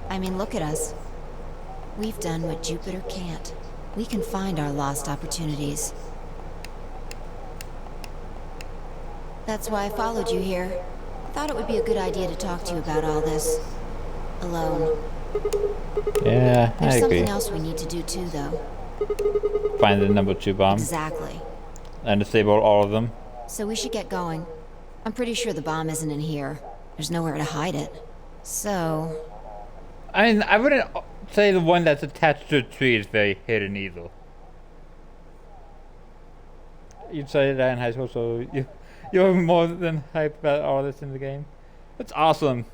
I mean, look at us. We've done what Jupiter can't. We can find our lost opportunities. That's why I followed you here. Thought it would be a good idea to talk to you about all this. Alone. Yeah, I There's agree. something else we need to do too, though. Find the number 2 bomb. Exactly. And disable all of them. So we should get going. I'm pretty sure the bomb isn't in here. There's nowhere to hide it. So... I mean, I wouldn't say the one that's attached to a tree is very hidden either. You'd say that in high school, so you're more than hyped about all this in the game. That's awesome.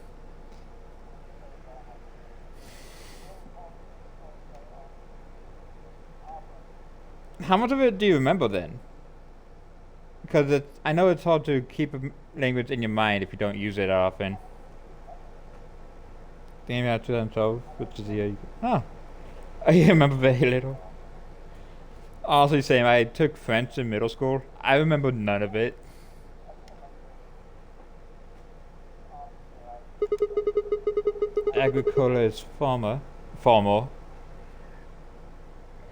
How much of it do you remember then? Because I know it's hard to keep a language in your mind if you don't use it often. Game out 2012, which is the year. Oh, I remember very little. Honestly, same. I took French in middle school. I remember none of it. Agricola is farmer.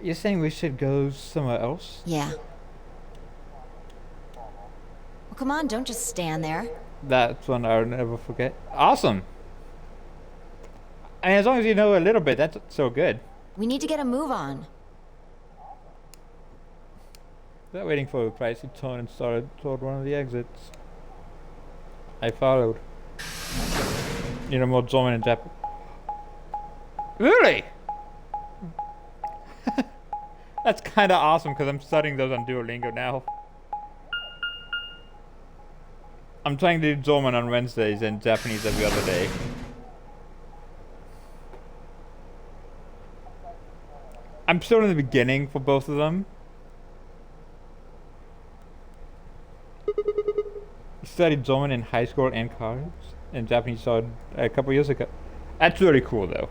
You're saying we should go somewhere else? Yeah. Well, come on, don't just stand there. That's one I'll never forget. Awesome! I mean, as long as you know a little bit, that's so good. We need to get a move on. Without waiting for a price, he turned and started toward one of the exits. I followed. You know, more German and Japanese. Really? That's kind of awesome because I'm studying those on Duolingo now. I'm trying to do German on Wednesdays and Japanese every other day. I'm still in the beginning for both of them. I studied German in high school and college, and Japanese started a couple years ago. That's really cool though.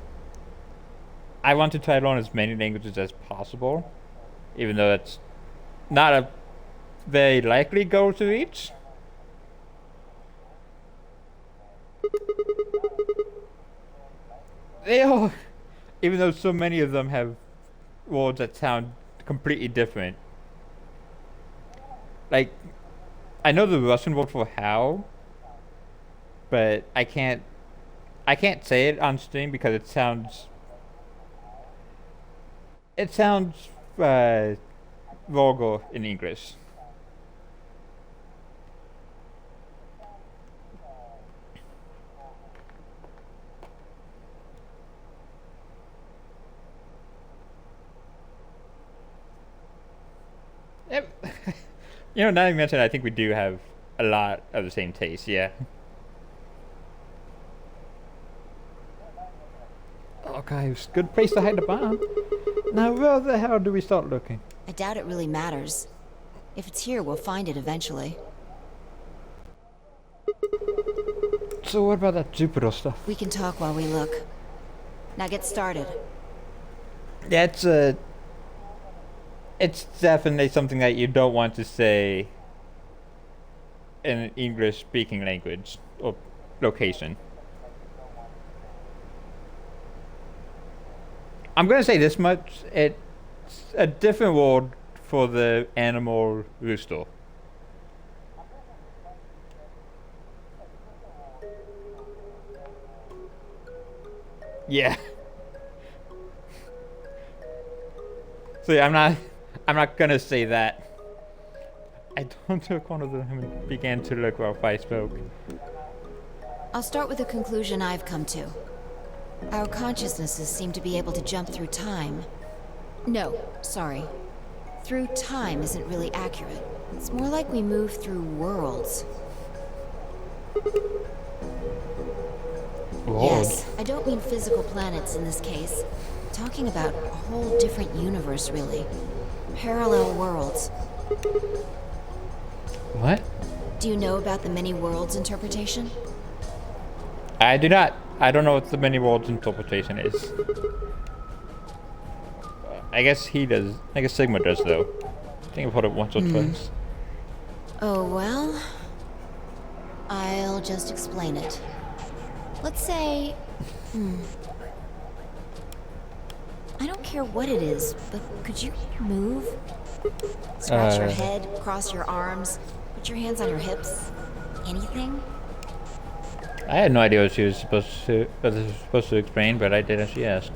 I want to try to learn as many languages as possible, even though that's not a very likely goal to reach. They all, even though so many of them have words that sound completely different. Like, I know the Russian word for how, but I can't say it on stream because it sounds vulgar in English. You know, now you mentioned, I think we do have a lot of the same taste, yeah. Oh, guys, good place to hide the bomb. Now, where the hell do we start looking? I doubt it really matters. If it's here, we'll find it eventually. So what about that Jupiter stuff? We can talk while we look. Now get started. That's it's definitely something that you don't want to say in an English-speaking language or location. I'm gonna say this much: it's a different word for the animal rooster. Yeah. So yeah, I'm not gonna say that. I don't took one of them and began to look while I spoke. I'll start with a conclusion I've come to. Our consciousnesses seem to be able to jump through time. No, sorry. through time isn't really accurate. It's more like we move through worlds. Yes, I don't mean physical planets in this case. I'm talking about a whole different universe, really. Parallel worlds. What? Do you know about the many worlds interpretation? I do not. I don't know what the many worlds interpretation is. I guess he does. I guess Sigma does, though. I think I've heard it once or twice. Oh, well. I'll just explain it. Let's say... I don't care what it is, but could you move? Scratch your head, cross your arms, put your hands on your hips. Anything? I had no idea what she was supposed to explain, but I did as she asked.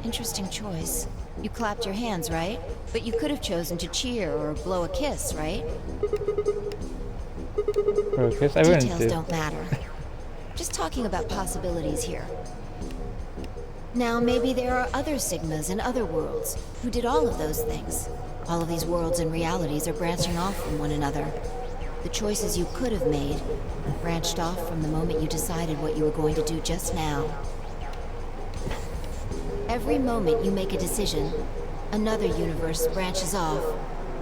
Interesting choice. You clapped your hands, right? But you could have chosen to cheer or blow a kiss, right? Blow a kiss? I wouldn't Details do. don't matter. Just talking about possibilities here. Now, maybe there are other Sigmas in other worlds who did all of those things. All of these worlds and realities are branching off from one another. The choices you could have made branched off from the moment you decided what you were going to do just now. Every moment you make a decision, another universe branches off,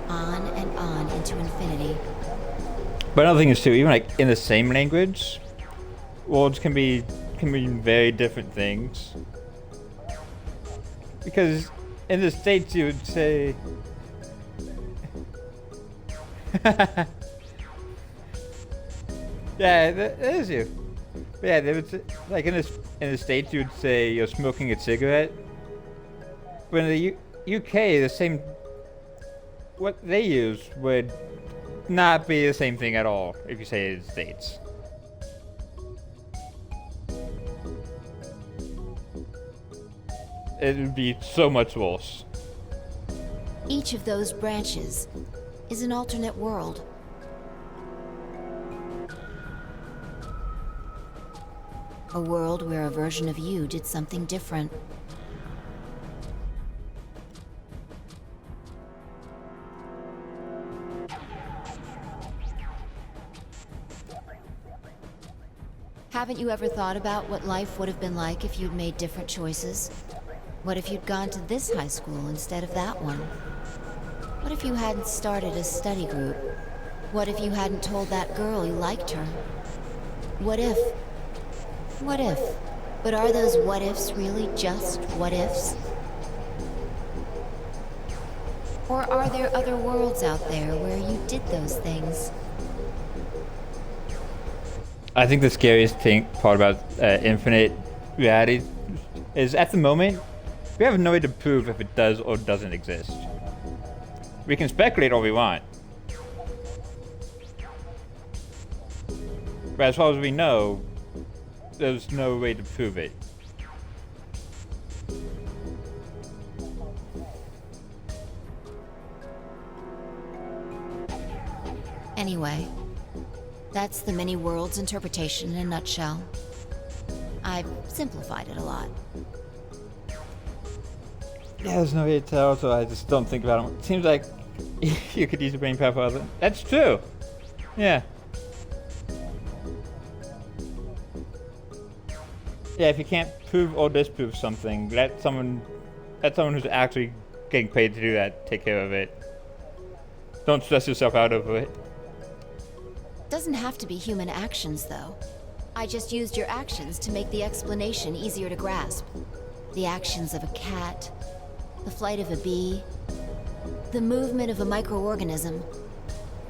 on and on into infinity. But another thing is too, even like in the same language, worlds can mean very different things. Because in the States you would say yeah, that is you. But yeah, they would say, like in the States you would say you're smoking a cigarette. But in the UK, the same, what they use would not be the same thing at all if you say it in the States. It would be so much worse. Each of those branches is an alternate world. A world where a version of you did something different. Haven't you ever thought about what life would have been like if you'd made different choices? What if you'd gone to this high school instead of that one? What if you hadn't started a study group? What if you hadn't told that girl you liked her? What if? What if? But are those what ifs really just what ifs? Or are there other worlds out there where you did those things? I think the scariest part about infinite reality is at the moment, we have no way to prove if it does or doesn't exist. We can speculate all we want. But as far as we know, there's no way to prove it. Anyway, that's the many worlds interpretation in a nutshell. I've simplified it a lot. Yeah, there's no way to tell, so I just don't think about it. It seems like you could use your brain power for other. That's true. Yeah. Yeah, if you can't prove or disprove something, let someone who's actually getting paid to do that take care of it. Don't stress yourself out over it. Doesn't have to be human actions, though. I just used your actions to make the explanation easier to grasp. The actions of a cat, the flight of a bee, the movement of a microorganism,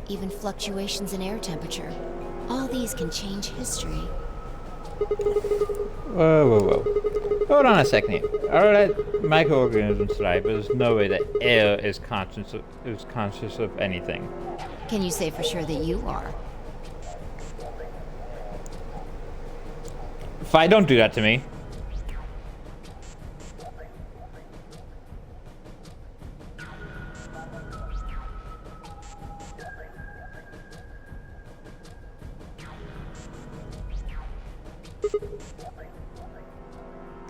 even fluctuations in air temperature. All these can change history. Whoa. Hold on a second here. I'll let microorganisms thrive, but there's no way that air is conscious of anything. Can you say for sure that you are? If I don't do that to me.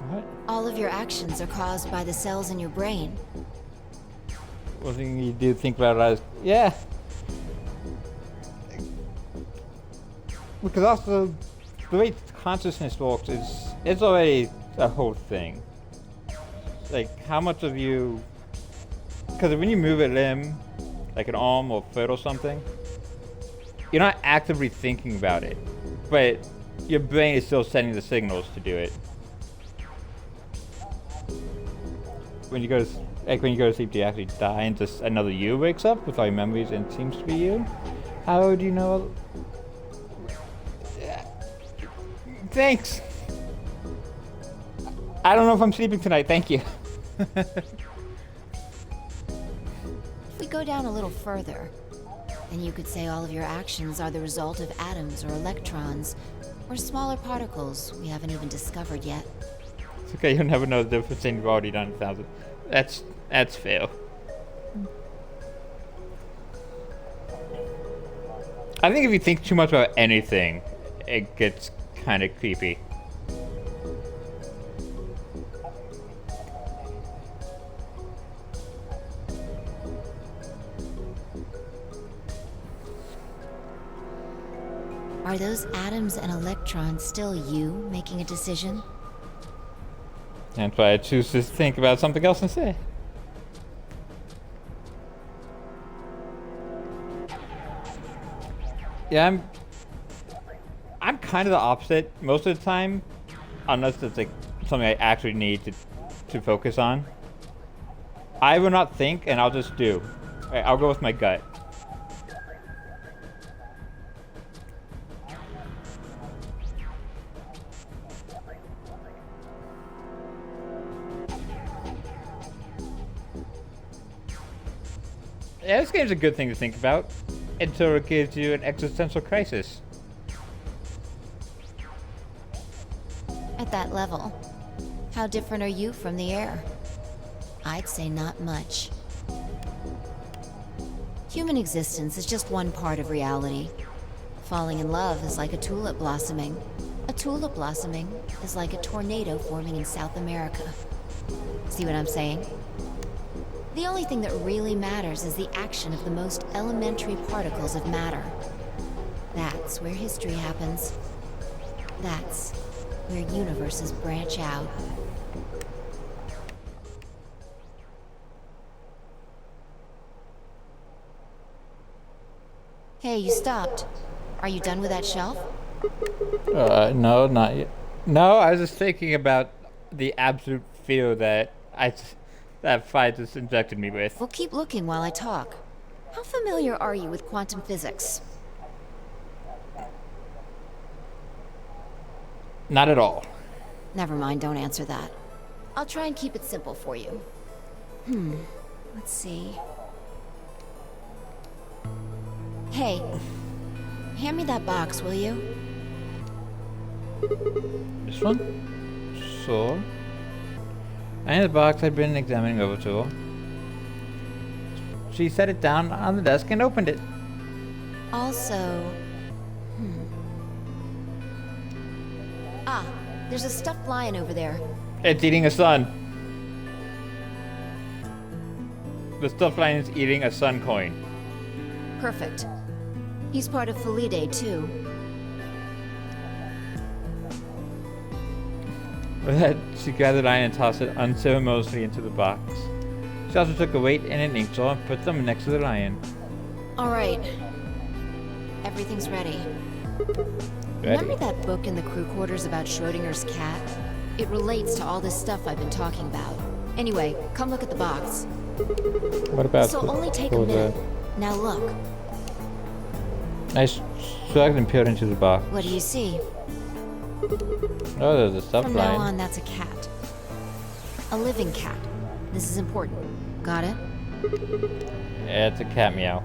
What? All of your actions are caused by the cells in your brain. One thing you do think about it as, yeah. Because also, the way consciousness works is, it's already a whole thing. Like, how much of you... Because when you move a limb, like an arm or foot or something, you're not actively thinking about it, but your brain is still sending the signals to do it. When you go to, like when you go to sleep, do you actually die and just another you wakes up with all your memories and it seems to be you? How do you know? Thanks. I don't know if I'm sleeping tonight. Thank you. If we go down a little further, then you could say all of your actions are the result of atoms or electrons, or smaller particles we haven't even discovered yet. It's okay, you'll never know the difference and you've already done 1,000. That's fair. I think if you think too much about anything, it gets kind of creepy. Are those atoms and electrons still you making a decision? That's why I choose to think about something else instead. Yeah, I'm kind of the opposite most of the time, unless it's like something I actually need to focus on. I will not think, and I'll just do. I'll go with my gut. Yeah, this game's a good thing to think about until it gives you an existential crisis. At that level, how different are you from the air? I'd say not much. Human existence is just one part of reality. Falling in love is like a tulip blossoming. A tulip blossoming is like a tornado forming in South America. See what I'm saying? The only thing that really matters is the action of the most elementary particles of matter. That's where history happens. That's where universes branch out. Hey, you stopped. Are you done with that shelf? No, not yet. No, I was just thinking about the absolute fear that that fight just injected me with. Well, keep looking while I talk. How familiar are you with quantum physics? Not at all. Never mind, don't answer that. I'll try and keep it simple for you. Let's see. Hey, hand me that box, will you? This one? So... I had the box I'd been examining over to her. She set it down on the desk and opened it. Also... Ah, there's a stuffed lion over there. It's eating a sun. The stuffed lion is eating a sun coin. Perfect. He's part of Felidae, too. With that, she gathered iron and tossed it unceremoniously into the box. She also took a weight and an ink jar and put them next to the lion. All right. Everything's ready. Remember that book in the crew quarters about Schrodinger's cat? It relates to all this stuff I've been talking about. Anyway, come look at the box. What about This'll only take a minute. Now look. I shrugged and peered into the box. What do you see? Oh, there's a stuffed From lion. now on, that's a cat. A living cat. This is important. Got it? Yeah, it's a cat meow.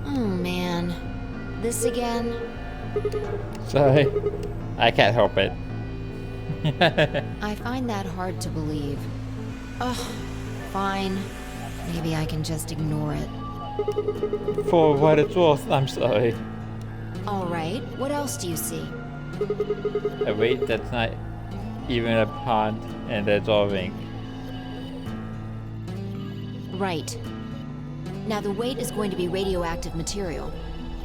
Oh, man. This again? Sorry. I can't help it. I find that hard to believe. Ugh, fine. Maybe I can just ignore it. For what it's worth, I'm sorry. All right, what else do you see? A weight that's not even a pond and that's all of ink. Right. Now the weight is going to be radioactive material,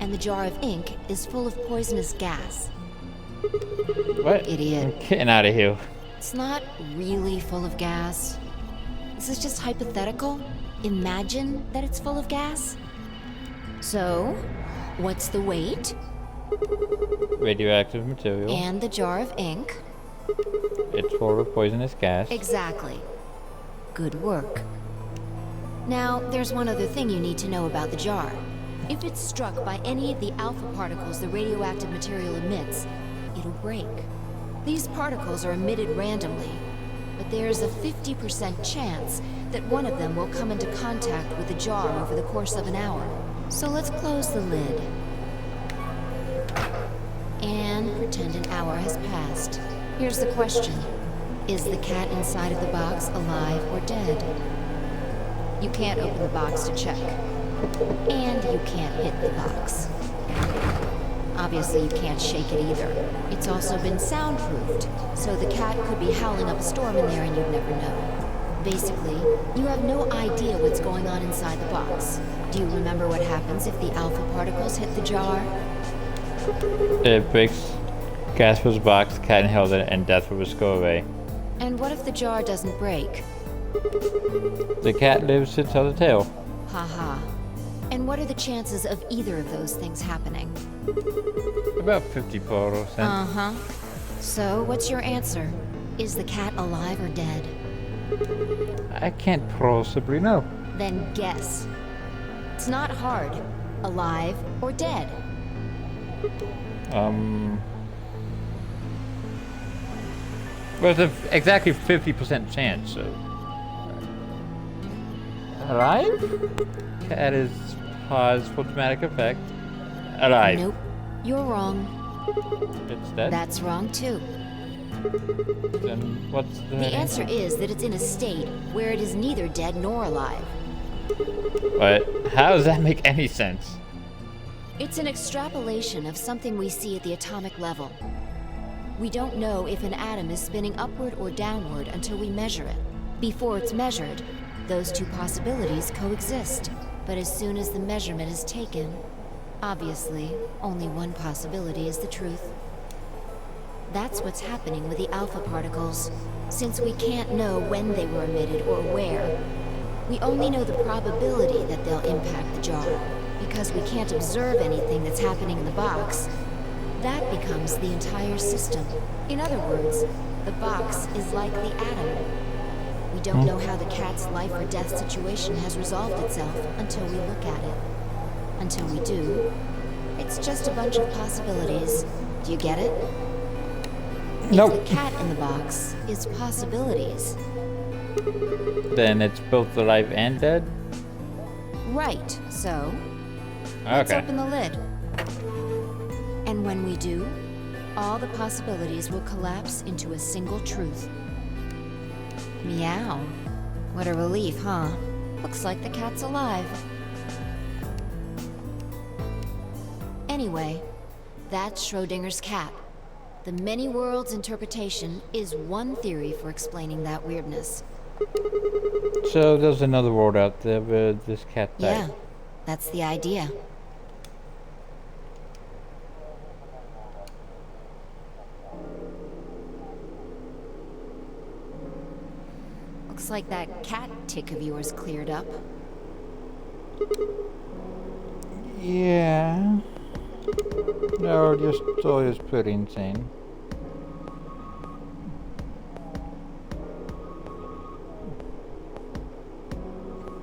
and the jar of ink is full of poisonous gas. What? Idiot. I'm getting out of here. It's not really full of gas. This is just hypothetical. Imagine that it's full of gas. So, what's the weight? Radioactive material. And the jar of ink? It's full of poisonous gas. Exactly. Good work. Now, there's one other thing you need to know about the jar. If it's struck by any of the alpha particles the radioactive material emits, it'll break. These particles are emitted randomly, but there's a 50% chance that one of them will come into contact with the jar over the course of an hour. So let's close the lid. And pretend an hour has passed. Here's the question. Is the cat inside of the box alive or dead? You can't open the box to check. And you can't hit the box. Obviously, you can't shake it either. It's also been soundproofed, so the cat could be howling up a storm in there and you'd never know. Basically, you have no idea what's going on inside the box. Do you remember what happens if the alpha particles hit the jar? It breaks, gas fills the box, the cat inhales it, and death will whisk away. And what if the jar doesn't break? The cat lives to tell the tale. Haha. And what are the chances of either of those things happening? About 50%. Uh-huh. So, what's your answer? Is the cat alive or dead? I can't possibly know. Then guess. It's not hard. Alive or dead? Well, it's exactly 50% chance, so... Alive? Cat is paused for dramatic effect. Alive. Nope. You're wrong. It's dead? That's wrong too. Then what's the... The answer is that it's in a state where it is neither dead nor alive. But how does that make any sense? It's an extrapolation of something we see at the atomic level. We don't know if an atom is spinning upward or downward until we measure it. Before it's measured, those two possibilities coexist. But as soon as the measurement is taken, obviously, only one possibility is the truth. That's what's happening with the alpha particles. Since we can't know when they were emitted or where, we only know the probability that they'll impact the jar. Because we can't observe anything that's happening in the box, that becomes the entire system. In other words, the box is like the atom. We don't know how the cat's life or death situation has resolved itself until we look at it. Until we do, it's just a bunch of possibilities. Do you get it? Nope. If the cat in the box is possibilities. Then it's both alive and dead? Right, so let's Okay. open the lid. And when we do, all the possibilities will collapse into a single truth. Meow. What a relief, huh? Looks like the cat's alive. Anyway, that's Schrodinger's cat. The many worlds interpretation is one theory for explaining that weirdness. So there's another world out there where this cat died. Yeah, that's the idea. Looks like that cat tick of yours cleared up. Yeah. No, just always pretty insane.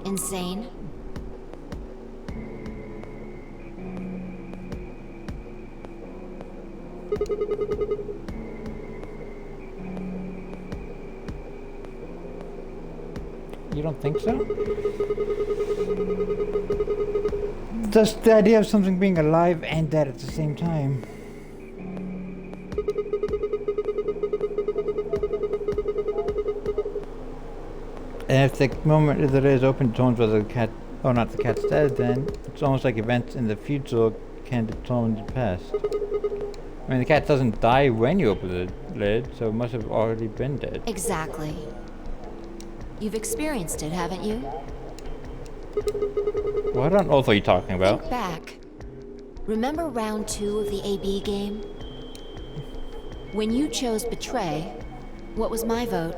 Insane? You don't think so? Just the idea of something being alive and dead at the same time. And if the moment that is open determines whether the cat, or not the cat's dead, then it's almost like events in the future can determine the past. I mean, the cat doesn't die when you open lid, so it must have already been dead. Exactly. You've experienced it, haven't you? What on earth are you talking about? Think back. Remember round 2 of the AB game? When you chose Betray, what was my vote?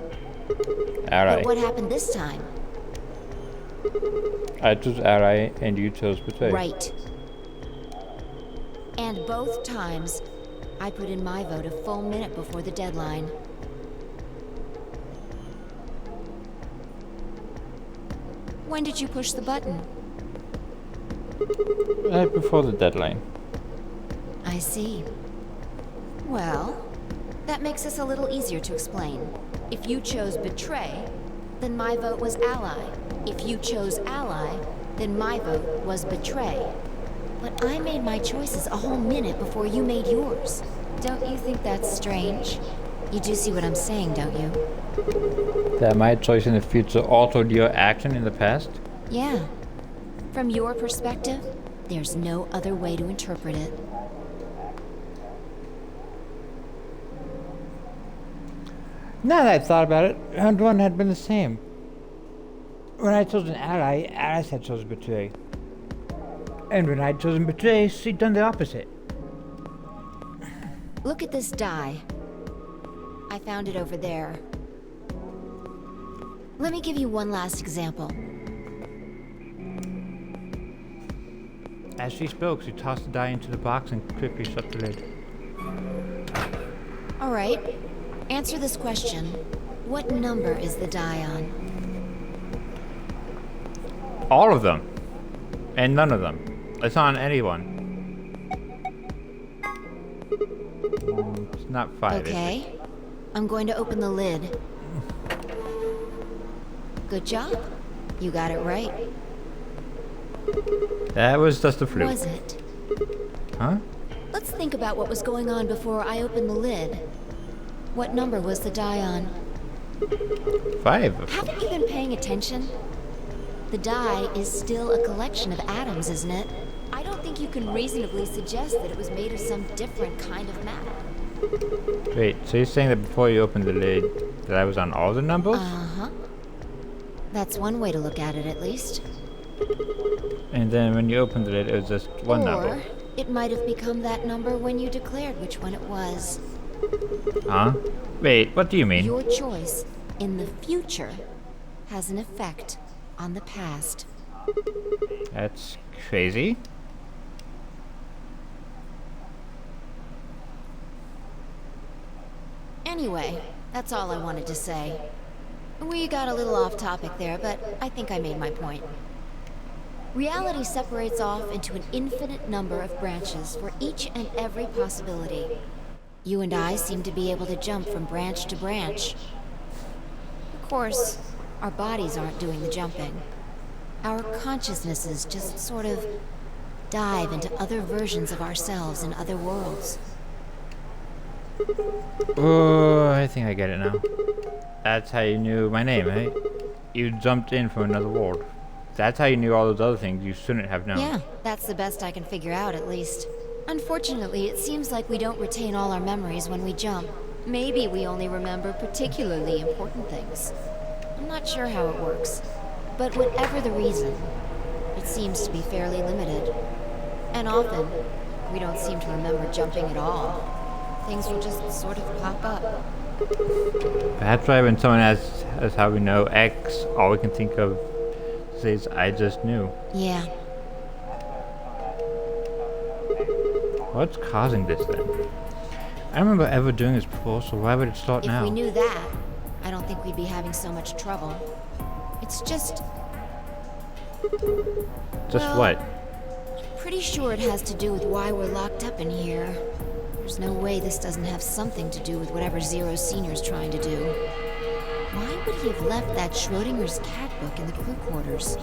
Alright. But what happened this time? I chose Ally and you chose Betray. Right. And both times, I put in my vote a full minute before the deadline. When did you push the button? Right before the deadline. I see. Well, that makes us a little easier to explain. If you chose Betray, then my vote was Ally. If you chose Ally, then my vote was Betray. But I made my choices a whole minute before you made yours. Don't you think that's strange? You do see what I'm saying, don't you? That my choice in the future altered your action in the past? Yeah. From your perspective, there's no other way to interpret it. Now that I thought about it, round 1 had been the same. When I chose an ally, Alice had chosen Betray. And when I'd chosen Betray, she'd done the opposite. Look at this die. I found it over there. Let me give you one last example. As she spoke, she tossed the die into the box and quickly shut the lid. All right. Answer this question. What number is the die on? All of them. And none of them. It's on anyone. It's not 5. Okay. I'm going to open the lid. Good job. You got it right. That was just a fluke. Was it? Huh? Let's think about what was going on before I opened the lid. What number was the die on? 5. Haven't you been paying attention? The die is still a collection of atoms, isn't it? I don't think you can reasonably suggest that it was made of some different kind of matter. Wait, so you're saying that before you opened the lid, that I was on all the numbers? Uh-huh. That's one way to look at it, at least. And then when you opened the lid, it was just one number. Or it might have become that number when you declared which one it was. Huh? Wait, what do you mean? Your choice in the future has an effect on the past. That's crazy. Anyway, that's all I wanted to say. We got a little off topic there, but I think I made my point. Reality separates off into an infinite number of branches for each and every possibility. You and I seem to be able to jump from branch to branch. Of course, our bodies aren't doing the jumping. Our consciousnesses just sort of dive into other versions of ourselves in other worlds. Oh, I think I get it now. That's how you knew my name, eh? You jumped in from another world. That's how you knew all those other things you shouldn't have known. Yeah, that's the best I can figure out, at least. Unfortunately, it seems like we don't retain all our memories when we jump. Maybe we only remember particularly important things. I'm not sure how it works. But whatever the reason, it seems to be fairly limited. And often, we don't seem to remember jumping at all. Things will just sort of pop up. That's why when someone asks us how we know X, all we can think of is I just knew. Yeah. What's causing this then? I don't remember ever doing this before, so why would it start now? If we knew that, I don't think we'd be having so much trouble. It's just... Just what? I'm pretty sure it has to do with why we're locked up in here. There's no way this doesn't have something to do with whatever Zero Senior's trying to do. Why would he have left that Schrodinger's cat book in the crew quarters?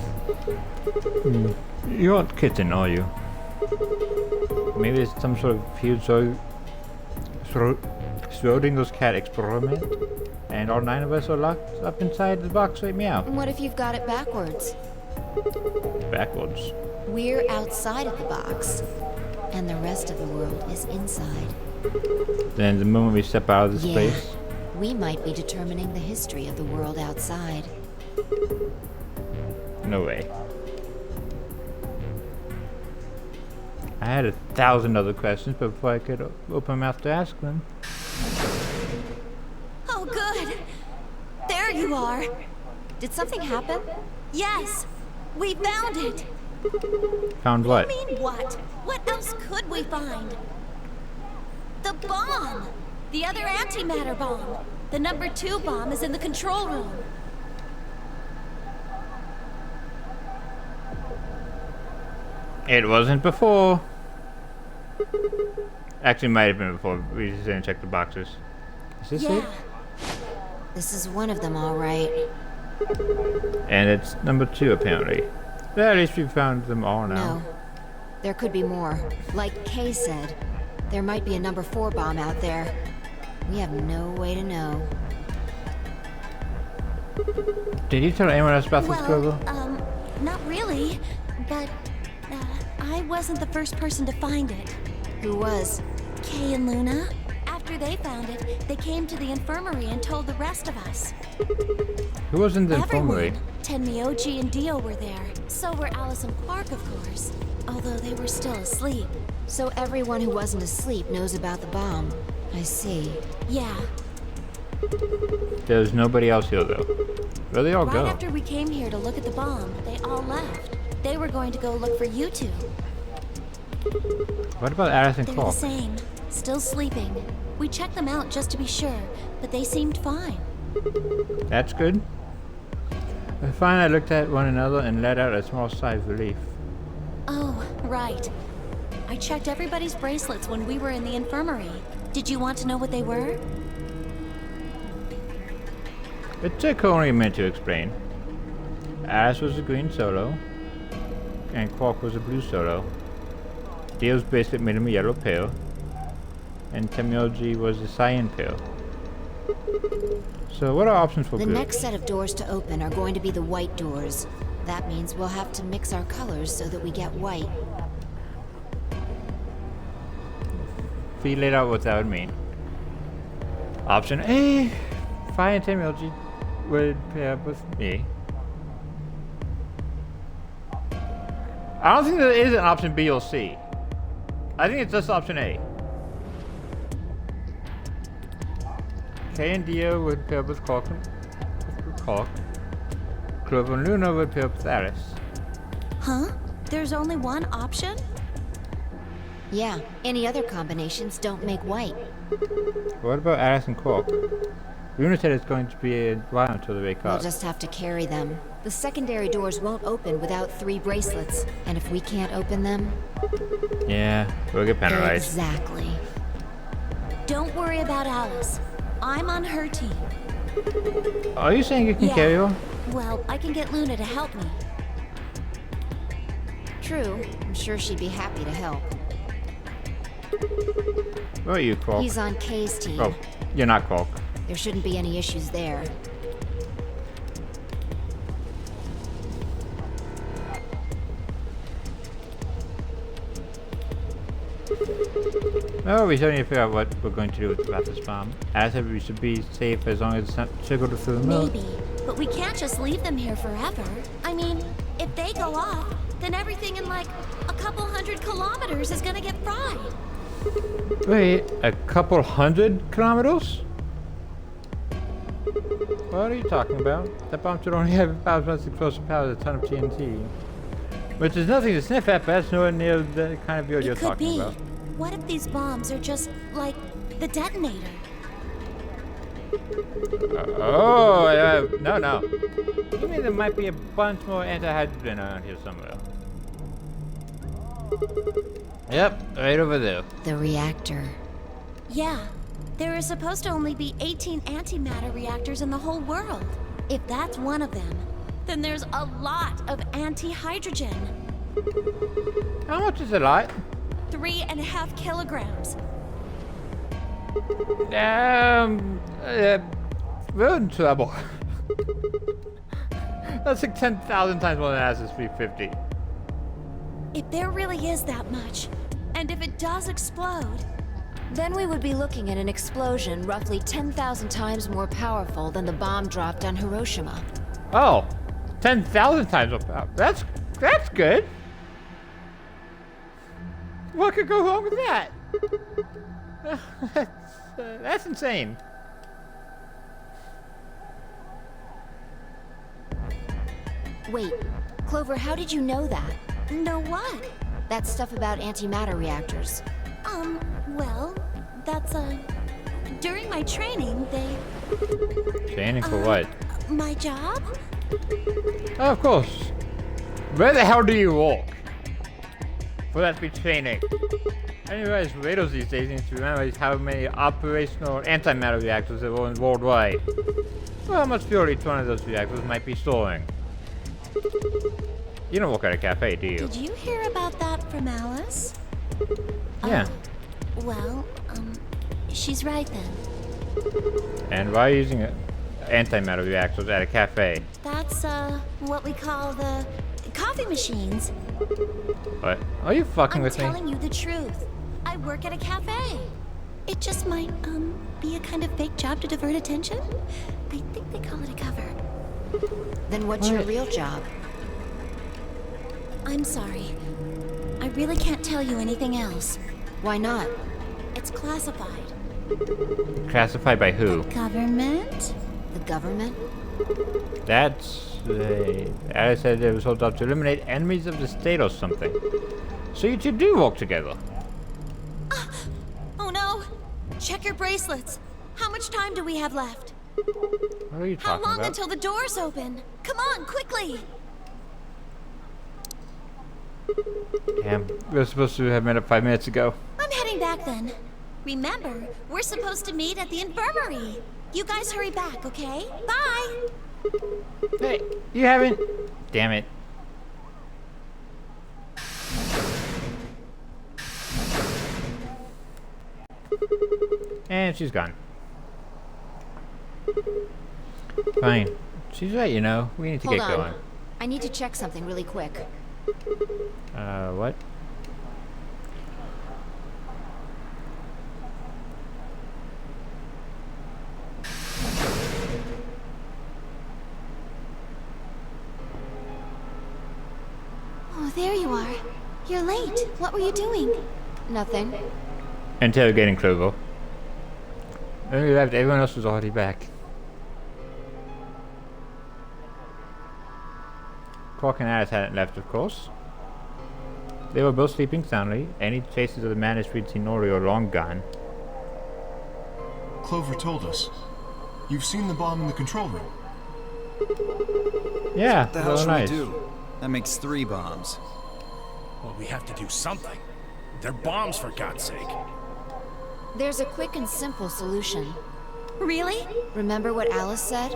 You aren't kidding, are you? Maybe it's some sort of huge Schrodinger's cat experiment, and all 9 of us are locked up inside the box right meow. And what if you've got it backwards? Backwards. We're outside of the box, and the rest of the world is inside. Then the moment we step out of this Yeah, place. we might be determining the history of the world outside. No way. I had 1,000 other questions before I could open my mouth to ask them. Oh, good. There you are. Did something happen? Yes, we found it. Found what? I mean, what? What else could we find? The bomb! The other antimatter bomb. The number 2 bomb is in the control room. It wasn't before. Actually, might have been before. We just didn't check the boxes. Is this it? This is one of them, all right. And it's number 2, apparently. Well, at least we found them all now. No. There could be more. Like Kay said, there might be a number 4 bomb out there. We have no way to know. Did you tell anyone else about this struggle? Not really. But, I wasn't the first person to find it. Who was? Kay and Luna. After they found it, they came to the infirmary and told the rest of us. Who was in the infirmary? Everyone. Tenmyoji and Dio were there. So were Alice and Clark, of course. Although they were still asleep. So everyone who wasn't asleep knows about the bomb. I see. Yeah. There's nobody else here, though. Where'd they all Right go? after we came here to look at the bomb, they all left. They were going to go look for you two. What about Alice and They were the Clark? same. Still sleeping. We checked them out just to be sure, but they seemed fine. That's good. Finally, I looked at one another and let out a small sigh of relief. Oh, right. I checked everybody's bracelets when we were in the infirmary. Did you want to know what they were? It took only a minute to explain. Alice was a green solo, and Quark was a blue solo. Dio's bracelet made him a yellow pill, and Temyoji was a cyan pill. So what are options for The good? next set of doors to open are going to be the white doors. That means we'll have to mix our colors so that we get white. Feel it out what that would mean. Option A, Fire and Temyoji would pair up with me. I don't think there is an option B or C. I think it's just option A. Kay and Dio would pair up with Clark. Clover and Luna would pair up with Alice. Huh? There's only one option? Yeah, any other combinations don't make white. What about Alice and Quark? Luna said it's going to be a while until they wake We'll up. just have to carry them. The secondary doors won't open without 3 bracelets, and if we can't open them... Yeah, we'll get penalized. Exactly. Don't worry about Alice. I'm on her team. Are you saying you can Yeah. carry her? Well, I can get Luna to help me. True, I'm sure she'd be happy to help. Where are you, Quark? He's on Kay's team. Oh, you're not Quark. There shouldn't be any issues there. Oh, we still need to figure out what we're going to do about this bomb. As said, we should be safe as long as it's not triggered through the mill. Maybe, but we can't just leave them here forever. I mean, if they go off, then everything in like a couple 100 kilometers is gonna get fried. Wait, a couple 100 kilometers? What are you talking about? That bomb should only have about as much explosive power as a ton of TNT. Which is nothing to sniff at, but that's nowhere near the kind of build you're It could talking be. about. What if these bombs are just like the detonator? No. You mean there might be a bunch more anti-hydrogen around here somewhere? Yep, right over there. The reactor. Yeah, there is supposed to only be 18 antimatter reactors in the whole world. If that's one of them, then there's a lot of anti-hydrogen. How much is a lot? 3.5 kilograms. We're in trouble. That's like 10,000 times more than Ass's 350. If there really is that much, and if it does explode, Then we would be looking at an explosion roughly 10,000 times more powerful than the bomb dropped on Hiroshima. Oh, 10,000 times more power. That's good. What could go wrong with that? That's insane. Wait, Clover, how did you know that? Know what? That stuff about antimatter reactors. Well, that's, during my training, they... Training for what? My job? Oh, of course. Where the hell do you walk? Well, that's be training. I didn't realize radars these days need to remember how many operational antimatter reactors there are worldwide. Well, how much fuel each one of those reactors might be storing. You don't work at a cafe, do you? Did you hear about that from Alice? Yeah. Well, she's right then. And why are you using antimatter reactors at a cafe? That's, what we call the coffee machines. What? Are you fucking with me? I'm telling you the truth. I work at a cafe. It just might, be a kind of fake job to divert attention. I think they call it a cover. Then what's your real job? I'm sorry. I really can't tell you anything else. Why not? It's classified. Classified by who? Government? The government? That's... Alice said it was hoped to eliminate enemies of the state or something. So you two do work together. Oh no! Check your bracelets. How much time do we have left? What are you How talking long about? until the doors open? Come on, quickly! Damn, we were supposed to have met up 5 minutes ago. I'm heading back then. Remember, we're supposed to meet at the infirmary. You guys hurry back, okay? Bye! Hey, you haven't... Damn it. And she's gone. Fine. She's right, you know. We need to Hold get on. going. I need to check something really quick. What? Oh, there you are. You're late. What were you doing? Nothing. Interrogating Clover. When we left, everyone else was already back. Quark and Alice hadn't left, of course. They were both sleeping soundly. Any traces of the managed we'd seen Nonary are long gone. Clover told us. You've seen the bomb in the control room. Yeah, What the hell so should nice. we do? That makes 3 bombs. Well, we have to do something. They're bombs, for God's sake. There's a quick and simple solution. Really? Remember what Alice said?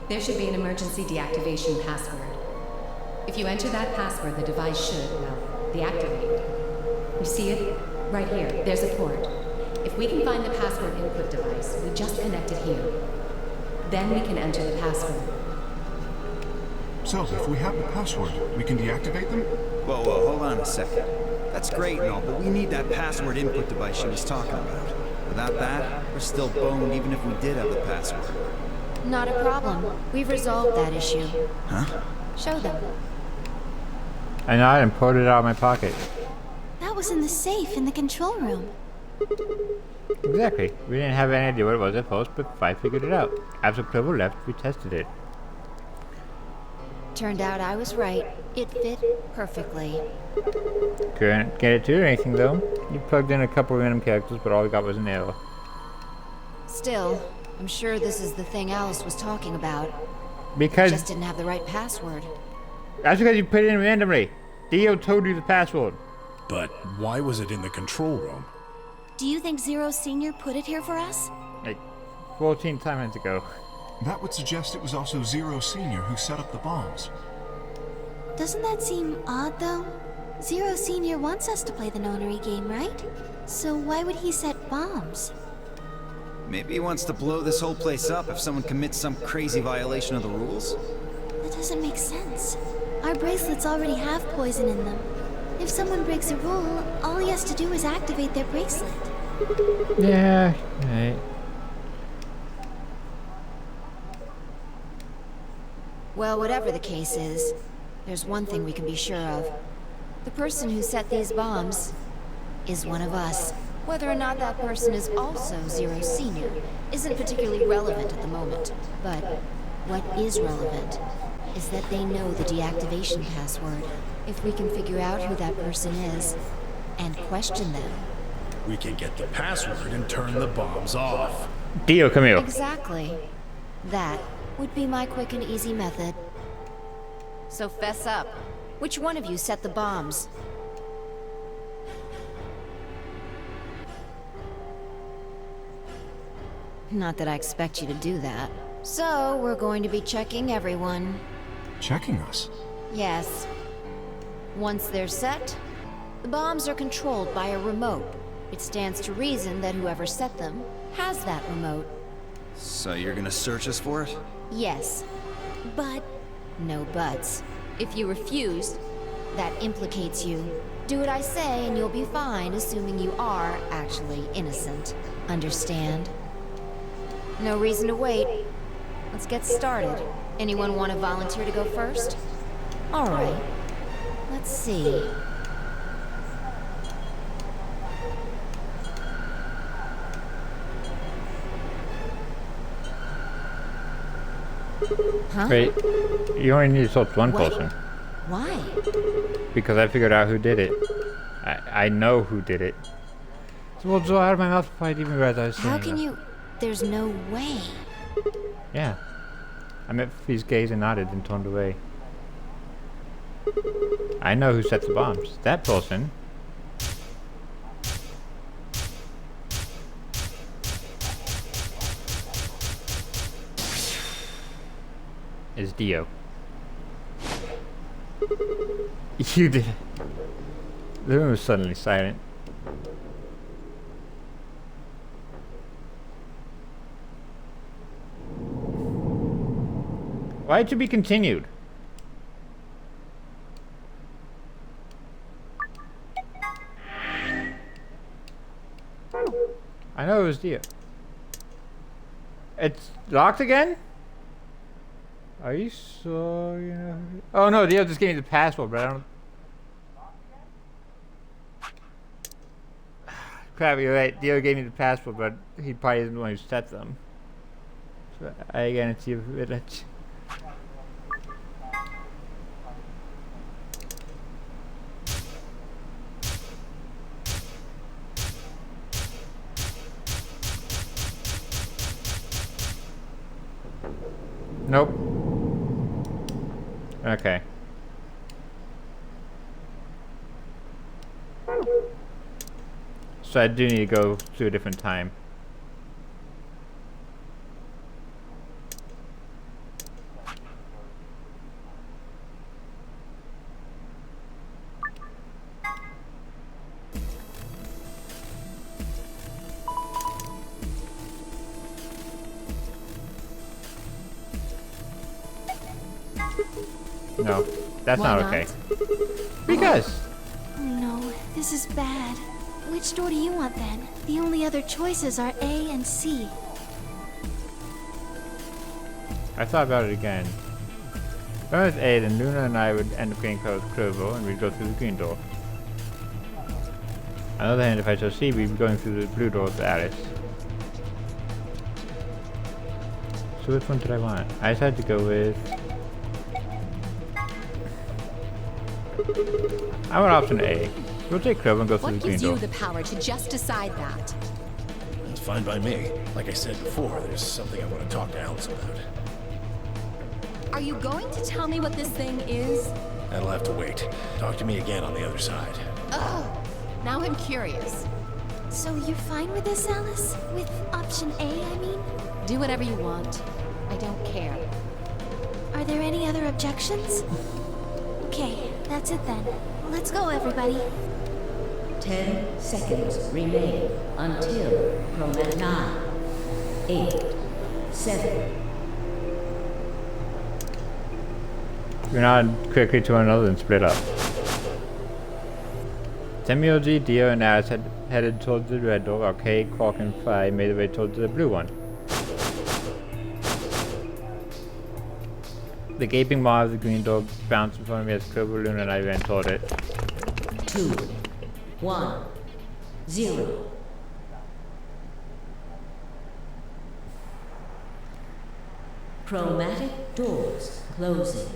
There should be an emergency deactivation password. If you enter that password, the device should, well, deactivate. You see it? Right here. There's a port. If we can find the password input device, we just connect it here. Then we can enter the password. So, if we have the password, we can deactivate them? Whoa, hold on a second. That's great and all, but we need that password input device she was talking about. Without that, we're still boned even if we did have the password. Not a problem. We've resolved that issue. Huh? Show them. I nodded and pulled it out of my pocket. That was in the safe in the control room. Exactly. We didn't have any idea what it was at first, but I figured it out. After Clover left, we tested it. Turned out I was right. It fit perfectly. Couldn't get it to do anything though. You plugged in a couple random characters, but all we got was an error. Still, I'm sure this is the thing Alice was talking about. Because Just didn't have the right password. that's because you put it in randomly. Dio told you the password. But why was it in the control room? Do you think Zero Senior put it here for us? Like 14 times ago. That would suggest it was also Zero Senior who set up the bombs. Doesn't that seem odd, though? Zero Senior wants us to play the Nonary game, right? So why would he set bombs? Maybe he wants to blow this whole place up if someone commits some crazy violation of the rules? That doesn't make sense. Our bracelets already have poison in them. If someone breaks a rule, all he has to do is activate their bracelet. Yeah, right. Well, whatever the case is, there's one thing we can be sure of. The person who set these bombs is one of us. Whether or not that person is also Zero Senior isn't particularly relevant at the moment. But what is relevant is that they know the deactivation password. If we can figure out who that person is and question them. We can get the password and turn the bombs off. Dio, come here. Exactly. That would be my quick and easy method. So fess up. Which one of you set the bombs? Not that I expect you to do that. So, we're going to be checking everyone. Checking us? Yes. Once they're set, the bombs are controlled by a remote. It stands to reason that whoever set them has that remote. So you're gonna search us for it? Yes. But no buts. If you refuse, that implicates you. Do what I say and you'll be fine, assuming you are actually innocent. Understand? No reason to wait. Let's get started. Anyone want to volunteer to go first? All right. Let's see. Huh? Wait, you only need to select one What? person. Why? Because I figured out who did it. I know who did it. So we'll draw out of my mouth before I even realize I was saying How can that. you... There's no way. Yeah. I meant his gaze and nodded and turned away. I know who set the bombs. That person. Is Dio. You did. The room was suddenly silent. Why to be continued? I know it was Dio. It's locked again? Are you sure you know? Oh no, Dio just gave me the password, but I don't. Crap, you're right. Dio gave me the password, but he probably isn't the one who set them. So I guarantee you it. Nope. Okay. So I do need to go to a different time. No, that's Why not okay. Because Oh no, this is bad. Which door do you want then? The only other choices are A and C. I thought about it again. If I was A, then Luna and I would end up getting close to Clovo, and we'd go through the green door. On the other hand, if I chose C, we'd be going through the blue door with Alice. So which one did I want? I decided to go with... I want option A. We'll take Clovo and go through the What green gives door. you the power to just decide that? It's fine by me. Like I said before, there's something I want to talk to Alice about. Are you going to tell me what this thing is? That'll have to wait. Talk to me again on the other side. Oh, now I'm curious. So you're fine with this, Alice? With option A, I mean? Do whatever you want. I don't care. Are there any other objections? Okay, that's it then. Let's go, everybody. 10 seconds remain until Promet 9, 8, 7. We nod quickly to one another and split up. Samuel G, Dio, and Alice headed towards the red door. Okay, Quark and Phi made their way towards the blue one. The gaping maw of the green door bounced in front of me as Cobra, Luna, and I ran toward it. 2, 1, 0. Chromatic doors closing.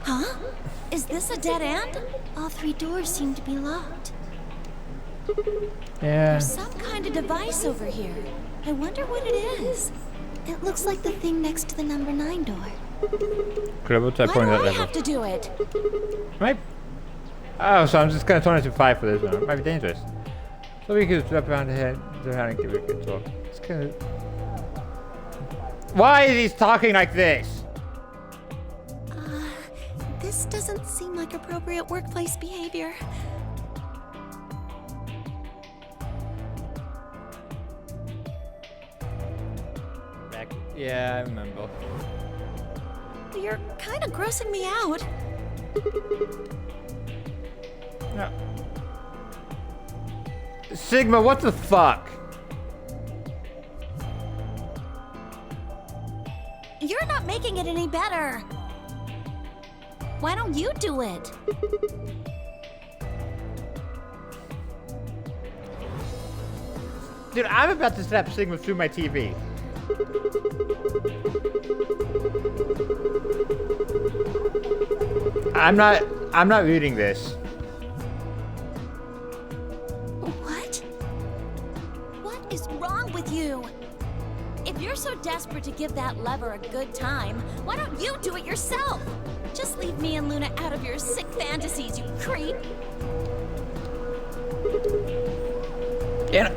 Huh? Is this a dead end? All 3 doors seem to be locked. Yeah. There's some kind of device over here. I wonder what it is. It looks like the thing next to the number 9 door. Credible type Why point do that I level. have to do it? Might. Oh, so I'm just gonna turn it to 5 for this one. It might be dangerous. So we could wrap around the head and give it a good talk. It's kind of. Why is he talking like this? This doesn't seem like appropriate workplace behavior. Yeah, I remember. You're kind of grossing me out. No. Sigma, what the fuck? You're not making it any better. Why don't you do it? Dude, I'm about to slap Sigma through my TV. I'm not reading this. What? What is wrong with you? If you're so desperate to give that lever a good time, why don't you do it yourself? Just leave me and Luna out of your sick fantasies, you creep. Yeah,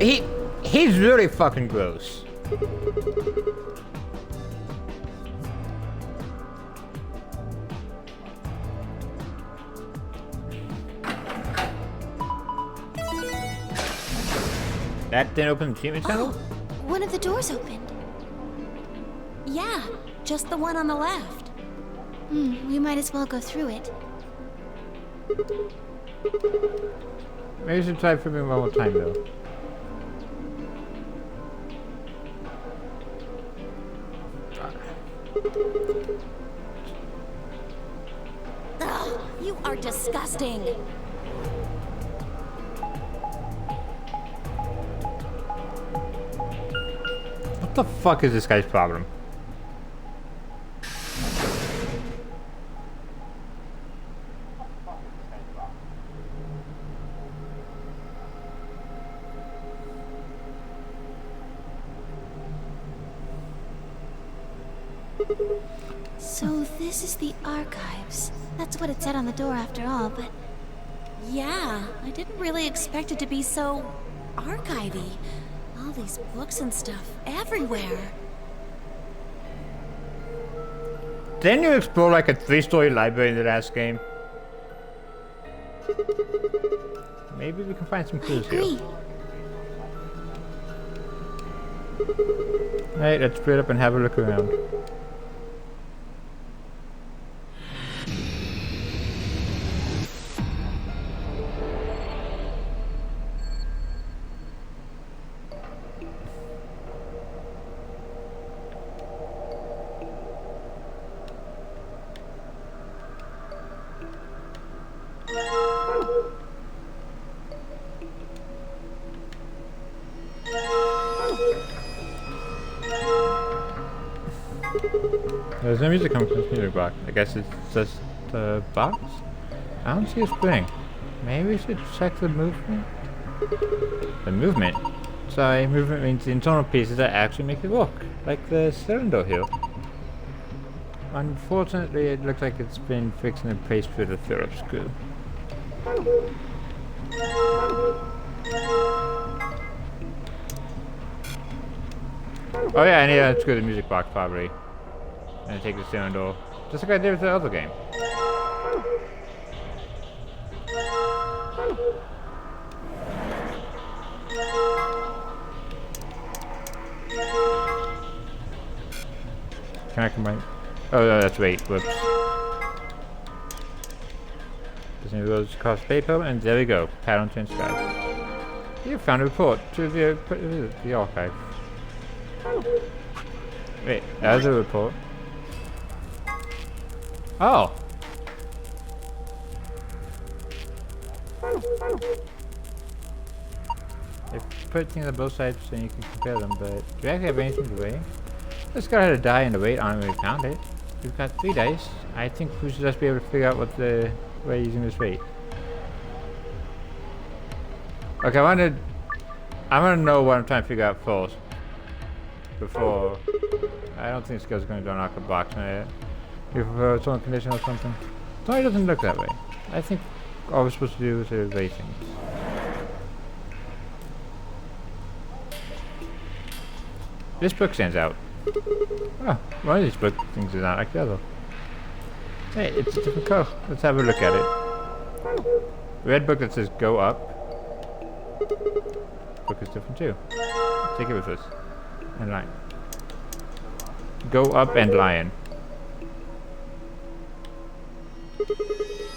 he's really fucking gross. That didn't open the treatment tunnel? One of the doors opened. Yeah, just the one on the left. We might as well go through it. Maybe we should try flipping one more time though. Ugh, you are disgusting. What the fuck is this guy's problem? So this is the archives. That's what it said on the door after all, but... Yeah, I didn't really expect it to be so... archivy. All these books and stuff everywhere. Didn't you explore like a 3-story library in the last game? Maybe we can find some clues here. Alright, let's split up and have a look around. There's no music coming from this music box. I guess it's just the box? I don't see a spring. Maybe we should check the movement? The movement? Sorry, movement means the internal pieces that actually make it work. Like the cylinder here. Unfortunately, it looks like it's been fixed and replaced with a Phillips screw. Oh yeah, I need to unscrew the music box probably. And take the cylinder. Just like I did with the other game. Can I combine? Oh no, that's weight. Whoops. Disney World's cost paper, and there we go. Pattern transcribed. You found a report to the archive. Wait, that was a report. Oh. They put things on both sides so you can compare them, but do you actually have anything to weigh? This guy had a die and a weight on it when we found it. We've got 3 dice. I think we should just be able to figure out what the way using this weight. Okay, I want to know what I'm trying to figure out first. Before I don't think this guy's going to unlock a box on it. If it's on condition or something. Tony doesn't look that way. I think all we're supposed to do is weigh things. This book stands out. Oh, one of these book things is not like the other. Hey, it's a different color. Let's have a look at it. Red book that says go up. Book is different too. Take it with us. And lion. Go up and lion.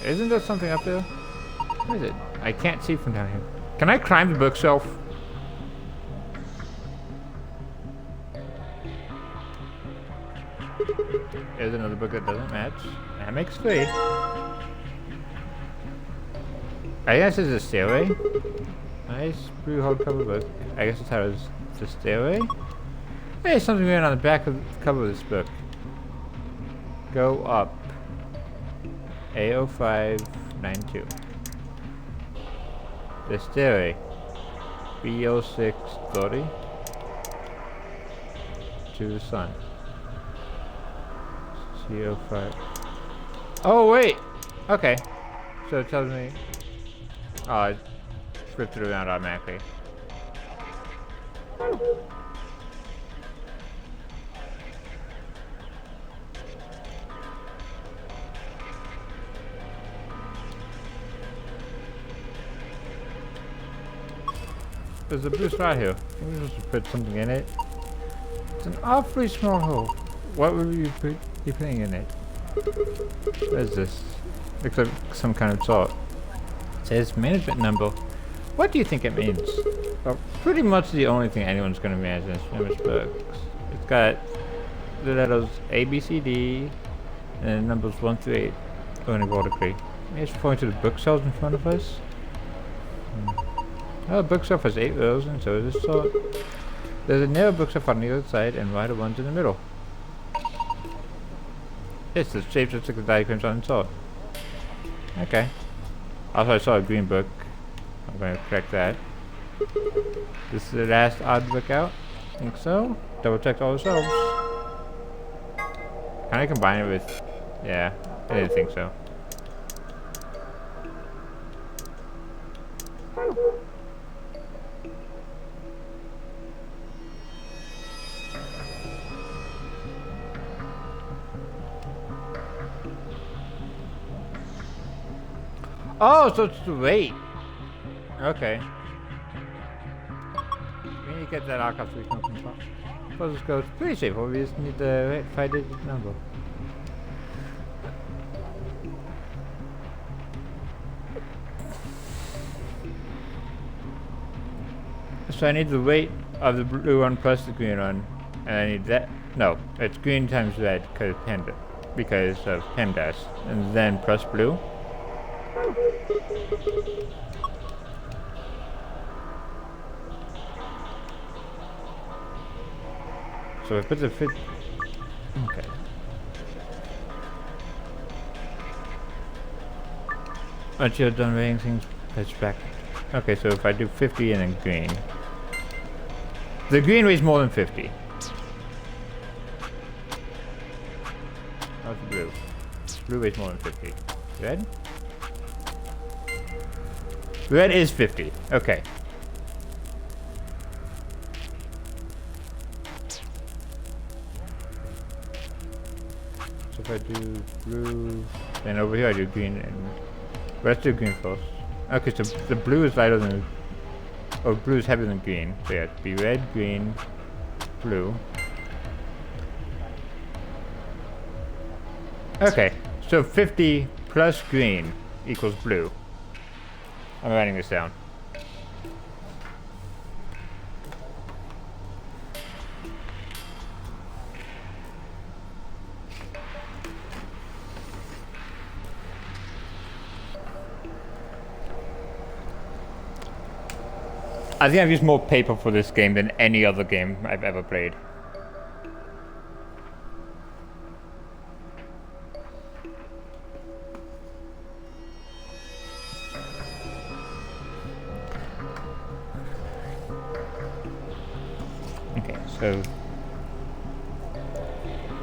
Isn't there something up there? What is it? I can't see from down here. Can I climb the bookshelf? There's another book that doesn't match. That makes 3. I guess it's a stairway. Nice blue hardcover book. I guess it's how it's the stairway. Hey, something weird on the back of the cover of this book. Go up. A0592. The stairway. B0630. To the sun. C05. Oh wait! Okay. So it tells me it flipped it around automatically. There's a blue spot here. Maybe we should put something in it. It's an awfully small hole. What would you be putting in it? What is this? Looks like some kind of salt. It says management number. What do you think it means? Well, pretty much the only thing anyone's going to manage in this books. It's got the letters A, B, C, D, and numbers 1 through 8 in a vertically. Maybe it's pointing to the bookshelves in front of us. Oh, the bookshelf has 8 rows, and so is this salt. There's a narrow bookshelf on the other side, and wider ones in the middle. It's the shape just like the diagrams on the salt. Okay. Also, I saw a green book. I'm going to correct that. This is the last odd book out. Think so. Double check all the shelves. Can I combine it with? Yeah, I didn't think so. Oh, so it's the weight. Okay. We need to get that archive so we can open it. Puzzle goes pretty straightforward. We just need the 5-digit number. So I need the weight of the blue one plus the green one, and I need that. No, it's green times red because of PEMDAS, and then plus blue. So I put the fit. Okay. Once you're done weighing things, let's back. Okay, so if I do 50 and then green. The green weighs more than 50. How's the blue? Blue weighs more than 50. Red? Red is 50. Okay. So if I do blue, then over here I do green, and let's do green first. Okay, so the blue is lighter than Oh, blue is heavier than green. So yeah, it'd be red, green, blue. Okay, so 50 plus green equals blue. I'm writing this down. I think I've used more paper for this game than any other game I've ever played. Okay, so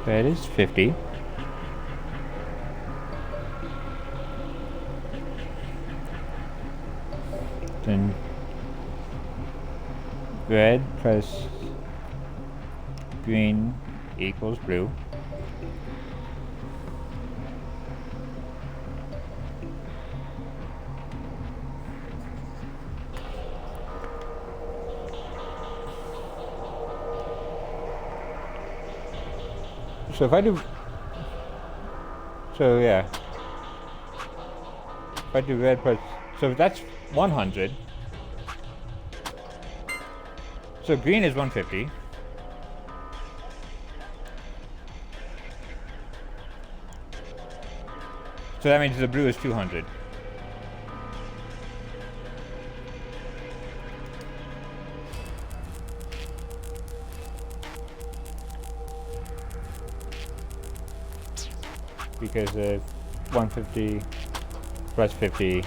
that is 50. Then red plus green equals blue. So if I do, so yeah, if I do red plus, so that's 100. So green is 150. So that means the blue is 200. Because 150 plus 50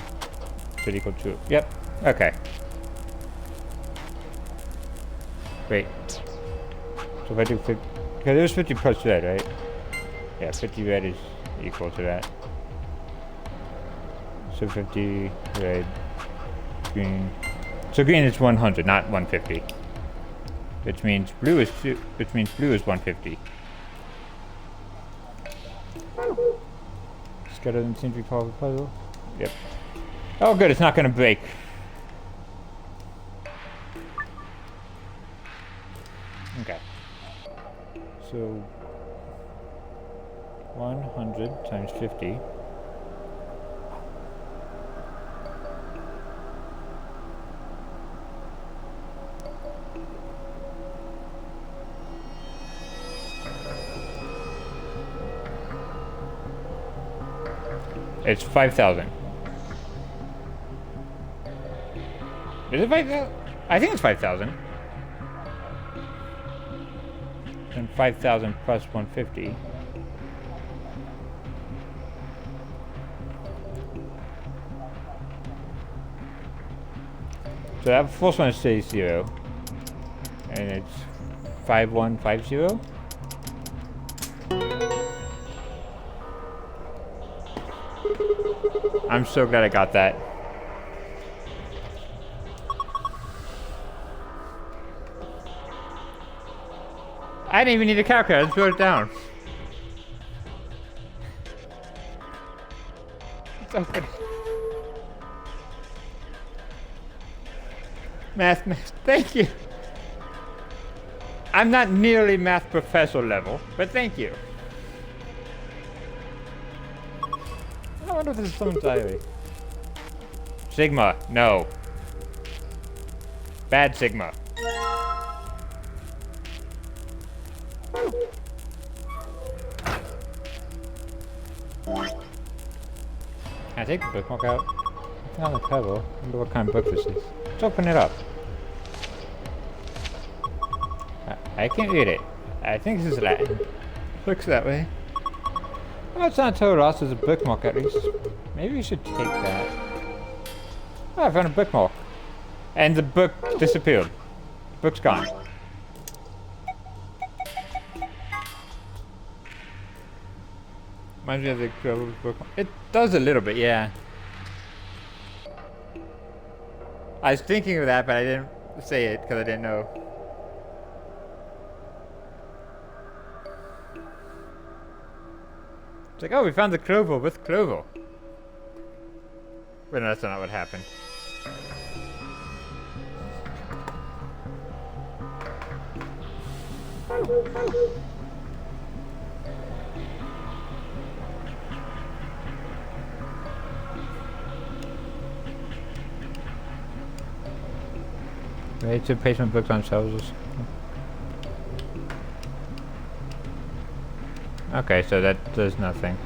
should equal 2. Yep. Okay. Wait. So if I do 50, because it was 50 plus red, right? Yeah, 50 red is equal to that. So 50 red, green. So green is 100, not 150. Which means blue is 150. Skeleton seems to be part of the puzzle. Yep. Oh, good. It's not going to break. Okay. So 100 times 50. It's 5,000. Is it 5,000? I think it's 5,000. And 5,000 plus 150. So that first one stays 0. And it's 5150. I'm so glad I got that. I didn't even need a calculator, I just wrote it down. It's so funny. Math, thank you. I'm not nearly math professor level, but thank you. I wonder if this is someone's diary. Sigma, no. Bad Sigma. Can I take the bookmark out? It's on the cover. I wonder what kind of book this is. Let's open it up. I can't read it. I think this is Latin. Looks that way. Well, it's not total loss, there's a bookmark at least. Maybe we should take that. Oh, I found a bookmark. And the book disappeared. Book's gone. Reminds me of the global bookmark. It does a little bit, yeah. I was thinking of that, but I didn't say it because I didn't know. It's like, oh, we found the clover with clover. But no, that's not what happened. Ready to place my books on shelves. Okay, so that does nothing.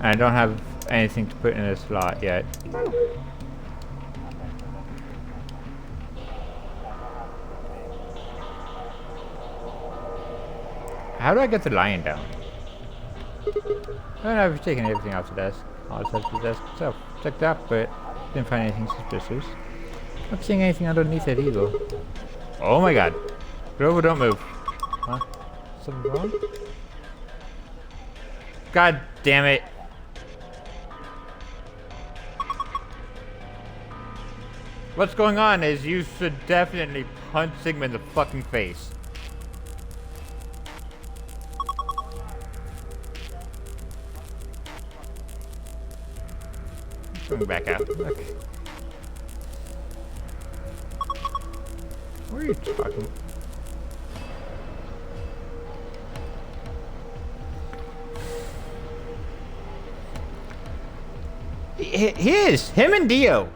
I don't have anything to put in this slot yet. How do I get the lion down? I don't know if I've taken everything off the desk. All it says the desk itself. Checked out, but didn't find anything suspicious. Not seeing anything underneath it either. Oh my god. Grover, don't move. Huh? Something wrong? God damn it. What's going on is you should definitely punch Sigma in the fucking face. Going back out. Okay. What are you talking? Him and Dio.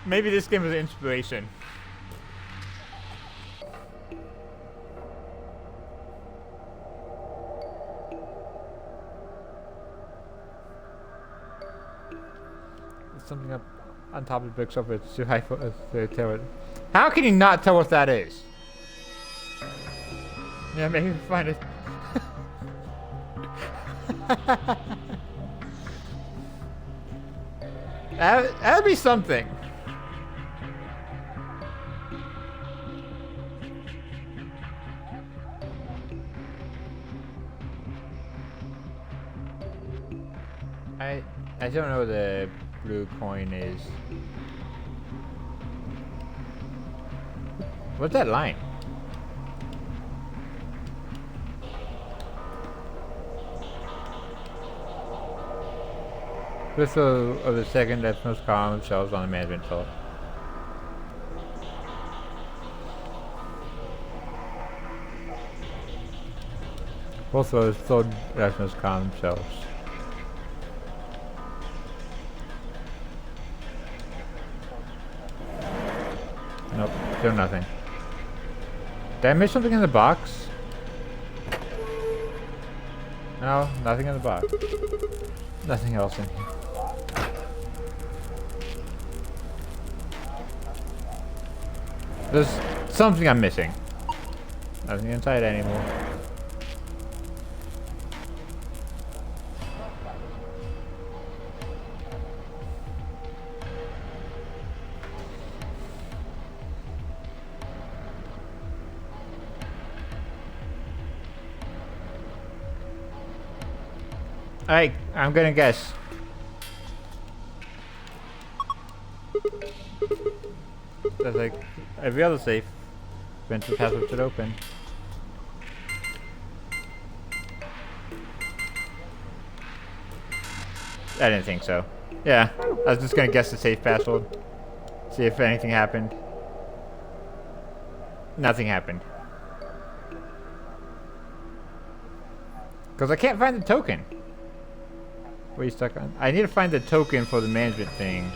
Maybe this game was an inspiration. There's something up on top of the bookshelf. It's too high for us to tell it. How can you not tell what that is? Yeah, maybe find it. That'd be something. I don't know what the blue coin is. What's that line? Crystal of the second leftmost column shelves on the management floor. Both of those third leftmost column shelves. Nope, still nothing. Did I miss something in the box? No, nothing in the box. Nothing else in here. There's something I'm missing. Nothing inside anymore. Alright, I'm gonna guess. That's like every other safe. Eventually password should open. I didn't think so. Yeah, I was just gonna guess the safe password. See if anything happened. Nothing happened. Because I can't find the token. What are you stuck on? I need to find the token for the management thing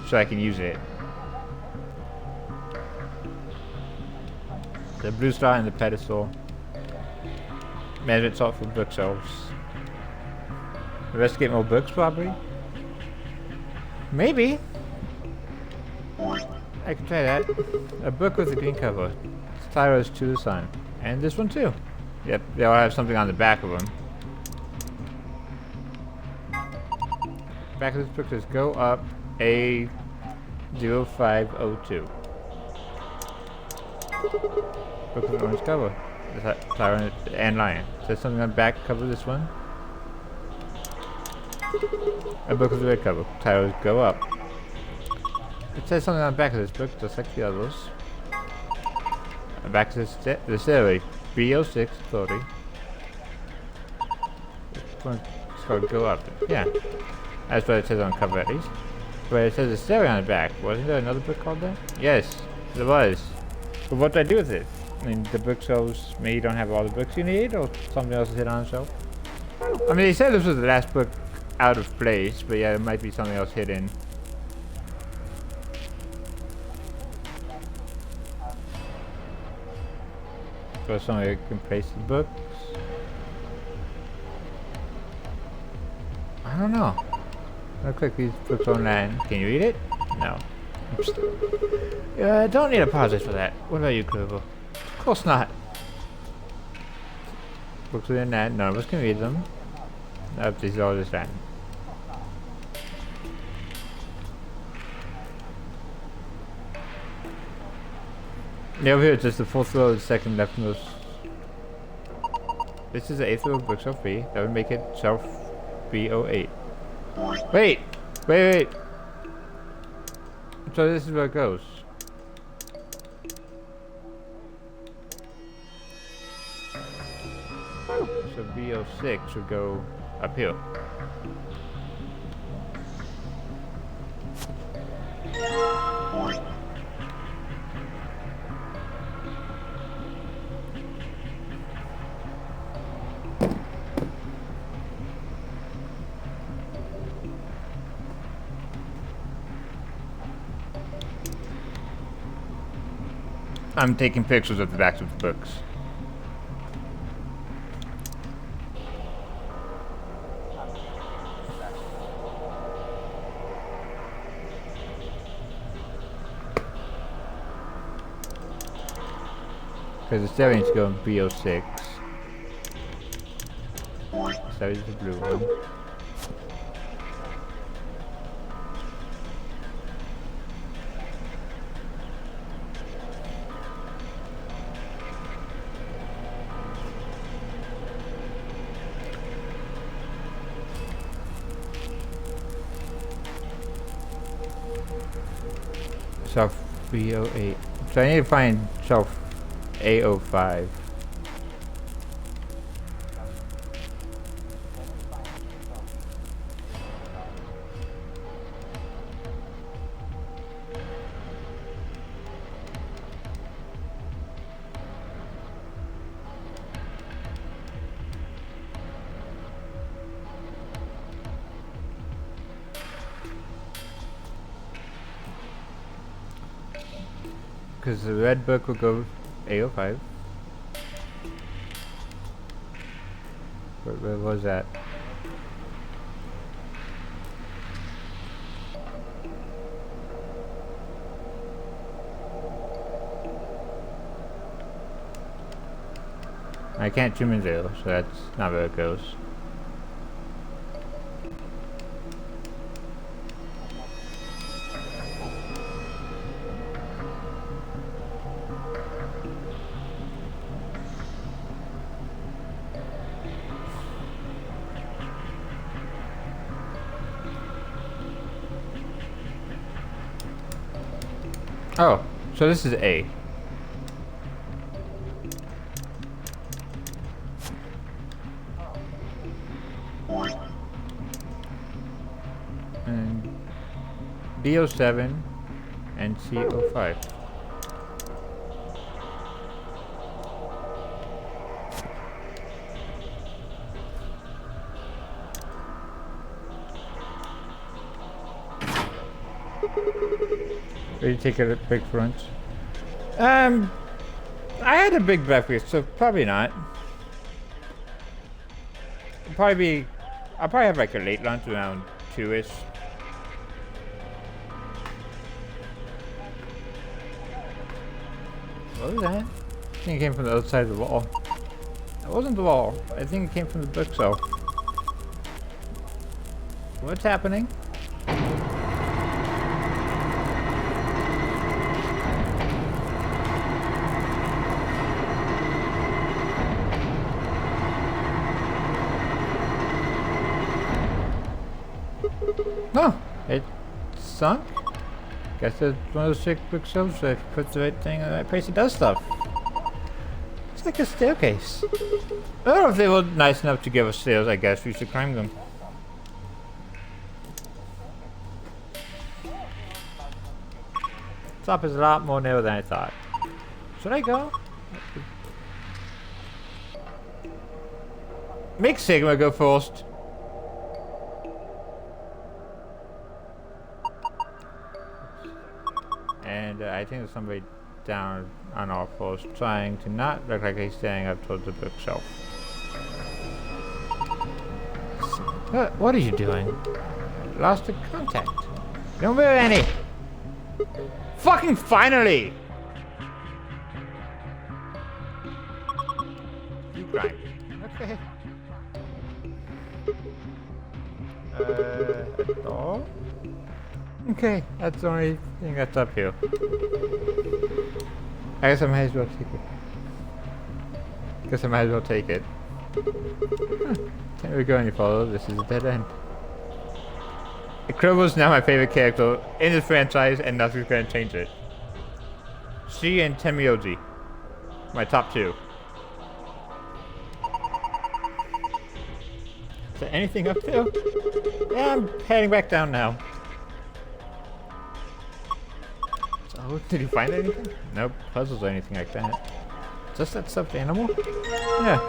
so I can use it. The blue star and the pedestal. Management salt for bookshelves. Investigate more books, probably. Maybe. I can try that. A book with a green cover. Tyro's To the Sun. And this one too. Yep, they all have something on the back of them. Back of this book says go up A0502. Book with an orange cover. Tyro and Lion. Says something on the back cover of this one. A book with a red cover. Tyro's Go Up. It says something on the back of this book, just like the others. Back to the stairway. B06 40. It's called go up. Yeah. That's what it says on cover at least. But it says a stairway on the back. Wasn't there another book called that? Yes, there was. But what do I do with it? I mean, the bookshelves maybe you don't have all the books you need, or something else is hidden on the shelf. I mean, they said this was the last book out of place, but yeah, there might be something else hidden. So somewhere you can place the books. I don't know. Looks like these books online. Can you read it? No. Don't need a pause for that. What about you, Clover? Of course not. Books within that, none of us can read them. Nope, these are all just random. Yeah, over here it's just the fourth row, the second leftmost. This is the 8th row of bookshelf B. That would make it shelf B08. Wait! Wait! So this is where it goes. So B06 would go up here. I'm taking pictures of the backs of the books. Because the stairway needs to go in B06. So is the blue one. Shelf B08. So I need to find shelf A05. Because the red book will go A05. Where was that? I can't zoom in there, so that's not where it goes. Oh, so this is A. And B07 and C05. Will you take a big front? I had a big breakfast, so probably not. I'll probably have like a late lunch around 2-ish. What was that? I think it came from the other side of the wall. It wasn't the wall. I think it came from the bookshelf. What's happening? Oh, it sunk? Guess it's one of those sick bookshelves that if you put the right thing in the right place, it does stuff. It's like a staircase. I don't know if they were nice enough to give us stairs, I guess we should climb them. Top is a lot more narrow than I thought. Should I go? Make Sigma go first. And I think there's somebody down on our post trying to not look like he's standing up towards the bookshelf. What are you doing? Lost the contact. Don't move any. Fucking finally! You grind. Okay. A door? Okay, that's the only thing that's up here. I guess I might as well take it. Huh. Can't really go any further. This is a dead end. Incredible's now my favorite character in this franchise, and nothing's gonna change it. She and Temioji, my top two. Is there anything up there? Yeah, I'm heading back down now. So, did you find anything? Nope, puzzles or anything like that. Just that stuffed animal? Yeah.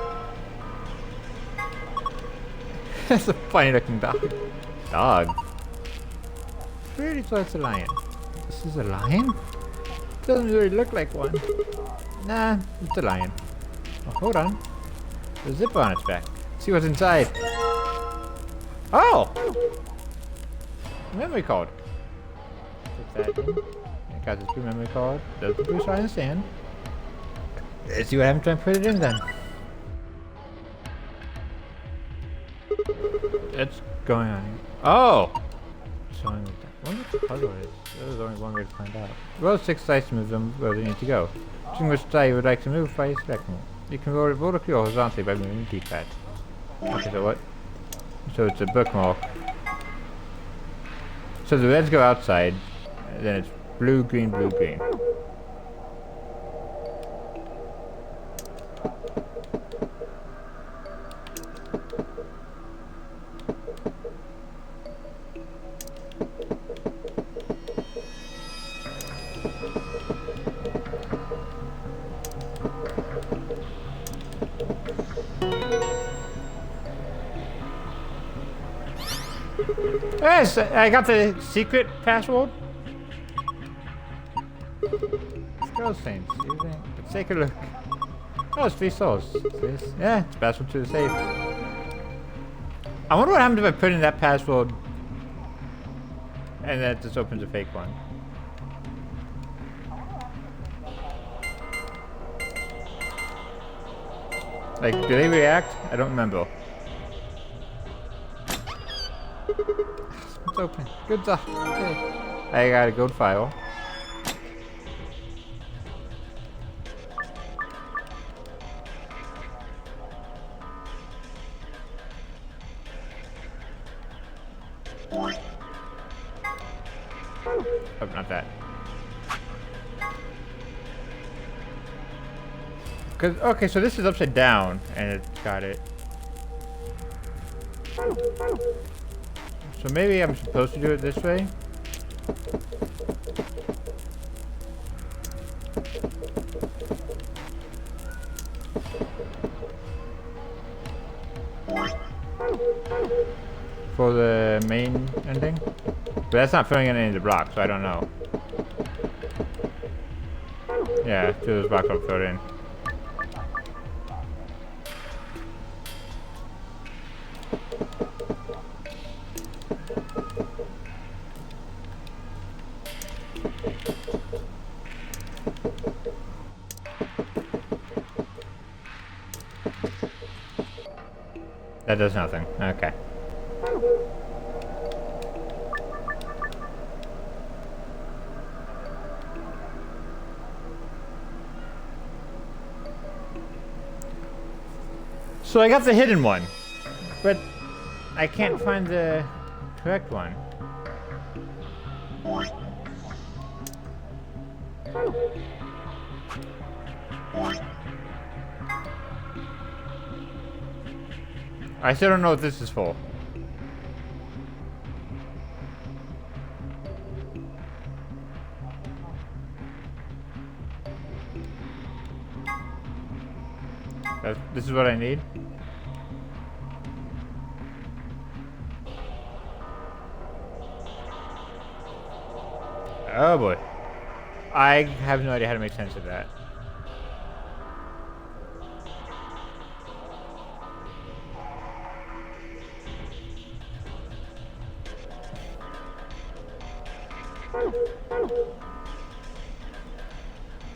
That's a funny looking dog. Dog. Pretty sure it's a lion. This is a lion? Doesn't really look like one. Nah, it's a lion. Oh, hold on. There's a zipper on its back. See what's inside. Oh! Memory card. Put that in. I got this blue memory card. There's the blue side in the sand. Let's see what happens when I put it in then. It's going on here. Oh! Showing me that. I wonder what the puzzle is. There's only one way to find out. Roll 6 dice to move them where they need to go. Choosing which die you would like to move by selecting it. You can roll it vertically or horizontally by moving the D-pad. Okay, so what? So it's a bookmark. So the reds go outside, and then it's blue, green, blue, green. Yes, I got the secret password. Scroll things. Let's take a look. Oh, it's 3 souls. Yeah, it's password to the safe. I wonder what happens if I put in that password and then it just opens a fake one. Like, do they react? I don't remember. It's open. Good job. Okay. I got a gold file. Oh, not that. Okay, so this is upside down, and it's got it. So maybe I'm supposed to do it this way? For the main ending? But that's not filling in any of the blocks, so I don't know. Yeah, 2 of those blocks are filled in. That does nothing. Okay. So I got the hidden one, but I can't find the correct one. I still don't know what this is for. This is what I need? Oh boy. I have no idea how to make sense of that.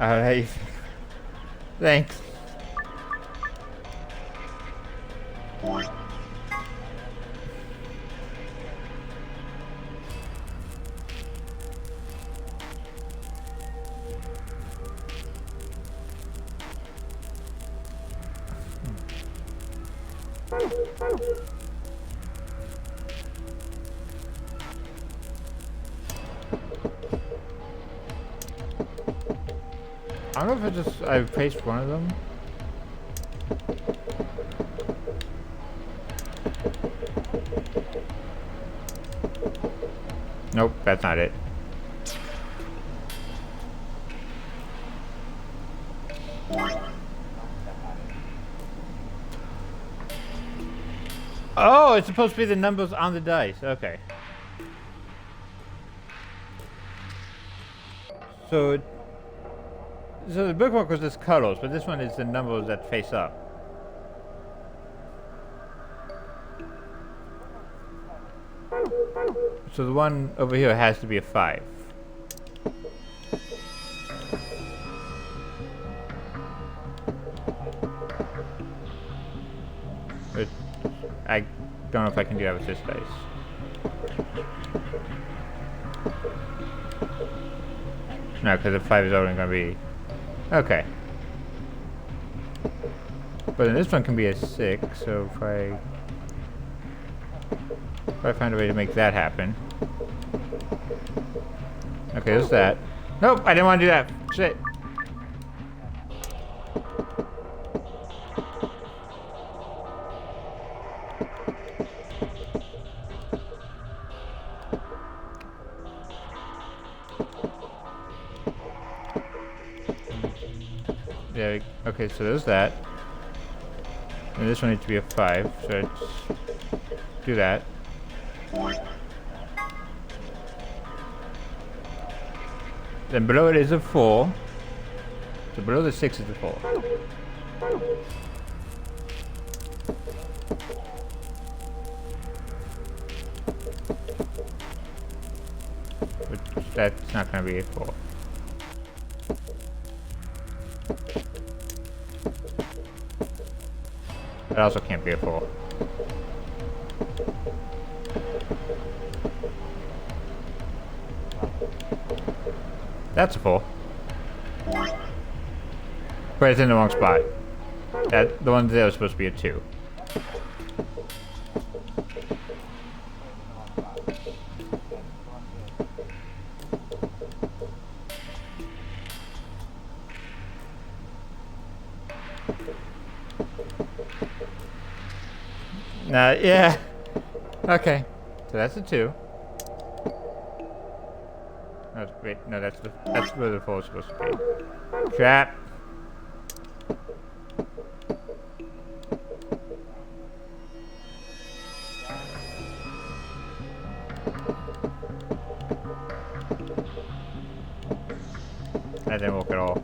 Alright. Thanks. I don't know if I placed one of them. Nope, that's not it. Oh, it's supposed to be the numbers on the dice. Okay. So the bookmark was just colors, but this one is the numbers that face up. So the one over here has to be a 5. But I don't know if I can do that with this dice. No, because the 5 is only going to be... Okay. But then this one can be a 6, so if I find a way to make that happen. Okay, there's that. Nope, I didn't want to do that. Shit. Yeah, okay, so there's that. And this one needs to be a 5, so let's do that. Then below it is a 4. So below the 6 is a 4. But that's not going to be a 4. That also can't be a 4. That's a 4. But it's in the wrong spot. The one there was supposed to be a 2. Yeah. Okay. So that's a 2. Oh, wait, no, that's where the 4 is supposed to be. Trap. That didn't work at all.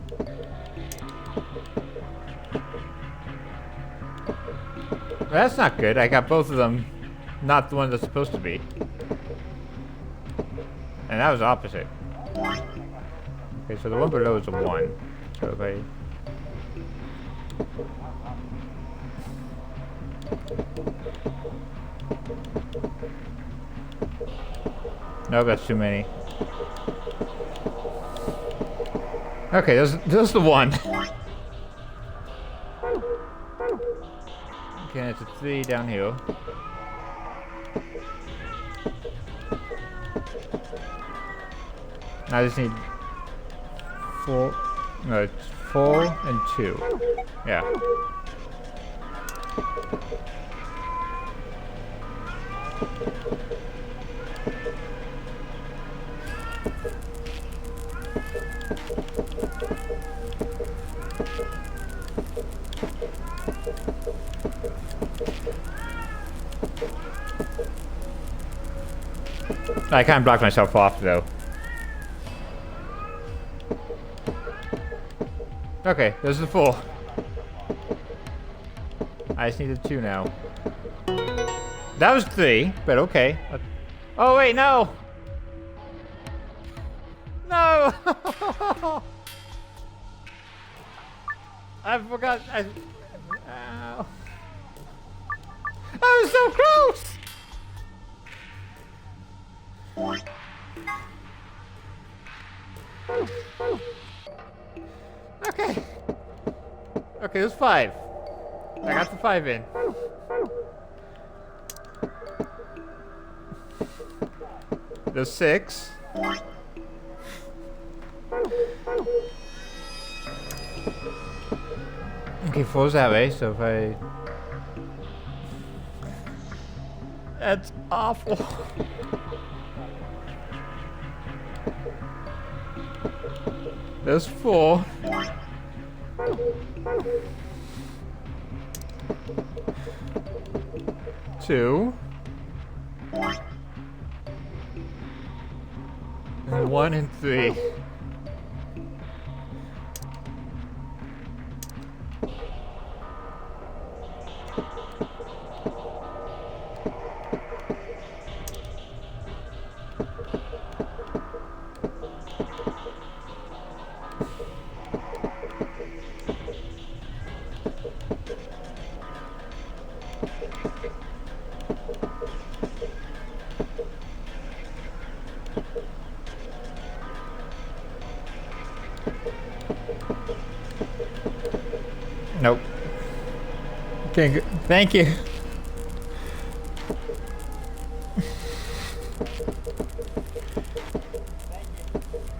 Well, that's not good. I got both of them not the one that's supposed to be. And that was opposite. Okay, so the one below is a 1. So if I... No, that's too many. Okay, there's the 1. Okay, it's a 3 down here. Now I just need 4. No, it's 4 and 2. Yeah. I can't block myself off though. Okay, there's the 4. I just needed 2 now. That was 3, but okay. Oh wait, no! No! I forgot. Ow. I was so close! Okay. Okay, there's 5. I got the 5 in. There's 6. Okay, 4's that way, so if I... That's awful. There's 4. Two. And 1 and 3. Nope. Okay, thank you.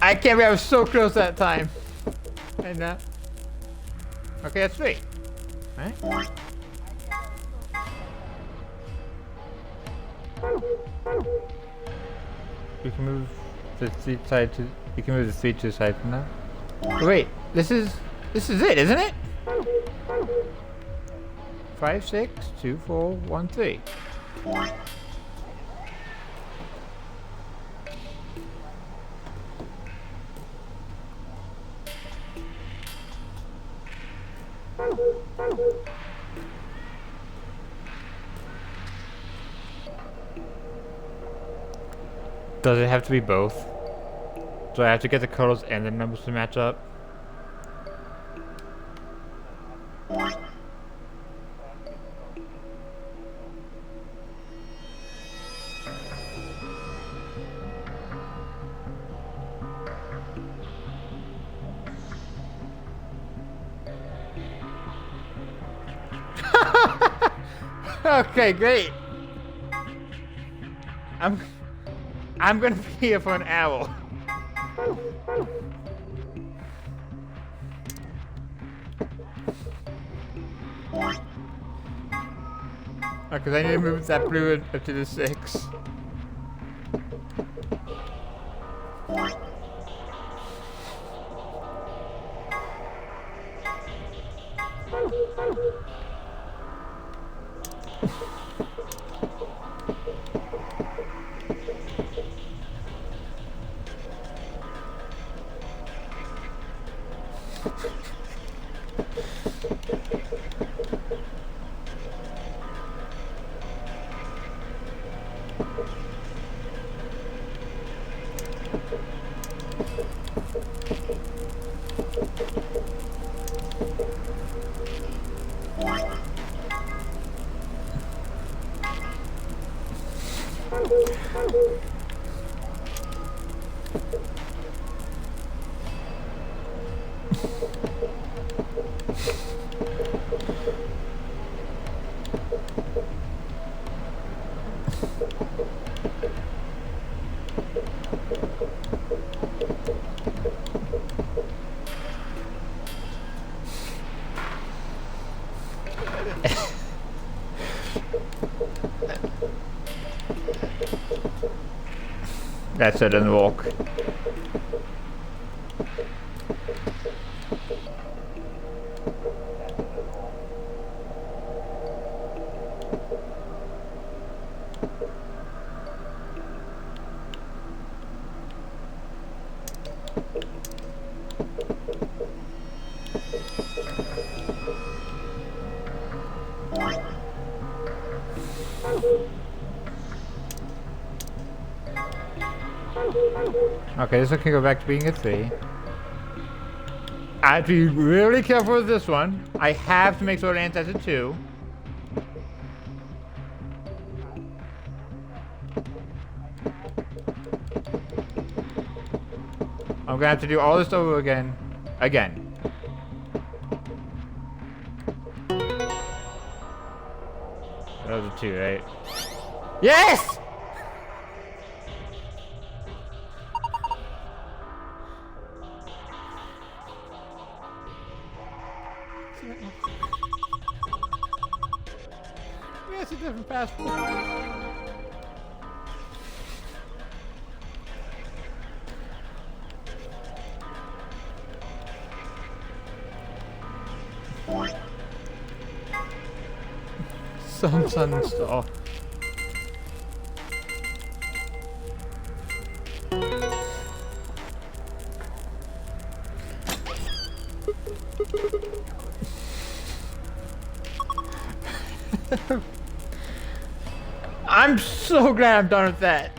I can't believe I was so close that time. And okay, that's 3. Right? We can move the 3 side to. You can move the 3 to the side from now. Oh, wait, this is it, isn't it? 5, 6, 2, 4, 1, 3. Does it have to be both? Do I have to get the colors and the numbers to match up? Okay, great. I'm gonna be here for an hour. Because I need to move that blue up to the 6. That's it, and walk. Okay, this one can go back to being a 3. I have to be really careful with this one. I have to make sure it ends as a 2. I'm gonna have to do all this over again. Again. That was a 2, right? Yes! Yes, a different passport. Sun star. I'm so glad I'm done with that.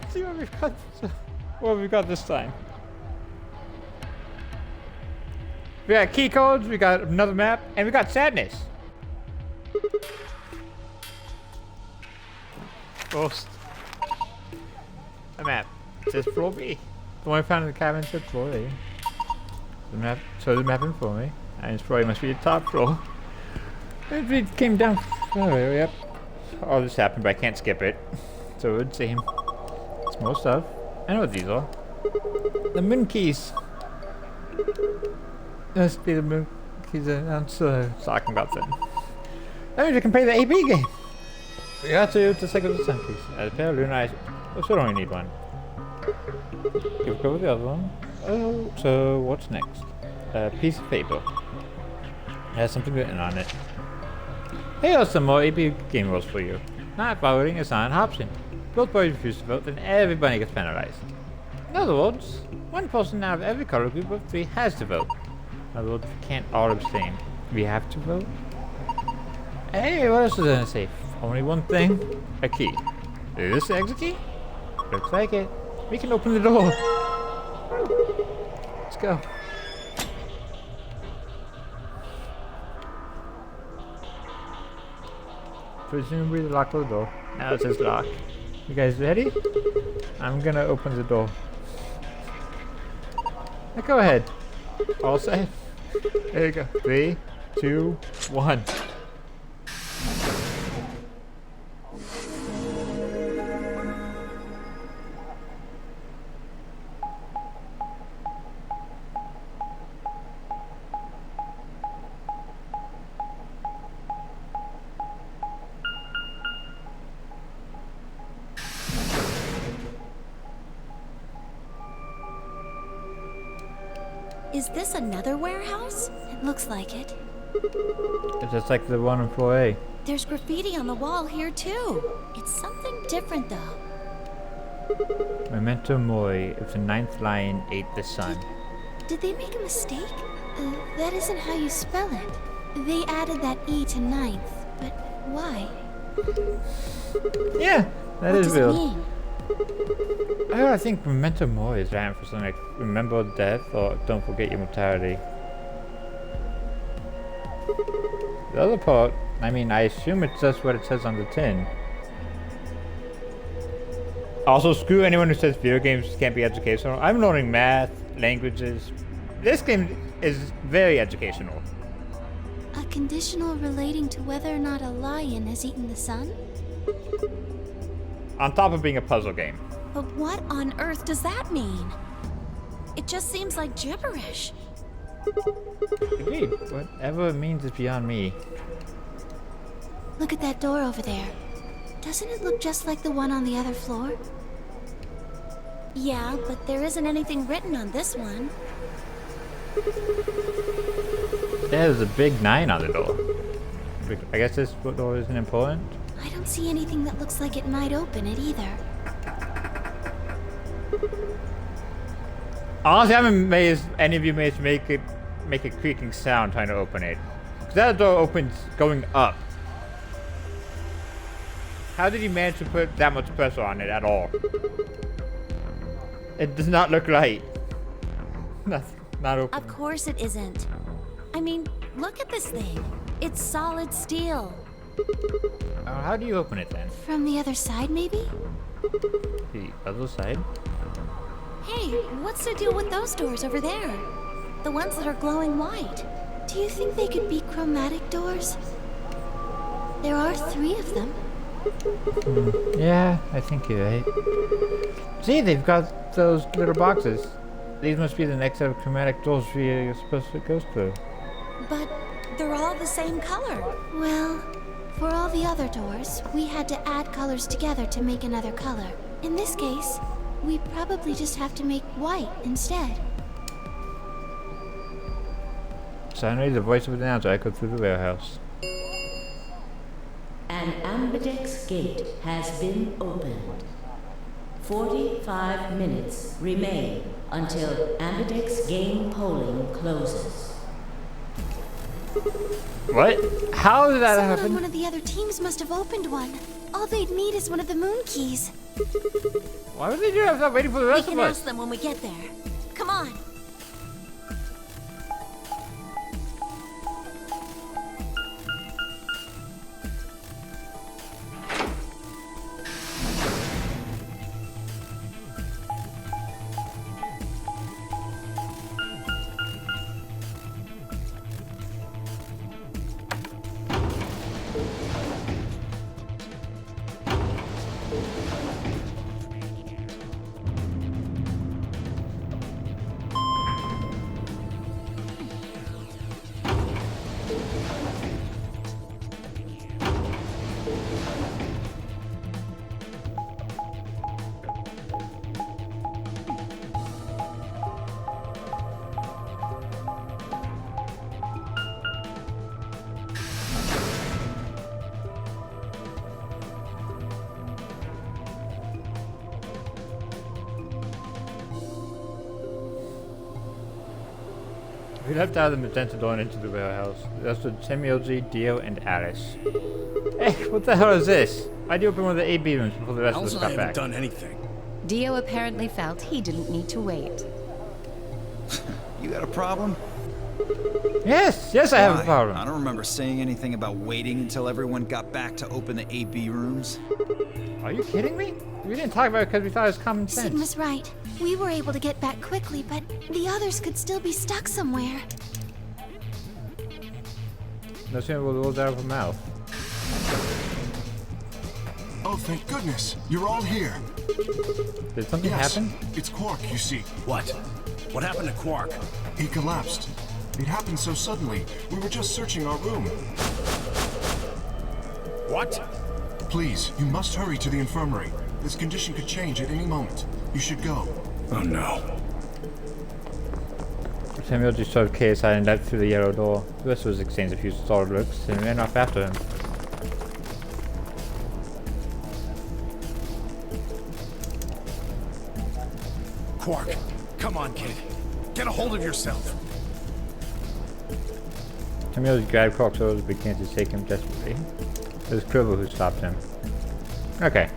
Let's see what we've got. What have we got this time? We got key codes, we got another map, and we got sadness. First, a map. It says floor B. The one I found in the cabin said floor A. The map shows the map in front of me, and it's probably must be the top floor. If it came down. Oh, yep. All this happened, but I can't skip it. So it would seem. It's more stuff. I know what these are. The moon keys. Must be the moon keys. I'm so talking about them. That means we can play the AB game. We got to cycle the sun piece. As a pair of lunar eyes. Oh, so only need one. Give a go with the other one. Oh, so what's next? A piece of paper. It has something written on it. Here are some more AB game rules for you. Not voting is not an option. Both parties refuse to vote, then everybody gets penalized. In other words, one person out of every color group of 3 has to vote. In other words, we can't all abstain. We have to vote. Anyway, what else is gonna say? Only one thing. A key. Is this the exit key? Looks like it. We can open the door. Let's go. Presumably the lock of the door. Now it says lock. You guys ready? I'm gonna open the door. Now go ahead. All set. There you go. 3, 2, 1. Is this another warehouse? It looks like it. It's just like the one on floor A. There's graffiti on the wall here too. It's something different though. Memento mori. If the 9th lion ate the sun. Did they make a mistake? That isn't how you spell it. They added that E to 9th, but why? Yeah, that what is does real. It mean? I think memento mori is written for something like remember death or don't forget your mortality. The other part, I mean, I assume it's just what it says on the tin. Also, screw anyone who says video games can't be educational. I'm learning math, languages. This game is very educational. A conditional relating to whether or not a lion has eaten the sun? On top of being a puzzle game. But what on earth does that mean? It just seems like gibberish. Indeed, whatever it means is beyond me. Look at that door over there. Doesn't it look just like the one on the other floor? Yeah, but there isn't anything written on this one. There's a big 9 on the door. I guess this door isn't important. I don't see anything that looks like it might open it either. Honestly, I'm amazed any of you managed to make a creaking sound trying to open it. Because that door opens going up. How did he manage to put that much pressure on it at all? It does not look right. Not open. Of course it isn't. I mean, look at this thing. It's solid steel. How do you open it then? From the other side, maybe? The other side? Hey, what's the deal with those doors over there? The ones that are glowing white. Do you think they could be chromatic doors? There are 3 of them. Yeah, I think you're right. See, they've got those little boxes. These must be the next set of chromatic doors we're supposed to go through. But they're all the same color. Well, for all the other doors, we had to add colors together to make another color. In this case, we probably just have to make white instead. Suddenly, the voice of an announcer echoed through the warehouse. An ambidex gate has been opened. 45 minutes remain until ambidex game polling closes. What? How did that Someone happen? on one of the other teams must have opened one. All they'd need is one of the moon keys. Why would they do that without waiting for the We rest can of ask us? them when we get there. Come on. We left out of the magenta door and into the warehouse. That's with Semyoji, Dio, and Alice. Hey, what the hell is this? Why'd you open one of the AB rooms before the rest of us Alice and I got haven't back? done anything. Dio apparently felt he didn't need to wait. You got a problem? Yes, I have a Why? problem. I don't remember saying anything about waiting until everyone got back to open the AB rooms. Are you kidding me? We didn't talk about it because we thought it was common sense. Sigma's right. We were able to get back quickly, but the others could still be stuck somewhere. No sooner will the words out of her mouth. Oh, thank goodness. You're all here. Did something Yes, happen? it's Quark, you see. What? What happened to Quark? He collapsed. It happened so suddenly. We were just searching our room. What? Please, you must hurry to the infirmary. This condition could change at any moment. You should go. Oh no. Semyoji shoved KSI and leapt through the yellow door. The rest of us exchanged a few startled looks and ran off after him. Quark, come on, kid. Get a hold of yourself. Semyoji grabbed Quark's shoulders and began to shake him desperately. It was Kribble who stopped him. Okay,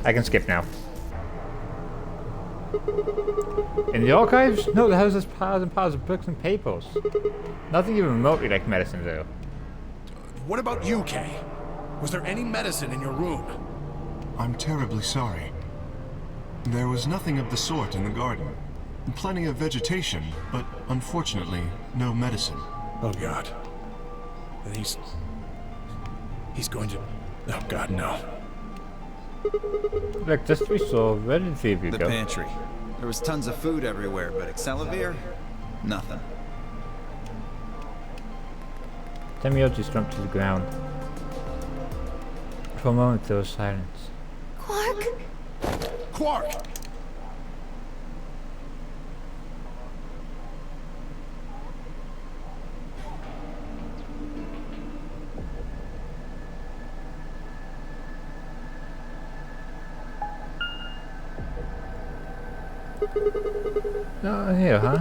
I can skip now. In the archives? No, the house has piles and piles of books and papers. Nothing even remotely like medicine, though. What about you, Kay? Was there any medicine in your room? I'm terribly sorry. There was nothing of the sort in the garden. Plenty of vegetation, but unfortunately, no medicine. Oh God. Then he's going to... Oh God, no. Look, just we saw. Where did the three of you The go? pantry. There was tons of food everywhere, but Excelivir? Nothing. Semyoji slumped to the ground. For a moment there was silence. Quark? Quark! Oh, here, huh?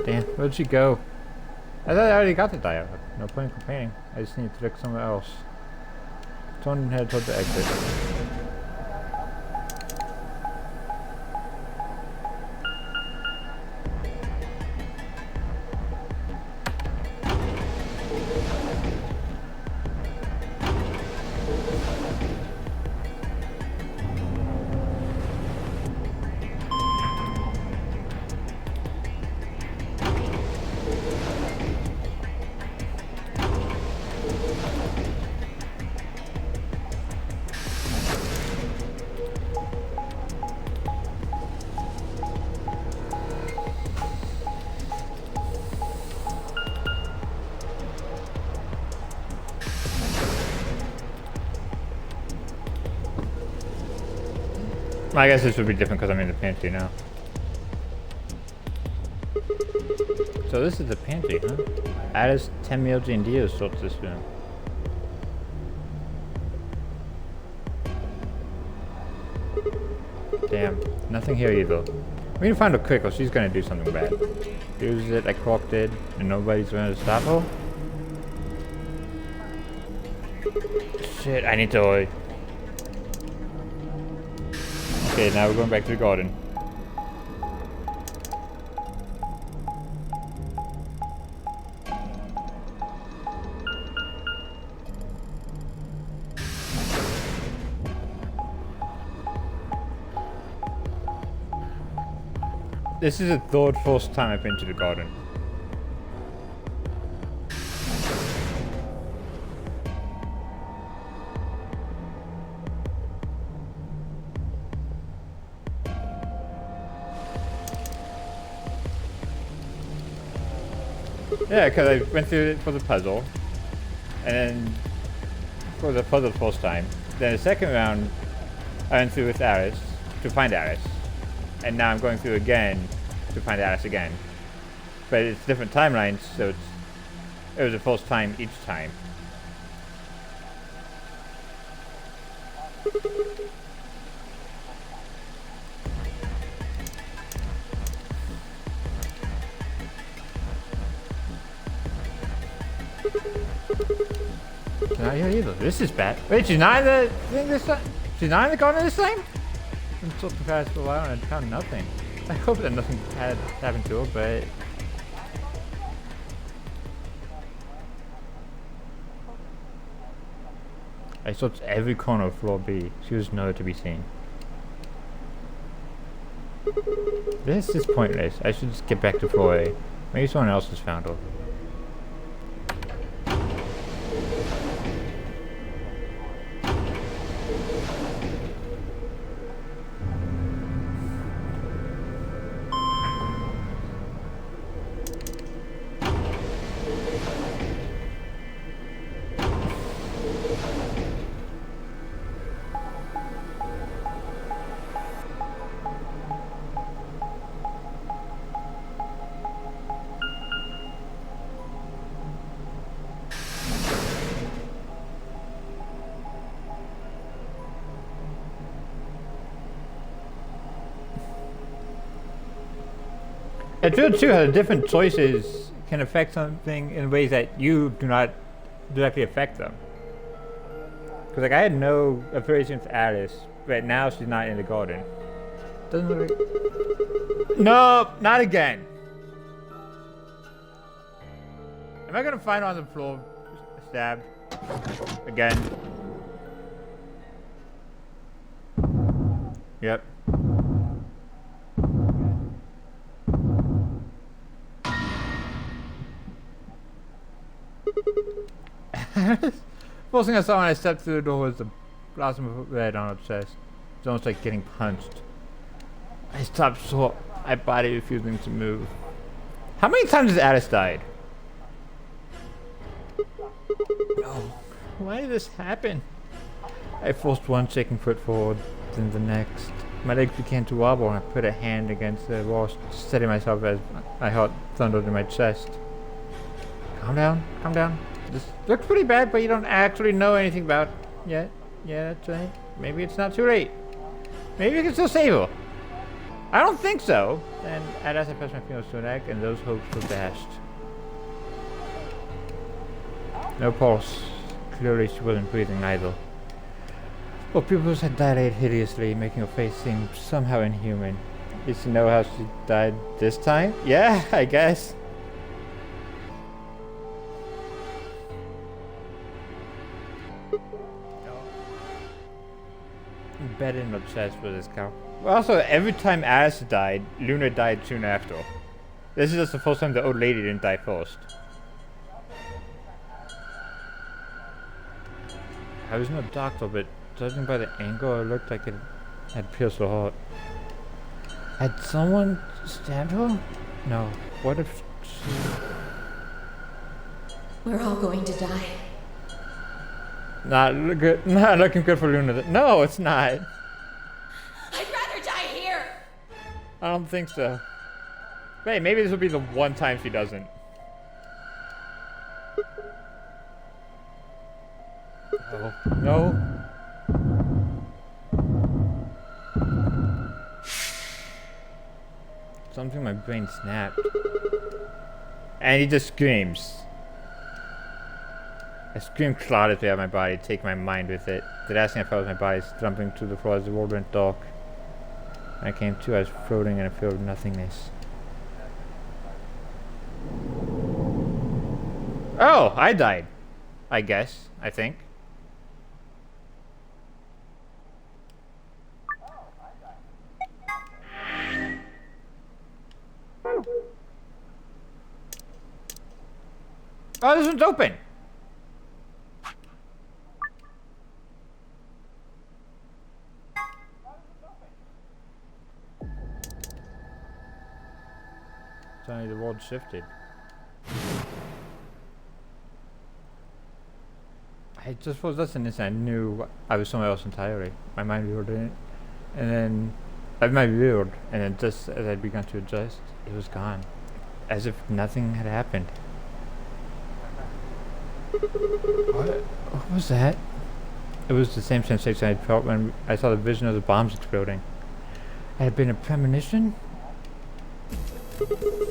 Damn, where'd she go? I thought I already got the dialogue. No point in complaining. I just need to look somewhere else. Turn head toward the exit. I guess this would be different because I'm in the pantry now. So this is the pantry, huh? Alice, 10 meals and deals sorts this room. Damn, nothing here either. We need to find her quick or she's gonna do something bad. Use it like Quark did, and nobody's gonna stop her? Shit, I need to hurry. Okay, now we're going back to the garden. This is the third first time I've been to the garden. Yeah, because I went through it for the puzzle, and then for the puzzle the first time. Then the second round, I went through with Alice to find Alice, and now I'm going through again to find Alice again. But it's different timelines, so it was the first time each time. Not here either. This is bad. Wait, she's not in the thing this time? She's not in the garden this time? I'm so surprised for a while and I found nothing. I hope that nothing had happened to her, but... I searched every corner of floor B. She was nowhere to be seen. This is pointless. I should just get back to floor A. Maybe someone else has found her. I feel too how the different choices can affect something in ways that you do not directly affect them. Because like I had no affiliation with Alice, but now she's not in the garden. Doesn't really... No, not again. Am I gonna find her on the floor stabbed again? Yep. First thing I saw when I stepped through the door was the blossom of red on her chest. It's almost like getting punched. I stopped short, my body refusing to move. How many times has Alice died? No. Why did this happen? I forced one shaking foot forward, then the next. My legs began to wobble and I put a hand against the wall, steadying myself as my heart thundered in my chest. Calm down, calm down. This looks pretty bad, but you don't actually know anything about it yet. Yeah, that's right. Maybe it's not too late. Maybe you can still save her. I don't think so. Then, as I pressed my fingers to her neck, and those hopes were dashed. No pulse. Clearly she wasn't breathing either. Her pupils had dilated hideously, making her face seem somehow inhuman. Did she know how she died this time? Yeah, I guess. Embedded in her chest was his cow. Also, every time Alice died, Luna died soon after. This is just the first time the old lady didn't die first. I was no doctor, but judging by the angle, it looked like it had pierced her heart. Had someone stabbed her? No. What if she... We're all going to die. Not looking good for Luna. No, it's not. I'd rather die here. I don't think so. Wait, maybe this will be the one time she doesn't. Oh, no. Something in my brain snapped. And he just screams. A scream clouded throughout my body, taking my mind with it. The last thing I felt was my body slumping to the floor as the world went dark. When I came to, I was floating in a field of nothingness. Oh, I died. I guess. I think. Oh, this one's open. Suddenly the world shifted. I just was listening and I knew I was somewhere else entirely. My mind reeled in it. And then my mind reeled, and then just as I'd begun to adjust, it was gone. As if nothing had happened. What was that? It was the same sensation I felt when I saw the vision of the bombs exploding. It had been a premonition?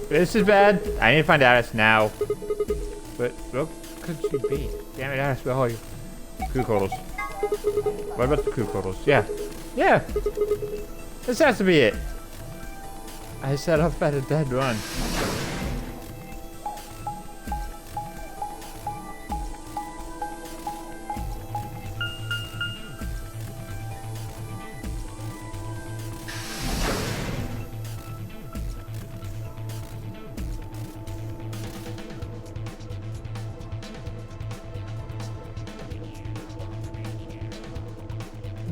This is bad. I need to find Alice now. But where could she be? Damn it, Alice, where are you? Crew quarters. What about the crew quarters? Yeah. Yeah! This has to be it. I set off at a dead run.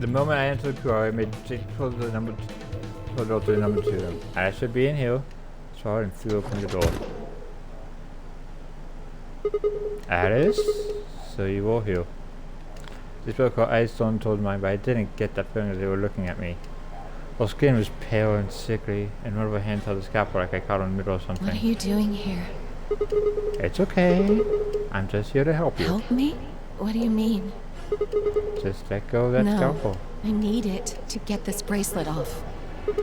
The moment I entered the car, I made for the number for the number 2. I should be in here. Saw it and flew open the door. Alice? So you were here. This broke her eyes on told mine, but I didn't get that feeling that they were looking at me. Her skin was pale and sickly, and one of her hands held a scalpel like I caught her in the middle of something. What are you doing here? It's okay. I'm just here to help you. Help me? What do you mean? Just let go of that scalpel. I need it to get this bracelet off.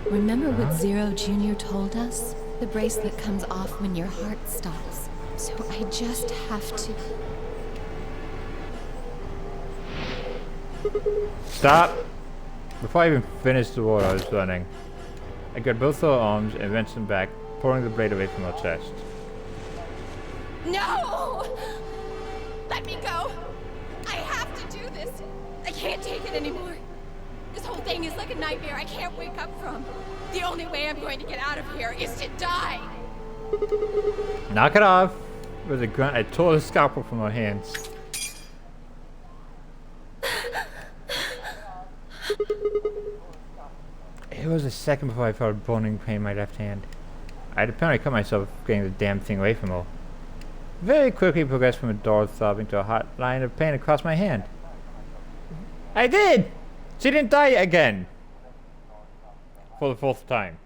Remember what Zero Jr. told us? The bracelet comes off when your heart stops. So I just have to... Stop! Before I even finished the word I was running, I grabbed both her arms and wrenched them back, pulling the blade away from her chest. No! Let me go! I have to do this! I can't take it anymore. This whole thing is like a nightmare I can't wake up from. The only way I'm going to get out of here is to die! Knock it off! With a grunt, I tore the scalpel from her hands. It was a second before I felt a burning pain in my left hand. I had apparently cut myself getting the damn thing away from her. Very quickly progressed from a dull throbbing to a hot line of pain across my hand. I did! She didn't die again! For the 4th time.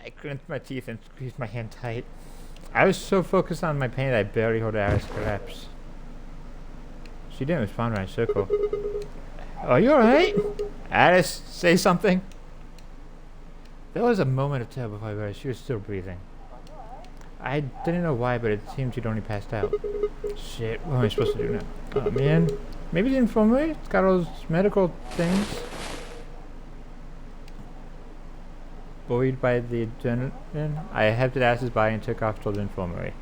I clenched my teeth and squeezed my hand tight. I was so focused on my pain that I barely heard Alice collapse. She didn't respond when I shook her. Are you alright? Alice, say something. There was a moment of terror before I realized she was still breathing. I didn't know why, but it seemed she'd only passed out. Shit, what am I supposed to do now? Oh man, maybe the infirmary? It's got all those medical things. Buoyed by the adrenaline, I hefted Alice's body and took off toward the infirmary.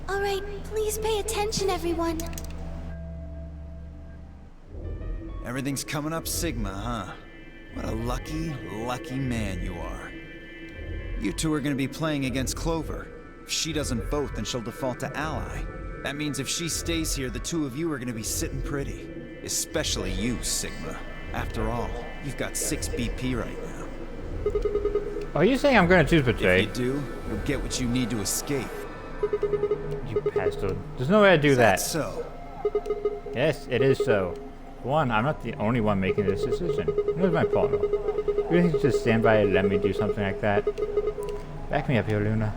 Alright, please pay attention, everyone. Everything's coming up Sigma, huh? What a lucky, lucky man you are. You two are gonna be playing against Clover. If she doesn't vote, then she'll default to Ally. That means if she stays here, the two of you are gonna be sitting pretty. Especially you, Sigma. After all, you've got 6 BP right now. Are you saying I'm gonna choose Betray? If you do, you'll get what you need to escape. You bastard. There's no way to do that. So? Yes, it is so. One, I'm not the only one making this decision. Where's my partner? You think you just stand by and let me do something like that? Back me up here, Luna.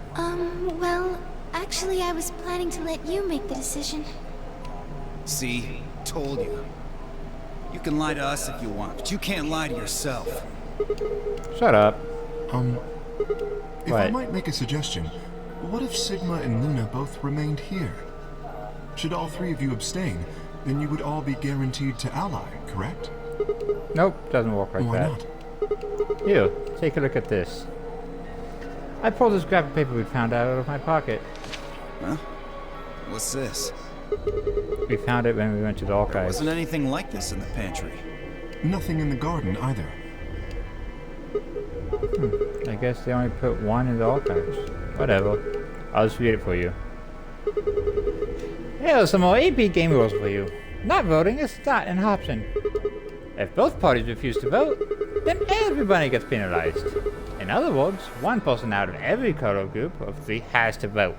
Well, actually I was planning to let you make the decision. See? Told you. You can lie to us if you want, but you can't lie to yourself. Shut up. If I might make a suggestion, what if Sigma and Luna both remained here? Should all 3 of you abstain, then you would all be guaranteed to ally, correct? Nope, doesn't work like Why that. not? Here, take a look at this. I pulled this scrap of paper we found out of my pocket. Huh? What's this? We found it when we went to the There archives. wasn't anything like this in the pantry. Nothing in the garden either. I guess they only put one in the archives. Whatever. I'll just read it for you. Here's some more AP game rules for you. Not voting is not an option. If both parties refuse to vote, then everybody gets penalized. In other words, one person out of every color group of 3 has to vote.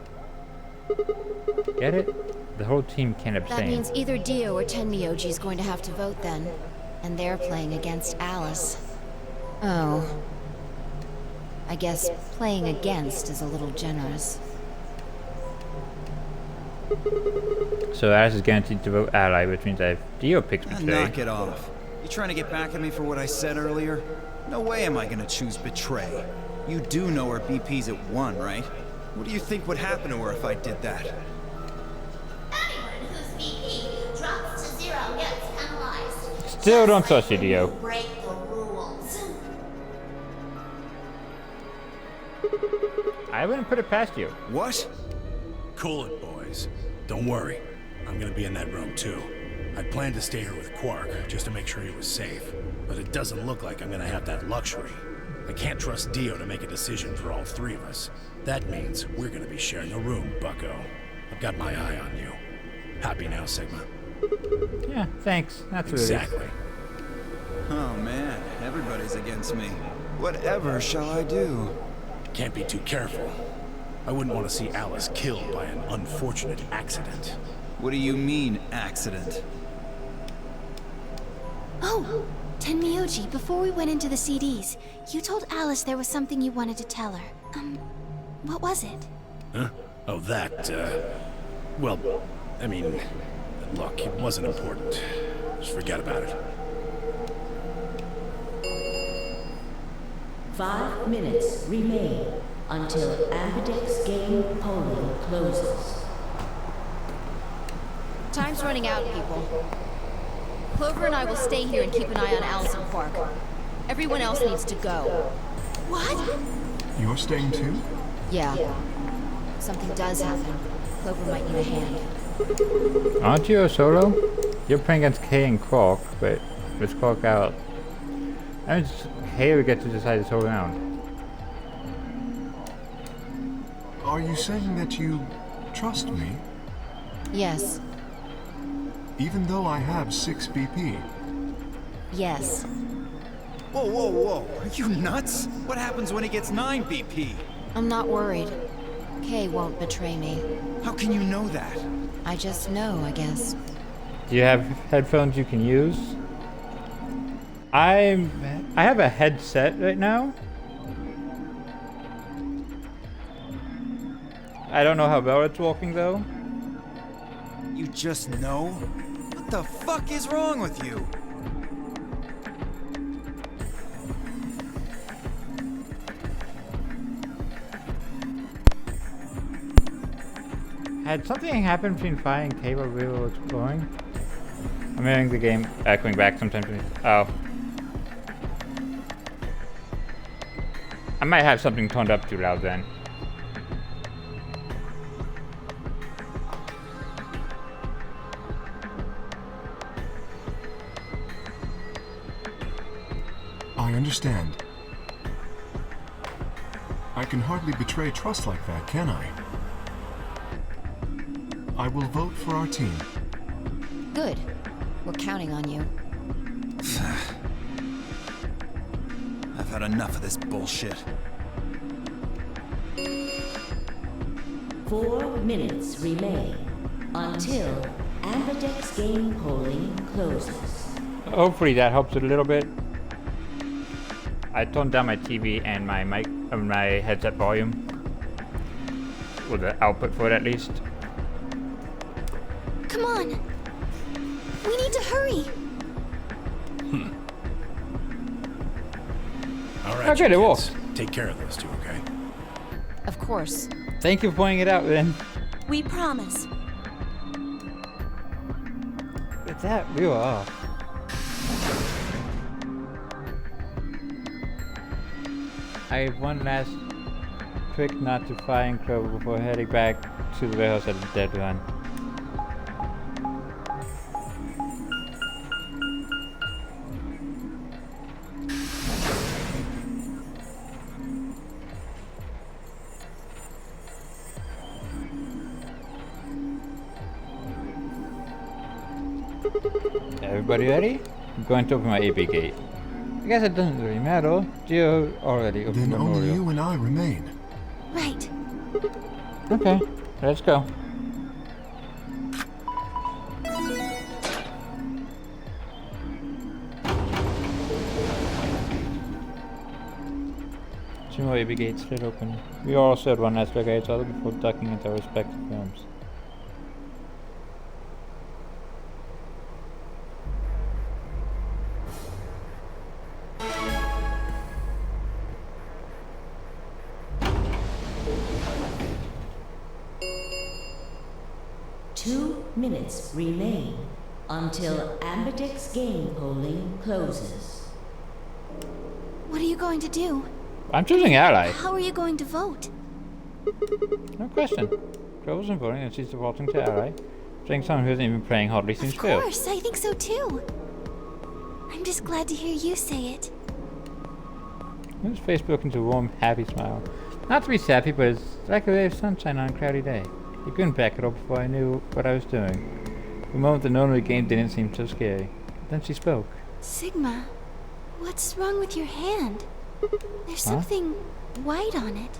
Get it? The whole team can abstain. That means either Dio or Tenmyoji is going to have to vote then. And they're playing against Alice. Oh. I guess playing against is a little generous. So Alice is guaranteed to vote ally, which means if Dio picks Betray. Knock it off. You trying to get back at me for what I said earlier? No way am I gonna choose Betray. You do know her BP's at 1, right? What do you think would happen to her if I did that? Anyone whose BP drops to 0 gets penalized. Still don't trust you, Dio. Break the rules. I wouldn't put it past you. What? Cool it, boys. Don't worry. I'm gonna be in that room, too. I'd planned to stay here with Quark, just to make sure he was safe. But it doesn't look like I'm gonna have that luxury. I can't trust Dio to make a decision for all 3 of us. That means we're gonna be sharing a room, bucko. I've got my eye on you. Happy now, Sigma? Yeah, thanks. That's what it is. Exactly. Oh man, everybody's against me. Whatever shall I do? Can't be too careful. I wouldn't want to see Alice killed by an unfortunate accident. What do you mean, accident? Oh, Tenmyoji, before we went into the CDs, you told Alice there was something you wanted to tell her. What was it? Huh? Oh, that, well, I mean, look, it wasn't important. Just forget about it. 5 minutes remain until Ambidex game polling closes. Time's running out, people. Clover and I will stay here and keep an eye on Alice and Quark. Everyone else needs to go. What? You're staying too? Yeah. If something does happen, Clover might need a hand. Aren't you a solo? You're playing against Kay and Quark, but with Quark out. I mean, Kay would get to decide this whole round. Are you saying that you trust me? Yes. Even though I have 6 BP? Yes. Whoa, whoa, whoa. Are you nuts? What happens when he gets 9 BP? I'm not worried. Kay won't betray me. How can you know that? I just know, I guess. Do you have headphones you can use? I have a headset right now. I don't know how well it's working though. you just know? What the fuck is wrong with you? Had something happened between Fi and K while we were exploring? I'm hearing the game echoing back sometimes. Oh. I might have something turned up too loud then. I understand. I can hardly betray trust like that, can I? I will vote for our team. Good. We're counting on you. I've had enough of this bullshit. 4 minutes remain until Ambidex game polling closes. Hopefully that helps a little bit. I toned down my TV and my mic, my headset volume, or the output for it at least. Come on. We need to hurry. All right, Okay, you they will. kids. Take care of those two, okay? Of course. Thank you for pointing it out then. We promise. With that, we were off. I have one last quick nod to Fi and Clover before heading back to the warehouse at the dead run. Everybody ready? I'm going to open my AB gate. I guess it doesn't really matter. Geo already opened Then the only memorial. you and I remain. Right. Okay, let's go. Two more AB gates slid open. We also had one last look at each other before ducking into our respective rooms. Minutes remain until Ambidex game polling closes. What are you going to do? I'm choosing ally. How are you going to vote? No question. Clover's in voting and she's defaulting to ally. Saying someone who isn't even playing hardly seems Of fair. course, I think so too. I'm just glad to hear you say it. His face broke into a warm, happy smile. Not to be sappy, but it's like a ray of sunshine on a cloudy day. He couldn't back it up before I knew what I was doing. The moment the Nonary game didn't seem so scary. Then she spoke. Sigma, what's wrong with your hand? There's something white on it.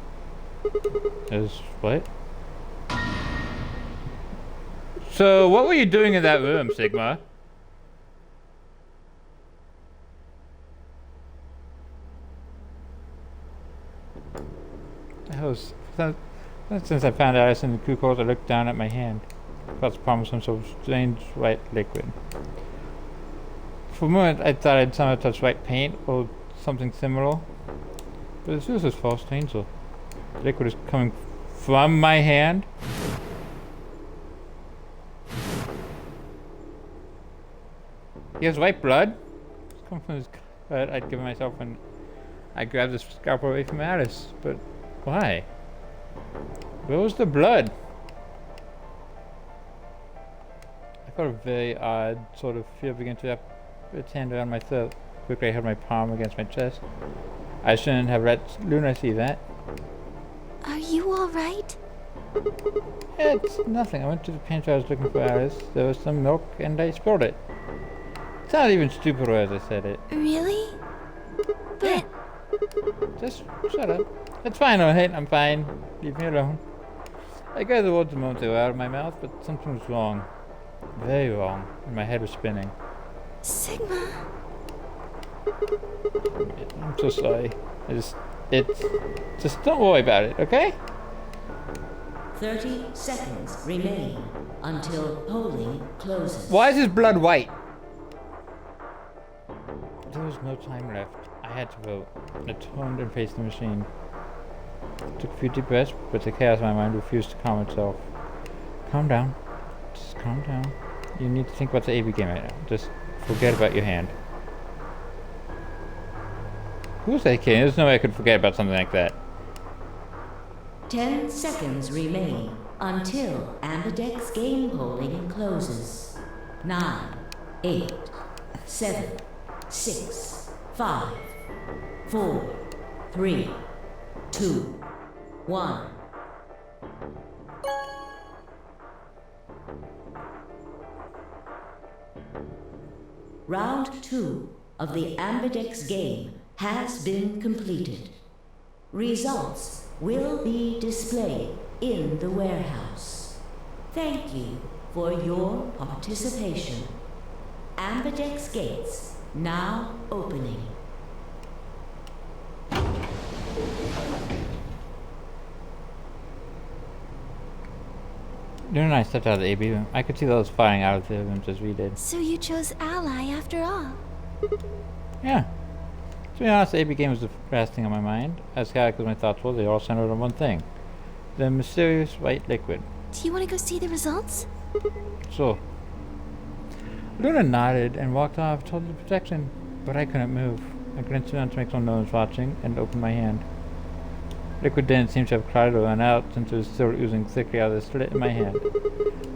There's what? So, what were you doing in that room, Sigma? Since I found Alice in the crew quarters, I looked down at my hand. I felt the palm of some sort of strange white liquid. For a moment, I thought I'd somehow touched white paint or something similar. But this was far stranger. The liquid is coming from my hand. He has white blood? It's coming from his cut I'd given myself when I grabbed the scalpel away from Alice. But why? Where was the blood? I felt a very odd sort of fear begin to wrap its hand around my throat. Quickly I held my palm against my chest. I shouldn't have let Luna see that. Are you alright? It's nothing. I went to the pantry. I was looking for Alice. There was some milk and I spilled it. It's not even stupid as I said it. Really? But... Just shut up. It's fine, alright. I'm fine. Leave me alone. I got the words a moment ago out of my mouth, but something was wrong. Very wrong. And my head was spinning. Sigma... I'm so sorry. Just don't worry about it, okay? 30 seconds remain until polling closes. Why is his blood white? There was no time left. I had to vote. I turned and faced the machine. Took a few deep breaths, but the chaos in my mind refused to calm itself. Calm down. Just calm down. You need to think about the AB game right now. Just forget about your hand. Who's that kidding? There's no way I could forget about something like that. 10 seconds remain until Ambidex game polling closes. 9, 8, 7, 6, 5, 4, 3, 2, 1. Round 2 of the Ambidex game has been completed. Results will be displayed in the warehouse. Thank you for your participation. Ambidex gates now opening. Luna and I stepped out of the AB room. I could see those firing out of the rooms as we did. So you chose Ally after all? Yeah. To be honest, the AB game was the last thing on my mind. As chaotic as my thoughts were, they all centered on one thing. The mysterious white liquid. Do you want to go see the results? So, Luna nodded and walked off toward the protection, but I couldn't move. I glanced around to make sure no one was watching and opened my hand. Liquid didn't seem to have clouded or run out since it was still oozing thickly out of the slit in my hand.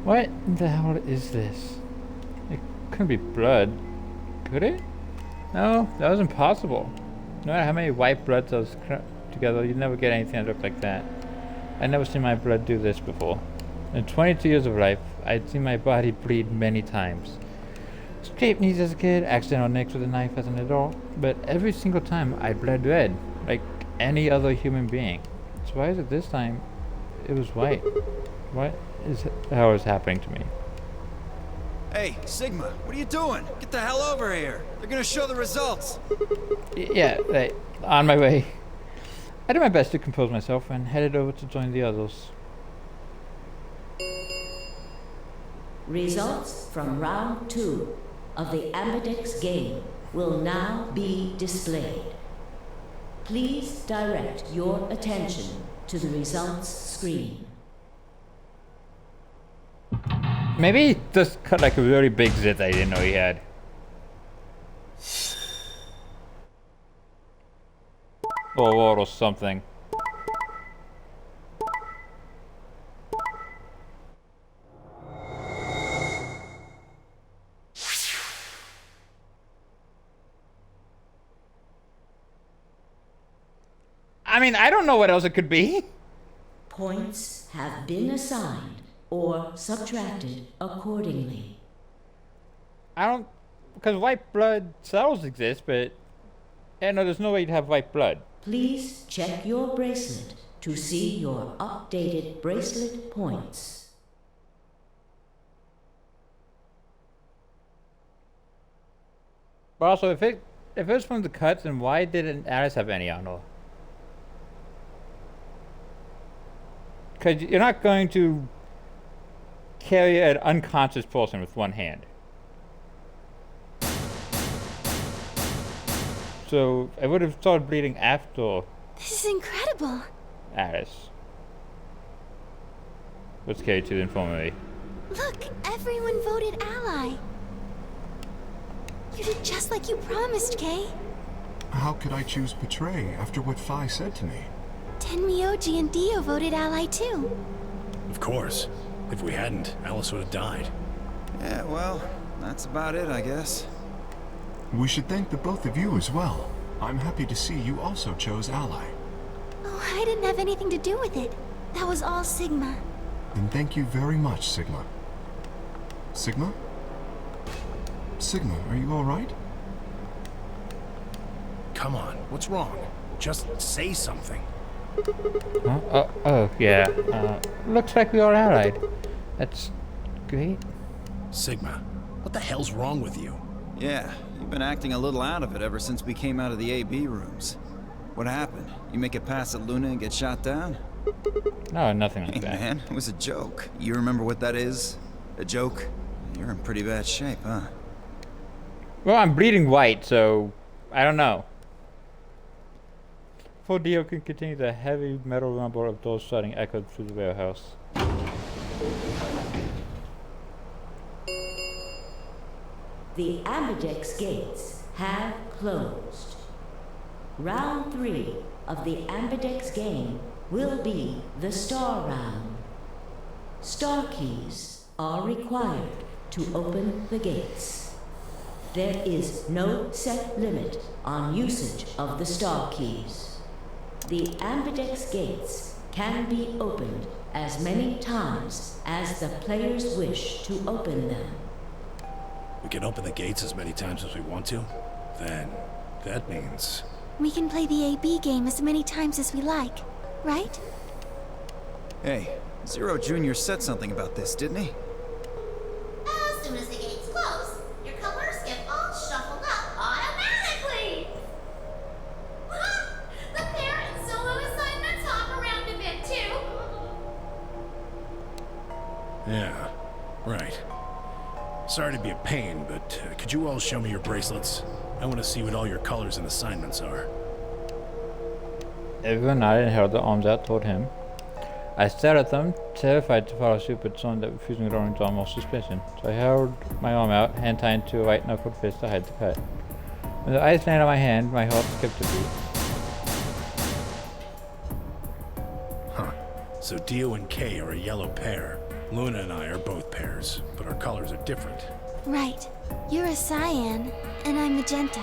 What the hell is this? It couldn't be blood, could it? No, that was impossible. No matter how many white blood cells together, you'd never get anything that looked like that. I'd never seen my blood do this before. In 22 years of life, I'd seen my body bleed many times. Scraped knees as a kid, accidental nicks with a knife as an adult, but every single time I bled red, like any other human being. So why is it this time it was white? What is the hell is happening to me? Hey, Sigma, what are you doing? Get the hell over here. They're gonna show the results. Yeah, right. On my way. I did my best to compose myself and headed over to join the others. Results from round 2 of the Ambidex game will now be displayed. Please direct your attention to the results screen. Maybe he just cut like a really big zit that I didn't know he had. Or something. I mean, I don't know what else it could be. Points have been assigned or subtracted accordingly. I don't... Because white blood cells exist, but... Yeah, no, there's no way you'd have white blood. Please check your bracelet to see your updated bracelet points. But also, if it was from the cuts, then why didn't Alice have any on her? Because you're not going to carry an unconscious person with one hand. So I would have started bleeding after This is incredible. Alice was carried to the infirmary. Look, everyone voted Ally. You did just like you promised, Kay. How could I choose Betray after what Phi said to me? Tenmyoji and Dio voted Ally too. Of course. If we hadn't, Alice would have died. Yeah, well, that's about it, I guess. We should thank the both of you as well. I'm happy to see you also chose Ally. Oh, I didn't have anything to do with it. That was all Sigma. Then thank you very much, Sigma. Sigma? Sigma, are you alright? Come on, what's wrong? Just say something. Huh? Oh, yeah. Looks like we are allied. That's great. Sigma, what the hell's wrong with you? Yeah, you've been acting a little out of it ever since we came out of the AB rooms. What happened? You make it past at Luna and get shot down? No, nothing like Hey, that. man, it was a joke. You remember what that is? A joke? You're in pretty bad shape, huh? Well, I'm bleeding white, so I don't know. Before Dio can continue, the heavy metal rumble of doors shutting echoed through the warehouse. The Ambidex gates have closed. Round 3 of the Ambidex game will be the Star Round. Star keys are required to open the gates. There is no set limit on usage of the Star keys. The Ambidex gates can be opened as many times as the players wish to open them. We can open the gates as many times as we want to? Then, that means... We can play the AB game as many times as we like, right? Hey, Zero Jr. said something about this, didn't he? As soon as the gates close, your colors get all shuffled up automatically. The parent solo assignments hop around a bit too. Yeah, right. Sorry to be a pain, but could you all show me your bracelets? I want to see what all your colors and assignments are. Everyone nodded and held their arms out toward him. I stared at them, terrified to follow suit, but saw that refusing would only draw more suspicion. So I held my arm out, hand tied to a white-knuckled fist to hide the cut. When the ice landed on my hand, my heart skipped a beat. Huh. So Dio and Kay are a yellow pair. Luna and I are both pairs, but our colors are different. Right. You're a cyan, and I'm magenta.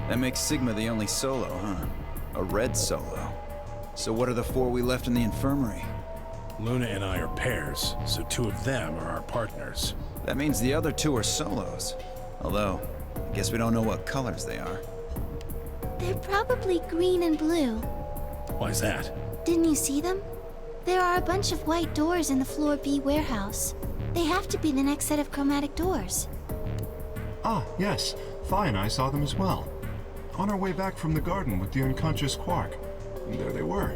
That makes Sigma the only solo, huh? A red solo. So what are the 4 we left in the infirmary? Luna and I are pairs, so 2 of them are our partners. That means the other 2 are solos. Although, I guess we don't know what colors they are. They're probably green and blue. Why's that? Didn't you see them? There are a bunch of white doors in the Floor B warehouse. They have to be the next set of chromatic doors. Ah, yes. Fi and I saw them as well. On our way back from the garden with the unconscious Quark. And there they were.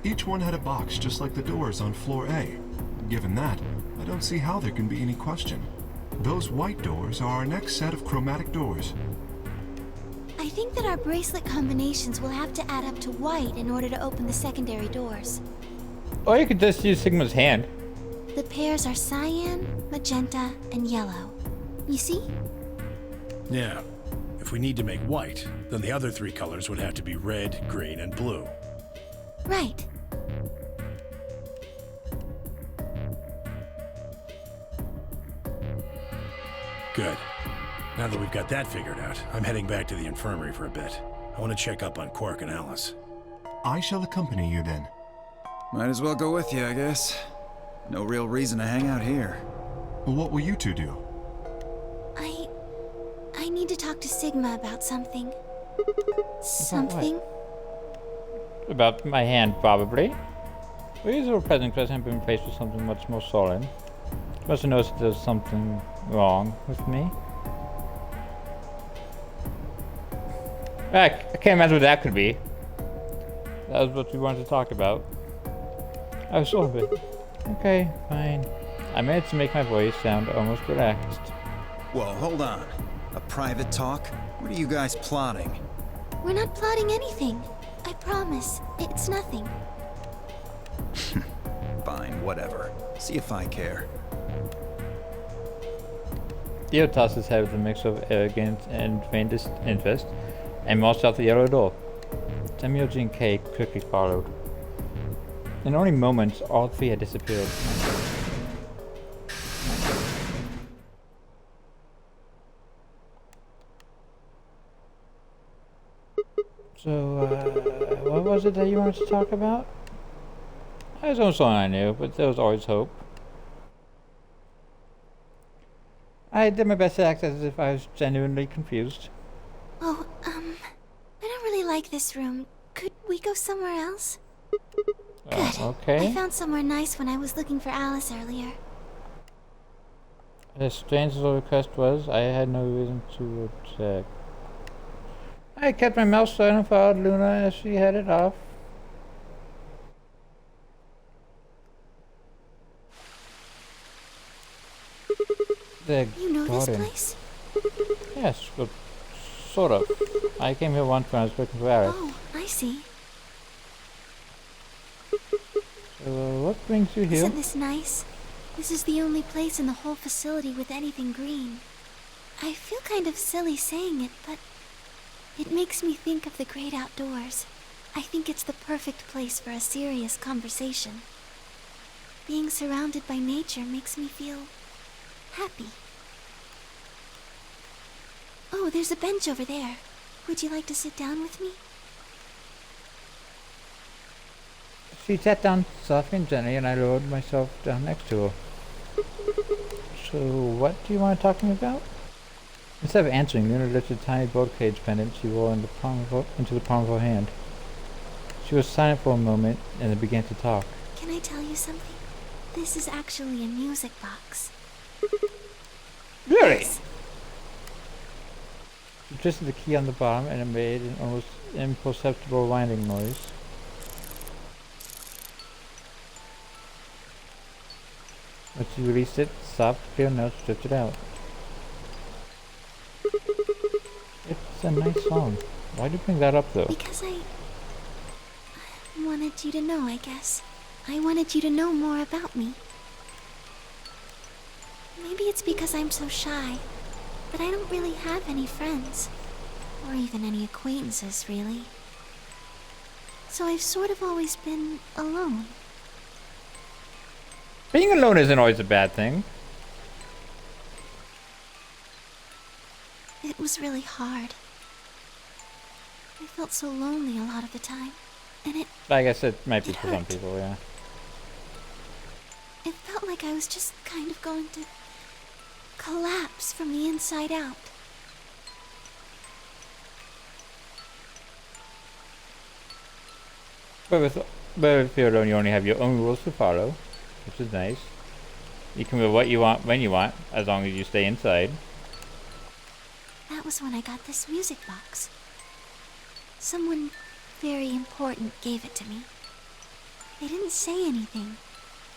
Each one had a box just like the doors on floor A. Given that, I don't see how there can be any question. Those white doors are our next set of chromatic doors. I think that our bracelet combinations will have to add up to white in order to open the secondary doors. Or you could just use Sigma's hand. The pairs are cyan, magenta, and yellow. You see? Yeah. If we need to make white, then the other 3 colors would have to be red, green, and blue. Right. Good. Now that we've got that figured out, I'm heading back to the infirmary for a bit. I want to check up on Quark and Alice. I shall accompany you then. Might as well go with you, I guess. No real reason to hang out here. What will you 2 do? I need to talk to Sigma about something. Something? About my hand, probably. We use a present because I haven't been faced with something much more solid. Must have noticed there's something wrong with me. I can't imagine what that could be. That was what we wanted to talk about. I was sort of it. Okay, fine. I managed to make my voice sound almost relaxed. Whoa, hold on. A private talk? What are you guys plotting? We're not plotting anything. I promise. It's nothing. Fine, whatever. See if I care. Theo tossed his head with a mix of arrogance and faintest interest, and marched out the yellow door. Samuel and Kay quickly followed. In only moments, all 3 had disappeared. So, what was it that you wanted to talk about? I was almost all I knew, but there was always hope. I did my best to act as if I was genuinely confused. Oh, I don't really like this room. Could we go somewhere else? Good. Okay. I found somewhere nice when I was looking for Alice earlier. As strange as the request was, I had no reason to object. I kept my mouth shut and followed Luna as she headed off. The You know garden. this place? Yes, but sort of. I came here once when I was looking for Alice. Oh, I see. So, what brings you here? Isn't this nice? This is the only place in the whole facility with anything green. I feel kind of silly saying it, but it makes me think of the great outdoors. I think it's the perfect place for a serious conversation. Being surrounded by nature makes me feel happy. Oh, there's a bench over there. Would you like to sit down with me? She sat down softly and gently, and I lowered myself down next to her. So, what do you want to talk to me about? Instead of answering, Luna lifted a tiny bird cage pendant she wore into the palm of her hand. She was silent for a moment, and then began to talk. Can I tell you something? This is actually a music box. Really? Yes. She twisted the key on the bottom, and it made an almost imperceptible winding noise. When she released it, soft, clear notes drifted out. It's a nice song. Why'd you bring that up, though? Because I wanted you to know, I guess. I wanted you to know more about me. Maybe it's because I'm so shy, but I don't really have any friends. Or even any acquaintances, really. So I've sort of always been alone. Being alone isn't always a bad thing. It was really hard. I felt so lonely a lot of the time, and I guess it might be it for some hurt. people, yeah. It felt like I was just kind of going to collapse from the inside out. But if you're alone, you only have your own rules to follow, which is nice. You can wear what you want when you want, as long as you stay inside. That was when I got this music box. Someone very important gave it to me. They didn't say anything,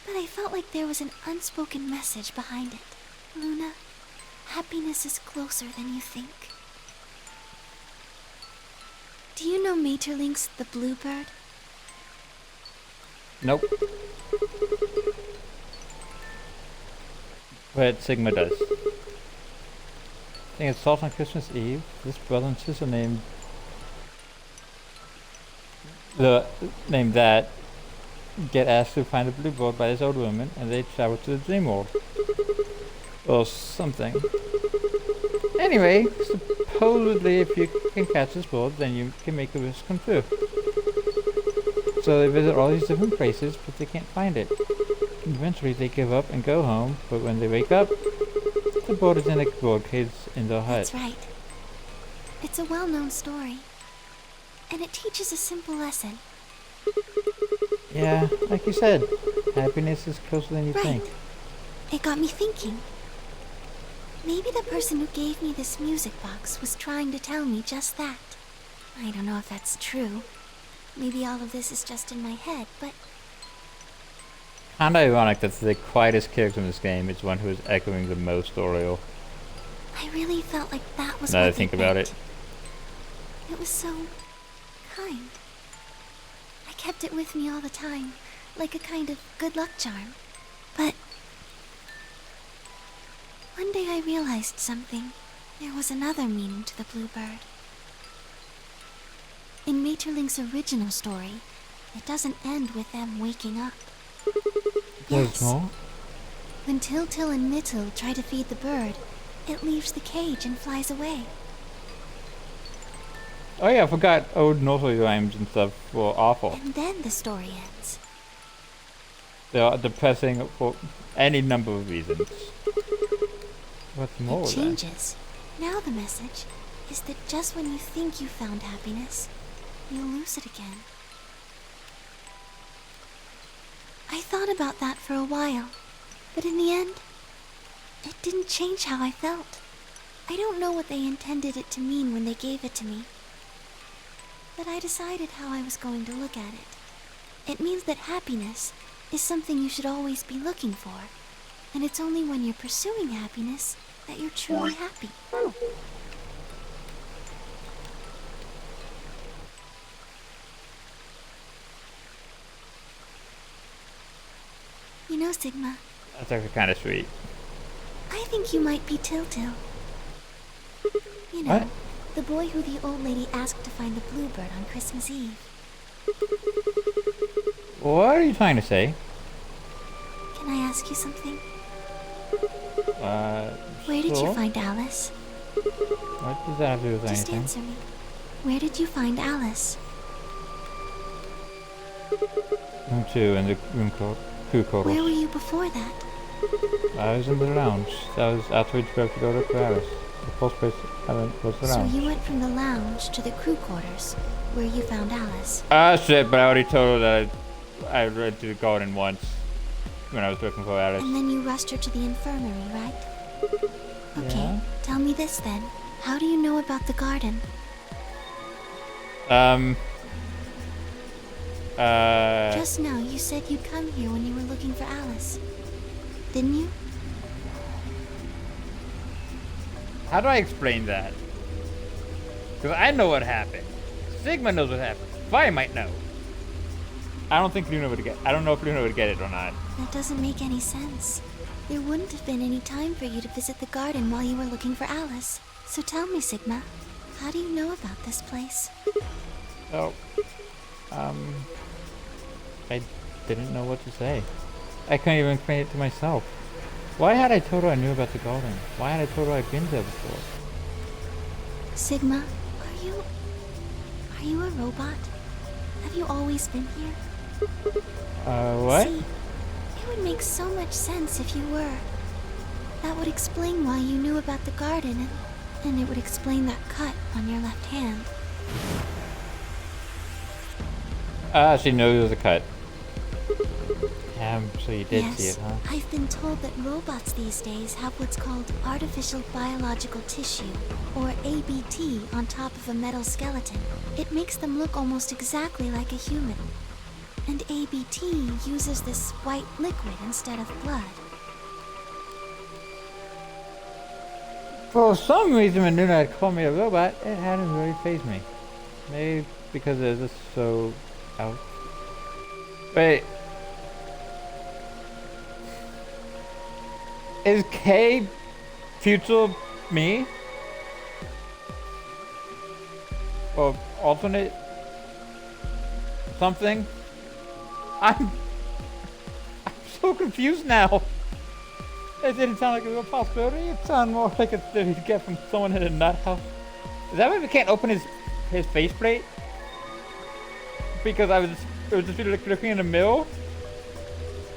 but I felt like there was an unspoken message behind it. Luna, happiness is closer than you think. Do you know Maeterlinck's The Bluebird? Nope. But Sigma does. I think it starts on Christmas Eve. This brother and sister named that get asked to find a bluebird by this old woman, and they travel to the dream world. Or something. Anyway, supposedly if you can catch this bird, then you can make a wish come true. So they visit all these different places, but they can't find it. Eventually they give up and go home, but when they wake up, the bird is in a bird cage in their hut. That's right. It's a well-known story, and it teaches a simple lesson. Yeah, like you said, happiness is closer than you Right. think. It got me thinking. Maybe the person who gave me this music box was trying to tell me just that. I don't know if that's true. Maybe all of this is just in my head, but Kinda ironic that the quietest character in this game is one who is echoing the most Oreo. I really felt like that was Now that I what they think about meant. it. It was so kind. I kept it with me all the time, like a kind of good luck charm. But one day I realized something. There was another meaning to the bluebird. In Maeterlinck's original story, it doesn't end with them waking up. There's more? When Til and Mittel try to feed the bird, it leaves the cage and flies away. Oh yeah, I forgot old nursery rhymes and stuff were awful. And then the story ends. They are depressing for any number of reasons. What's more It then? changes. Now the message is that just when you think you found happiness, you lose it again. I thought about that for a while, but in the end, it didn't change how I felt. I don't know what they intended it to mean when they gave it to me, but I decided how I was going to look at it. It means that happiness is something you should always be looking for, and it's only when you're pursuing happiness that you're truly happy. You know, Sigma, That's actually kind of sweet. I think you might be Til-Til. You know, What? the boy who the old lady asked to find the bluebird on Christmas Eve. What are you trying to say? Can I ask you something? Where did you sure. find Alice? What does that have to do with Just anything? answer me. Where did you find Alice? Room 2 in the room crew quarters. Where were you before that? I was in the lounge. That was after we spoke to go to Paris. The first place I went was the So lounge. you went from the lounge to the crew quarters, where you found Alice. Ah, shit, but I already told her that I read to the garden once when I was looking for Alice. And then you rushed her to the infirmary, right? Okay, Yeah. tell me this then. How do you know about the garden? Just now, you said you'd come here when you were looking for Alice. Didn't you? How do I explain that? Because I know what happened. Sigma knows what happened. Fire might know. I don't think Luna would get. I don't know if Luna would get it or not. That doesn't make any sense. There wouldn't have been any time for you to visit the garden while you were looking for Alice. So tell me, Sigma, how do you know about this place? Oh, I didn't know what to say. I couldn't even explain it to myself. Why had I told her I knew about the garden? Why had I told her I'd been there before? Sigma, are you a robot? Have you always been here? What? See, it would make so much sense if you were. That would explain why you knew about the garden, and it would explain that cut on your left hand. She knows it was a cut. So you did see it, huh? I've been told that robots these days have what's called artificial biological tissue, or ABT, on top of a metal skeleton. It makes them look almost exactly like a human. And ABT uses this white liquid instead of blood. For some reason, when Nuna had called me a robot, it hadn't really fazed me. Maybe because it was just so out. Wait. Is K future me? Or alternate something? I'm so confused now. It didn't sound like a real possibility. It sounded more like a theory to get from someone in a nut house. Is that why we can't open his faceplate? Because it was just like looking in the mirror?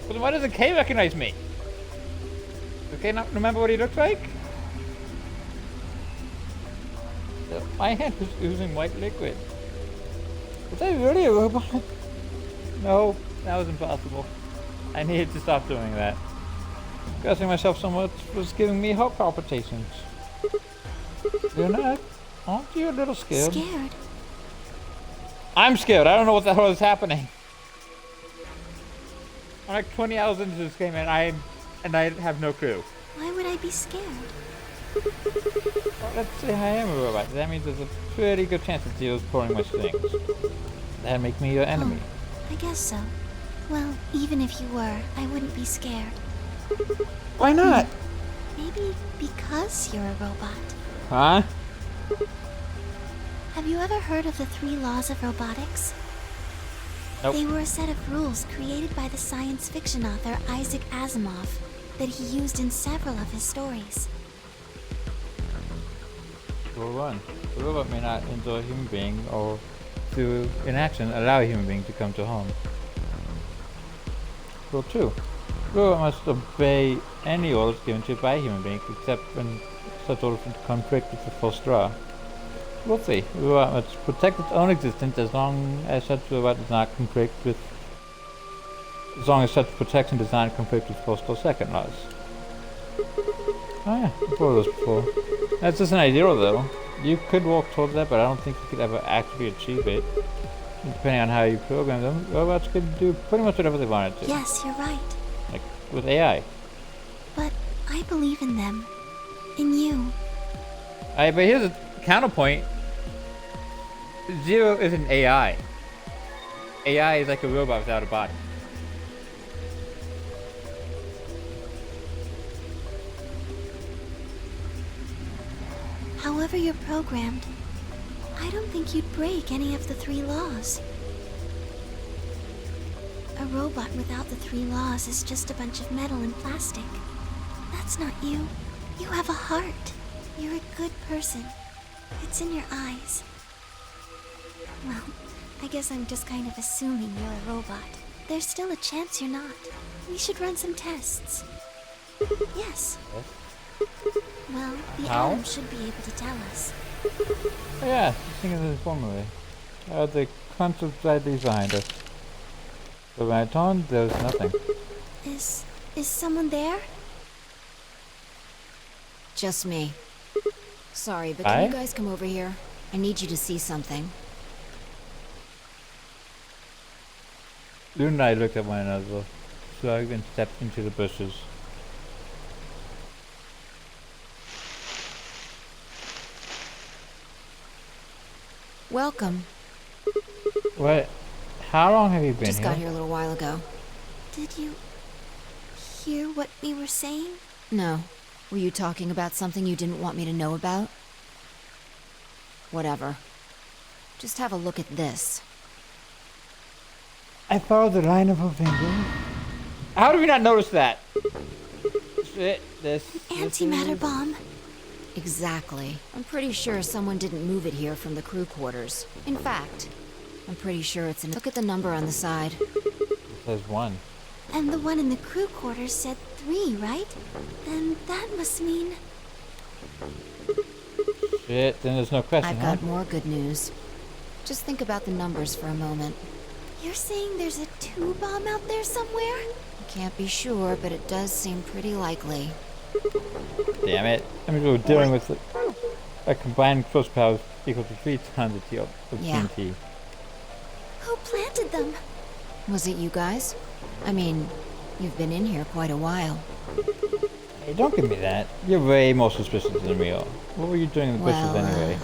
But why doesn't K recognize me? Does K not remember what he looks like? My hand was oozing white liquid. Was I really a robot? No, that was impossible. I needed to stop doing that. Cussing myself so much was giving me heart palpitations. You're not? Aren't you a little scared? Scared? I'm scared. I don't know what the hell is happening. I'm like 20 hours into this game and I have no clue. Why would I be scared? Well, let's say I am a robot. That means there's a pretty good chance that Zero's pulling my strings. That'd make me your enemy. I guess so. Well, even if you were, I wouldn't be scared. Why not? Maybe because you're a robot. Huh? Have you ever heard of the 3 laws of robotics? Nope. They were a set of rules created by the science fiction author Isaac Asimov that he used in several of his stories. Rule 1. The robot may not injure a human being or, through inaction, allow a human being to come to harm. Rule 2. The robot must obey any orders given to it by a human being, except when such orders conflict with the full straw. Rule 3. The robot must protect its own existence as long as such robot does not conflict with As long as such protection does not conflict with first or second laws. Oh yeah, I've thought of this before. That's just an ideal though. You could walk towards that, but I don't think you could ever actually achieve it. Depending on how you program them, robots could do pretty much whatever they wanted to. Yes, you're right. Like with AI. But I believe in them. In you. But here's a counterpoint. Zero isn't AI. AI is like a robot without a body. However you're programmed, I don't think you'd break any of the 3 laws. A robot without the 3 laws is just a bunch of metal and plastic. That's not you. You have a heart. You're a good person. It's in your eyes. Well, I guess I'm just kind of assuming you're a robot. There's still a chance you're not. We should run some tests. Yes. Well, the How? Atom should be able to tell us. Oh yeah, think of this formally. The concept slightly behind us. But when I turned, there was nothing. Is someone there? Just me. Sorry, but Hi? can you guys come over here? I need you to see something. Luna and I looked at one another, shrugged and stepped into the bushes. Welcome. What? How long have you been Just here? got here a little while ago. Did you hear what we were saying? No. Were you talking about something you didn't want me to know about? Whatever. Just have a look at this. I followed the line of her finger. How did we not notice that? This Antimatter bomb. Exactly. I'm pretty sure someone didn't move it here from the crew quarters. In fact, I'm pretty sure it's in. Look at the number on the side. It says 1. And the one in the crew quarters said 3, right? Then that must mean... Shit, then there's no question, I've got more good news. Just think about the numbers for a moment. You're saying there's a 2 bomb out there somewhere? Can't be sure, but it does seem pretty likely. Damn it. I mean, we're dealing with a combined close power equal to 3 tons of Yeah. TNT. Who planted them? Was it you guys? I mean, you've been in here quite a while. Hey, don't give me that. You're way more suspicious than we are. What were you doing in the bushes anyway?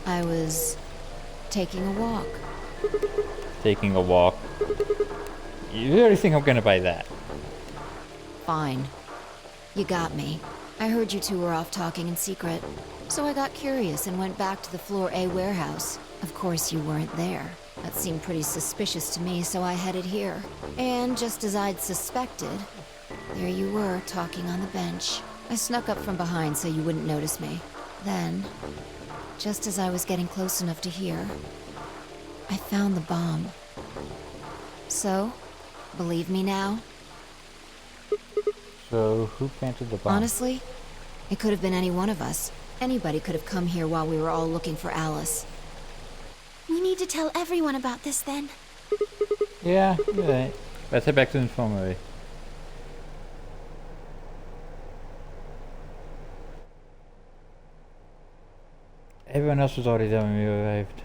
I was taking a walk. Taking a walk. You really think I'm gonna buy that? Fine. You got me. I heard you two were off talking in secret. So I got curious and went back to the Floor A warehouse. Of course you weren't there. That seemed pretty suspicious to me, so I headed here. And just as I'd suspected, there you were, talking on the bench. I snuck up from behind so you wouldn't notice me. Then, just as I was getting close enough to hear, I found the bomb. So, believe me now? So, who planted the bomb? Honestly, it could have been any one of us. Anybody could have come here while we were all looking for Alice. We need to tell everyone about this then. Yeah, you're right. Let's head back to the infirmary. Everyone else was already there when we arrived.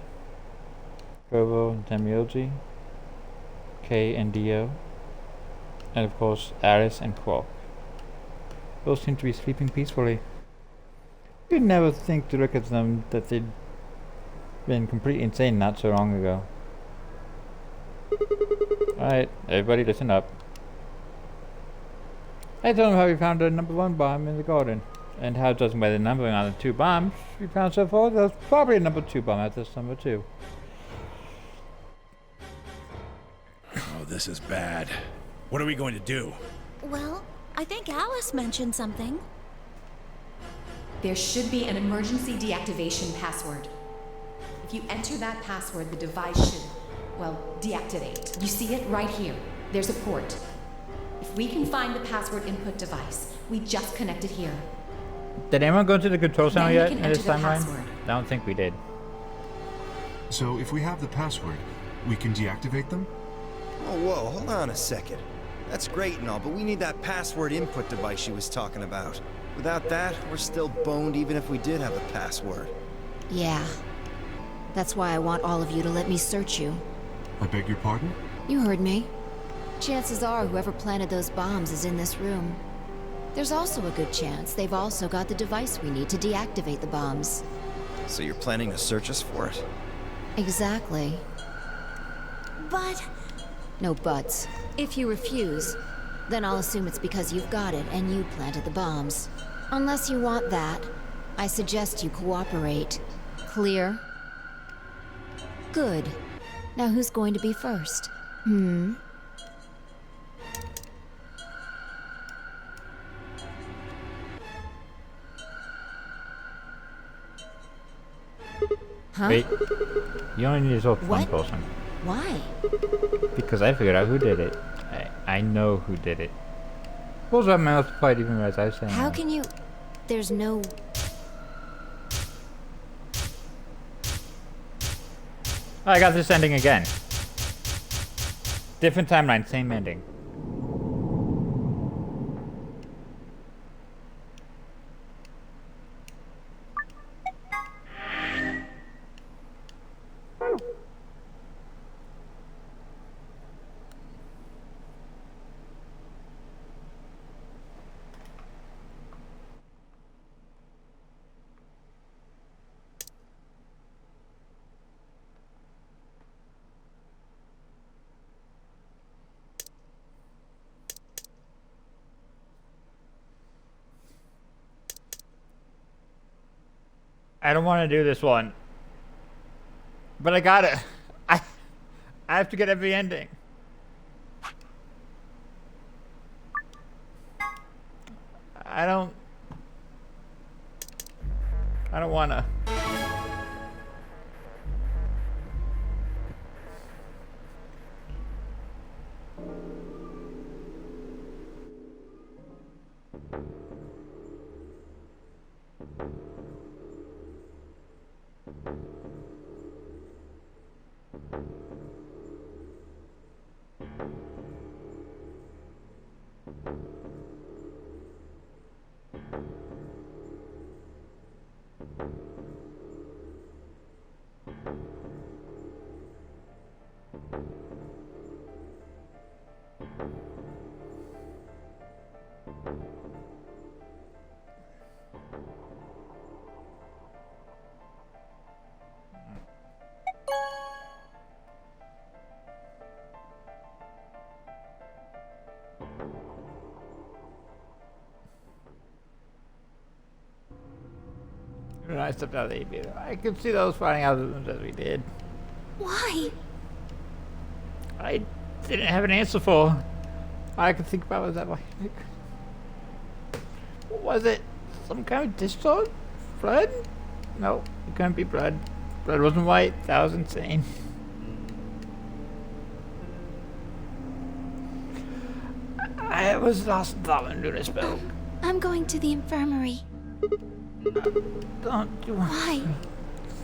Provo and Tamioji, Kay and Dio, and of course Alice and Quark. Both seemed to be sleeping peacefully. You'd never think to look at them that they'd been completely insane not so long ago. Alright, everybody listen up. I told them how we found the number 1 bomb in the garden, and how judging by the numbering on the 2 bombs we found so far, there's probably a number 2 bomb at this number 2. Oh, this is bad. What are we going to do? Well, I think Alice mentioned something. There should be an emergency deactivation password. If you enter that password, the device should, well, deactivate. You see it right here. There's a port. If we can find the password input device, we just connect it here. Did anyone go to the control center Then yet we in can this enter the timeline? password. I don't think we did. So if we have the password, we can deactivate them? Oh, whoa, hold on a second. That's great and all, but we need that password input device she was talking about. Without that, we're still boned even if we did have a password. Yeah. That's why I want all of you to let me search you. I beg your pardon? You heard me. Chances are whoever planted those bombs is in this room. There's also a good chance they've also got the device we need to deactivate the bombs. So you're planning to search us for it? Exactly. But... No buts. If you refuse, then I'll assume it's because you've got it and you planted the bombs. Unless you want that, I suggest you cooperate. Clear? Good. Now who's going to be first? Huh? Wait. You only need to talk to one What? person. Why? Because I figured out who did it. I know who did it. What was my mouth quiet even as I was saying How that? can you... There's no... Oh, I got this ending again. Different timeline, same ending. I don't want to do this one. But I gotta. I have to get every ending. I don't wanna. When I stepped out of the aviator, I could see those fighting algorithms as we did. Why? I didn't have an answer for. All I could think about was that, like, what was it? Some kind of discharge? Blood? No, it couldn't be blood. Blood wasn't white. That was insane. I was lost in thought when Luna spoke. I'm going to the infirmary. Don't do Why?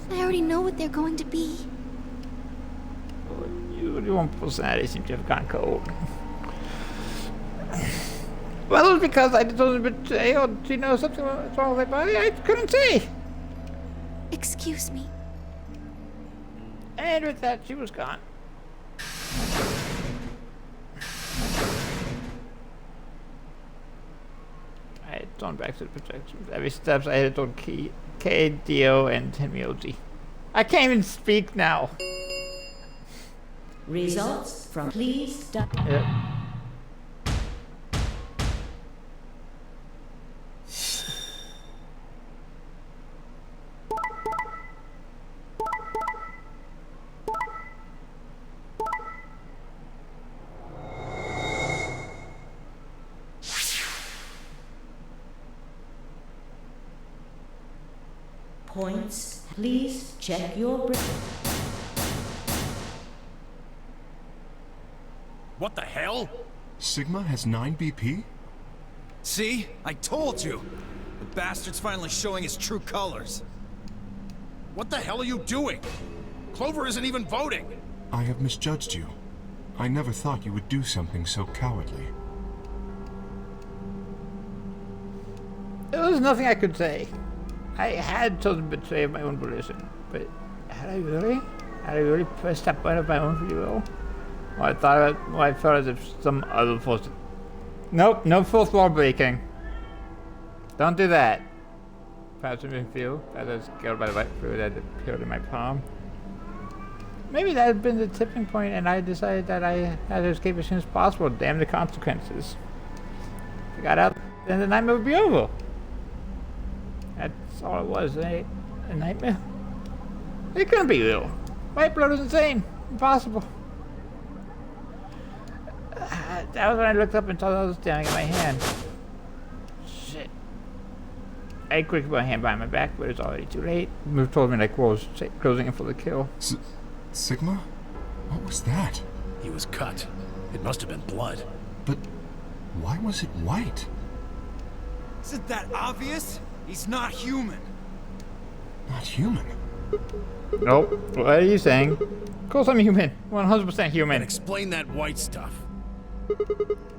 I already know what they're going to be. Your own personality seems to have gone cold. Well, it was because I did something betray, or do you know something was wrong with my body? I couldn't see. Excuse me. And with that, she was gone. I had gone back to the projections. Every steps I had on K, Dio, and Tenmyoji. I can't even speak now. Results from please. Yep. Points. Please check your brain. What the hell? Sigma has 9 BP? See? I told you! The bastard's finally showing his true colors. What the hell are you doing? Clover isn't even voting. I have misjudged you. I never thought you would do something so cowardly. There was nothing I could say. I had chosen betray of my own volition, but had I really? Had I really pressed that button of my own free will? Well, I felt as if some other force... Nope, no fourth wall breaking. Don't do that. Perhaps it made me feel as I was scared by the white fluid that appeared in my palm. Maybe that had been the tipping point, and I decided that I had to escape as soon as possible. Damn the consequences. If I got out, then the nightmare would be over. That's all it was, a nightmare. It couldn't be real. White blood was insane. Impossible. That was when I looked up and saw that I was staring at my hand. Shit. I quickly put my hand behind my back, but it was already too late. The move told me like wolves closing in for the kill. Sigma? What was that? He was cut. It must have been blood. But why was it white? Isn't that obvious? He's not human. Not human? Nope. What are you saying? Of course I'm human. 100% human. And explain that white stuff.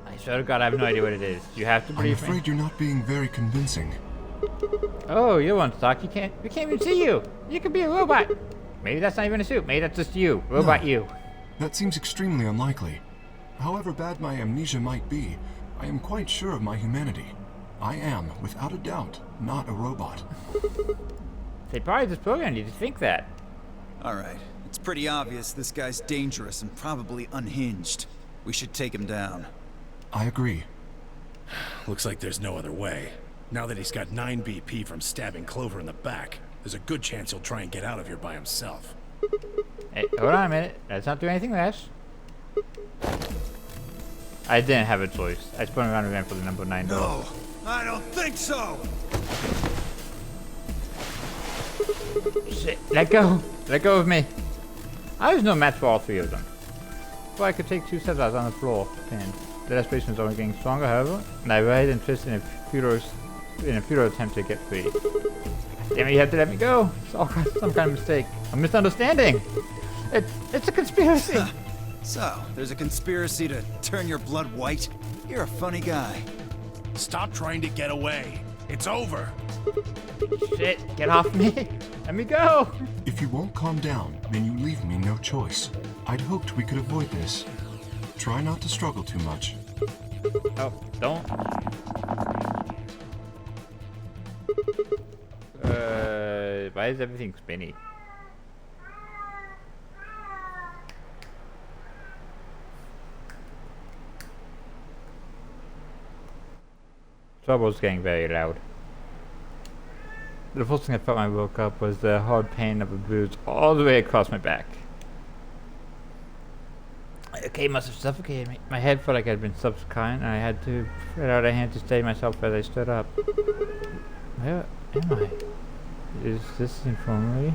I swear to God, I have no idea what it is. You have to believe I'm afraid you're not being very convincing. Oh, you want to talk? We can't even see you. You could be a robot. Maybe that's not even a suit. Maybe that's just you. Robot No, you. That seems extremely unlikely. However bad my amnesia might be, I am quite sure of my humanity. I am, without a doubt, not a robot. They probably just programmed you to think that. Alright, it's pretty obvious this guy's dangerous and probably unhinged. We should take him down. I agree. Looks like there's no other way. Now that he's got 9 BP from stabbing Clover in the back, there's a good chance he'll try and get out of here by himself. Hey, hold on a minute. Let's not do anything rash. I didn't have a choice. I spun around again for the number 9 door. No, I don't think so. Shit, let go. Let go of me. I was no match for all 3 of them. Before I could take 2 steps, I was on the floor, pinned. The desperation was only getting stronger, however, and I writhed and twisted in a futile attempt to get free. Damn it, you have to let me go. It's all some kind of mistake. A misunderstanding. It's a conspiracy. So, there's a conspiracy to turn your blood white? You're a funny guy. Stop trying to get away. It's over. Shit, get off me. Let me go. If you won't calm down, then you leave me no choice. I'd hoped we could avoid this. Try not to struggle too much. Oh, don't. Why is everything spinny? Trouble's getting very loud. The first thing I felt when I woke up was the hard pain of a bruise all the way across my back. Okay, must have suffocated me. My head felt like I'd been suffocated, and I had to spread out a hand to steady myself as I stood up. Where am I? Is this the infirmary?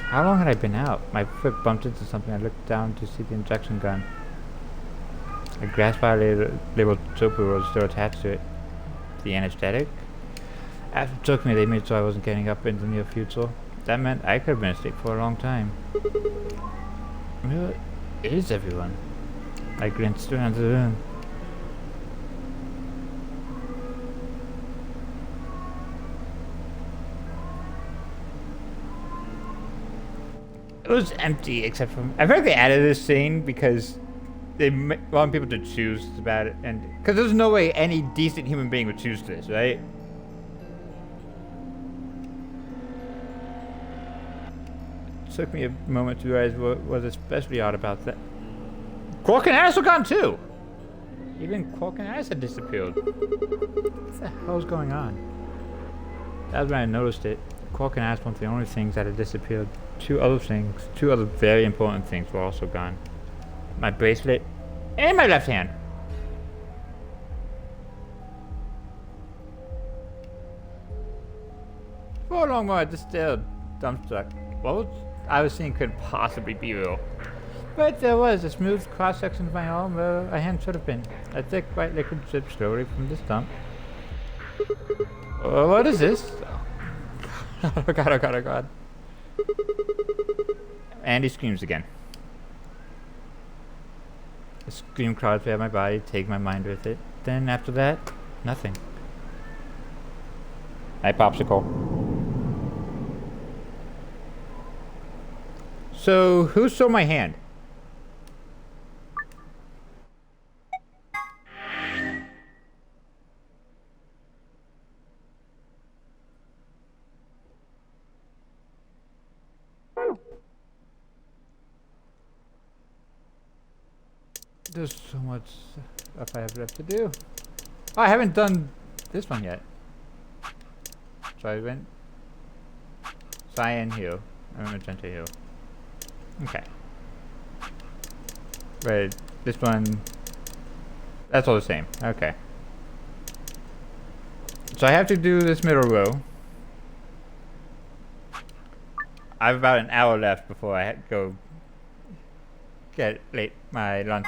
How long had I been out? My foot bumped into something. I looked down to see the injection gun. A grass vial labeled Topu was still attached to it. The anesthetic? After it took me, they made sure I wasn't getting up in the near future. That meant I could have been asleep for a long time. Where is everyone? I glanced around the room. It was empty except for... I feel like they added this scene because they want people to choose about it, and because there's no way any decent human being would choose this, right? It took me a moment to realize what was especially odd about that. Quark and Aris were gone too! Even Quark and Aris had disappeared. What the hell's going on? That was when I noticed it. Quark and Aris weren't the only things that had disappeared. 2 other things, 2 other very important things were also gone. My bracelet and my left hand. For a long while I just stared dumbstruck. What I was seeing couldn't possibly be real. But there was a smooth cross-section of my arm where a hand should have been. A thick white liquid dripped slowly from this dump. What is this? Oh god, oh god, oh god. And he screams again. The scream crawls through my body, take my mind with it. Then after that, nothing. Hi, Popsicle. So, who stole my hand? There's so much stuff I have left to do. Oh, I haven't done this one yet. So I went cyan hue and magenta hue. Okay. But this one, that's all the same. Okay. So I have to do this middle row. I have about an hour left before I go get my lunch.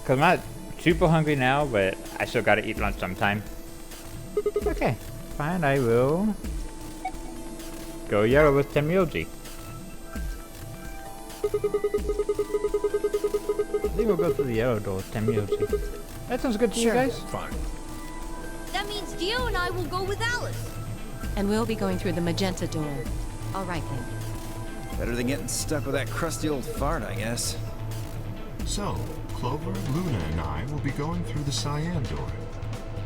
Cause I'm not super hungry now, but I still gotta eat lunch sometime. Okay, fine, I will go yellow with Temyoji. I think we'll go through the yellow door with Temyoji. That sounds good to you guys? Fine. That means Dio and I will go with Alice. And we'll be going through the magenta door. All right then. Better than getting stuck with that crusty old fart, I guess. So, Clover, Luna, and I will be going through the cyan door.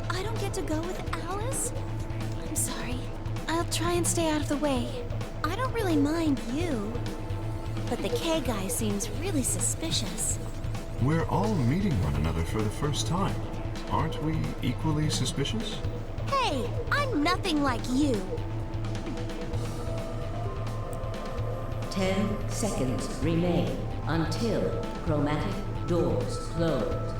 I don't get to go with Alice? I'm sorry. I'll try and stay out of the way. I don't really mind you. But the K guy seems really suspicious. We're all meeting one another for the first time. Aren't we equally suspicious? Hey, I'm nothing like you. 10 seconds remain until chromatic doors close.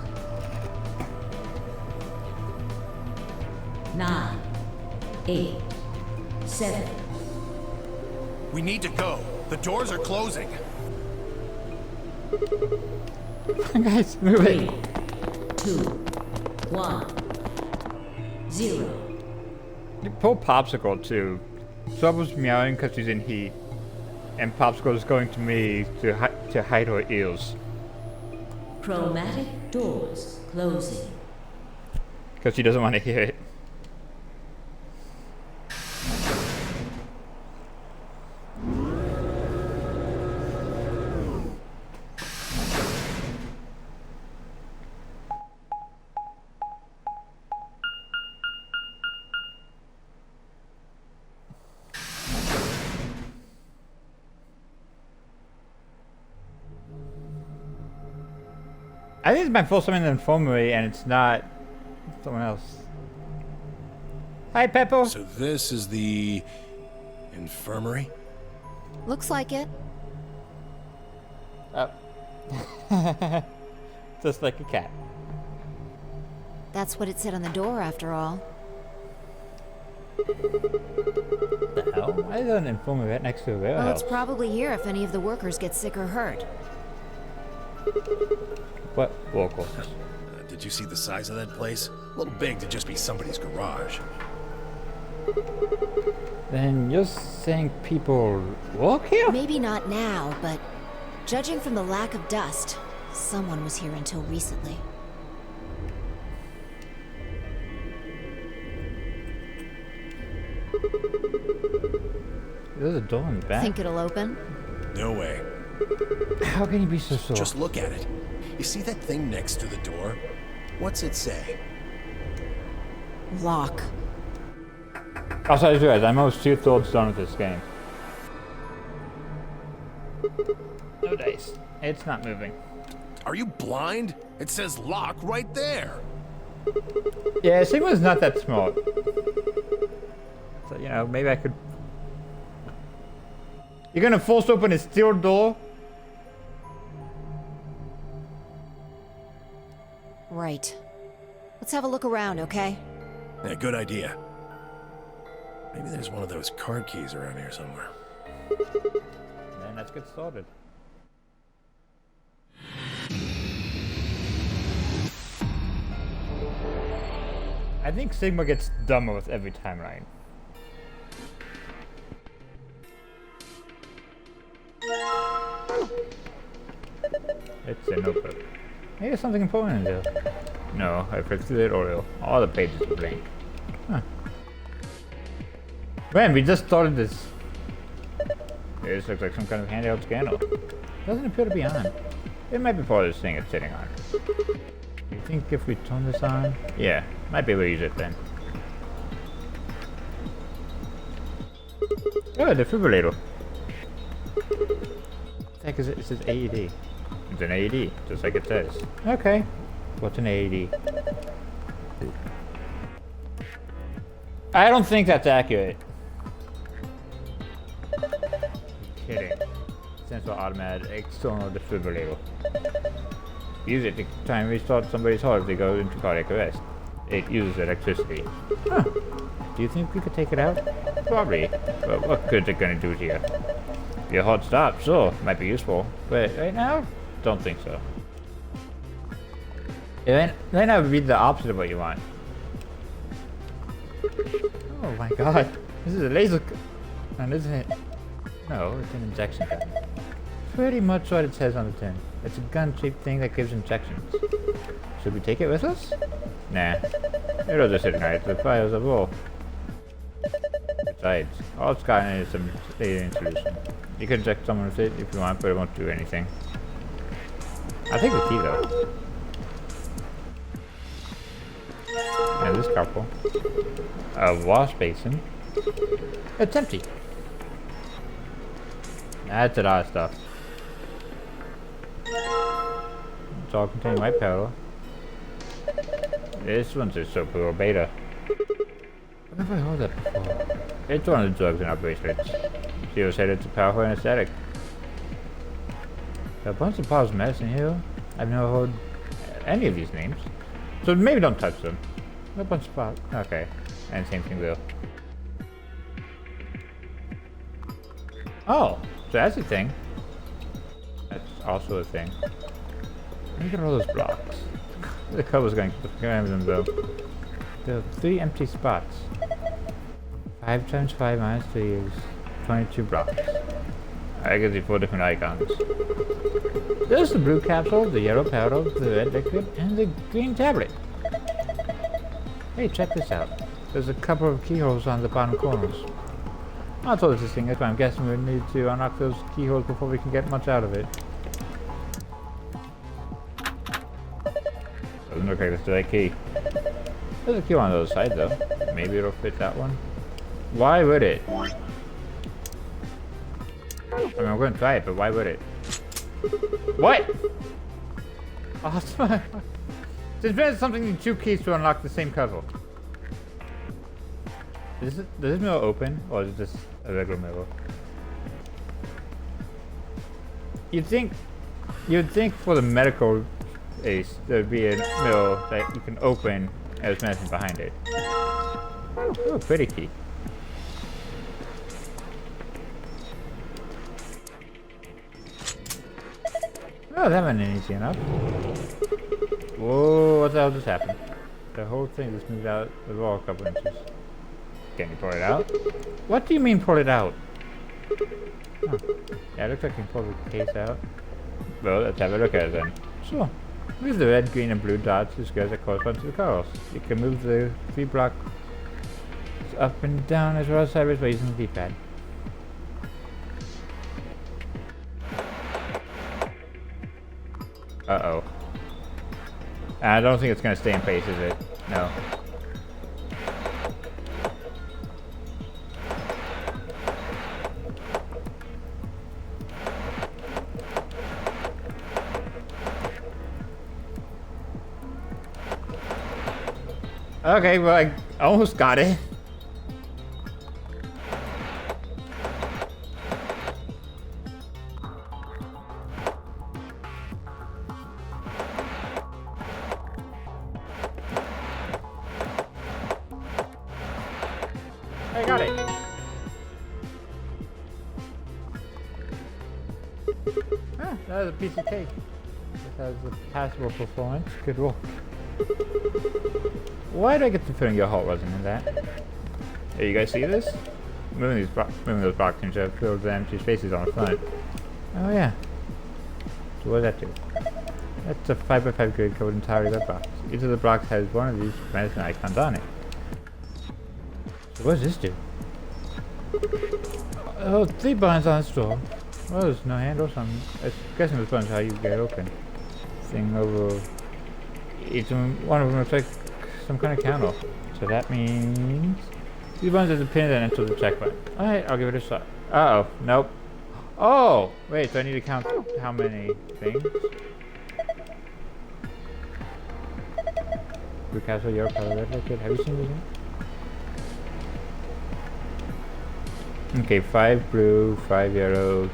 9, 8, 7. We need to go. The doors are closing. Guys, move it. 3, 2, 1, 0. Poor Popsicle too. Trouble's meowing because she's in heat. And Popsicle is going to me to hide her ears. Chromatic doors closing. Because she doesn't want to hear it. I think it's my full summon in the infirmary and it's not someone else. Hi, Peppo. So this is the infirmary? Looks like it. Oh. Just like a cat. That's what it said on the door, after all. The hell? Why is there an infirmary right next to a warehouse? Well, it's probably here if any of the workers get sick or hurt. What workers? Did you see the size of that place? A little big to just be somebody's garage. Then you're saying people work here? Maybe not now, but judging from the lack of dust, someone was here until recently. There's a door in the back. Think it'll open? No way. How can you be so sure? Just look at it. You see that thing next to the door? What's it say? Lock. I'll tell you guys, I'm almost 2/3 done with this game. No dice. It's not moving. Are you blind? It says lock right there. Yeah, Sigma's not that smart. So, you know, maybe I could... You're gonna force open a steel door? Right. Let's have a look around, okay? Yeah, good idea. Maybe there's one of those card keys around here somewhere. Then let's get started. I think Sigma gets dumber with every timeline. It's a notebook. Maybe there's something important in there. No, I flipped through it Oreo. All the pages are blank. Huh. Man, we just started this. This looks like some kind of handheld scanner. Doesn't appear to be on. It might be part of this thing it's sitting on. You think if we turn this on? Yeah, might be able to use it then. Oh, defibrillator. Heck is it? It says AED. It's an AED, just like it says. Okay. What's an AED? I don't think that's accurate. You're kidding. Central automatic external defibrillator. Use it to try and restart somebody's heart if they go into cardiac arrest. It uses electricity. Huh. Do you think we could take it out? Probably. But what good is it going to do to you? If your heart stops, sure, might be useful. But right now, don't think so. It might not be the opposite of what you want. Oh my god. This is a laser gun, isn't it? No, it's an injection gun. Pretty much what it says on the tin. It's a gun-shaped thing that gives injections. Should we take it with us? Nah. It'll just ignite the fires of all. Besides, all it's got in it is some saline solution. You can inject someone with it if you want, but it won't do anything. I'll take the key though. And this couple. A wash basin. It's empty. That's a lot of stuff. It's all containing white powder. This one's a super beta. I've never heard that before. It's one of the drugs in our bracelets. Zero said it's a powerful anesthetic. There are a bunch of bottles of medicine here. I've never heard any of these names. So maybe don't touch them. A bunch of bottles. Okay. And same thing there. Oh, so that's a thing. That's also a thing. Look at all those blocks. The cover's going to grab them though. There are 3 empty spots. 5 times 5 minus 3 is 22 blocks. I can see 4 different icons. There's the blue capsule, the yellow powder, the red liquid, and the green tablet. Hey, check this out. There's a couple of keyholes on the bottom corners. I told us this thing, that's why I'm guessing we need to unlock those keyholes before we can get much out of it. Doesn't look like that's the right key. There's a key on the other side though. Maybe it'll fit that one. Why would it? I mean, I'm going to try it, but why would it? What? Oh, there's something in 2 keys to unlock the same puzzle. Does this mirror open, or is it just a regular mirror? You'd think for the medical ace there'd be a mirror that you can open and there's medicine behind it. Oh, pretty key. Oh, that went in easy enough. Whoa, what the hell just happened? The whole thing just moved out the wall a couple inches. Can you pull it out? What do you mean pull it out? Oh. Yeah, it looks like you can pull the case out. Well, let's have a look at it then. Sure. Move the red, green, and blue dots to squares that correspond to the colors. You can move the 3 blocks up and down as well as sideways by using the D-pad. Uh-oh. I don't think it's going to stay in place, is it? No. Okay, well, I almost got it. I got it. Ah, that was a piece of cake. That was a passable performance. Good work. Why do I get the feeling your heart wasn't in that? Hey, you guys see this? Moving those blocks seems to have filled the empty spaces on the front. Oh yeah. So what does that do? That's a 5x5 grid covered entirely by blocks. Each of the blocks has one of these medicine icons on it. So what does this do? Oh, 3 buttons on the door. Well, there's no handle, so I'm guessing this button's how you get open. Thing over. Each one of them looks like some kind of counter. So that means these buttons are the pin and enter the check button. Alright, I'll give it a shot. Uh oh, nope. Oh! Wait, so I need to count how many things? Blue Castle, Yellow Color, Red Liquid. Have you seen this one? Okay, 5 blue, 5 yellow.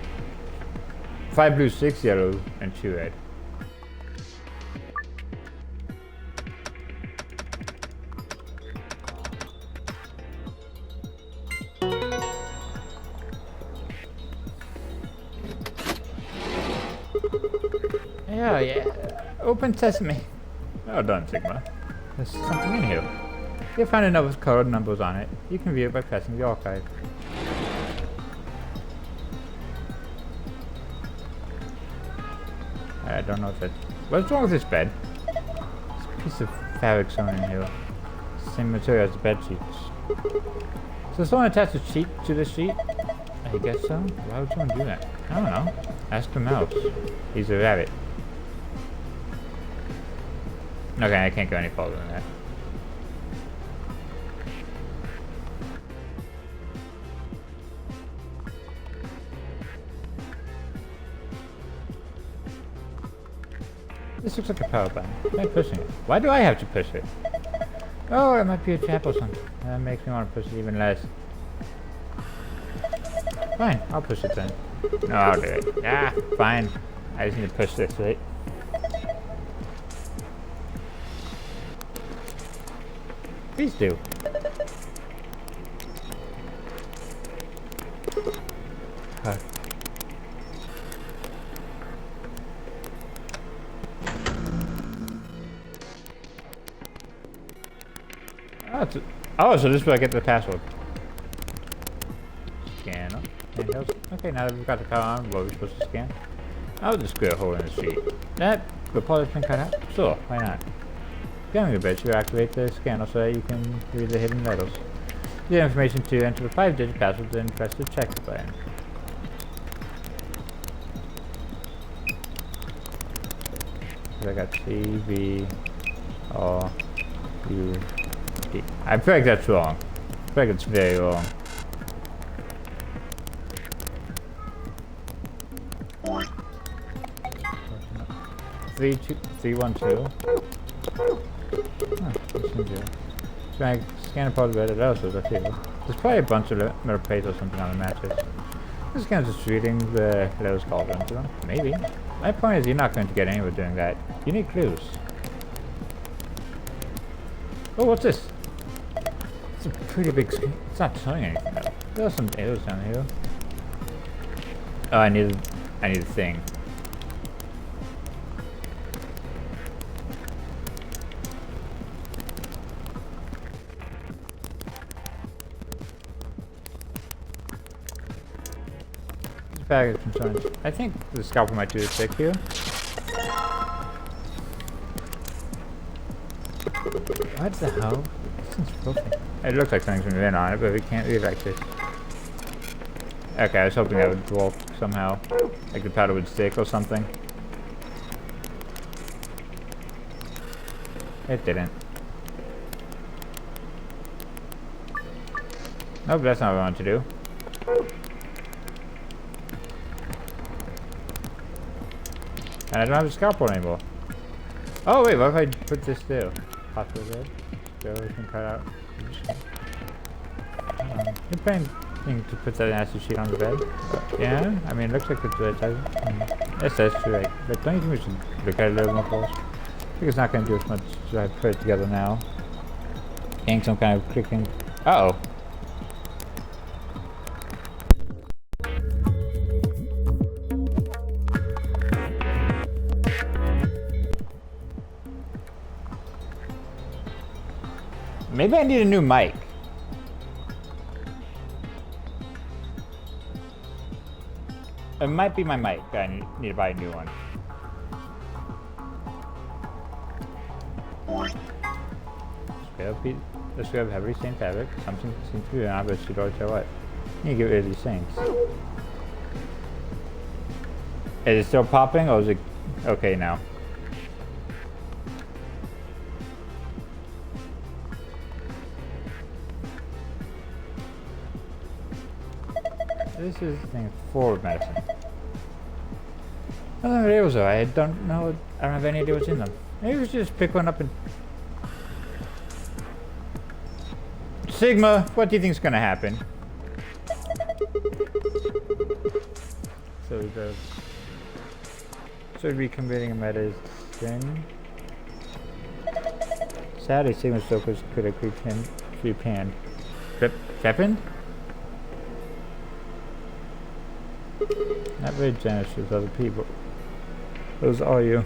5 blue, 6 yellow, and 2 red. Oh yeah, open sesame. Well done, Sigma. There's something in here. You'll find a note with code numbers on it. You can view it by pressing the archive. I don't know if it... What's wrong with this bed? There's a piece of fabric sewn in here. Same material as the bed sheets. So someone attached a sheet to the sheet? I guess so. Why would someone do that? I don't know. Ask the mouse. He's a rabbit. Okay, I can't go any further than that. This looks like a power button. Try pushing it. Why do I have to push it? Oh, it might be a trap or something. That makes me want to push it even less. Fine, I'll push it then. No, I'll do it. Ah, fine. I just need to push this, right? Please do. Huh. Oh, so this is where I get the password. Scanner. Handhelds. Okay, now that we've got the power on, what are we supposed to scan? I'll just screw a hole in the sheet. That the part that's been cut out? Sure, why not? Going a bit, you activate the scanner so that you can read the hidden letters. The information to enter the 5-digit password, then press the check button. So I got C, V, R, U, D. I feel like that's wrong. I feel like it's very wrong. Three, 1, 2. So I scan a part of it, else is okay. There's probably a bunch of metal plates or something on the matches. This guy's just reading the letters called into them. Maybe. My point is you're not going to get anywhere doing that. You need clues. Oh, what's this? It's a pretty big screen. It's not showing anything though. There's some arrows down here. Oh, I need a thing. Package concerns. I think the scalpel might do the trick here. What the hell? This thing's filthy. It looks like something's been on it, but we can't read like this. Okay, I was hoping that would work somehow. Like the powder would stick or something. It didn't. Nope, that's not what I wanted to do. And I don't have a scalpel anymore. Oh wait, what if I put this there? Possible red? So we can cut out. You're planning to put that nasty sheet on the bed? Yeah, I mean it looks like it's it says too, like, but don't you think we should look at it a little more close? I think it's not going to do as much as I put it together now. Getting some kind of clicking. Uh oh. Maybe I need a new mic. It might be my mic. I need to buy a new one. The scrub heavily stained fabric. Something seems to be on, but she don't tell what. You need to get rid of these things. Is it still popping or is it okay now? This is the thing, forward medicine. Nothing videos though, I don't know, I don't have any idea what's in them. Maybe we should just pick one up and... Sigma, what do you think's gonna happen? So the... Should be committing a medicine. Sadly, Sigma Stokers could have creeped hand. Creepin? Not very generous with other people. Those are you.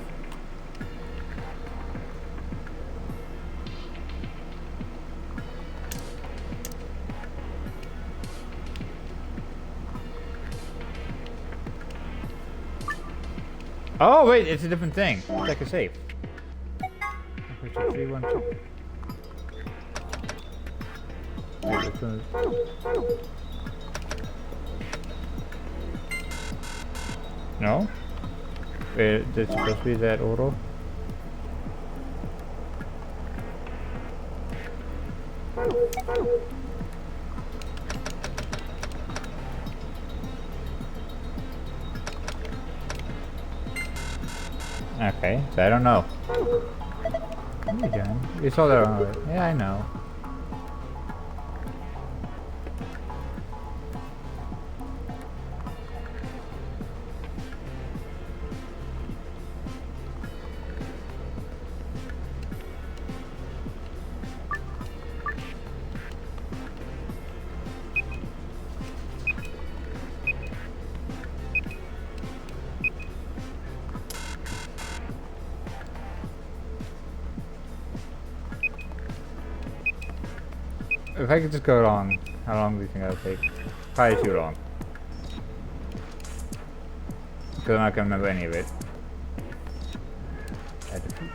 Oh wait, it's a different thing. It's like a safe. 3, 1, 2. Wait, which one is... No? Wait, is it supposed to be that auto? Okay, so I don't know. What are you doing? You saw that on it. Yeah, I know. If I could just go along, how long do you think that'll take? Probably too long. Because I'm not gonna remember any of it.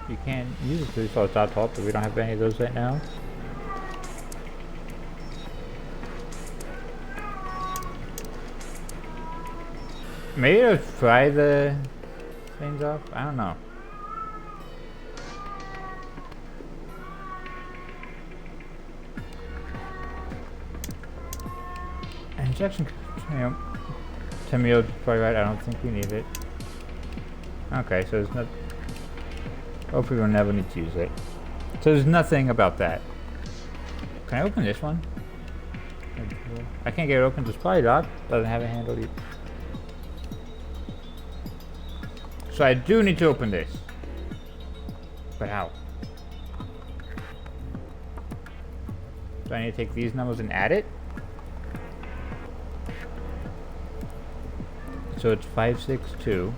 You can't use it, so you saw it's out top, but we don't have any of those right now. Maybe it'll fry the things off? I don't know. Injection, Timio's probably right, I don't think we need it. Okay, so there's not... Hopefully we'll never need to use it. So there's nothing about that. Can I open this one? I can't get it open, the supply dock doesn't have a handle either. So I do need to open this. But how? Do I need to take these numbers and add it? So it's 562.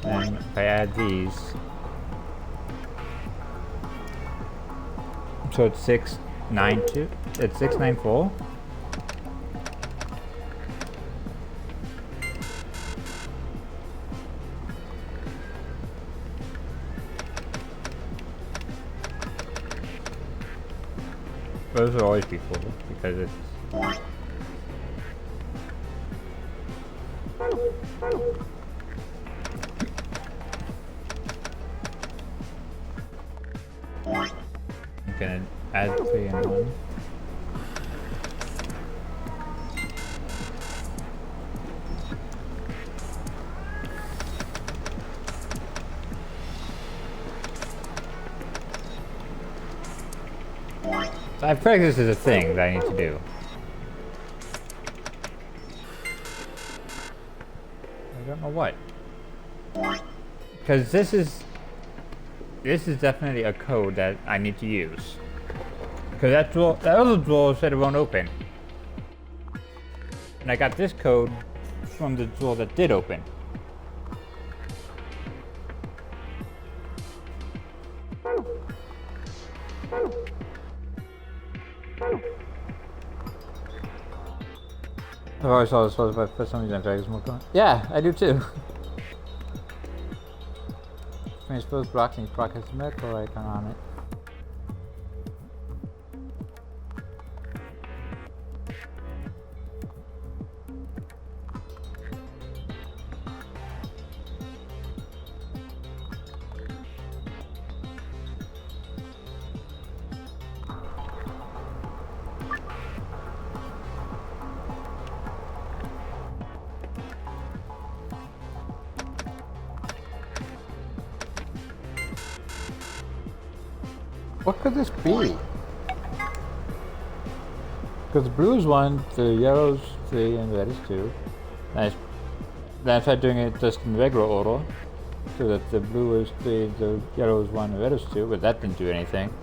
And if I add these, so it's 692. It's 694. Those will always be full because it's... I'm gonna add 3 and 1. I feel like this is a thing that I need to do. I don't know what. Because this is definitely a code that I need to use. Because that other drawer said it won't open. And I got this code from the drawer that did open. I've always thought this was, but for some reason I feel like it's more fun. Yeah, I do too. I suppose blocks and block has a medical icon on it. What could this be? Because the blue is 1, the yellow's 3, and the red is 2. Nice. Then I tried doing it just in regular order, so that the blue is 3, the yellow is 1, and the red is 2, but that didn't do anything.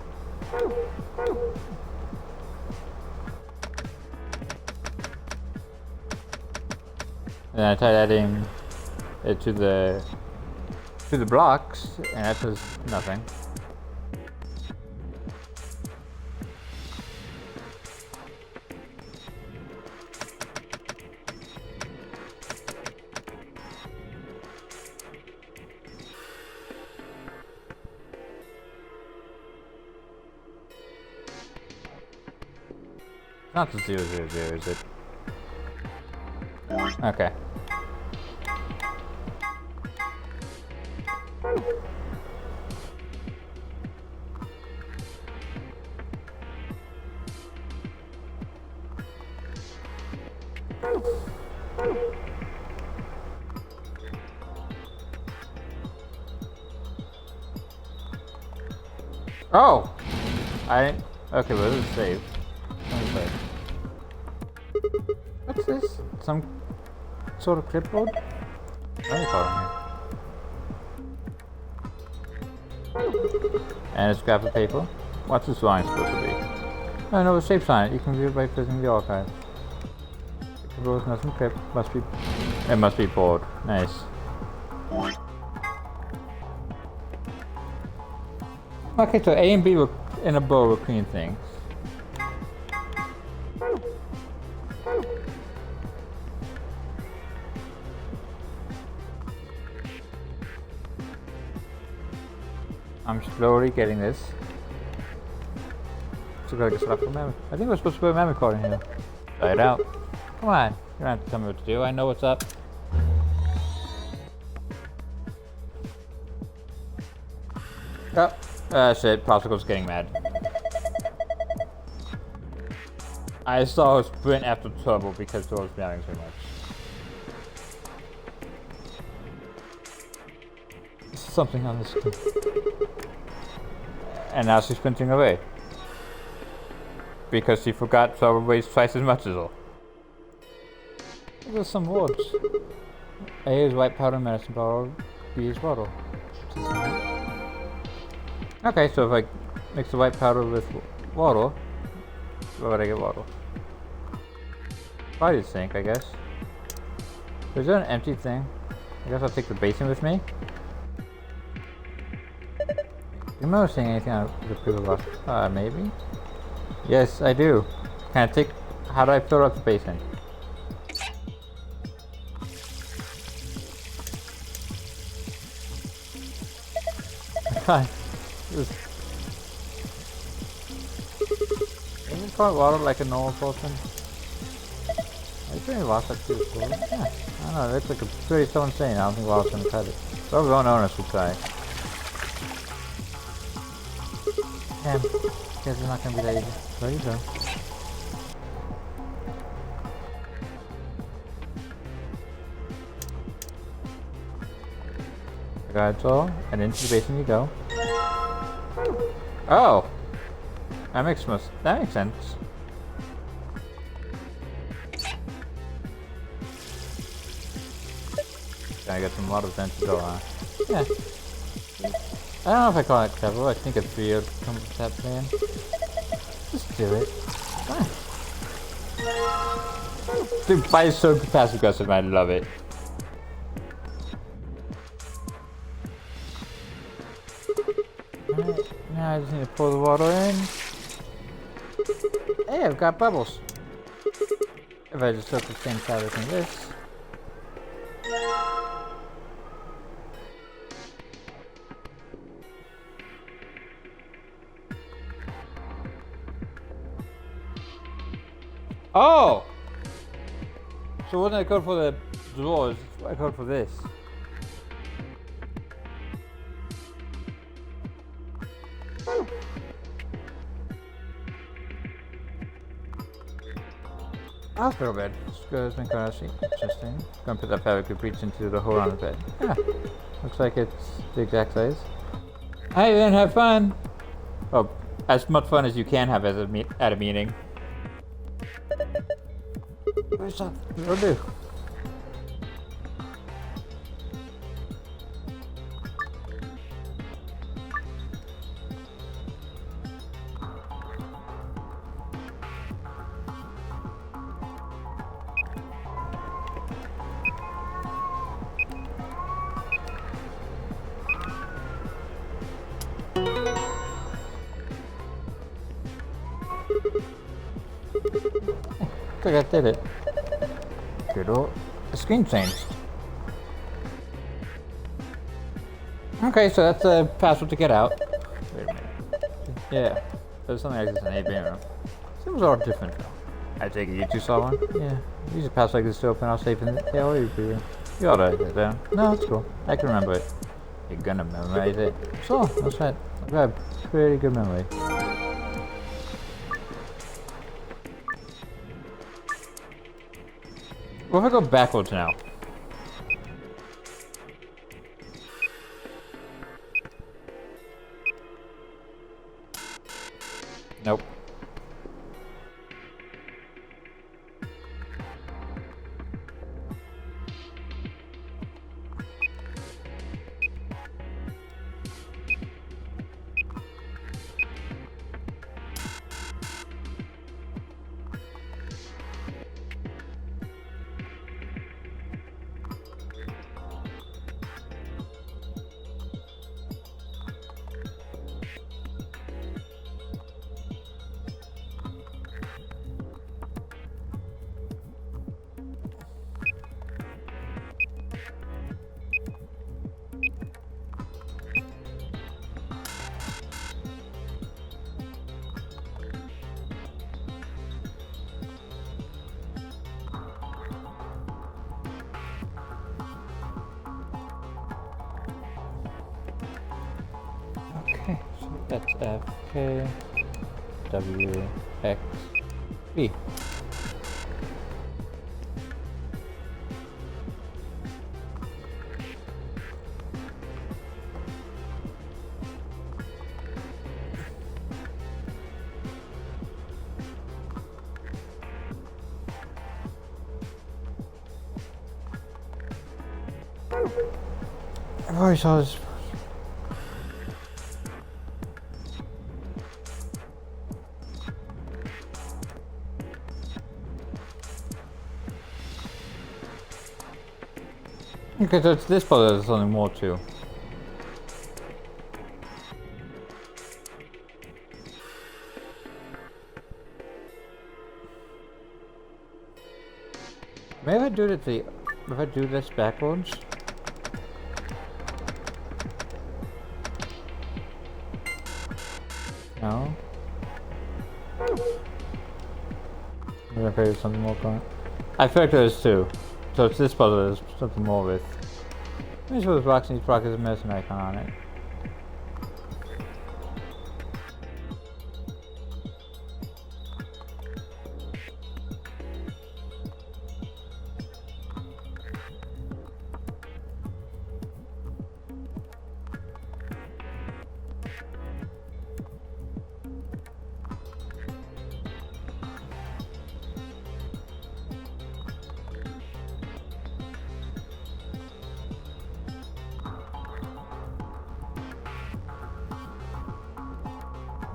And then I tried adding it to the blocks, and that does nothing. Not the 000, is it? Okay. Oh! Okay, well this is safe. What's this? Some sort of clipboard? Let me call it here. And a scrap of paper. What's this line supposed to be? Oh no, it's shapes on it. You can view it by visiting the archive. The clipboard nothing clip. It must be board. Nice. Okay, so A and B were in a bowl were clean things. I'm slowly getting this. So gotta get stuff from memory. I think we're supposed to put a memory card in here. Try it out. Come on. You don't have to tell me what to do. I know what's up. Oh, shit. Popsicle's getting mad. I saw her sprint after Turbo because Turbo's meowing so much. Something on the screen. And now she's sprinting away. Because she forgot Turbo weighs twice as much as her. There's some words. A is white powder medicine bottle, B is water. Okay, so if I mix the white powder with water, where would I get water? Probably the sink, I guess. Is there an empty thing? I guess I'll take the basin with me. Do you remember seeing anything on the previous box? Maybe? Yes, I do. Can I take... How do I fill up the basin? Hi. Can you pour water like a normal person? I pretty lost that too before. Yeah. I don't know, that's like a pretty so insane. I don't think water's gonna cut it. But we won't own us, we'll try. Damn. Guess it's not gonna be that easy. There you go. I got it all, and into the basin you go. Oh! That makes sense. Gotta get some water then to go on. Yeah. I don't know if I call it clever, I think it's weird come with that plan. Just do it. Fine. Dude, Bite is so passive aggressive, I love it. Alright, now I just need to pour the water in. Hey, I've got bubbles. If I just took the same fabric from this. Oh! So wasn't it code for the drawers? I code for this. Hospital bed. It's been kind of interesting. Gonna put that fabric of breach into the hole on the bed. Yeah. Looks like it's the exact size. Hey then, have fun! Oh, as much fun as you can have as at a meeting. Where's that? Will do. I think I did it. Good old. The screen changed. Okay, so that's the password to get out. Wait a minute. Yeah, there's something like this in A room. Seems all different though. I take it you two saw one? Yeah. Use a password like this to open our safe in the LA room. You ought to write it down. No, it's cool. I can remember it. You're gonna memorize it. So, that's right. I've got a pretty good memory. What if I go backwards now? Nope. Okay, so that's F, K, W, X, B. I've already saw this. Okay, so it's this part there's something more to. Maybe I do it if I do this backwards. No. Maybe if I do something more going. I feel like there's two. So it's this puzzle there's something more with. Let me show this box and each block has a medicine icon on it.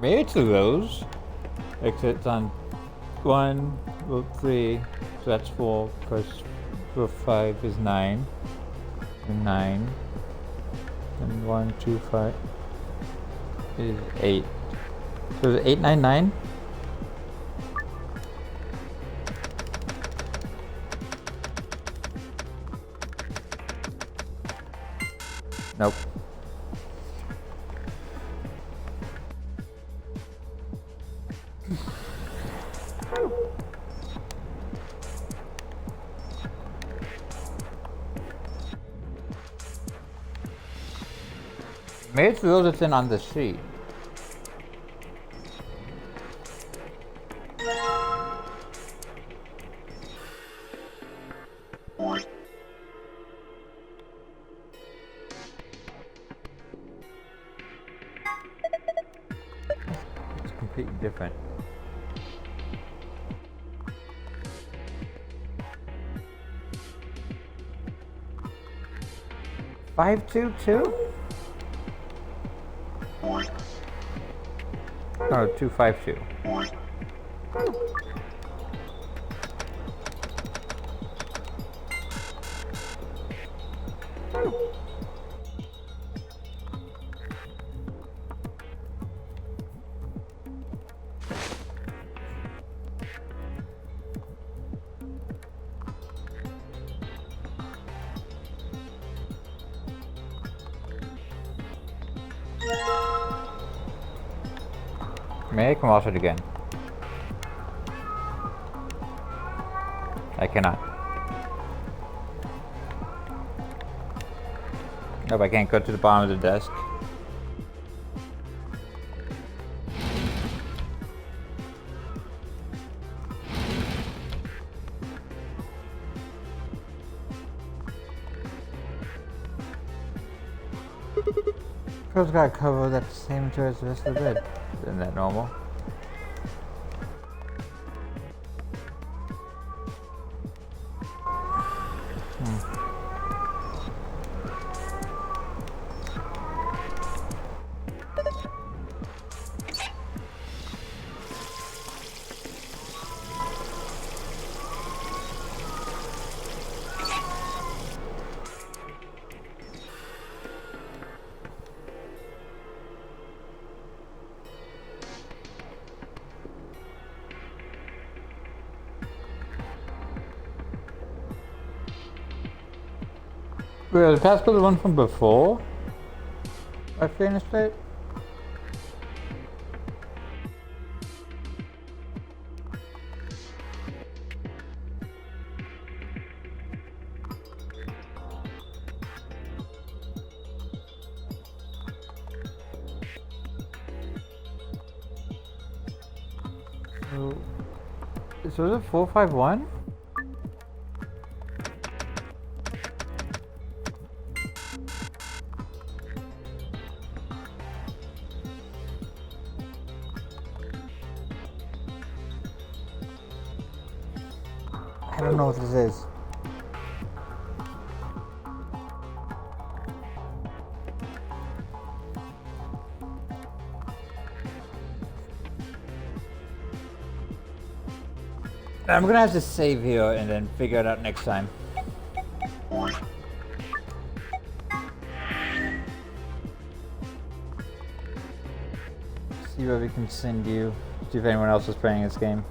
Maybe it's the rows. Exits on 1, row 3, so that's 4, because row 5 is 9, and 9, and 1, 2, 5 is 8. So is it 8, 9, 9? Nope. Maybe it's real that's in on the sheet. It's completely different. Five two two? Oh, 252. May I come watch it again? I cannot. Nope, I can't go to the bottom of the desk. Girl's got cover that same material as the rest of the bed. Isn't that normal? Wait, the passcode the one from before I finished it? So is it 451? I don't know what this is. I'm gonna have to save here and then figure it out next time. See what we can send you. See if anyone else is playing this game.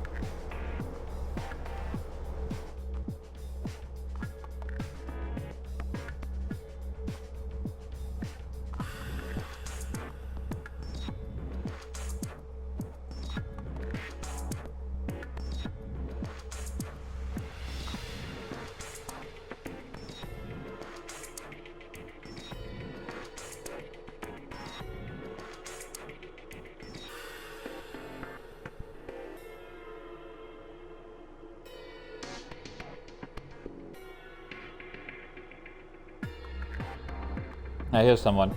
I hear someone.